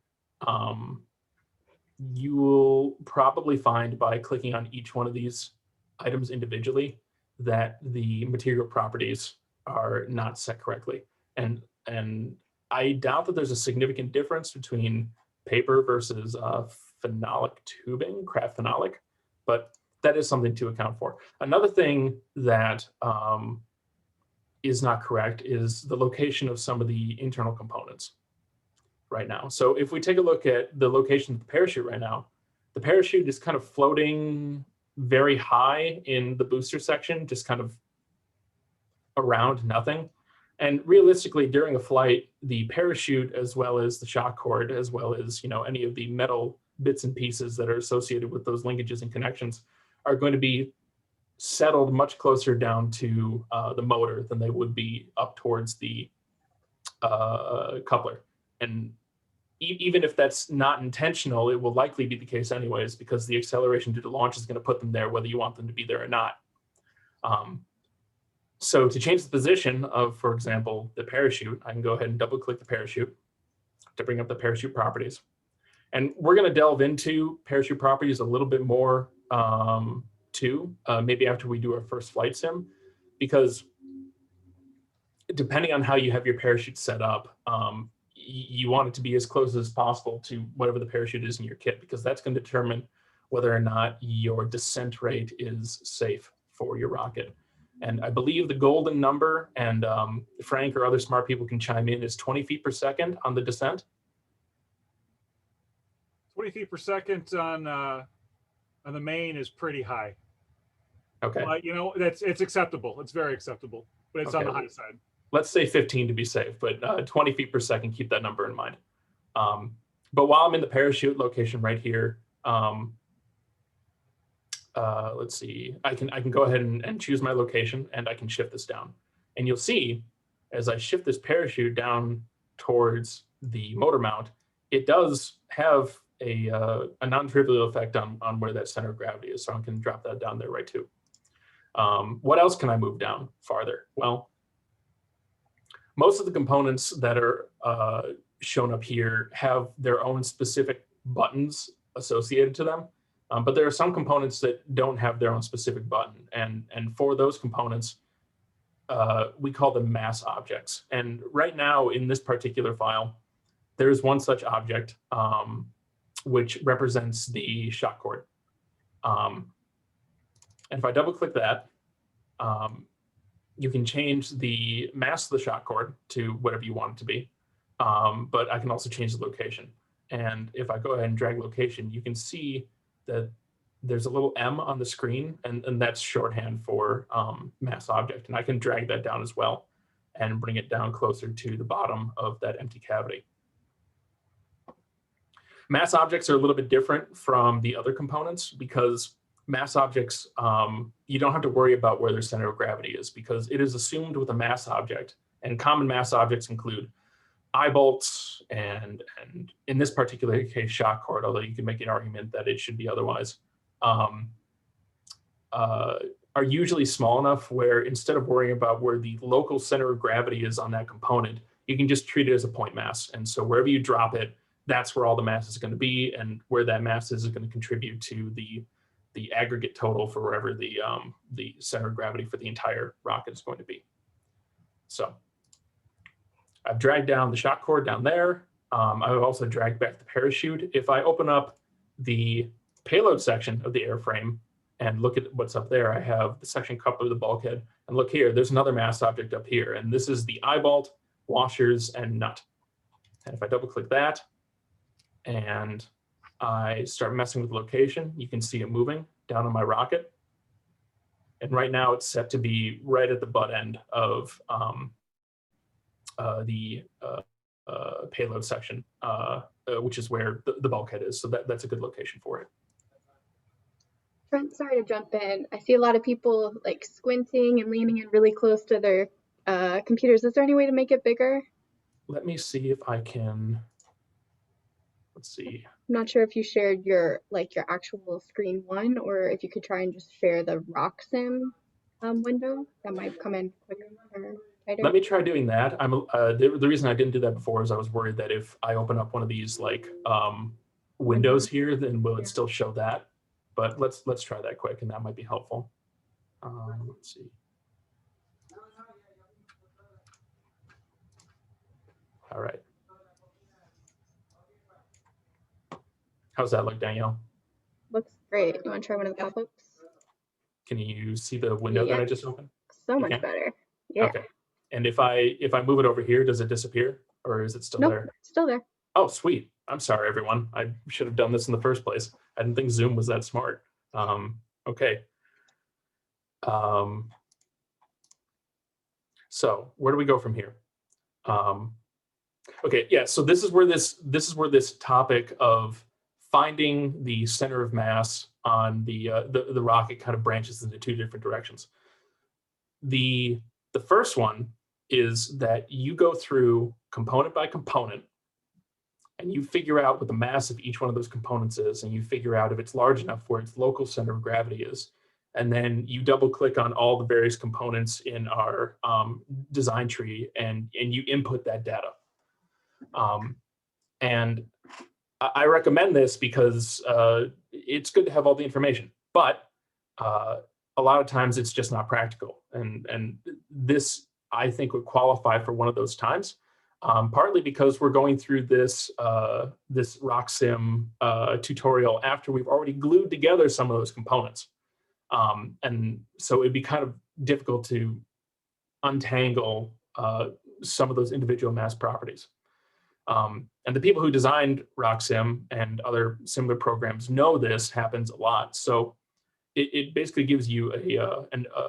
you will probably find by clicking on each one of these items individually that the material properties are not set correctly. And I doubt that there's a significant difference between paper versus phenolic tubing, craft phenolic, but that is something to account for. Another thing that is not correct is the location of some of the internal components right now. So if we take a look at the location of the parachute right now, the parachute is kind of floating very high in the booster section, just kind of around nothing. And realistically, during a flight, the parachute, as well as the shock cord, as well as any of the metal bits and pieces that are associated with those linkages and connections, are going to be settled much closer down to the motor than they would be up towards the coupler. And even if that's not intentional, it will likely be the case anyways, because the acceleration due to launch is going to put them there whether you want them to be there or not. So to change the position of, for example, the parachute, I can go ahead and double click the parachute to bring up the parachute properties. And we're going to delve into parachute properties a little bit more too, maybe after we do our first flight sim, because depending on how you have your parachute set up, you want it to be as close as possible to whatever the parachute is in your kit, because that's going to determine whether or not your descent rate is safe for your rocket. And I believe the golden number, and Frank or other smart people can chime in, is 20 feet per second on the descent. 20 feet per second on the main is pretty high. Okay. But it's acceptable. It's very acceptable, but it's on the high side. Let's say 15 to be safe, but 20 feet per second, keep that number in mind. But while I'm in the parachute location right here, let's see, I can go ahead and choose my location, and I can shift this down. And you'll see, as I shift this parachute down towards the motor mount, it does have a non-trivial effect on where that center of gravity is. So I can drop that down there right too. What else can I move down farther? Well, most of the components that are shown up here have their own specific buttons associated to them. But there are some components that don't have their own specific button. And for those components, we call them mass objects. And right now in this particular file, there is one such object, which represents the shock cord. And if I double click that, you can change the mass of the shock cord to whatever you want it to be. But I can also change the location. And if I go ahead and drag location, you can see that there's a little M on the screen, and that's shorthand for mass object. And I can drag that down as well and bring it down closer to the bottom of that empty cavity. Mass objects are a little bit different from the other components because mass objects, you don't have to worry about where their center of gravity is because it is assumed with a mass object, and common mass objects include eye bolts and in this particular case, shock cord, although you can make an argument that it should be otherwise, are usually small enough where instead of worrying about where the local center of gravity is on that component, you can just treat it as a point mass. And so wherever you drop it, that's where all the mass is going to be, and where that mass is going to contribute to the aggregate total for wherever the center of gravity for the entire rocket is going to be. So I've dragged down the shock cord down there. I've also dragged back the parachute. If I open up the payload section of the airframe and look at what's up there, I have the section coupler, the bulkhead, and look here, there's another mass object up here, and this is the eye bolt, washers, and nut. And if I double click that and I start messing with location, you can see it moving down on my rocket. And right now it's set to be right at the butt end of the payload section, which is where the bulkhead is. So that's a good location for it. Trent, sorry to jump in. I see a lot of people like squinting and leaning in really close to their computers. Is there any way to make it bigger? Let me see if I can. Let's see. I'm not sure if you shared your actual screen one, or if you could try and just share the RockSim window. That might come in quicker or tighter. Let me try doing that. The reason I didn't do that before is I was worried that if I open up one of these like windows here, then will it still show that? But let's try that quick, and that might be helpful. Let's see. All right. How's that look, Danielle? Looks great. You want to try one of the pop-ups? Can you see the window that I just opened? So much better. Yeah. Okay. And if I move it over here, does it disappear, or is it still Nope, there? it's still there. Oh, sweet. I'm sorry, everyone. I should have done this in the first place. I didn't think Zoom was that smart. Okay. So where do we go from here? Okay, yeah. So this is where this topic of finding the center of mass on the rocket kind of branches into two different directions. The first one is that you go through component by component and you figure out what the mass of each one of those components is, and you figure out if it's large enough where its local center of gravity is. And then you double click on all the various components in our design tree and you input that data. And I recommend this because it's good to have all the information, but a lot of times it's just not practical. And this, I think, would qualify for one of those times, partly because we're going through this RockSim tutorial after we've already glued together some of those components. And so it'd be kind of difficult to untangle some of those individual mass properties. And the people who designed RockSim and other similar programs know this happens a lot. So it basically gives you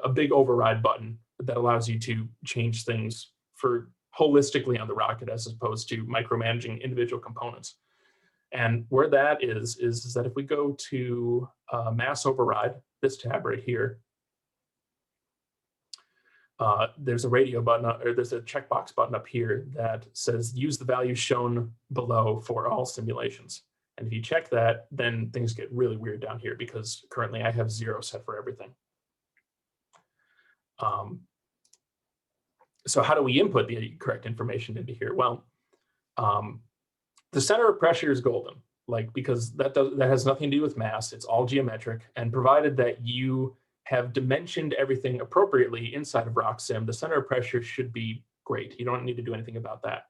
a big override button that allows you to change things for holistically on the rocket as opposed to micromanaging individual components. And where that is that if we go to mass override, this tab right here, there's a radio button, or there's a checkbox button up here that says use the values shown below for all simulations. And if you check that, then things get really weird down here because currently I have 0 set for everything. So how do we input the correct information into here? Well, the center of pressure is golden. like, because that has nothing to do with mass. It's all geometric, and provided that you have dimensioned everything appropriately inside of RockSim, the center of pressure should be great. You don't need to do anything about that.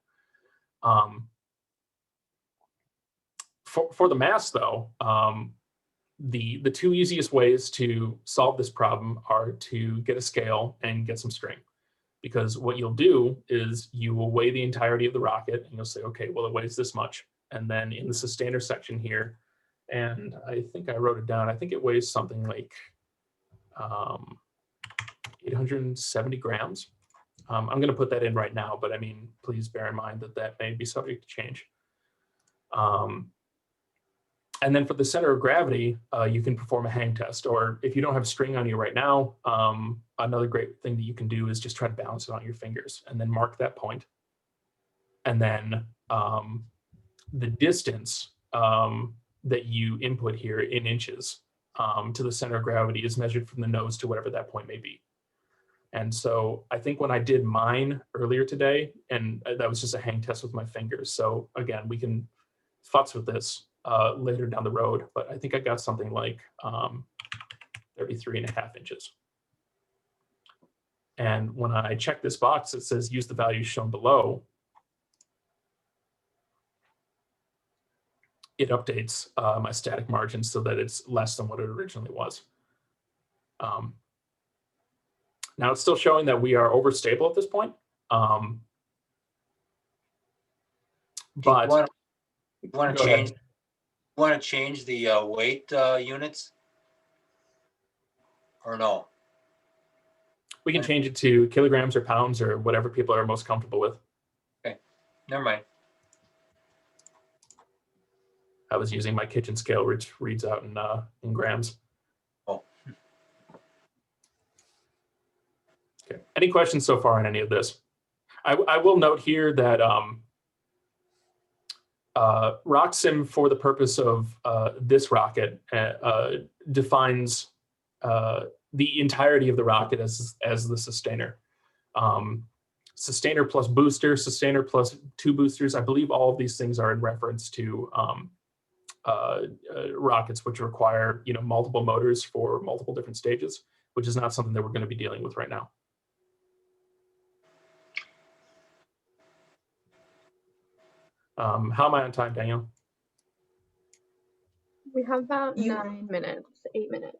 For the mass though, the two easiest ways to solve this problem are to get a scale and get some string. Because what you'll do is you will weigh the entirety of the rocket and you'll say, okay, well, it weighs this much. And then in the sustainer section here, and I think I wrote it down, I think it weighs something like 870 grams. I'm going to put that in right now, but I mean, please bear in mind that that may be subject to change. And then for the center of gravity, you can perform a hang test, or if you don't have a string on you right now, another great thing that you can do is just try to balance it on your fingers and then mark that point. And then the distance that you input here in inches to the center of gravity is measured from the nose to whatever that point may be. And so I think when I did mine earlier today, and that was just a hang test with my fingers. So again, we can futz with this later down the road, but I think I got something like 33.5 inches. And when I check this box, it says use the values shown below. It updates my static margin so that it's less than what it originally was. Now it's still showing that we are overstable at this point. But you want to change the weight units, or no? We can change it to kilograms or pounds or whatever people are most comfortable with. Okay, never mind. I was using my kitchen scale, which reads out in grams. Oh. Okay. Any questions so far on any of this? I will note here that RockSim, for the purpose of this rocket, defines the entirety of the rocket as the sustainer. Sustainer plus booster, sustainer plus 2 boosters. I believe all of these things are in reference to rockets which require multiple motors for multiple different stages, which is not something that we're going to be dealing with right now. How am I on time, Daniel? We have about 9 minutes, 8 minutes.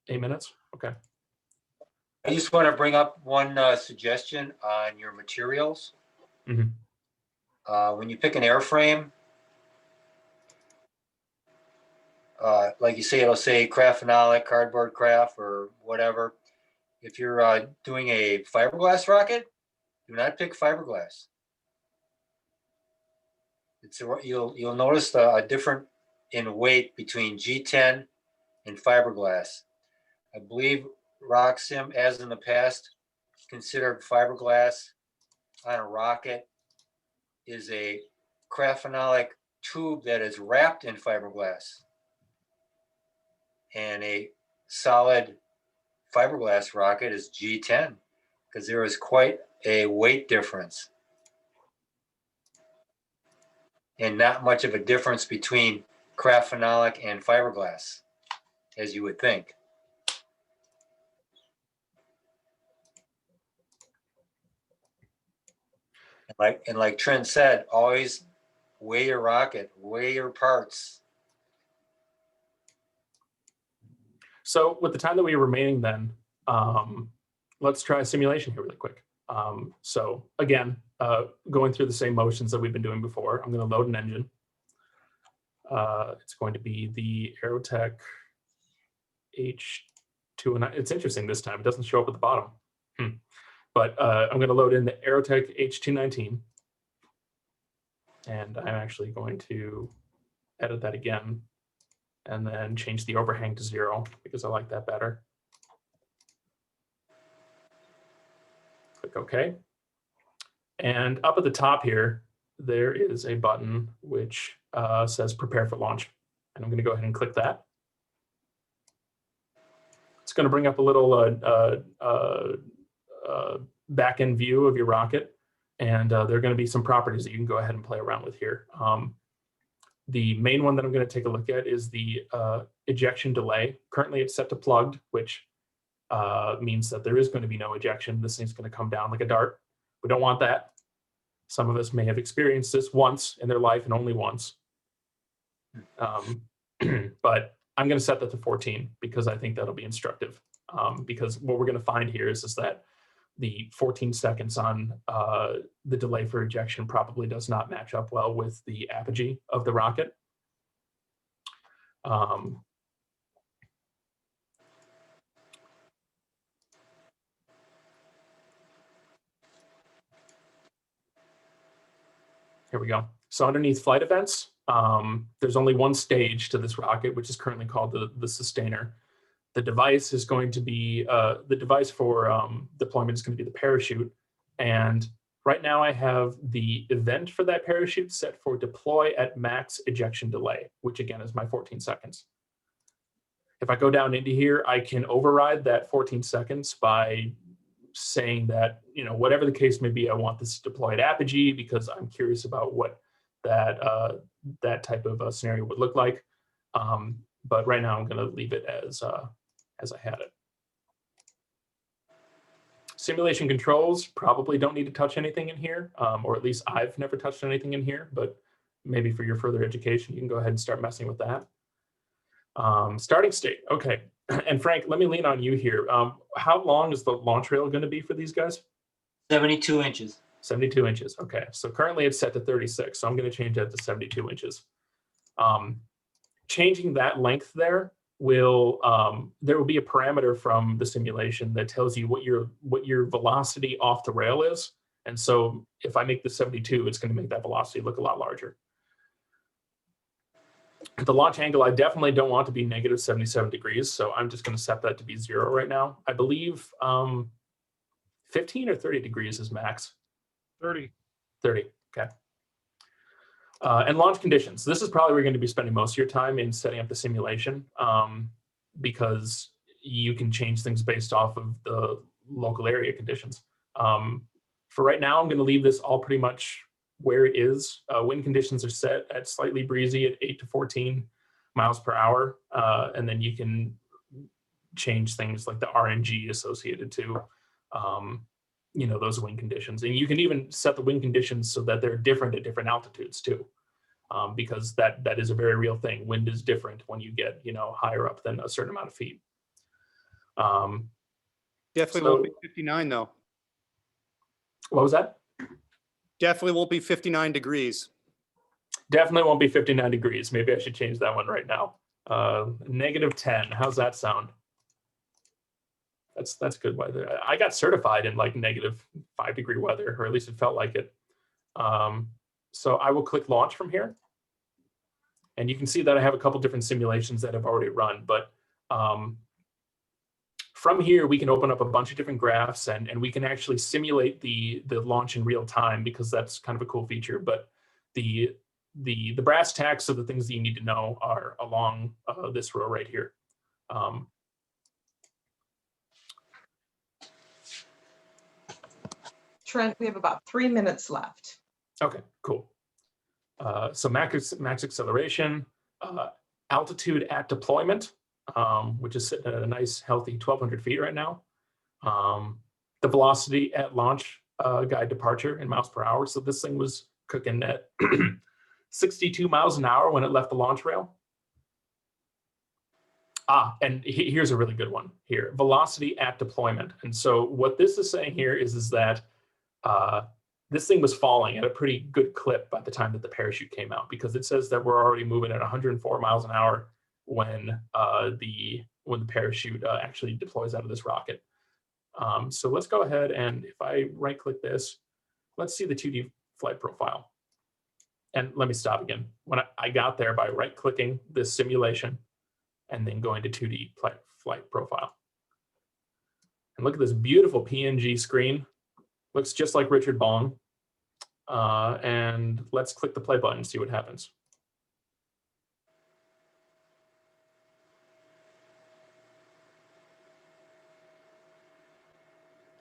8 minutes? Okay. I just want to bring up one suggestion on your materials. Mm-hmm. When you pick an airframe, like you say, it'll say craft phenolic, cardboard craft, or whatever. If you're doing a fiberglass rocket, do not pick fiberglass. You'll notice a difference in weight between G10 and fiberglass. I believe RockSim, as in the past, considered fiberglass on a rocket is a craft phenolic tube that is wrapped in fiberglass. And a solid fiberglass rocket is G10, because there is quite a weight difference. And not much of a difference between craft phenolic and fiberglass, as you would think. And like Trent said, always weigh your rocket, weigh your parts. So with the time that we have remaining then, let's try a simulation here really quick. So again, going through the same motions that we've been doing before, I'm going to load an engine. It's going to be the Aerotech H2. It's interesting this time, it doesn't show up at the bottom. But I'm going to load in the Aerotech H219. And I'm actually going to edit that again and then change the overhang to 0 because I like that better. Click OK. And up at the top here, there is a button which says prepare for launch. And I'm going to go ahead and click that. It's going to bring up a little back-end view of your rocket. And there are going to be some properties that you can go ahead and play around with here. The main one that I'm going to take a look at is the ejection delay. Currently it's set to plugged, which means that there is going to be no ejection. This thing's going to come down like a dart. We don't want that. Some of us may have experienced this once in their life and only once. But I'm going to set that to 14 because I think that'll be instructive. Because what we're going to find here is that the 14 seconds on the delay for ejection probably does not match up well with the apogee of the rocket. Here we go. So underneath flight events, there's only one stage to this rocket, which is currently called the sustainer. The device is going to be, the device for deployment is going to be the parachute. And right now I have the event for that parachute set for deploy at max ejection delay, which again is my 14 seconds. If I go down into here, I can override that 14 seconds by saying that, you know, whatever the case may be, I want this to deploy at apogee because I'm curious about what that that type of scenario would look like. But right now I'm going to leave it as I had it. Simulation controls probably don't need to touch anything in here, or at least I've never touched anything in here, but maybe for your further education, you can go ahead and start messing with that. Starting state, okay. And Frank, let me lean on you here. How long is the launch rail going to be for these guys? 72 inches. 72 inches, okay. So currently it's set to 36, so I'm going to change that to 72 inches. Changing that length there will, there will be a parameter from the simulation that tells you what your velocity off the rail is. And so if I make the 72, it's going to make that velocity look a lot larger. The launch angle, I definitely don't want to be negative 77 degrees, so I'm just going to set that to be 0 right now. I believe 15 or 30 degrees is max. 30. 30, okay. And launch conditions. This is probably where you're going to be spending most of your time in setting up the simulation, because you can change things based off of the local area conditions. For right now, I'm going to leave this all pretty much where it is. Wind conditions are set at slightly breezy at 8 to 14 miles per hour. And then you can change things like the RNG associated to, you know, those wind conditions. And you can even set the wind conditions so that they're different at different altitudes too. Because that is a very real thing. Wind is different when you get, you know, higher up than a certain amount of feet. Definitely won't be 59 though. What was that? Definitely won't be 59 degrees. Definitely won't be 59 degrees. Maybe I should change that one right now. Negative 10. How's that sound? That's good weather. I got certified in like negative 5 degree weather, or at least it felt like it. So I will click launch from here. And you can see that I have a couple different simulations that I've already run, but from here, we can open up a bunch of different graphs and we can actually simulate the launch in real time, because that's kind of a cool feature. But the brass tacks of the things that you need to know are along this row right here. Trent, we have about 3 minutes left. Okay, cool. So max acceleration, altitude at deployment, which is sitting at a nice healthy 1,200 feet right now. The velocity at launch guide departure in miles per hour. So this thing was cooking at 62 miles an hour when it left the launch rail. And here's a really good one here, velocity at deployment. And so what this is saying here is that this thing was falling at a pretty good clip by the time that the parachute came out, because it says that we're already moving at 104 miles an hour when the parachute actually deploys out of this rocket. So let's go ahead, and if I right click this, let's see the 2D flight profile. And let me stop again. When I got there by right clicking this simulation and then going to 2D flight profile. And look at this beautiful PNG screen. Looks just like Richard Bong. And let's click the play button and see what happens.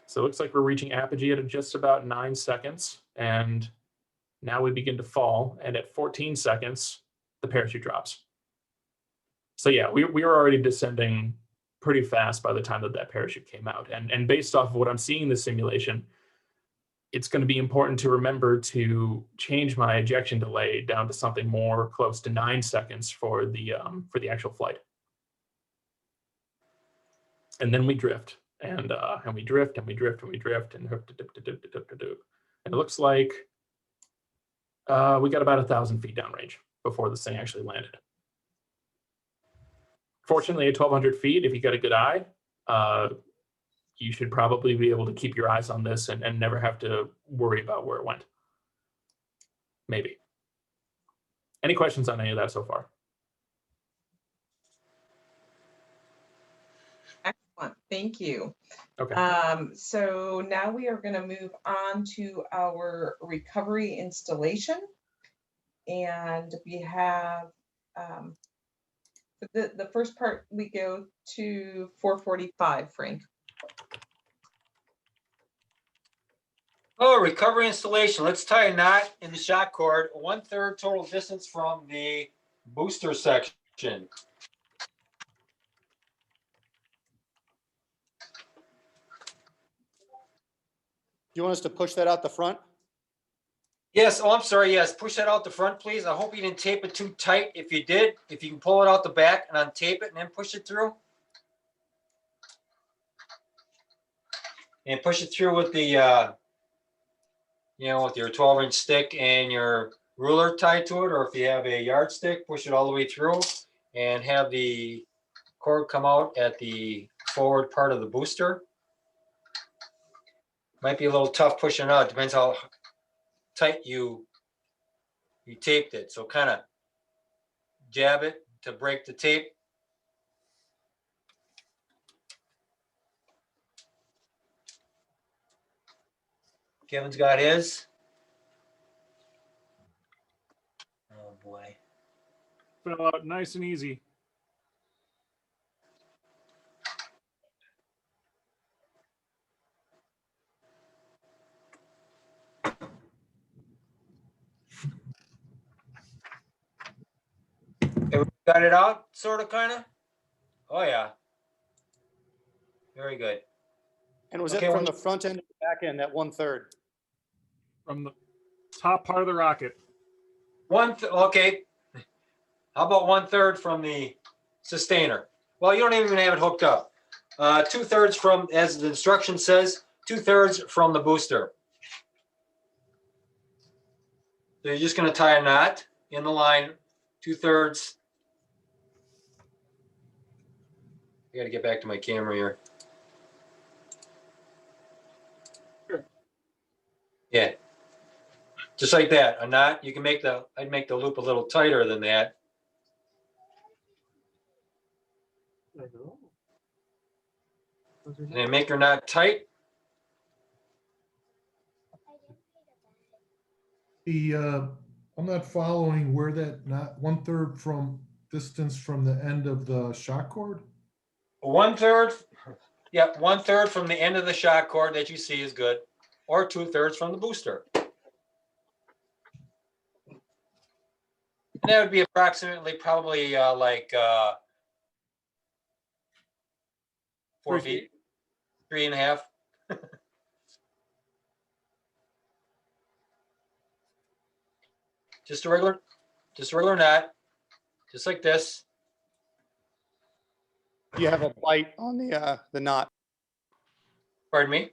So it looks like we're reaching apogee at just about 9 seconds. And now we begin to fall. And at 14 seconds, the parachute drops. So yeah, we were already descending pretty fast by the time that parachute came out. And based off of what I'm seeing in the simulation, it's going to be important to remember to change my ejection delay down to something more close to 9 seconds for the actual flight. And then we drift, and we drift, and we drift, and we drift, and it looks like we got about 1,000 feet downrange before this thing actually landed. Fortunately, at 1,200 feet, if you got a good eye, you should probably be able to keep your eyes on this and never have to worry about where it went. Maybe. Any questions on any of that so far? Excellent, thank you. Okay. So now we are going to move on to our recovery installation. And we have the first part, we go to 445, Frank. Oh, recovery installation. Let's tie a knot in the shock cord, 1/3 total distance from the booster section. You want us to push that out the front? Yes, oh, I'm sorry, yes, push that out the front, please. I hope you didn't tape it too tight. If you did, if you can pull it out the back and untape it and then push it through. And push it through with the, with your 12-inch stick and your ruler tied to it, or if you have a yardstick, push it all the way through and have the cord come out at the forward part of the booster. Might be a little tough pushing out, depends how tight you taped it. So kind of jab it to break the tape. Kevin's got his. Oh boy. Fell out nice and easy. Got it out, sort of, kind of? Oh, yeah. Very good. And was Okay, it from the front end to the back end, that 1/3? From the top part of the rocket. Okay. How about 1/3 from the sustainer? Well, you don't even have it hooked up. 2/3 from, as the instruction says, 2/3 from the booster. So you're just going to tie a knot in the line, 2/3. I got to get back to my camera here. Sure. Yeah. Just like that, a knot. You can I'd make the loop a little tighter than that. And then make your knot tight. I'm not following where that knot 1/3 from distance from the end of the shock cord. 1/3, yeah, 1/3 from the end of the shock cord that you see is good, or 2/3 from the booster. And that would be approximately, probably like 4 feet, 3.5. Just a regular knot, just like this. You have a bite on the knot. Pardon me?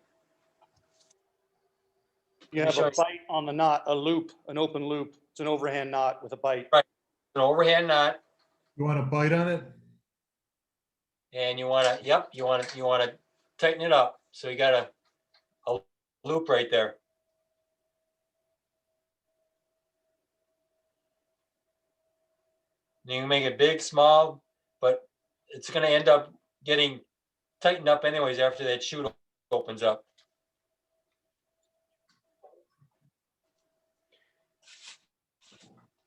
You have a bite on the knot, a loop, an open loop. It's an overhand knot with a bite. Right, an overhand knot. You want to bite on it? And you want to, yep, you want to tighten it up. So you got a loop right there. You can make it big, small, but it's going to end up getting tightened up anyways after that chute opens up.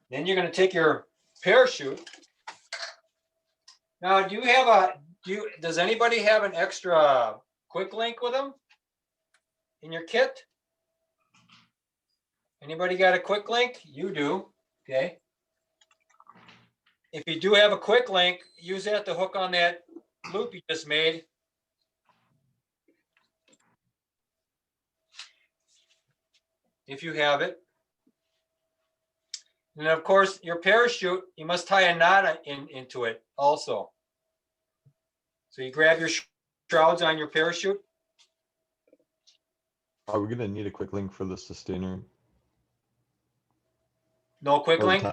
Then you're going to take your parachute. Now, does anybody have an extra quick link with them in your kit? Anybody got a quick link? You do, okay. If you do have a quick link, use that to hook on that loop you just made. If you have it. And of course, your parachute, you must tie a knot into it also. So you grab your shrouds on your parachute. Are we gonna need a quick link for the sustainer? No quick Or link?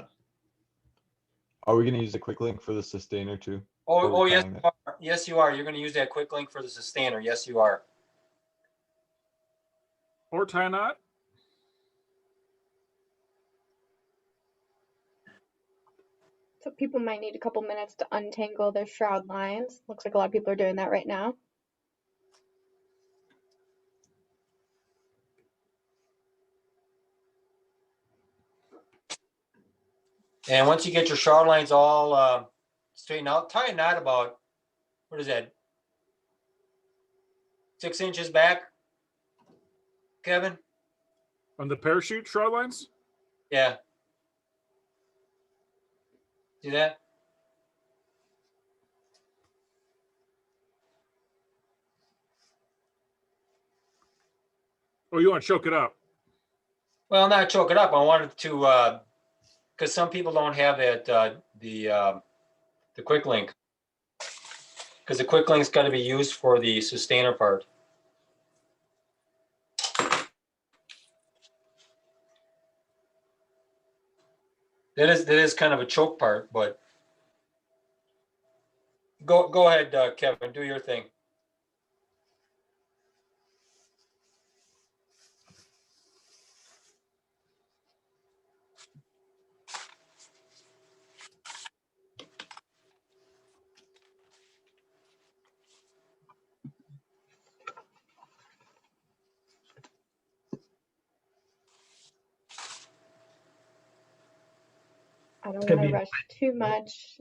Are we gonna use a quick link for the sustainer too? Oh, yes, tying you it? are. Yes, you are. You're going to use that quick link for the sustainer. Yes, you are. Or tie a knot. So people might need a couple minutes to untangle their shroud lines. Looks like a lot of people are doing that right now. And once you get your shroud lines all straightened out, tie a knot about, what is that, 6 inches back, Kevin? On the parachute shroud lines? Yeah. See that? Oh, you want to choke it up? Well, not choke it up. I wanted to, because some people don't have that, the quick link. Because the quick link's got to be used for the sustainer part. That is kind of a choke part, but go ahead, Kevin, do your thing. I don't want to rush too much.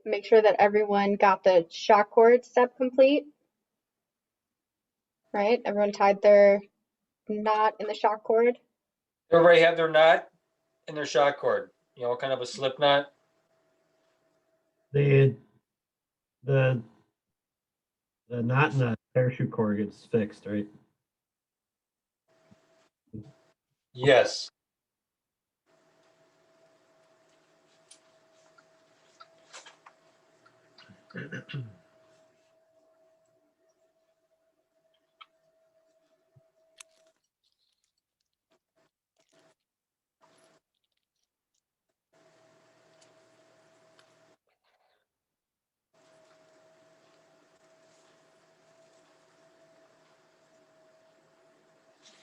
Make sure that everyone got the shock cord step complete. Right? Everyone tied their knot in the shock cord. Everybody have their knot and their shock cord. You know, kind of a slip knot. The knot in the parachute cord gets fixed, right? Yes.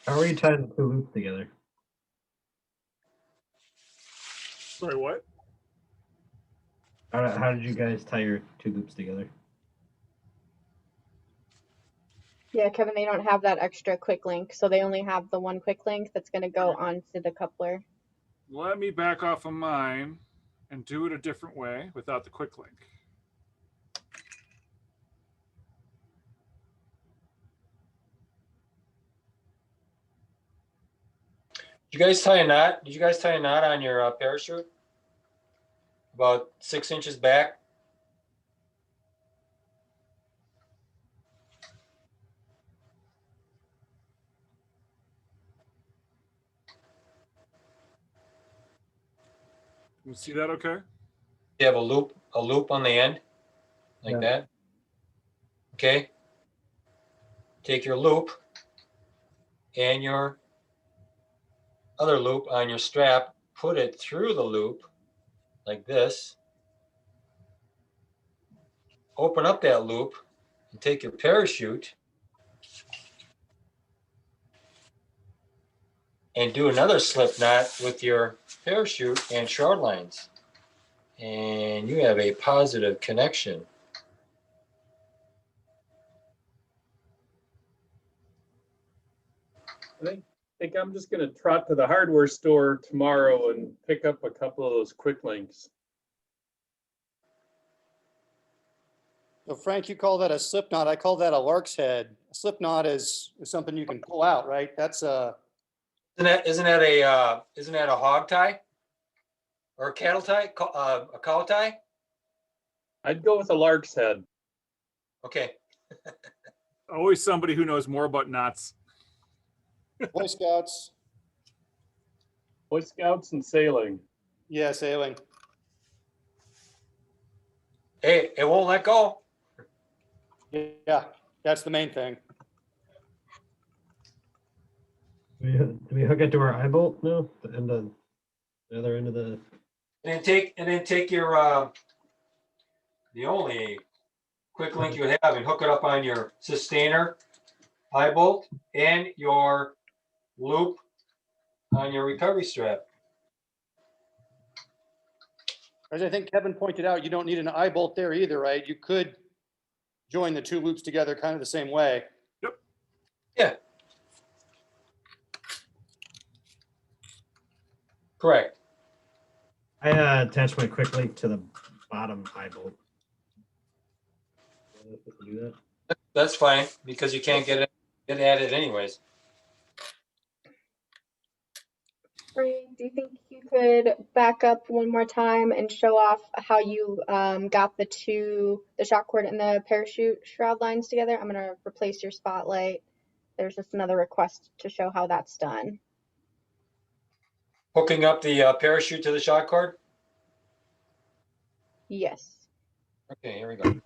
How are you tying the two loops together? Sorry, what? How did you guys tie your two loops together? Yeah, Kevin, they don't have that extra quick link, so they only have the one quick link that's going to go onto the coupler. Let me back off of mine and do it a different way without the quick link. Did you guys tie a knot? Did you guys tie a knot on your parachute? About 6 inches back? You see that okay? You have a loop on the end, like that. Okay. Take your loop and your other loop on your strap, put it through the loop like this. Open up that loop and take your parachute and do another slip knot with your parachute and shroud lines. And you have a positive connection. I think I'm just going to trot to the hardware store tomorrow and pick up a couple of those quick links. So Frank, you call that a slip knot. I call that a lark's head. A slip knot is something you can pull out, right? That's a. Isn't that a hog tie? or a cattle tie, a cow tie? I'd go with a lark's head. Okay. Always somebody who knows more about knots. Boy Scouts. Boy Scouts and sailing. Yeah, sailing. Hey, it won't let go. Yeah, that's the main thing. Do we hook it to our eye bolt? No, the other end of the. And then take your the only quick link you have and hook it up on your sustainer eye bolt and your loop on your recovery strap. As I think Kevin pointed out, you don't need an eye bolt there either, right? You could join the two loops together kind of the same way. Yep. Yeah. Correct. I attached my quick link to the bottom eye bolt. Do that. That's fine because you can't get at it anyways. Frank, do you think you could back up one more time and show off how you got the shock cord and the parachute shroud lines together? I'm gonna replace your spotlight. There's just another request to show how that's done. Hooking up the parachute to the shock cord? Yes. Okay, here we go.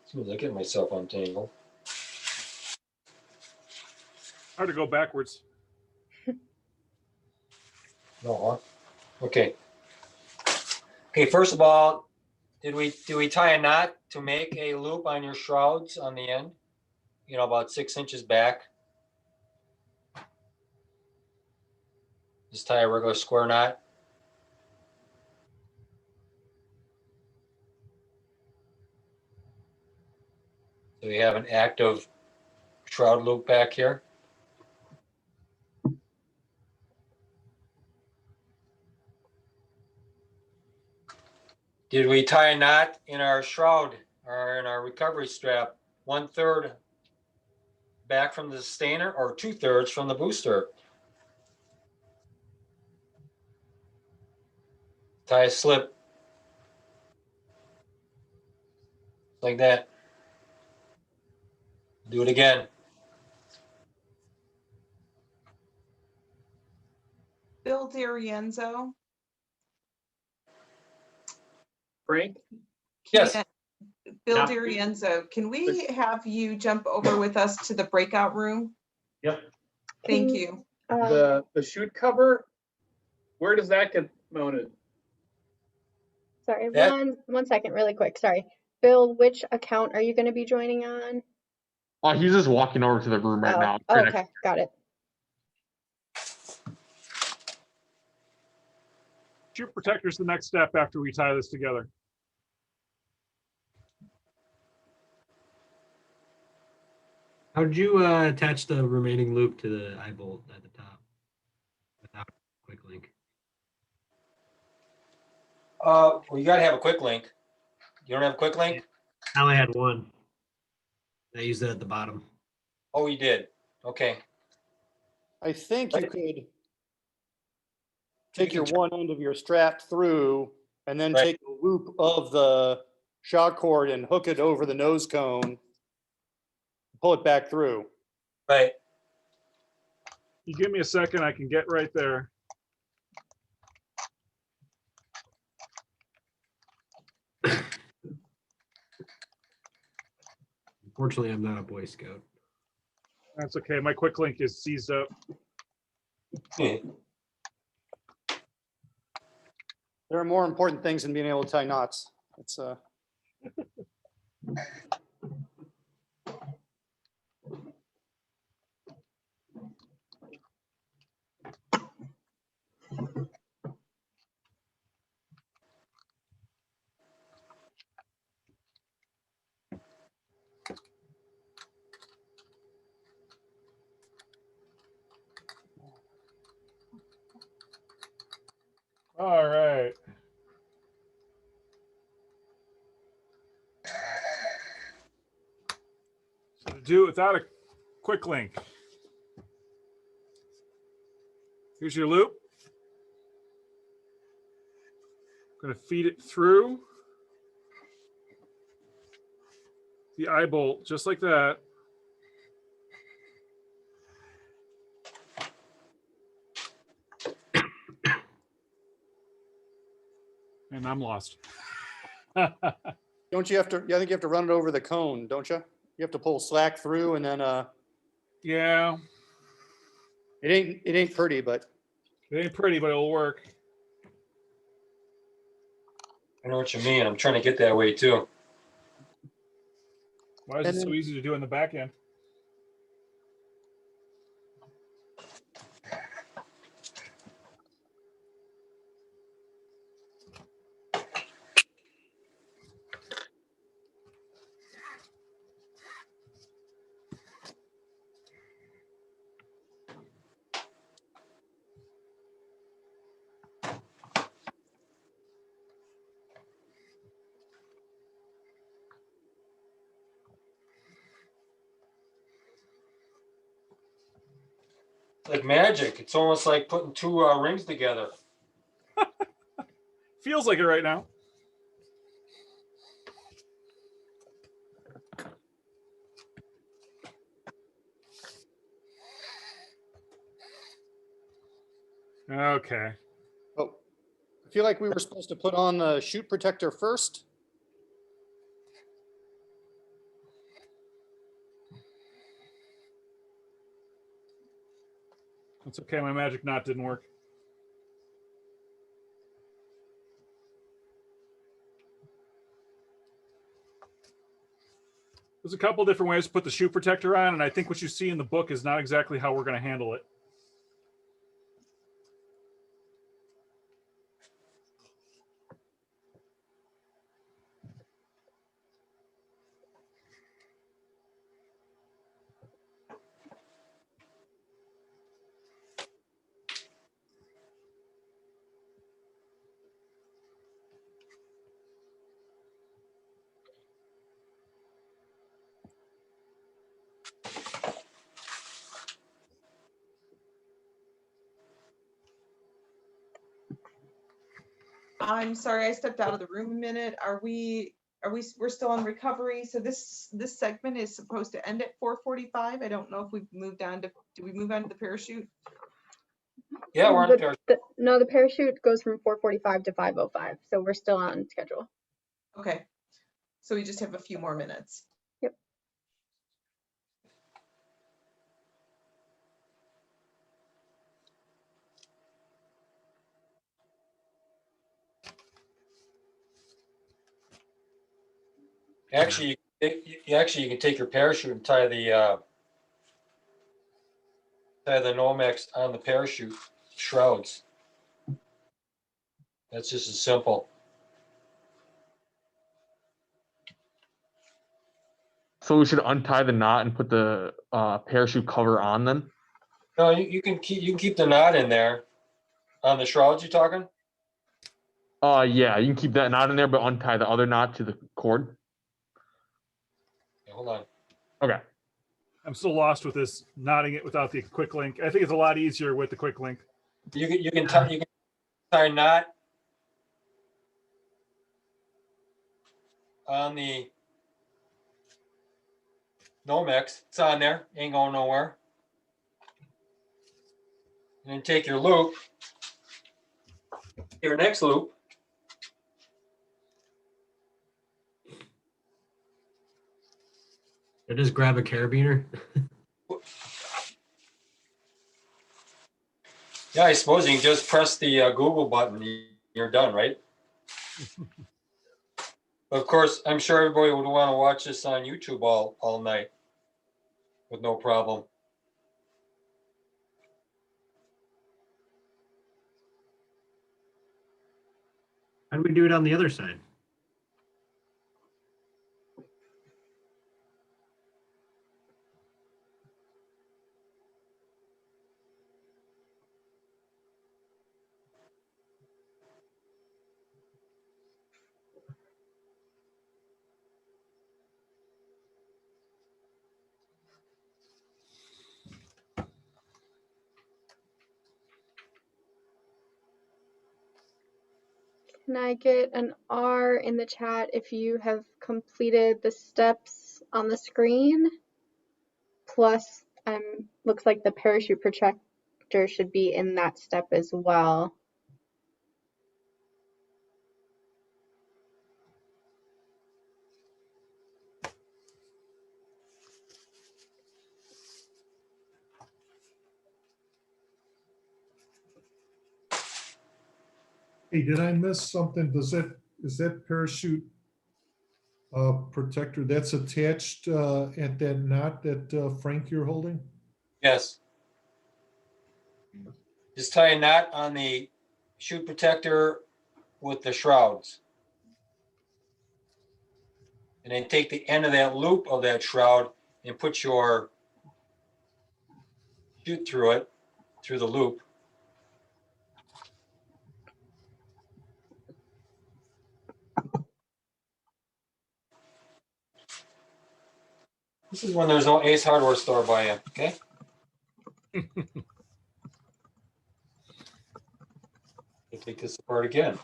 As soon as I get myself untangled. Hard to go backwards. No, huh? Okay. Okay, first of all, did we tie a knot to make a loop on your shrouds on the end? You know, about 6 inches back. Just tie a regular square knot. So you have an active shroud loop back here. Did we tie a knot in our shroud or in our recovery strap 1/3 back from the sustainer or 2/3 from the booster? Tie a slip like that. Do it again. Bill D'Arienzo. Frank? Yes. Bill Yeah. D'Arienzo, can we have you jump over with us to the breakout room? Yep. Thank you. The chute cover, where does that get mounted? Sorry, one second, really quick. Sorry. Bill, which account are you going to be joining on? He's just walking over to the room right now. Oh, okay, got it. Chute protector's the next step after we tie this together. How'd you attach the remaining loop to the eye bolt at the top without a quick link? Well, you gotta have a quick link. You don't have a quick link? I only had one. I used it at the bottom. Oh, you did. Okay. I think you could take your one end of your strap through and then take the loop of the shock cord and hook it over the nose cone, pull it back through. Right. You give me a second, I can get right there. Unfortunately, I'm not a Boy Scout. That's okay. My quick link is seized up. There are more important things than being able to tie knots. It's All right. So to do it without a quick link, here's your loop. I'm going to feed it through the eye bolt just like that. And I'm lost. Don't you have to, yeah, I think you have to run it over the cone, don't you? You have to pull slack through and then, Yeah. it ain't pretty, but. It ain't pretty, but it'll work. I know what you mean. I'm trying to get that way too. Why is it so easy to do in the back end? Like magic. It's almost like putting two rings together. Feels like it right now. Okay. Oh, I feel like we were supposed to put on the chute protector first. That's okay. My magic knot didn't work. There's a couple different ways to put the shoe protector on, and I think what you see in the book is not exactly how we're going to handle it. I'm sorry, I stepped out of the room a minute. We're still on recovery. So this segment is supposed to end at 4:45. I don't know if we've moved on to, do we move on to the parachute? Yeah, we're on parachute. No, the parachute goes from 4:45 to 5:05. So we're still on schedule. Okay. So we just have a few more minutes. Yep. Actually, you can take your parachute and tie the Nomex on the parachute shrouds. That's just as simple. So we should untie the knot and put the parachute cover on then? No, you can keep the knot in there on the shrouds. You talking? Yeah, you can keep that knot in there, but untie the other knot to the cord. Yeah, hold on. Okay. I'm still lost with this knotting it without the quick link. I think it's a lot easier with the quick link. You can tie a knot on the Nomex. It's on there. Ain't going nowhere. And then take your loop, your next loop. I just grab a carabiner. Yeah, I suppose you can just press the Google button. You're done, right? Of course, I'm sure everybody would want to watch this on YouTube all night with no problem. How do we do it on the other side? Can I get an R in the chat if you have completed the steps on the screen? Plus, looks like the parachute protector should be in that step as well. Hey, did I miss something? Is that parachute protector that's attached at that knot that Frank you're holding? Yes. Just tie a knot on the chute protector with the shrouds. And then take the end of that loop of that shroud and put your chute through it, through the loop. This is when there's no Ace Hardware store by you, okay? We'll take this apart again.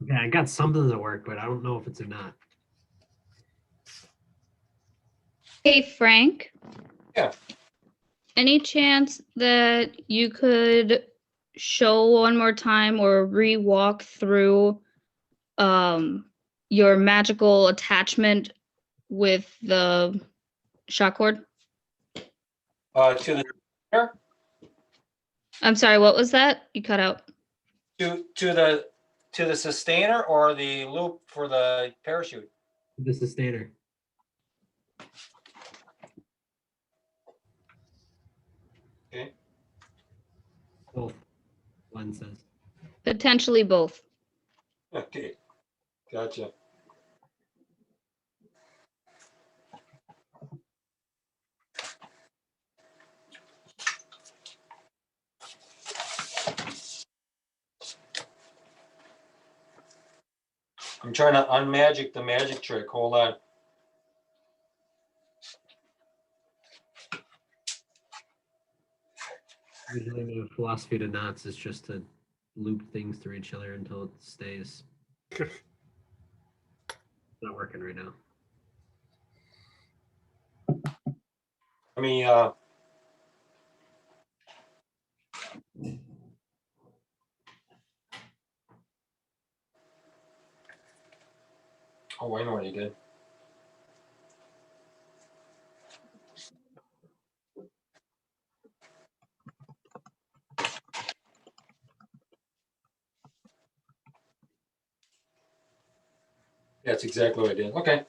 Yeah, I got something to work, but I don't know if it's or not. Hey, Frank. Yeah. Any chance that you could show one more time or re-walk through your magical attachment with the shock cord? To the I'm sorry, what was that? You cut out. to the sustainer or the loop for the parachute? The sustainer. Okay. Both lenses. Potentially both. Okay. Gotcha. I'm trying to unmagic the magic trick. Hold on. Usually my philosophy to knots is just to loop things through each other until it stays. It's not working right now. I mean, oh, I know what you did. That's exactly what I did. Okay,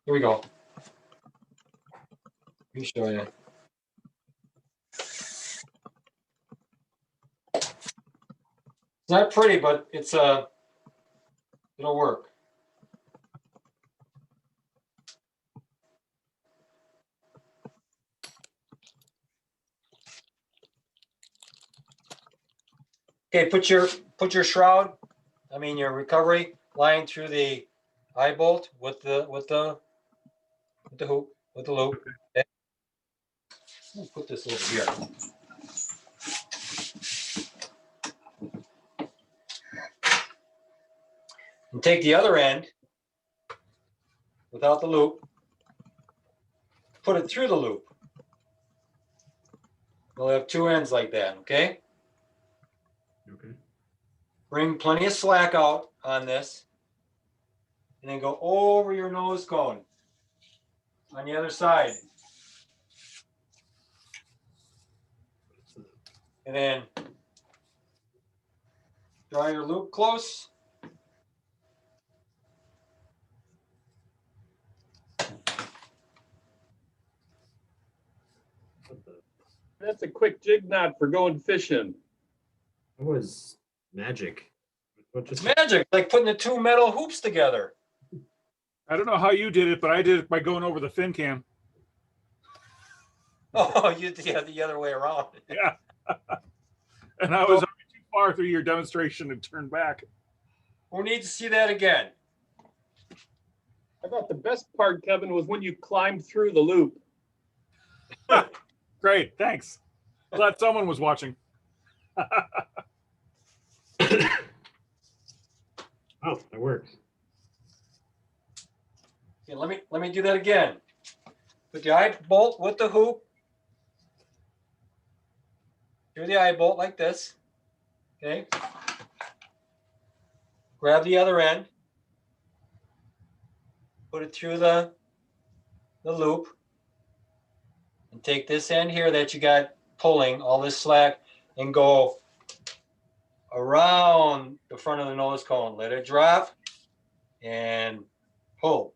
here we go. Let me show you. It's not pretty, but it's it'll work. Okay, put your shroud, I mean your recovery line through the eye bolt with the hoop, with the loop. Okay. I'll put this over here. And take the other end without the loop, put it through the loop. We'll have two ends like that, okay? Okay. Bring plenty of slack out on this, and then go over your nose cone on the other side. And then draw your loop close. That's a quick jig knot for going fishing. That was magic. What It's magic, like putting the two metal hoops together. I don't know how you did it, but I did it by going over the fin cam. Oh, you did the other way around. Yeah. And I was already too far through your demonstration and turned back. We'll need to see that again. I thought the best part, Kevin, was when you climbed through the loop. Great, thanks. Glad someone was watching. Oh, that works. Okay, let me do that again. Put the eye bolt with the hoop through the eye bolt like this. Okay. Grab the other end. Put it through the loop. And take this end here that you got pulling all this slack and go around the front of the nose cone. Let it drop and pull.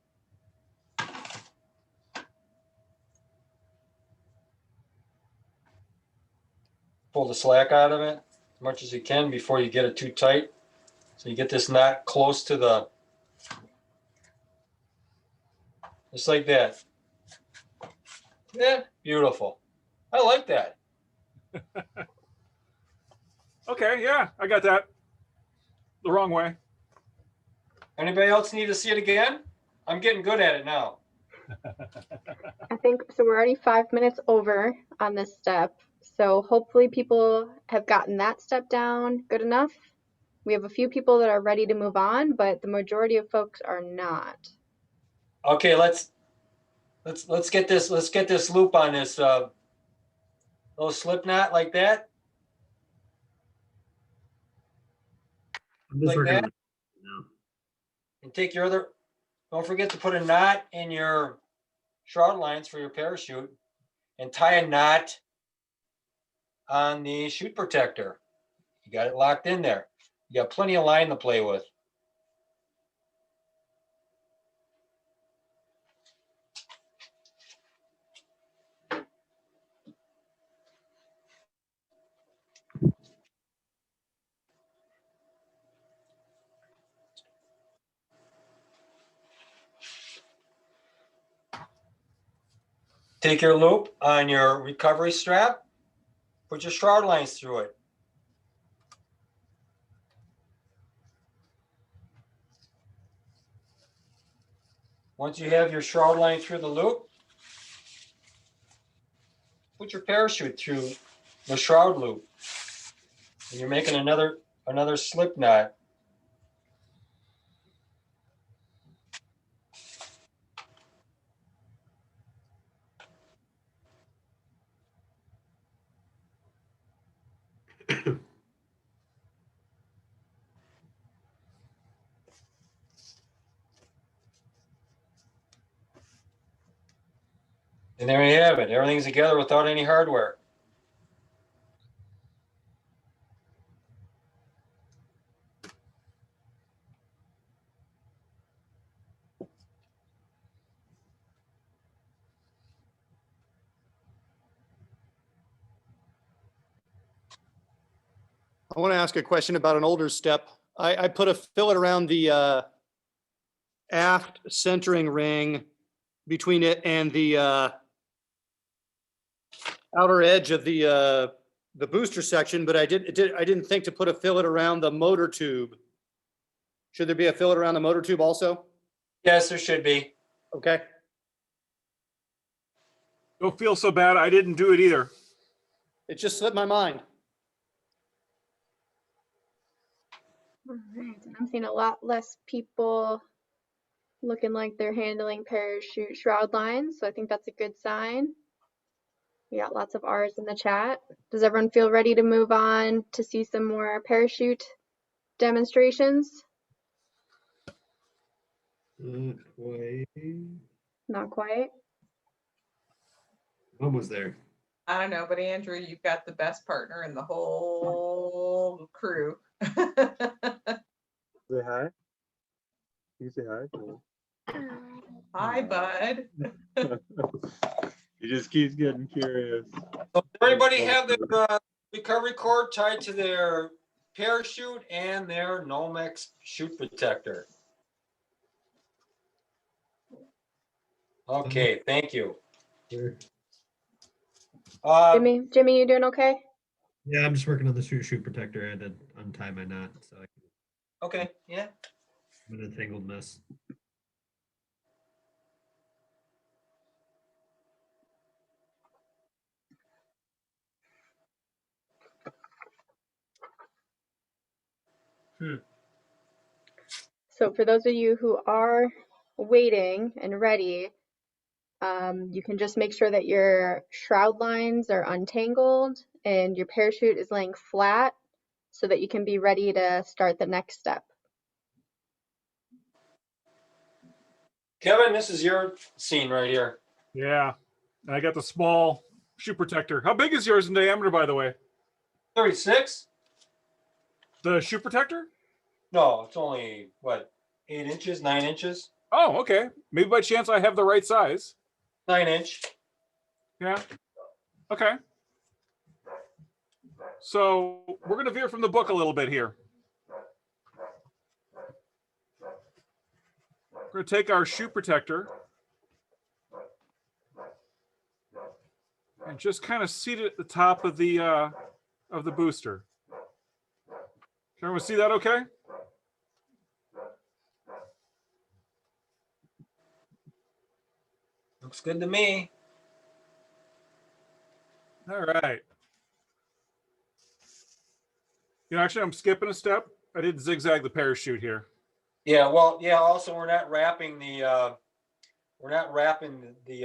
Pull the slack out of it as much as you can before you get it too tight. So you get this knot close to the, just like that. Yeah, beautiful. I like that. Okay, yeah, I got that. The wrong way. Anybody else need to see it again? I'm getting good at it now. I think so. We're already 5 minutes over on this step. So hopefully people have gotten that step down good enough. We have a few people that are ready to move on, but the majority of folks are not. Okay, let's get this loop on this little slip knot like that. I'm just Like working that. on it now. And take your other, don't forget to put a knot in your shroud lines for your parachute and tie a knot on the chute protector. You got it locked in there. You got plenty of line to play with. Take your loop on your recovery strap, put your shroud lines through it. Once you have your shroud line through the loop, put your parachute through the shroud loop. And you're making another slip knot. And there you have it. Everything's together without any hardware. I want to ask a question about an older step. I put a fillet around the aft centering ring between it and the outer edge of the booster section, but I didn't think to put a fillet around the motor tube. Should there be a fillet around the motor tube also? Yes, there should be. Okay. Don't feel so bad. I didn't do it either. It just slipped my mind. All right, and I'm seeing a lot less people looking like they're handling parachute shroud lines, so I think that's a good sign. We got lots of R's in the chat. Does everyone feel ready to move on to see some more parachute demonstrations? Not quite. Not quite. Almost there. I don't know, but Andrew, you've got the best partner in the whole crew. Say hi. You say hi. Hi, bud. He just keeps getting curious. So everybody have their recovery cord tied to their parachute and their Nomex chute protector. Okay, thank you. Sure. Jimmy, you doing okay? Yeah, I'm just working on the shoe protector. I had to untie my knot, so Okay, yeah. I'm in a tangled mess. So for those of you who are waiting and ready, you can just make sure that your shroud lines are untangled and your parachute is laying flat so that you can be ready to start the next step. Kevin, this is your scene right here. Yeah. And I got the small shoe protector. How big is yours in diameter, by the way? 36? The shoe protector? No, it's only, what, 8 inches, 9 inches? Oh, okay. Maybe by chance I have the right size. 9 inch. Yeah. Okay. So we're going to veer from the book a little bit here. We're going to take our shoe protector and just kind of seat it at the top of the booster. Can everyone see that okay? Looks good to me. All right. You know, actually, I'm skipping a step. I did zigzag the parachute here. Yeah, well, yeah, also we're not wrapping the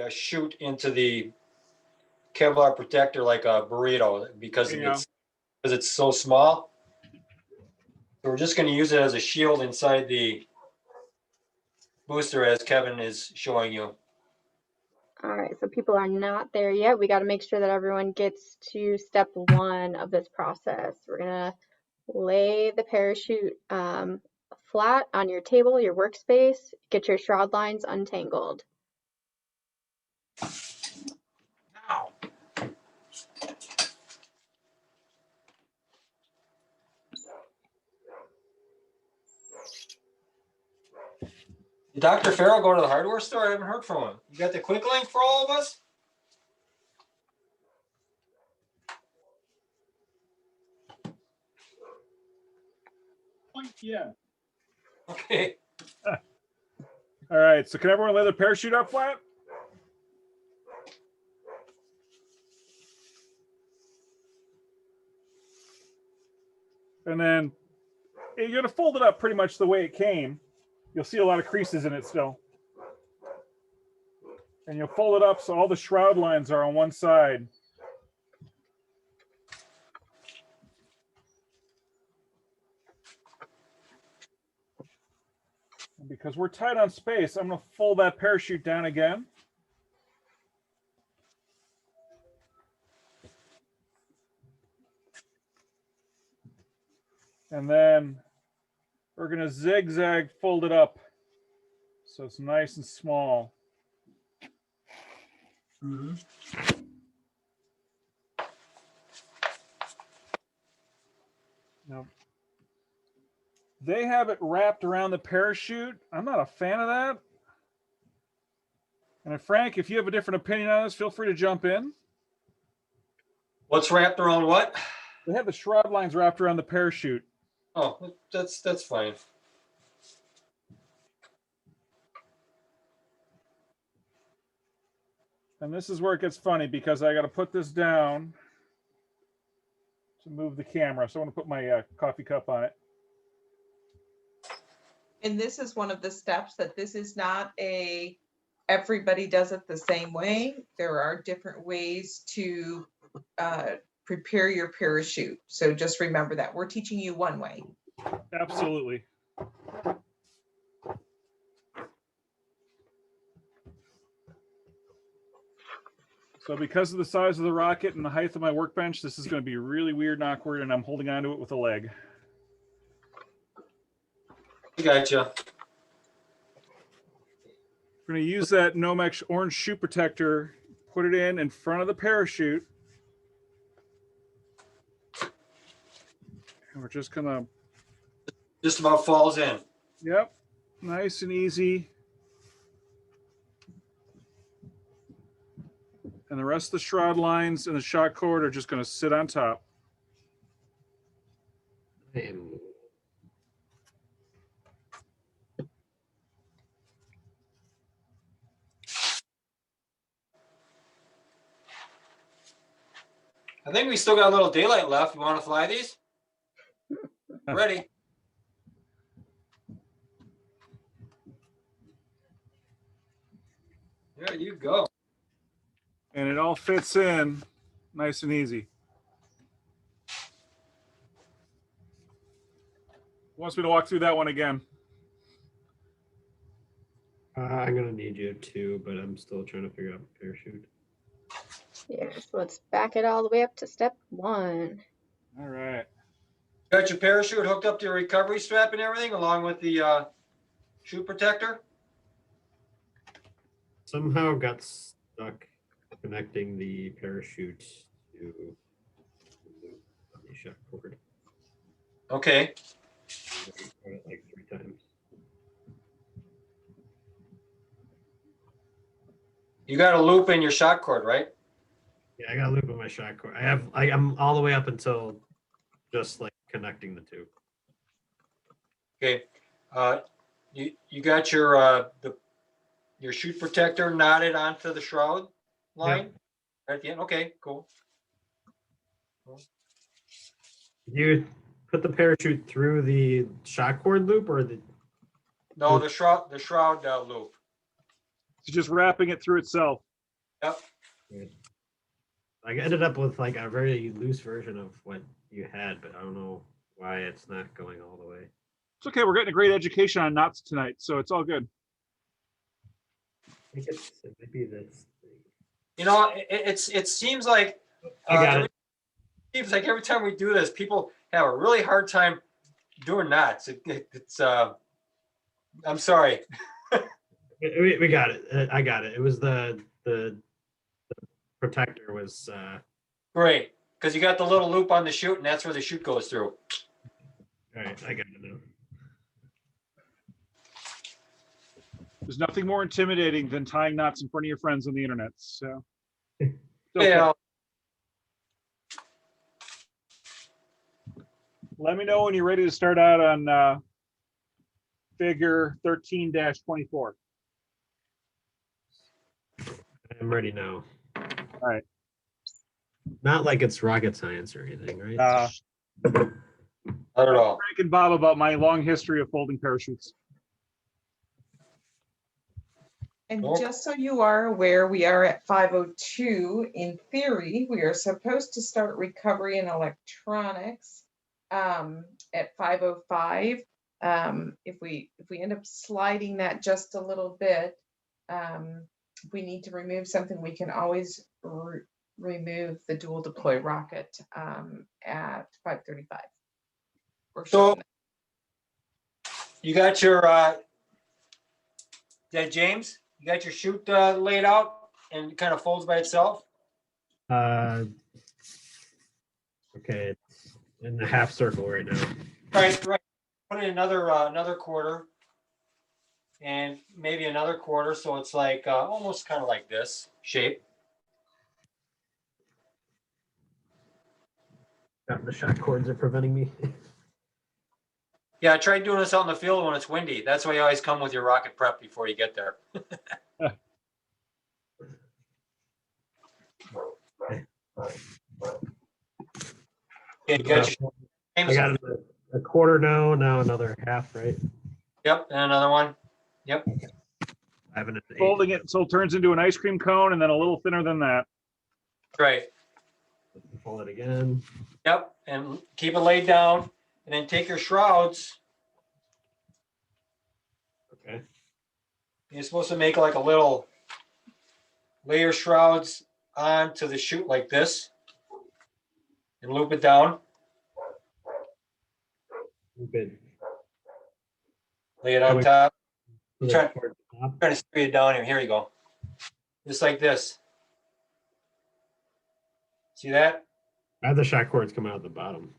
chute into the Kevlar protector like a burrito because it's so small. So we're just going to use it as a shield inside the booster as Kevin is showing you. All right, so people are not there yet. We got to make sure that everyone gets to step 1 of this process. We're gonna lay the parachute flat on your table, your workspace, get your shroud lines untangled. Did Dr. Farrell go to the hardware store? I haven't heard from him. You got the quick link for all of us? Yeah. Okay. All right. So can everyone lay the parachute up flat? And then you're going to fold it up pretty much the way it came. You'll see a lot of creases in it still. And you'll fold it up so all the shroud lines are on one side. And because we're tight on space, I'm going to fold that parachute down again. And then we're going to zigzag fold it up so it's nice and small. Mm-hmm. Now, they have it wrapped around the parachute. I'm not a fan of that. And Frank, if you have a different opinion on this, feel free to jump in. What's wrapped around what? They have the shroud lines wrapped around the parachute. Oh, that's fine. And this is where it gets funny because I got to put this down to move the camera. So I want to put my coffee cup on it. And this is one of the steps that this is not everybody does it the same way. There are different ways to prepare your parachute. So just remember that we're teaching you one way. Absolutely. So because of the size of the rocket and the height of my workbench, this is going to be really weird and awkward, and I'm holding onto it with a leg. Gotcha. We're going to use that Nomex orange shoe protector, put it in front of the parachute. And we're just going to... Just about falls in. Yep. Nice and easy. And the rest of the shroud lines and the shock cord are just going to sit on top. I think we still got a little daylight left. You want to fly these? Ready. There you go. And it all fits in nice and easy. Who wants me to walk through that one again? I'm gonna need you to, but I'm still trying to figure out the parachute. Yeah, so let's back it all the way up to step 1. All right. Got your parachute hooked up to your recovery strap and everything, along with the chute protector? Somehow got stuck connecting the parachute to the shock cord. Okay. Tried it like 3 times. You got a loop in your shock cord, right? Yeah, I got a loop in my shock cord. I'm all the way up until just like connecting the two. Okay. You got your your chute protector knotted onto the shroud line right at the end. Okay, cool. You put the parachute through the shock cord loop or the? No, the shroud loop. It's just wrapping it through itself. Yep. I ended up with like a very loose version of what you had, but I don't know why it's not going all the way. It's okay. We're getting a great education on knots tonight, so it's all good. I think it might be this thing. You know, it seems like I got it. Seems like every time we do this, people have a really hard time doing knots. It's I'm sorry. We got it. I got it. It was the protector was Great, because you got the little loop on the chute, and that's where the chute goes through. all right. I got it now. There's nothing more intimidating than tying knots in front of your friends on the internet. So, Yeah. Let me know when you're ready to start out on figure 13-24. I'm ready now. All right. Not like it's rocket science or anything, right? Not at all. Frank and Bob about my long history of folding parachutes. And just so you are aware, we are at 5:02. In theory, we are supposed to start recovery in electronics at 5:05. If we end up sliding that just a little bit, if we need to remove something, we can always remove the dual deploy rocket at 5:35. So you got your James, you got your chute laid out and it kind of folds by itself. Okay, it's in the half circle right now. Right. Put in another quarter, and maybe another quarter, so it's like almost kind of like this shape. The shock cords are preventing me. Yeah, try doing this out in the field when it's windy. That's why you always come with your rocket prep before you get there. Okay, good. I got a quarter now. Now another half, right? Yep, and another one. Yep. Folding it so it turns into an ice cream cone and then a little thinner than that. Right. Fold it again. Yep, and keep it laid down, and then take your shrouds. Okay. You're supposed to make like a little layer shrouds onto the chute like this, and loop it down. Good. Lay it on top. I'm Trying to straight it down here. Here you go. Just like this. See that? I have the shock cords coming out at the bottom.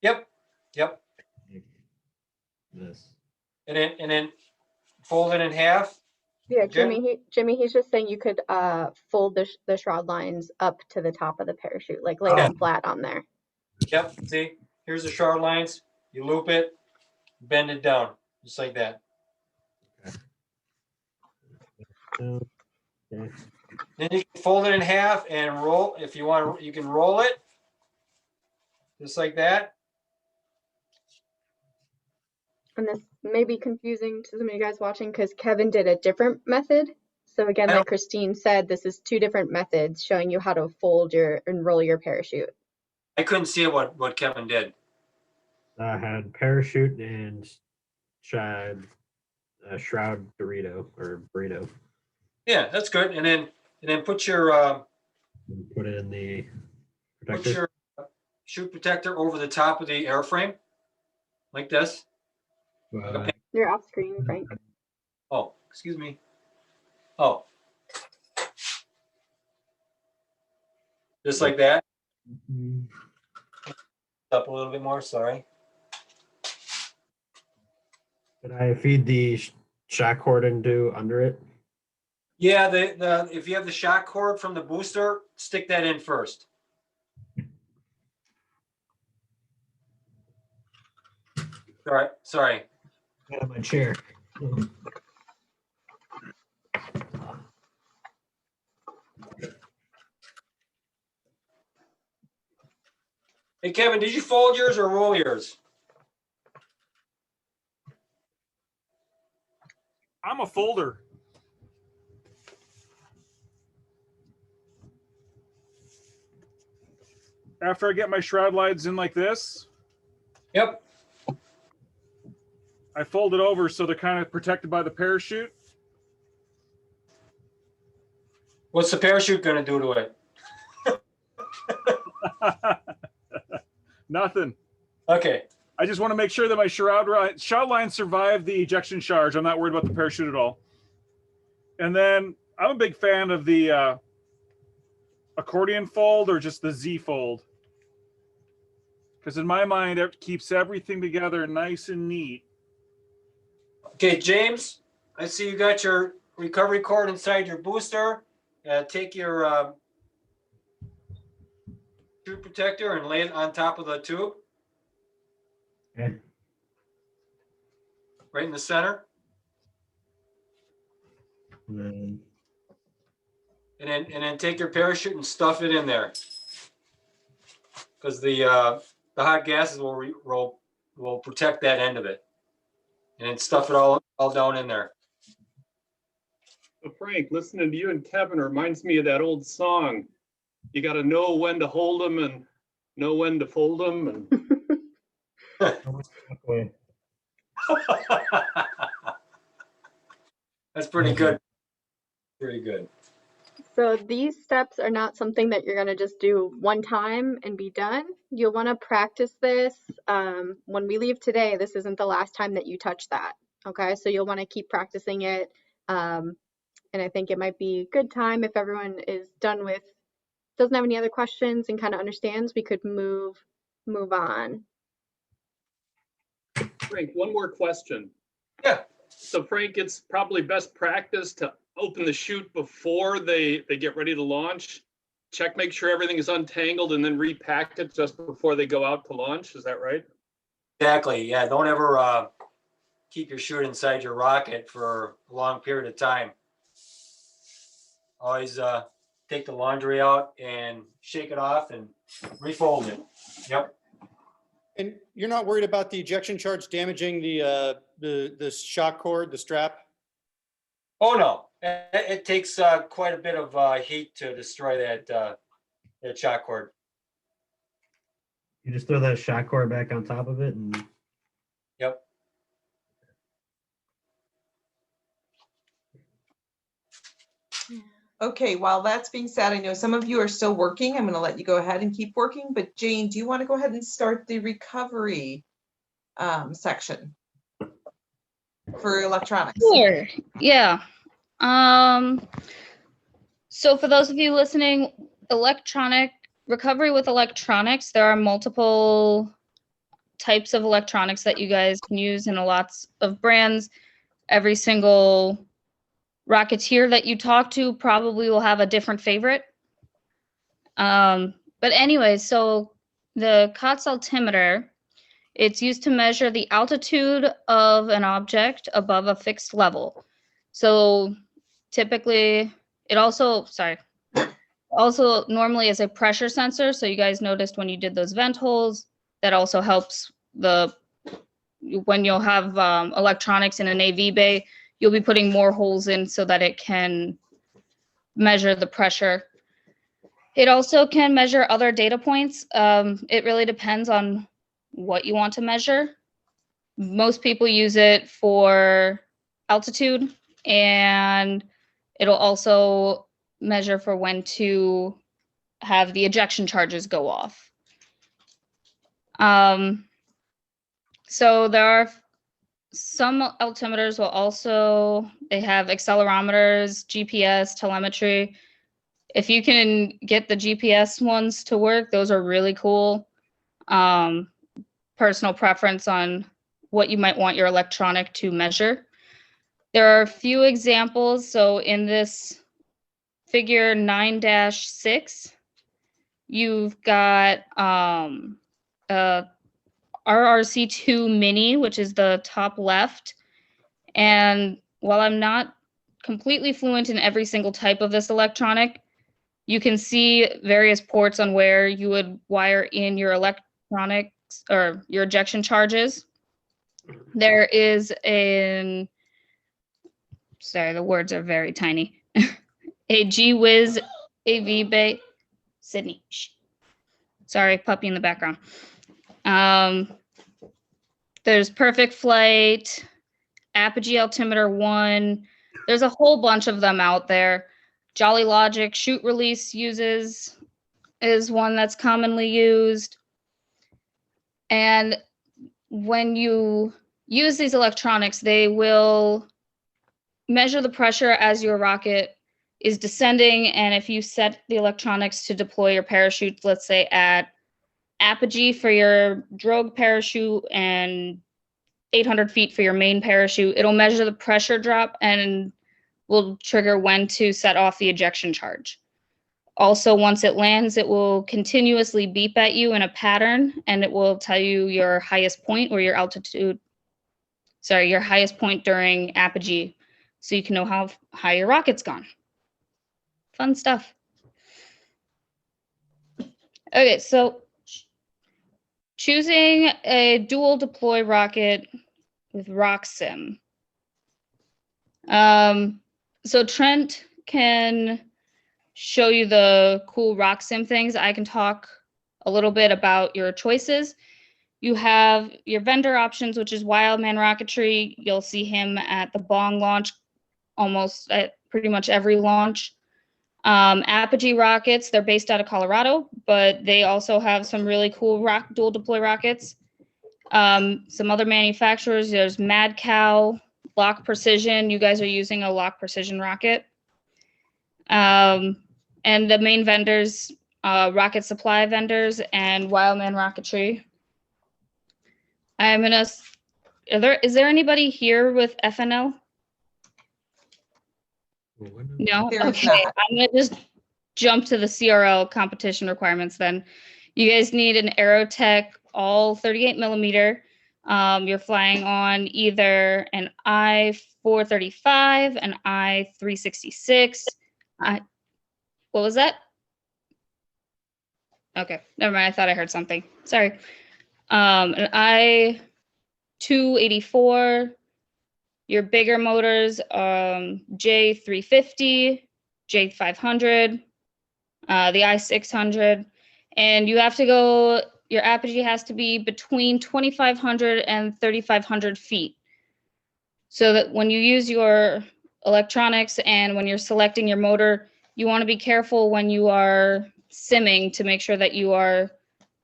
Yep. This. And then fold it in half. Yeah, Jimmy, he's just saying you could fold the shroud lines up to the top of the parachute, like lay them flat on there. Yep. See, here's the shroud lines. You loop it, bend it down, just like that. Okay. Then you can fold it in half and roll. If you want, you can roll it just like that. And this may be confusing to some of you guys watching because Kevin did a different method. So again, like Christine said, this is two different methods showing you how to fold and roll your parachute. I couldn't see what Kevin did. I had parachute and shroud burrito. Yeah, that's good. And then put your Put it in the put protector. your chute protector over the top of the airframe, like this. You're off screen, Frank. Oh, excuse me. Oh, just like that. Up a little bit more. Sorry. Did I feed the shock cord under it? Yeah, the if you have the shock cord from the booster, stick that in first. Sorry. Out of my chair. Hey, Kevin, did you fold yours or roll yours? I'm a folder. After I get my shroud lines in like this. Yep. I fold it over so they're kind of protected by the parachute. What's the parachute going to do to it? Nothing. Okay. I just want to make sure that my shroud lines survive the ejection charge. I'm not worried about the parachute at all. And then I'm a big fan of the accordion fold or just the Z fold. Because in my mind, it keeps everything together nice and neat. Okay, James, I see you got your recovery cord inside your booster. Take your chute protector and lay it on top of the tube. Okay. Right in the center. And And then take your parachute and stuff it in there. Because the hot gases will protect that end of it. And then stuff it all down in there. So Frank, listening to you and Kevin reminds me of that old song. You got to know when to hold them and know when to fold them. And That's pretty good. Pretty good. So these steps are not something that you're going to just do one time and be done. You'll want to practice this. When we leave today, this isn't the last time that you touch that. Okay, so you'll want to keep practicing it. And I think it might be a good time if everyone is doesn't have any other questions and kind of understands, we could move on. Frank, one more question. Yeah. So Frank, it's probably best practice to open the chute before they get ready to launch. Check, make sure everything is untangled, and then repack it just before they go out to launch. Is that right? Exactly. Yeah. Don't ever keep your chute inside your rocket for a long period of time. Always take the laundry out and shake it off and refold it. Yep. And you're not worried about the ejection charge damaging the shock cord, the strap? Oh no, it takes quite a bit of heat to destroy that shock cord. you just throw that shock cord back on top of it and Yep. Okay, while that's being said, I know some of you are still working. I'm going to let you go ahead and keep working. But Jane, do you want to go ahead and start the recovery section for electronics? Sure. Yeah. So for those of you listening, recovery with electronics, there are multiple types of electronics that you guys can use in lots of brands. Every single Rocketeer that you talk to probably will have a different favorite. But anyway, so the COTS altimeter, it's used to measure the altitude of an object above a fixed level. So typically, it also normally is a pressure sensor. So you guys noticed when you did those vent holes, that also helps when you'll have electronics in an AV bay, you'll be putting more holes in so that it can measure the pressure. It also can measure other data points. It really depends on what you want to measure. Most people use it for altitude, and it'll also measure for when to have the ejection charges go off. So there are some altimeters will also, they have accelerometers, GPS, telemetry. If you can get the GPS ones to work, those are really cool. Personal preference on what you might want your electronic to measure. There are a few examples. So in this figure 9-6, you've got RRC2 Mini, which is the top left. And while I'm not completely fluent in every single type of this electronic, you can see various ports on where you would wire in your electronics or your ejection charges. There is sorry, the words are very tiny. A G-Wiz AV Bay, Sydney. Shh. Sorry, puppy in the background. There's Perfect Flight, Apogee Altimeter 1. There's a whole bunch of them out there. Jolly Logic Shoot Release is one that's commonly used. And when you use these electronics, they will measure the pressure as your rocket is descending. And if you set the electronics to deploy your parachute, let's say at apogee for your drogue parachute and 800 feet for your main parachute, it'll measure the pressure drop and will trigger when to set off the ejection charge. Also, once it lands, it will continuously beep at you in a pattern, and it will tell you your highest point or your altitude, sorry, your highest point during apogee, so you can know how high your rocket's gone. Fun stuff. Okay, so choosing a dual deploy rocket with RockSim. So Trent can show you the cool RockSim things. I can talk a little bit about your choices. You have your vendor options, which is Wildman Rocketry. You'll see him at the Bong launch almost at pretty much every launch. Apogee rockets, they're based out of Colorado, but they also have some really cool dual deploy rockets. Some other manufacturers, there's Mad Cow, Lock Precision. You guys are using a Lock Precision rocket. And the main vendors, Rocket Supply vendors and Wildman Rocketry. Is there anybody here with FNL? No? There's Okay, not. I'm gonna just jump to the CRL competition requirements then. You guys need an Aerotech all 38 millimeter. You're flying on either an I-435, an I-366. What was that? Okay, never mind. I thought I heard something. Sorry. An I-284. Your bigger motors, J350, J500, the I600, and you have to go, your apogee has to be between 2,500 and 3,500 feet. So that when you use your electronics and when you're selecting your motor, you want to be careful when you are simming to make sure that you are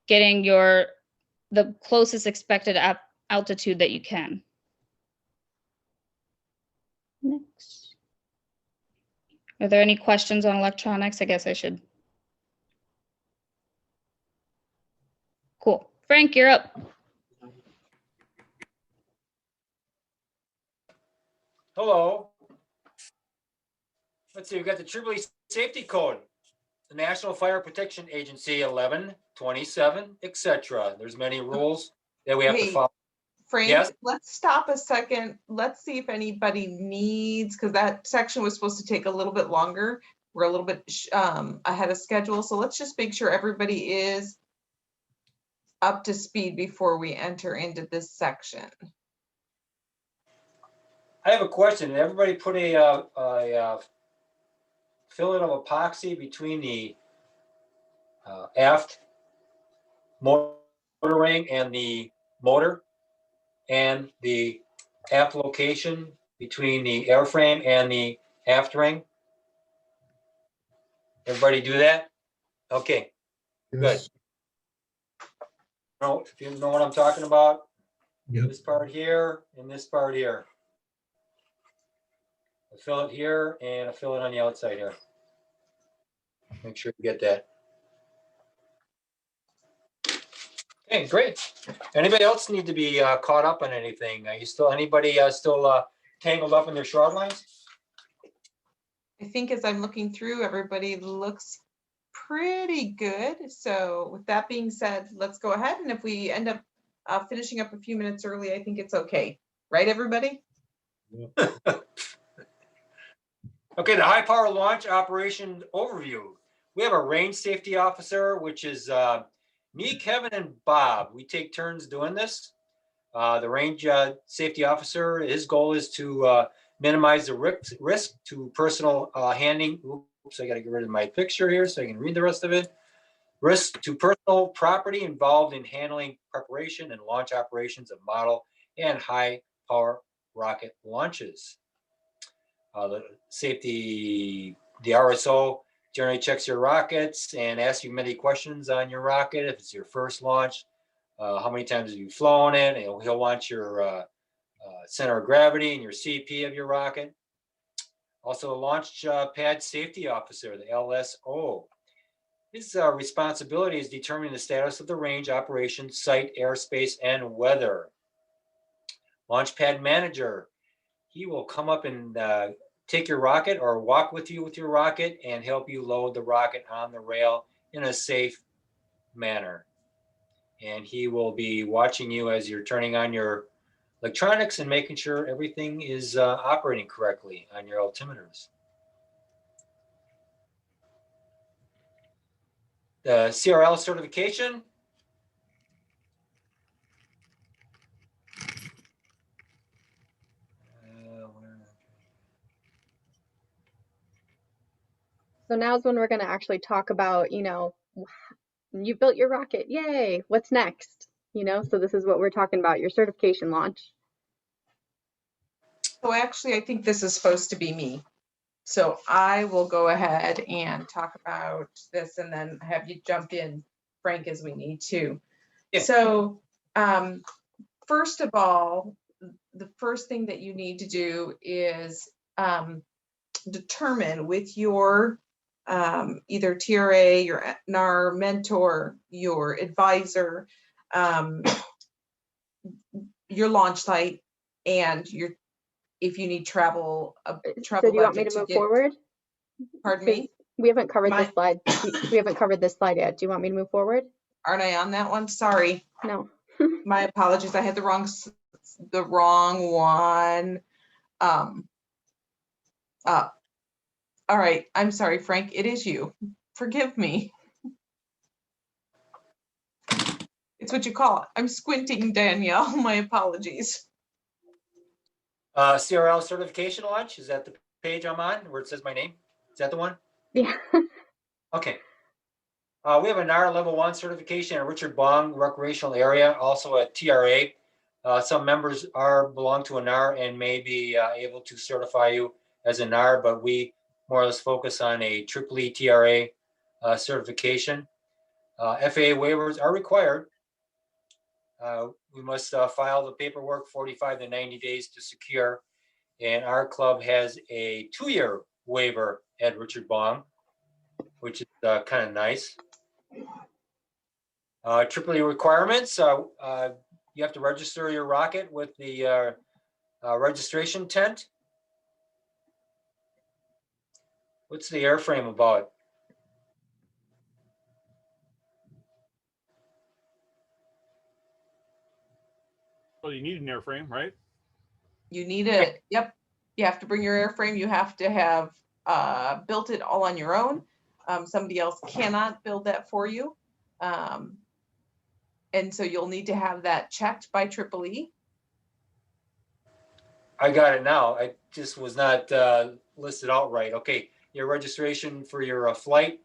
getting the closest expected altitude that you can. Next. Are there any questions on electronics? I guess I should. Cool. Frank, you're up. Hello. Let's see, we've got the Tripoli Safety Code, the National Fire Protection Agency 1127, etc. There's many rules that we have to follow. Frank, yes? Let's stop a second. Let's see if anybody needs, because that section was supposed to take a little bit longer. We're a little bit ahead of schedule. So let's just make sure everybody is up to speed before we enter into this section. I have a question. Did everybody put a fillet of epoxy between the aft motor ring and the motor, and the aft location between the airframe and the aft ring. Everybody do that? Okay, good. Yes. If you know what I'm talking about, Yep. this part here and this part here. A fillet here and a fillet on the outside here. Make sure you get that. Okay, great. Anybody else need to be caught up on anything? Are you still, anybody still tangled up in their shroud lines? I think as I'm looking through, everybody looks pretty good. So with that being said, let's go ahead. And if we end up finishing up a few minutes early, I think it's okay. Right, everybody? Okay, the high power launch operation overview. We have a range safety officer, which is me, Kevin, and Bob. We take turns doing this. The range safety officer, his goal is to minimize the risk to personal handling. Oops, I got to get rid of my picture here so I can read the rest of it. Risk to personal property involved in handling preparation and launch operations of model and high power rocket launches. The RSO generally checks your rockets and asks you many questions on your rocket. If it's your first launch, how many times have you flown it? And he'll want your center of gravity and your CP of your rocket. Also, the launch pad safety officer, the LSO. His responsibility is determining the status of the range, operation, site, airspace, and weather. Launch pad manager. He will come up and take your rocket or walk with you with your rocket and help you load the rocket on the rail in a safe manner. And he will be watching you as you're turning on your electronics and making sure everything is operating correctly on your altimeters. The CRL certification. So now's when we're going to actually talk about, you built your rocket. Yay. What's next? So this is what we're talking about, your certification launch. So actually, I think this is supposed to be me. So I will go ahead and talk about this and then have you jump in, Frank, as we need to. Yeah. So first of all, the first thing that you need to do is determine with your either TRA, your NAR mentor, your advisor, your launch site, and if you need travel So do you want me to move forward? Pardon me? We haven't covered this slide. We haven't covered this slide yet. Do you want me to move forward? Aren't I on that one? Sorry. No. My apologies. I had the wrong one. All right. I'm sorry, Frank. It is you. Forgive me. It's what you call it. I'm squinting, Danielle. My apologies. CRL certification launch. Is that the page I'm on where it says my name? Is that the one? Yeah. Okay. We have a NAR level 1 certification in Richard Bong recreational area, also a TRA. Some members belong to a NAR and may be able to certify you as a NAR, but we more or less focus on a Tripoli TRA certification. FAA waivers are required. We must file the paperwork 45 to 90 days to secure, and our club has a 2-year waiver at Richard Bong, which is kind of nice. Tripoli requirements, you have to register your rocket with the registration tent. What's the airframe about? Well, you need an airframe, right? You need it. Yep. You have to bring your airframe. You have to have built it all on your own. Somebody else cannot build that for you. And so you'll need to have that checked by Tripoli. I got it now. I just was not listed out right. Okay. your registration for your flight,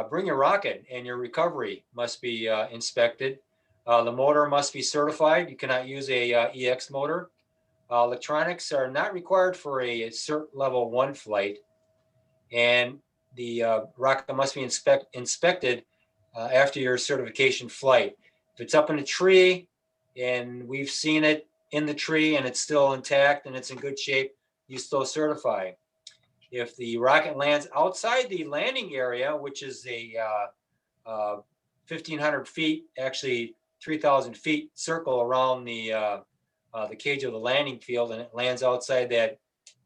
bring your rocket, and your recovery must be inspected. The motor must be certified. You cannot use a EX motor. Electronics are not required for a Cert Level 1 flight, and the rocket must be inspected after your certification flight. If it's up in a tree and we've seen it in the tree and it's still intact and it's in good shape, you still certify. If the rocket lands outside the landing area, which is a 1,500 feet, actually 3,000 feet circle around the cage of the landing field, and it lands outside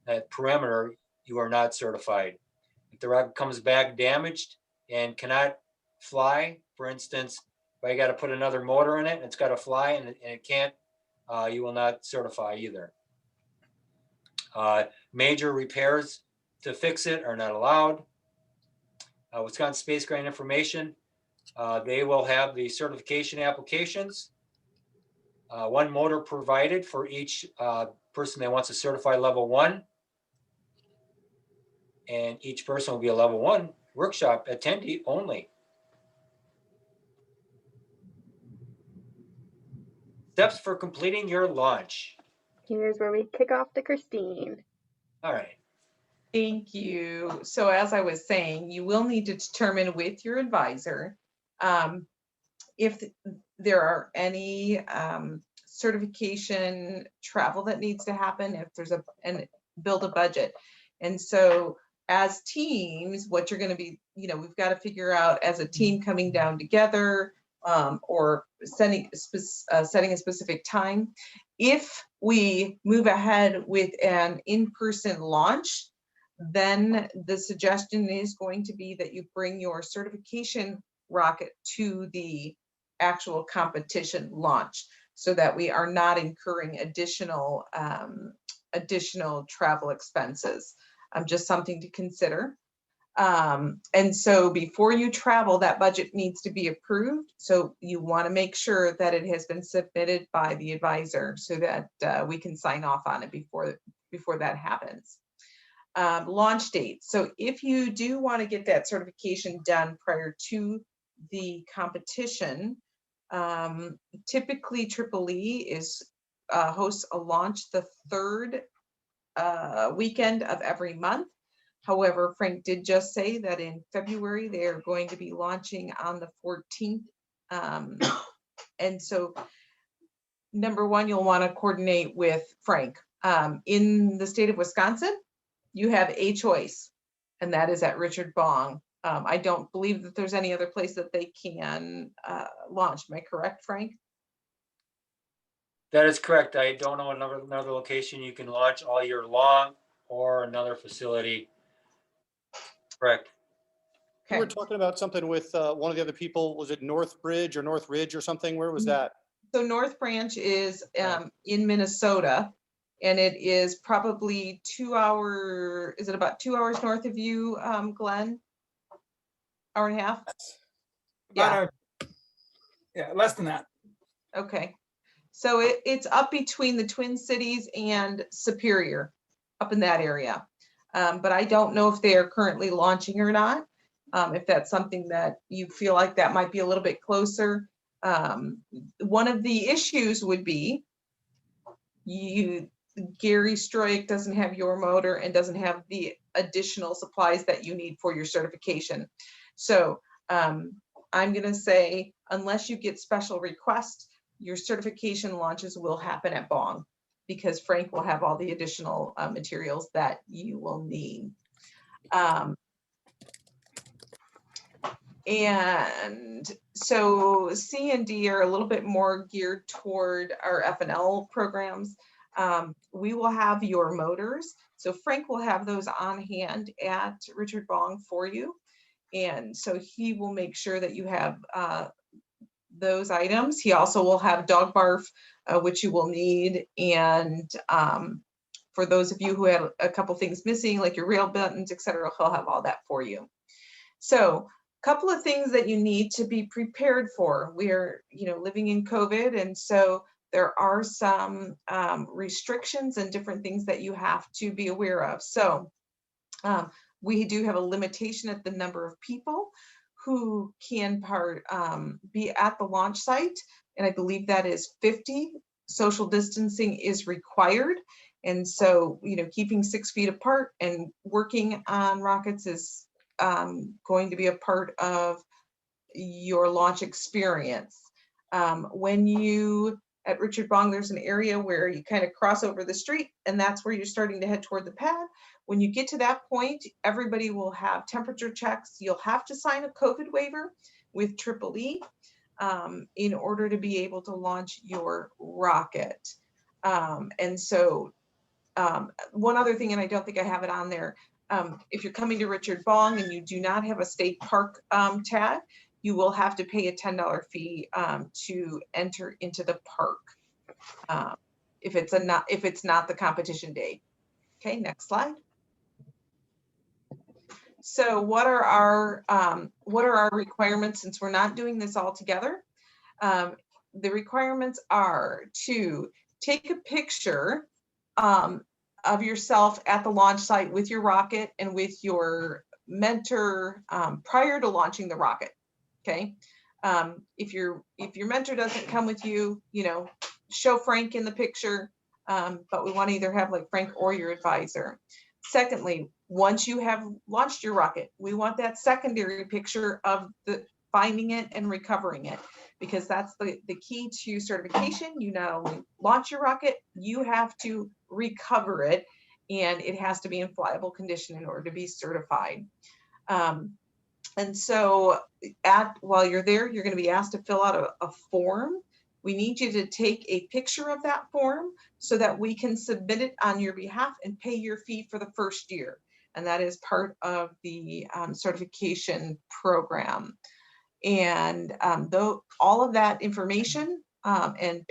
that perimeter, you are not certified. If the rocket comes back damaged and cannot fly, for instance, if I got to put another motor in it and it's got to fly and it can't, you will not certify either. Major repairs to fix it are not allowed. Wisconsin Space Grant Information, they will have the certification applications. One motor provided for each person that wants to certify Level 1. And each person will be a Level 1 workshop attendee only. Steps for completing your launch. Here's where we kick off to Christine. All right. Thank you. So as I was saying, you will need to determine with your advisor if there are any certification travel that needs to happen, if there's and build a budget. And so as teams, what you're going to be, we've got to figure out as a team coming down together or setting a specific time. If we move ahead with an in-person launch, then the suggestion is going to be that you bring your certification rocket to the actual competition launch so that we are not incurring additional travel expenses. Just something to consider. And so before you travel, that budget needs to be approved. So you want to make sure that it has been submitted by the advisor so that we can sign off on it before that happens. Launch date. So if you do want to get that certification done prior to the competition, typically Tripoli hosts a launch the third weekend of every month. However, Frank did just say that in February they are going to be launching on the 14th. And so, number one, you'll want to coordinate with Frank. In the state of Wisconsin, you have a choice, and that is at Richard Bong. I don't believe that there's any other place that they can launch. Am I correct, Frank? That is correct. I don't know another location you can launch all year long or another facility. Correct. We were talking about something with one of the other people. Was it North Bridge or North Ridge or something? Where was that? So North Branch is in Minnesota, and it is probably 2 hours. Is it about 2 hours north of you, Glenn? Hour and a half? Yeah, less than that. Okay. So it's up between the Twin Cities and Superior, up in that area. But I don't know if they are currently launching or not. If that's something that you feel like that might be a little bit closer. One of the issues would be Gary Stroik doesn't have your motor and doesn't have the additional supplies that you need for your certification. So I'm going to say, unless you get special requests, your certification launches will happen at Bong, because Frank will have all the additional materials that you will need. And so C and D are a little bit more geared toward our F&L programs. We will have your motors. So Frank will have those on hand at Richard Bong for you. And so he will make sure that you have those items. He also will have dog barf, which you will need. And for those of you who have a couple things missing, like your rail buttons, etc., he'll have all that for you. So a couple of things that you need to be prepared for. We are, living in COVID, and so there are some we do have a limitation at the number of people who can be at the launch site, and I believe that is 50. Social distancing is required, and so keeping 6 feet apart and working on rockets is going to be a part of your launch experience. When you at Richard Bong, there's an area where you kind of cross over the street, and that's where you're starting to head toward the pad. When you get to that point, everybody will have temperature checks. You'll have to sign a COVID waiver with Tripoli in order to be able to launch your rocket. And so one other thing, and I don't think I have it on there, if you're coming to Richard Bong and you do not have a state park tag, you will have to pay a $10 fee to enter into the park if it's not the competition day. Okay, next slide. So what are our requirements since we're not doing this all together? The requirements are to take a picture of yourself at the launch site with your rocket and with your mentor prior to launching the rocket. Okay, if your mentor doesn't come with you, show Frank in the picture, but we want to either have like Frank or your advisor. Secondly, once you have launched your rocket, we want that secondary picture of the finding it and recovering it, because that's the key to certification. You not only launch your rocket, you have to recover it, and it has to be in flyable condition in order to be certified. And so while you're there, you're going to be asked to fill out a form. We need you to take a picture of that form so that we can submit it on your behalf and pay your fee for the first year. And that is part of the certification program. And though all of that information and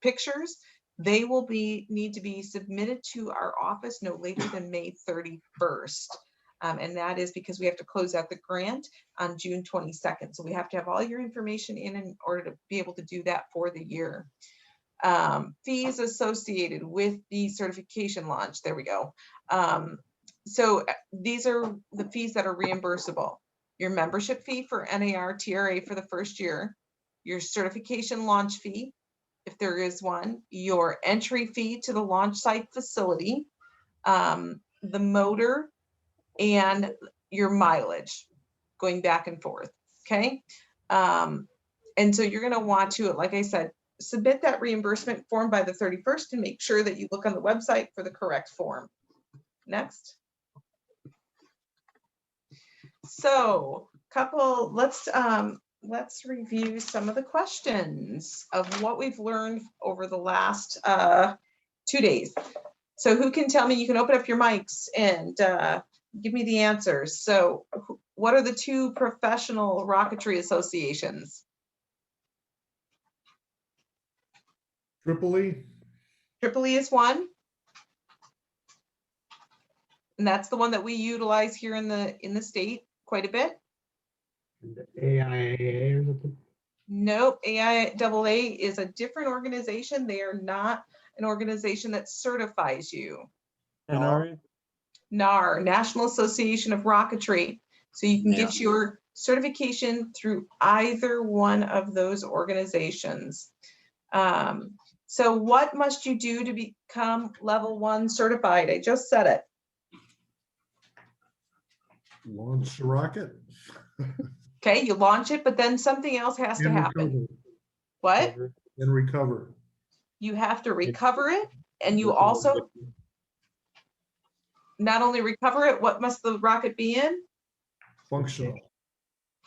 pictures, they will need to be submitted to our office no later than May 31st. And that is because we have to close out the grant on June 22nd. So we have to have all your information in order to be able to do that for the year. Fees associated with the certification launch. There we go. So these are the fees that are reimbursable. Your membership fee for NAR TRA for the first year, your certification launch fee, if there is one, your entry fee to the launch site facility, the motor, and your mileage going back and forth. Okay. And so you're going to want to, like I said, submit that reimbursement form by the 31st and make sure that you look on the website for the correct form. Next. So let's review some of the questions of what we've learned over the last 2 days. So who can tell me, you can open up your mics and give me the answers. So what are the 2 professional rocketry associations? Tripoli. Tripoli is one. And that's the one that we utilize here in the state quite a bit. AIAA or something? Nope, AIAA is a different organization. They are not an organization that certifies you. NRA? NAR, National Association of Rocketry. So you can get your certification through either one of those organizations. So what must you do to become level 1 certified? I just said it. Launch the rocket. Okay, you launch it, but then something else has to happen. Recover. What? And recover. You have to recover it, and you also not only recover it, what must the rocket be in? Functional.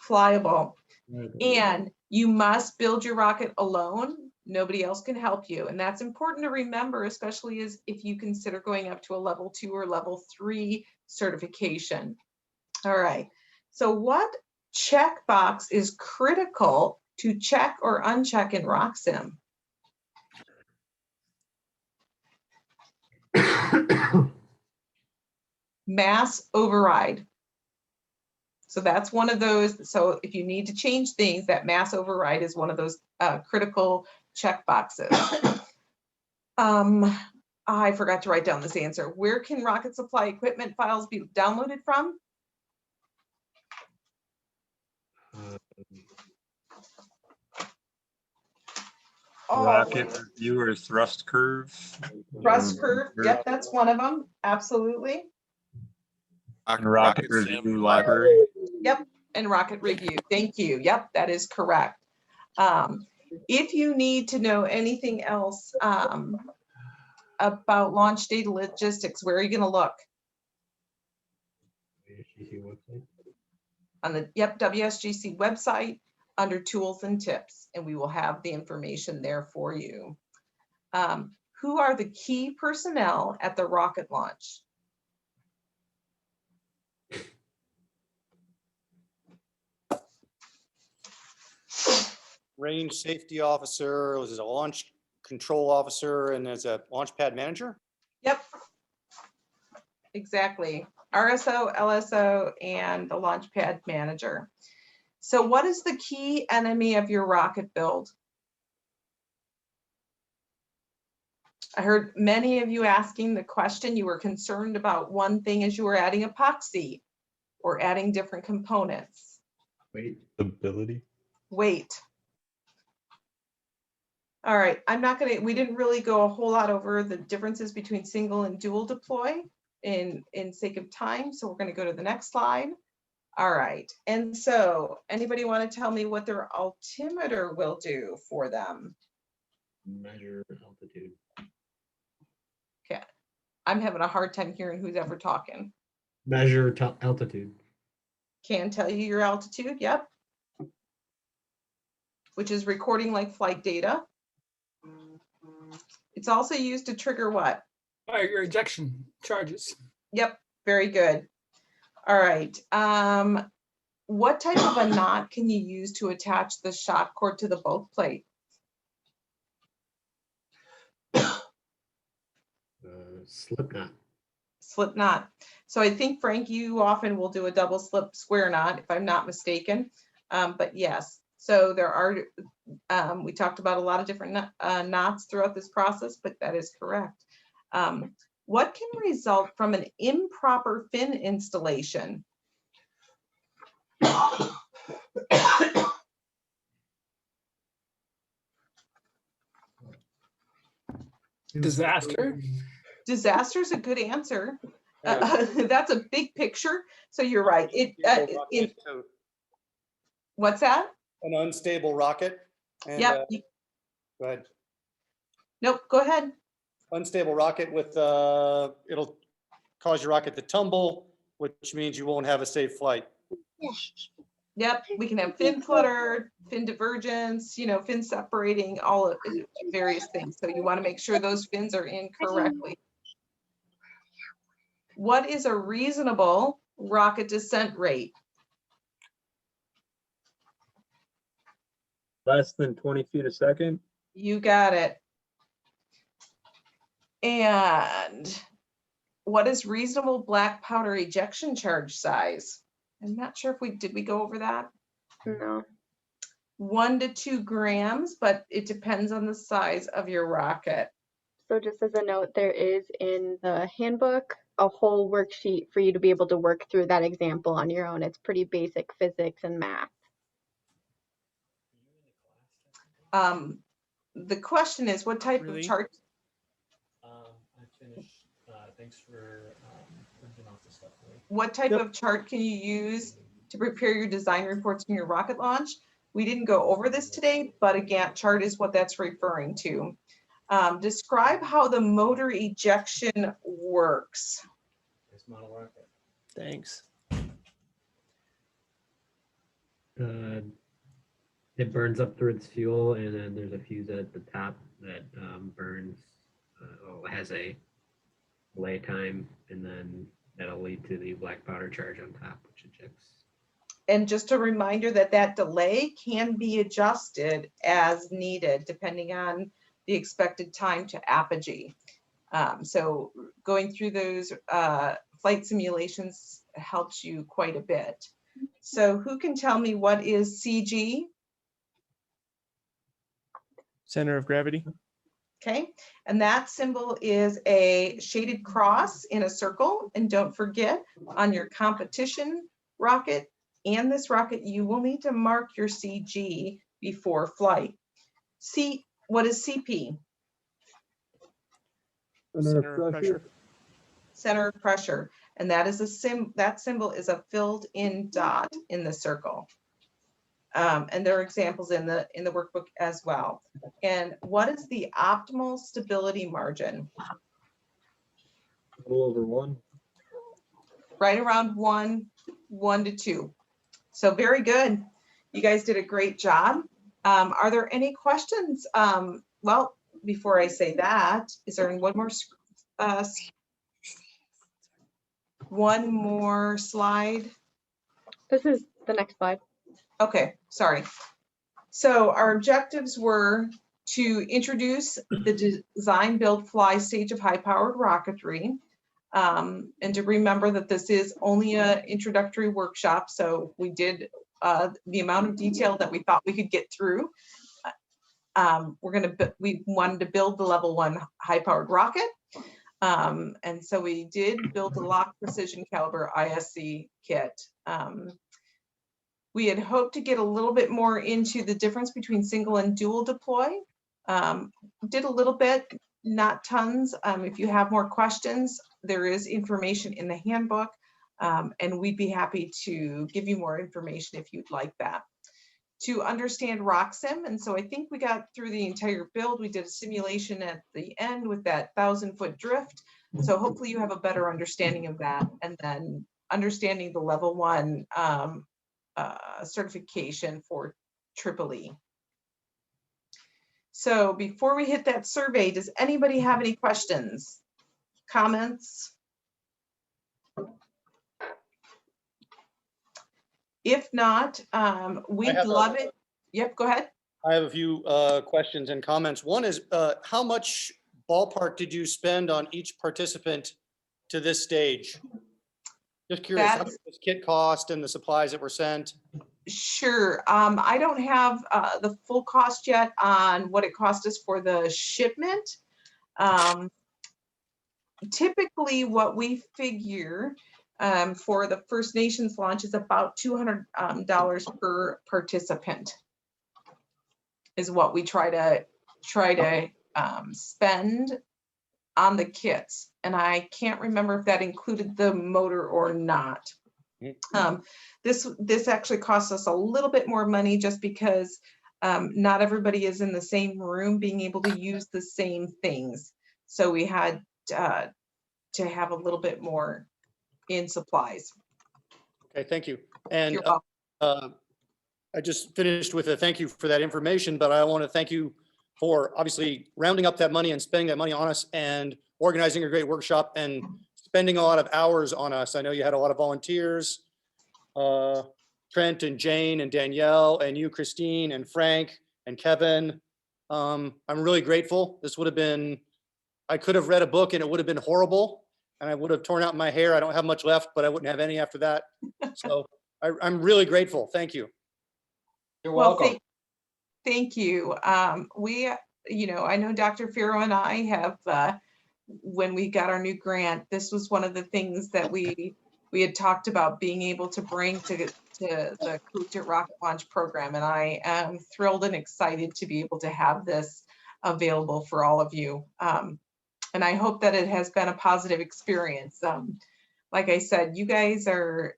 Flyable. And you must build your rocket alone. Nobody else can help you. And that's important to remember, especially as if you consider going up to a level 2 or level 3 certification. All right. So what checkbox is critical to check or uncheck in RockSim? Mass override. So that's one of those. So if you need to change things, that mass override is one of those critical check boxes. I forgot to write down this answer. Where can rocket supply equipment files be downloaded from? Rocket review or thrust curve. Thrust curve, yep, that's one of them, absolutely. And rocket review library. Yep, and rocket review, thank you, yep, that is correct. If you need to know anything else about launch data logistics, where are you gonna look? On the, yep, WSGC website under tools and tips, and we will have the information there for you. Who are the key personnel at the rocket launch? Range safety officer, was it a launch control officer, and there's a launch pad manager? Yep. Exactly. RSO, LSO, and the launch pad manager. So what is the key enemy of your rocket build? I heard many of you asking the question. You were concerned about one thing as you were adding epoxy or adding different components. Weight. Stability. Weight. All right, we didn't really go a whole lot over the differences between single and dual deploy in sake of time. So we're going to go to the next slide. All right, and so anybody want to tell me what their altimeter will do for them? Measure altitude. Okay, I'm having a hard time hearing who's ever talking. Measure altitude. Can tell you your altitude, yep. Which is recording like flight data. It's also used to trigger what? Your ejection charges. Yep, very good. All right. What type of a knot can you use to attach the shock cord to the bulk plate? Slip knot. Slip knot. So I think, Frank, you often will do a double slip square knot, if I'm not mistaken. But yes, so there are, we talked about a lot of different knots throughout this process, but that is correct. What can result from an improper fin installation? Disaster. Disaster is a good answer. That's a big picture. So you're right. What's that? An unstable rocket. And, yep. Go ahead. Nope, go ahead. Unstable rocket with, it'll cause your rocket to tumble, which means you won't have a safe flight. Yep, we can have fin flutter, fin divergence, fin separating, all of various things. So you want to make sure those fins are in correctly. What is a reasonable rocket descent rate? Less than 20 feet a second. You got it. And what is reasonable black powder ejection charge size? I'm not sure if did we go over that? No. 1 to 2 grams, but it depends on the size of your rocket. So just as a note, there is in the handbook a whole worksheet for you to be able to work through that example on your own. It's pretty basic physics and math. The question is, what type of chart? I finished. Thanks for printing off the stuff. What type of chart can you use to prepare your design reports from your rocket launch? We didn't go over this today, but a Gantt chart is what that's referring to. Describe how the motor ejection works. Nice model rocket. Thanks. It burns up through its fuel, and then there's a fuse at the top that burns. Has a delay time, and then that'll lead to the black powder charge on top, which ejects. And just a reminder that delay can be adjusted as needed, depending on the expected time to apogee. So going through those flight simulations helps you quite a bit. So who can tell me what is CG? Center of gravity. Okay, and that symbol is a shaded cross in a circle. And don't forget, on your competition rocket and this rocket, you will need to mark your CG before flight. See, what is CP? Center of pressure. Center of pressure. And that is that symbol is a filled in dot in the circle. And there are examples in the workbook as well. And what is the optimal stability margin? A little over 1. Right around 1 to 2. So very good. You guys did a great job. Are there any questions? Well, before I say that, is there one more slide? This is the next slide. Okay, sorry. So our objectives were to introduce the design, build, fly stage of high-powered rocketry, and to remember that this is only an introductory workshop. So we did the amount of detail that we thought we could get through. We wanted to build the level 1 high-powered rocket. And so we did build a lock precision caliber ISC kit. We had hoped to get a little bit more into the difference between single and dual deploy. Did a little bit, not tons. If you have more questions, there is information in the handbook, and we'd be happy to give you more information if you'd like that. To understand RockSim, and so I think we got through the entire build. We did a simulation at the end with that 1,000-foot drift. So hopefully you have a better understanding of that, and then understanding the level 1 certification for Tripoli. So before we hit that survey, does anybody have any questions, comments? If not, we'd love it. Yep, go ahead. I have a few questions and comments. One is, how much ballpark did you spend on each participant to this stage? Just curious, how much this kit cost and the supplies that were sent? Sure. I don't have the full cost yet on what it cost us for the shipment. Typically, what we figure for the First Nations launch is about $200 per participant is what we try to spend on the kits. And I can't remember if that included the motor or not. This actually costs us a little bit more money just because not everybody is in the same room being able to use the same things. So we had to have a little bit more in supplies. Okay, thank you. And I just finished with a thank you for that information, but I want to thank you for obviously rounding up that money and spending that money on us and organizing a great workshop and spending a lot of hours on us. I know you had a lot of volunteers, Trent and Jane and Danielle and you, Christine and Frank and Kevin. I'm really grateful. This would have been, I could have read a book and it would have been horrible and I would have torn out my hair. I don't have much left, but I wouldn't have any after that. So I'm really grateful. Thank you. You're welcome. Thank you. I know Dr. Farrow and I have, when we got our new grant, this was one of the things that we had talked about being able to bring to the Collegiate Rocket Launch Program. And I am thrilled and excited to be able to have this available for all of you. And I hope that it has been a positive experience. Like I said, you guys are,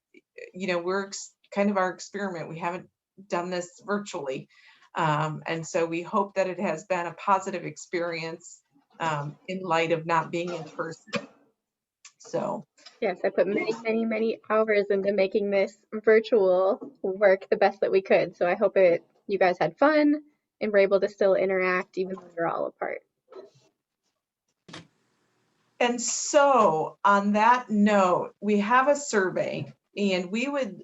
we're kind of our experiment. We haven't done this virtually. And so we hope that it has been a positive experience in light of not being in person. So yes, I put many, many hours into making this virtual work the best that we could. So I hope you guys had fun and were able to still interact even though you're all apart. And so on that note, we have a survey and we would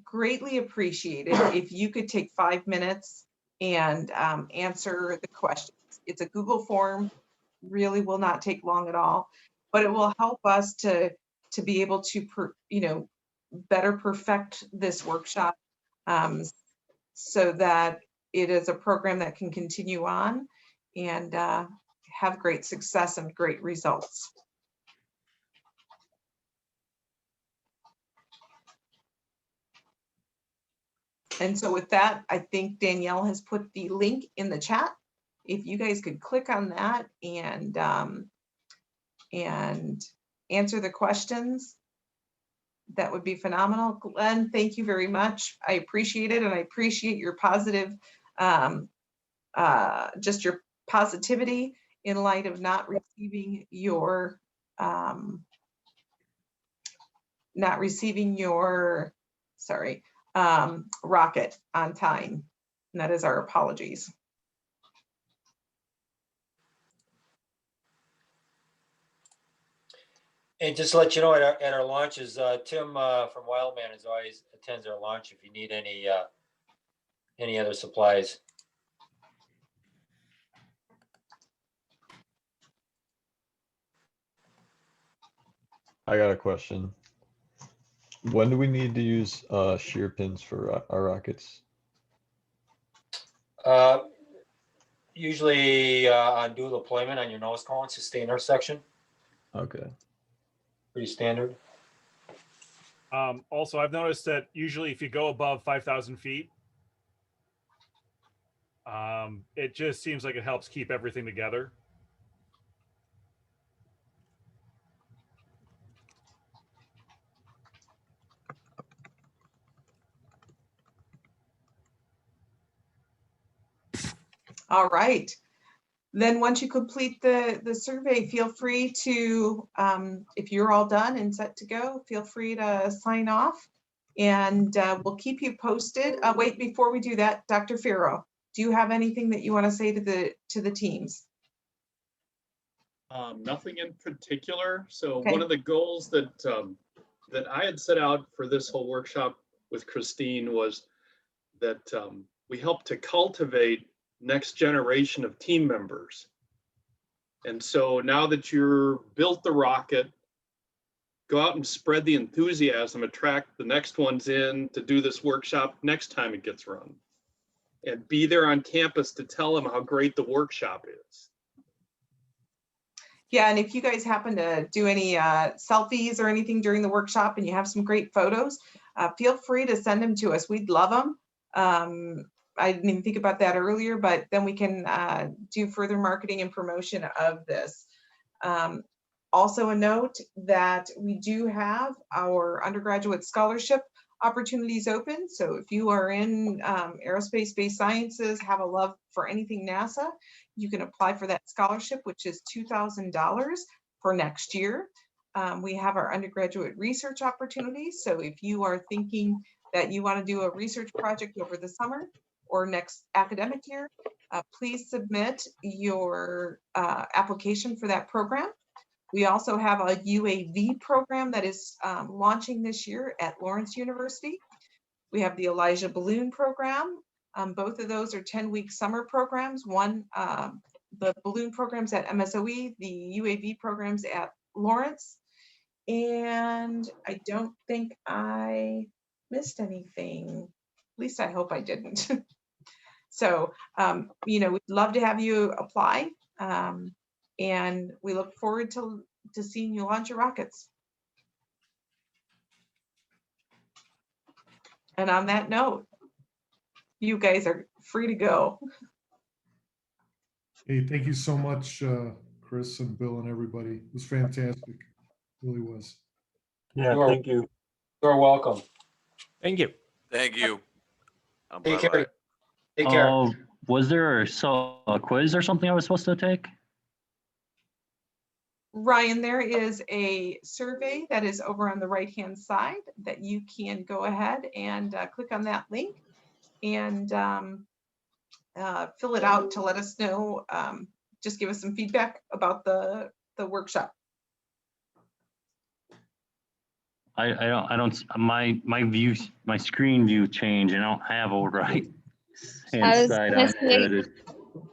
greatly appreciate it if you could take 5 minutes and answer the questions. It's a Google form, really will not take long at all, but it will help us to be able to better perfect this workshop so that it is a program that can continue on and have great success and great results. And so with that, I think Danielle has put the link in the chat. If you guys could click on that and answer the questions, that would be phenomenal. Glenn, thank you very much. I appreciate it, and I appreciate your positive, just your positivity in light of not receiving your rocket on time. And that is our apologies. And just to let you know, at our launches, Tim from Wildman is always attends our launch if you need any other supplies. I got a question. When do we need to use shear pins for our rockets? Usually on dual deployment on your nose cone, sustainer section. Okay. Pretty standard. Also, I've noticed that usually if you go above 5,000 feet, it just seems like it helps keep everything together. All right. Then once you complete the survey, feel free to, if you're all done and set to go, feel free to sign off, and we'll keep you posted. Wait, before we do that, Dr. Farrow, do you have anything that you want to say to the teams? Nothing in particular. So Okay. one of the goals that that I had set out for this whole workshop with Christine was that we help to cultivate next generation of team members. And so now that you're built the rocket, go out and spread the enthusiasm, attract the next ones in to do this workshop next time it gets run. And be there on campus to tell them how great the workshop is. Yeah, and if you guys happen to do any selfies or anything during the workshop and you have some great photos, feel free to send them to us. We'd love them. I didn't even think about that earlier, but then we can do further marketing and promotion of this. Also a note that we do have our undergraduate scholarship opportunities open. So if you are in aerospace, space sciences, have a love for anything NASA, you can apply for that scholarship, which is $2,000 for next year. We have our undergraduate research opportunities. So if you are thinking that you want to do a research project over the summer or next academic year, please submit your application for that program. We also have a UAV program that is launching this year at Lawrence University. We have the Elijah Balloon program. Both of those are 10-week summer programs. One, the balloon programs at MSOE, the UAV programs at Lawrence. And I don't think I missed anything. At least I hope I didn't. So, you know, we'd love to have you apply. And we look forward to seeing you launch your rockets. And on that note, you guys are free to go. Hey, thank you so much, Chris and Bill and everybody. It was fantastic. It really was. Yeah, thank you. You're welcome. Thank you. Thank you. Take Bye-bye. care. Take care. Was there a quiz or something I was supposed to take? Ryan, there is a survey that is over on the right-hand side that you can go ahead and click on that link and fill it out to let us know. Just give us some feedback about the workshop. I don't, my screen view changed and I don't have a right I hand was side gonna on say, it.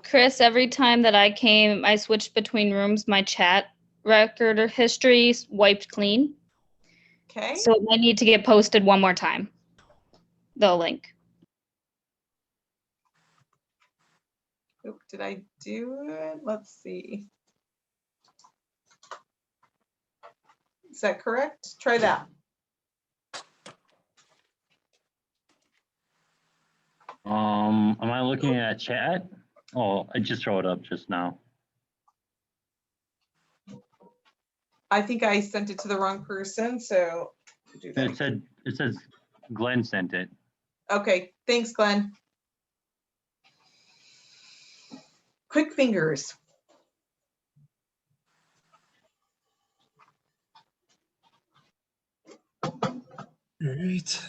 Chris, every time that I came, I switched between rooms, my chat record or history wiped clean. Okay. So it might need to get posted one more time, the link. Oop, did I do it? Let's see. Is that correct? Try that. Am I looking at chat? Oh, I just wrote up just now. I think I sent it to the wrong person, so do that. It says Glenn sent it. Okay, thanks, Glenn. Quick fingers. Great.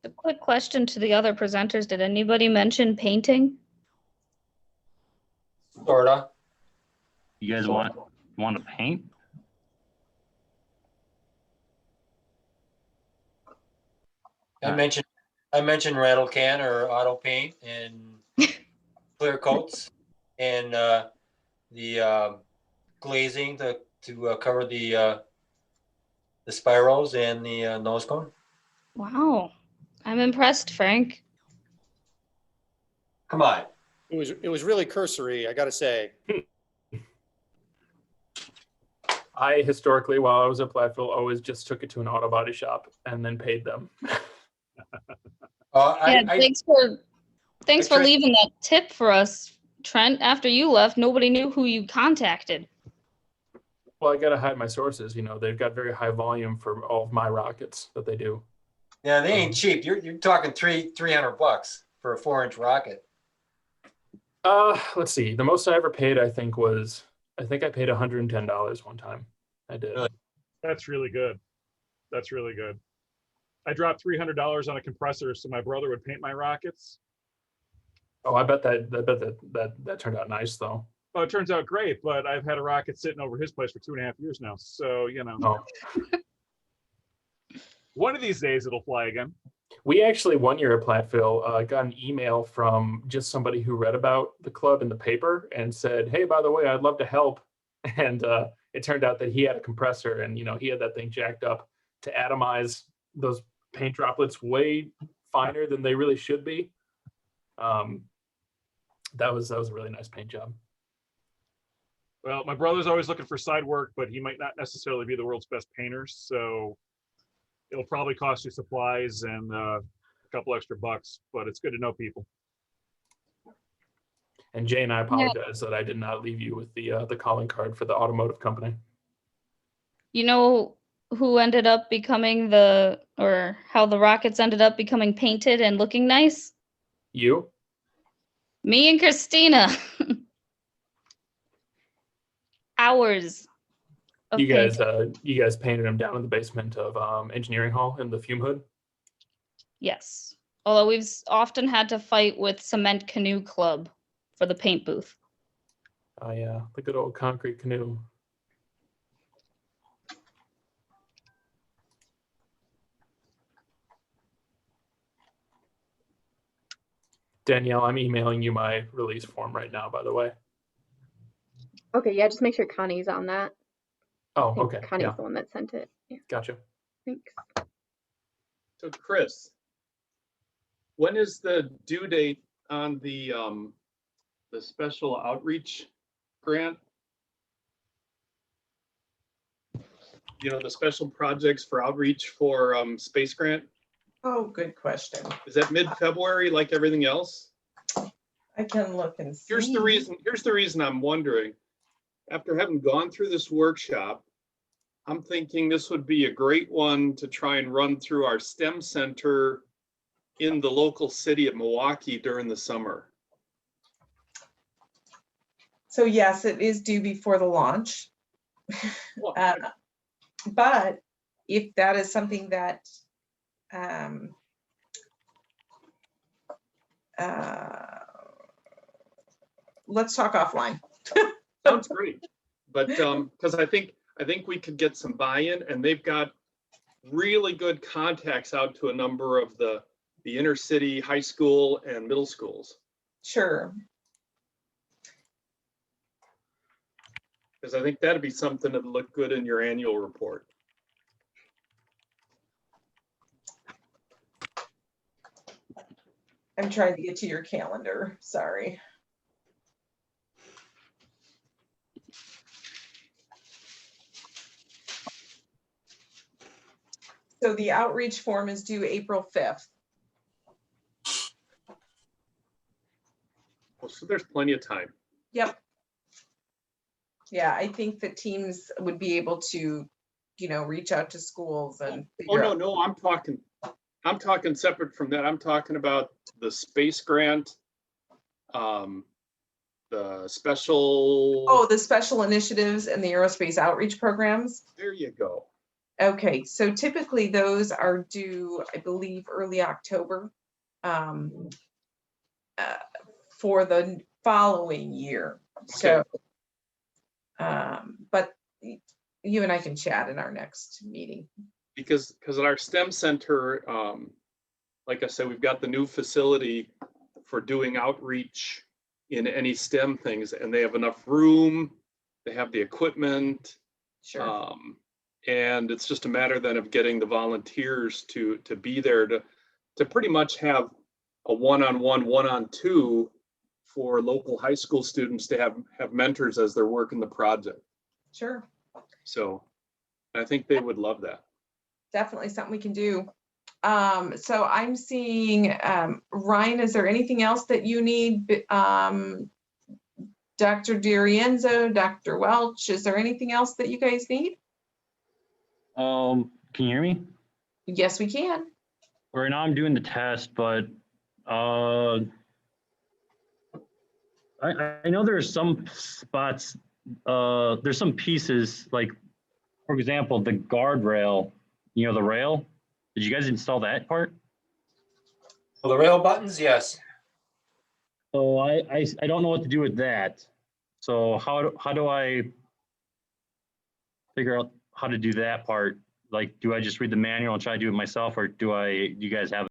A quick question to the other presenters. Did anybody mention painting? Sorta. You guys want to paint? I mentioned rattle can or auto paint and clear coats and the glazing to cover the spirals and the nose cone. Wow, I'm impressed, Frank. Come on. It was really cursory, I gotta say. I historically, while I was at Platteville, always just took it to an auto body shop and then paid them. Thanks for tried- leaving that tip for us, Trent. After you left, nobody knew who you contacted. Well, I gotta hide my sources. You know, they've got very high volume for all of my rockets that they do. Yeah, they ain't cheap. You're talking $300 for a 4-inch rocket. Let's see. The most I ever paid, I think I paid $110 one time. I did. Really? That's really good. That's really good. I dropped $300 on a compressor so my brother would paint my rockets. Oh, I bet that turned out nice though. Oh, it turns out great, but I've had a rocket sitting over his place for 2.5 years now. So, you know. Oh. One of these days it'll fly again. We actually, one year at Platteville, got an email from just somebody who read about the club in the paper and said, "Hey, by the way, I'd love to help." And it turned out that he had a compressor and, you know, he had that thing jacked up to atomize those paint droplets way finer than they really should be. That was a really nice paint job. Well, my brother's always looking for side work, but he might not necessarily be the world's best painter. So it'll probably cost you supplies and a couple extra bucks, but it's good to know people. And Jane, I apologize that I did not leave you with the calling card for the automotive company. You know who ended up becoming how the rockets ended up becoming painted and looking nice? You? Me and Christina. Hours. You guys painted them down in the basement of engineering hall in the fume hood? Yes. Although we've often had to fight with Cement Canoe Club for the paint booth. Oh yeah, the good old concrete canoe. Danielle, I'm emailing you my release form right now, by the way. Okay, yeah, just make sure Connie's on that. Oh, I think okay. Connie's Yeah. the one that sent it. Yeah, Gotcha. thanks. So Chris, when is the due date on the special outreach grant? You know, the special projects for outreach for space grant? Oh, good question. Is that mid-February like everything else? I can look and see. Here's the reason I'm wondering. After having gone through this workshop, I'm thinking this would be a great one to try and run through our STEM center in the local city of Milwaukee during the summer. So yes, it is due before the launch. But if that is something that let's talk offline. Sounds great. But because I think we could get some buy-in, and they've got really good contacts out to a number of the inner city high school and middle schools. Sure. Because I think that'd be something that would look good in your annual report. I'm trying to get to your calendar, sorry. So the outreach form is due April 5th. Well, so there's plenty of time. Yep. Yeah, I think the teams would be able to, reach out to schools and Oh, figure no, out. no, I'm talking separate from that. I'm talking about the space grant, the special. Oh, the special initiatives and the aerospace outreach programs. There you go. Okay, so typically those are due, I believe, early October for the following year. So, but you and I can chat in our next meeting. Because at our STEM center, like I said, we've got the new facility for doing outreach in any STEM things, and they have enough room, they have the equipment. Sure. And it's just a matter then of getting the volunteers to be there to pretty much have a one-on-one, one-on-two for local high school students to have mentors as they're working the project. Sure. So I think they would love that. Definitely something we can do. So I'm seeing, Ryan, is there anything else that you need? Dr. D'Arienzo, Dr. Welch, is there anything else that you guys need? Can you hear me? Yes, we can. Right now I'm doing the test, but I know there's some spots, there's some pieces, like, for example, the guardrail, the rail. Did you guys install that part? Well, the rail buttons, yes. So I don't know what to do with that. So how do I figure out how to do that part? Like, do I just read the manual and try to do it myself, or do you guys have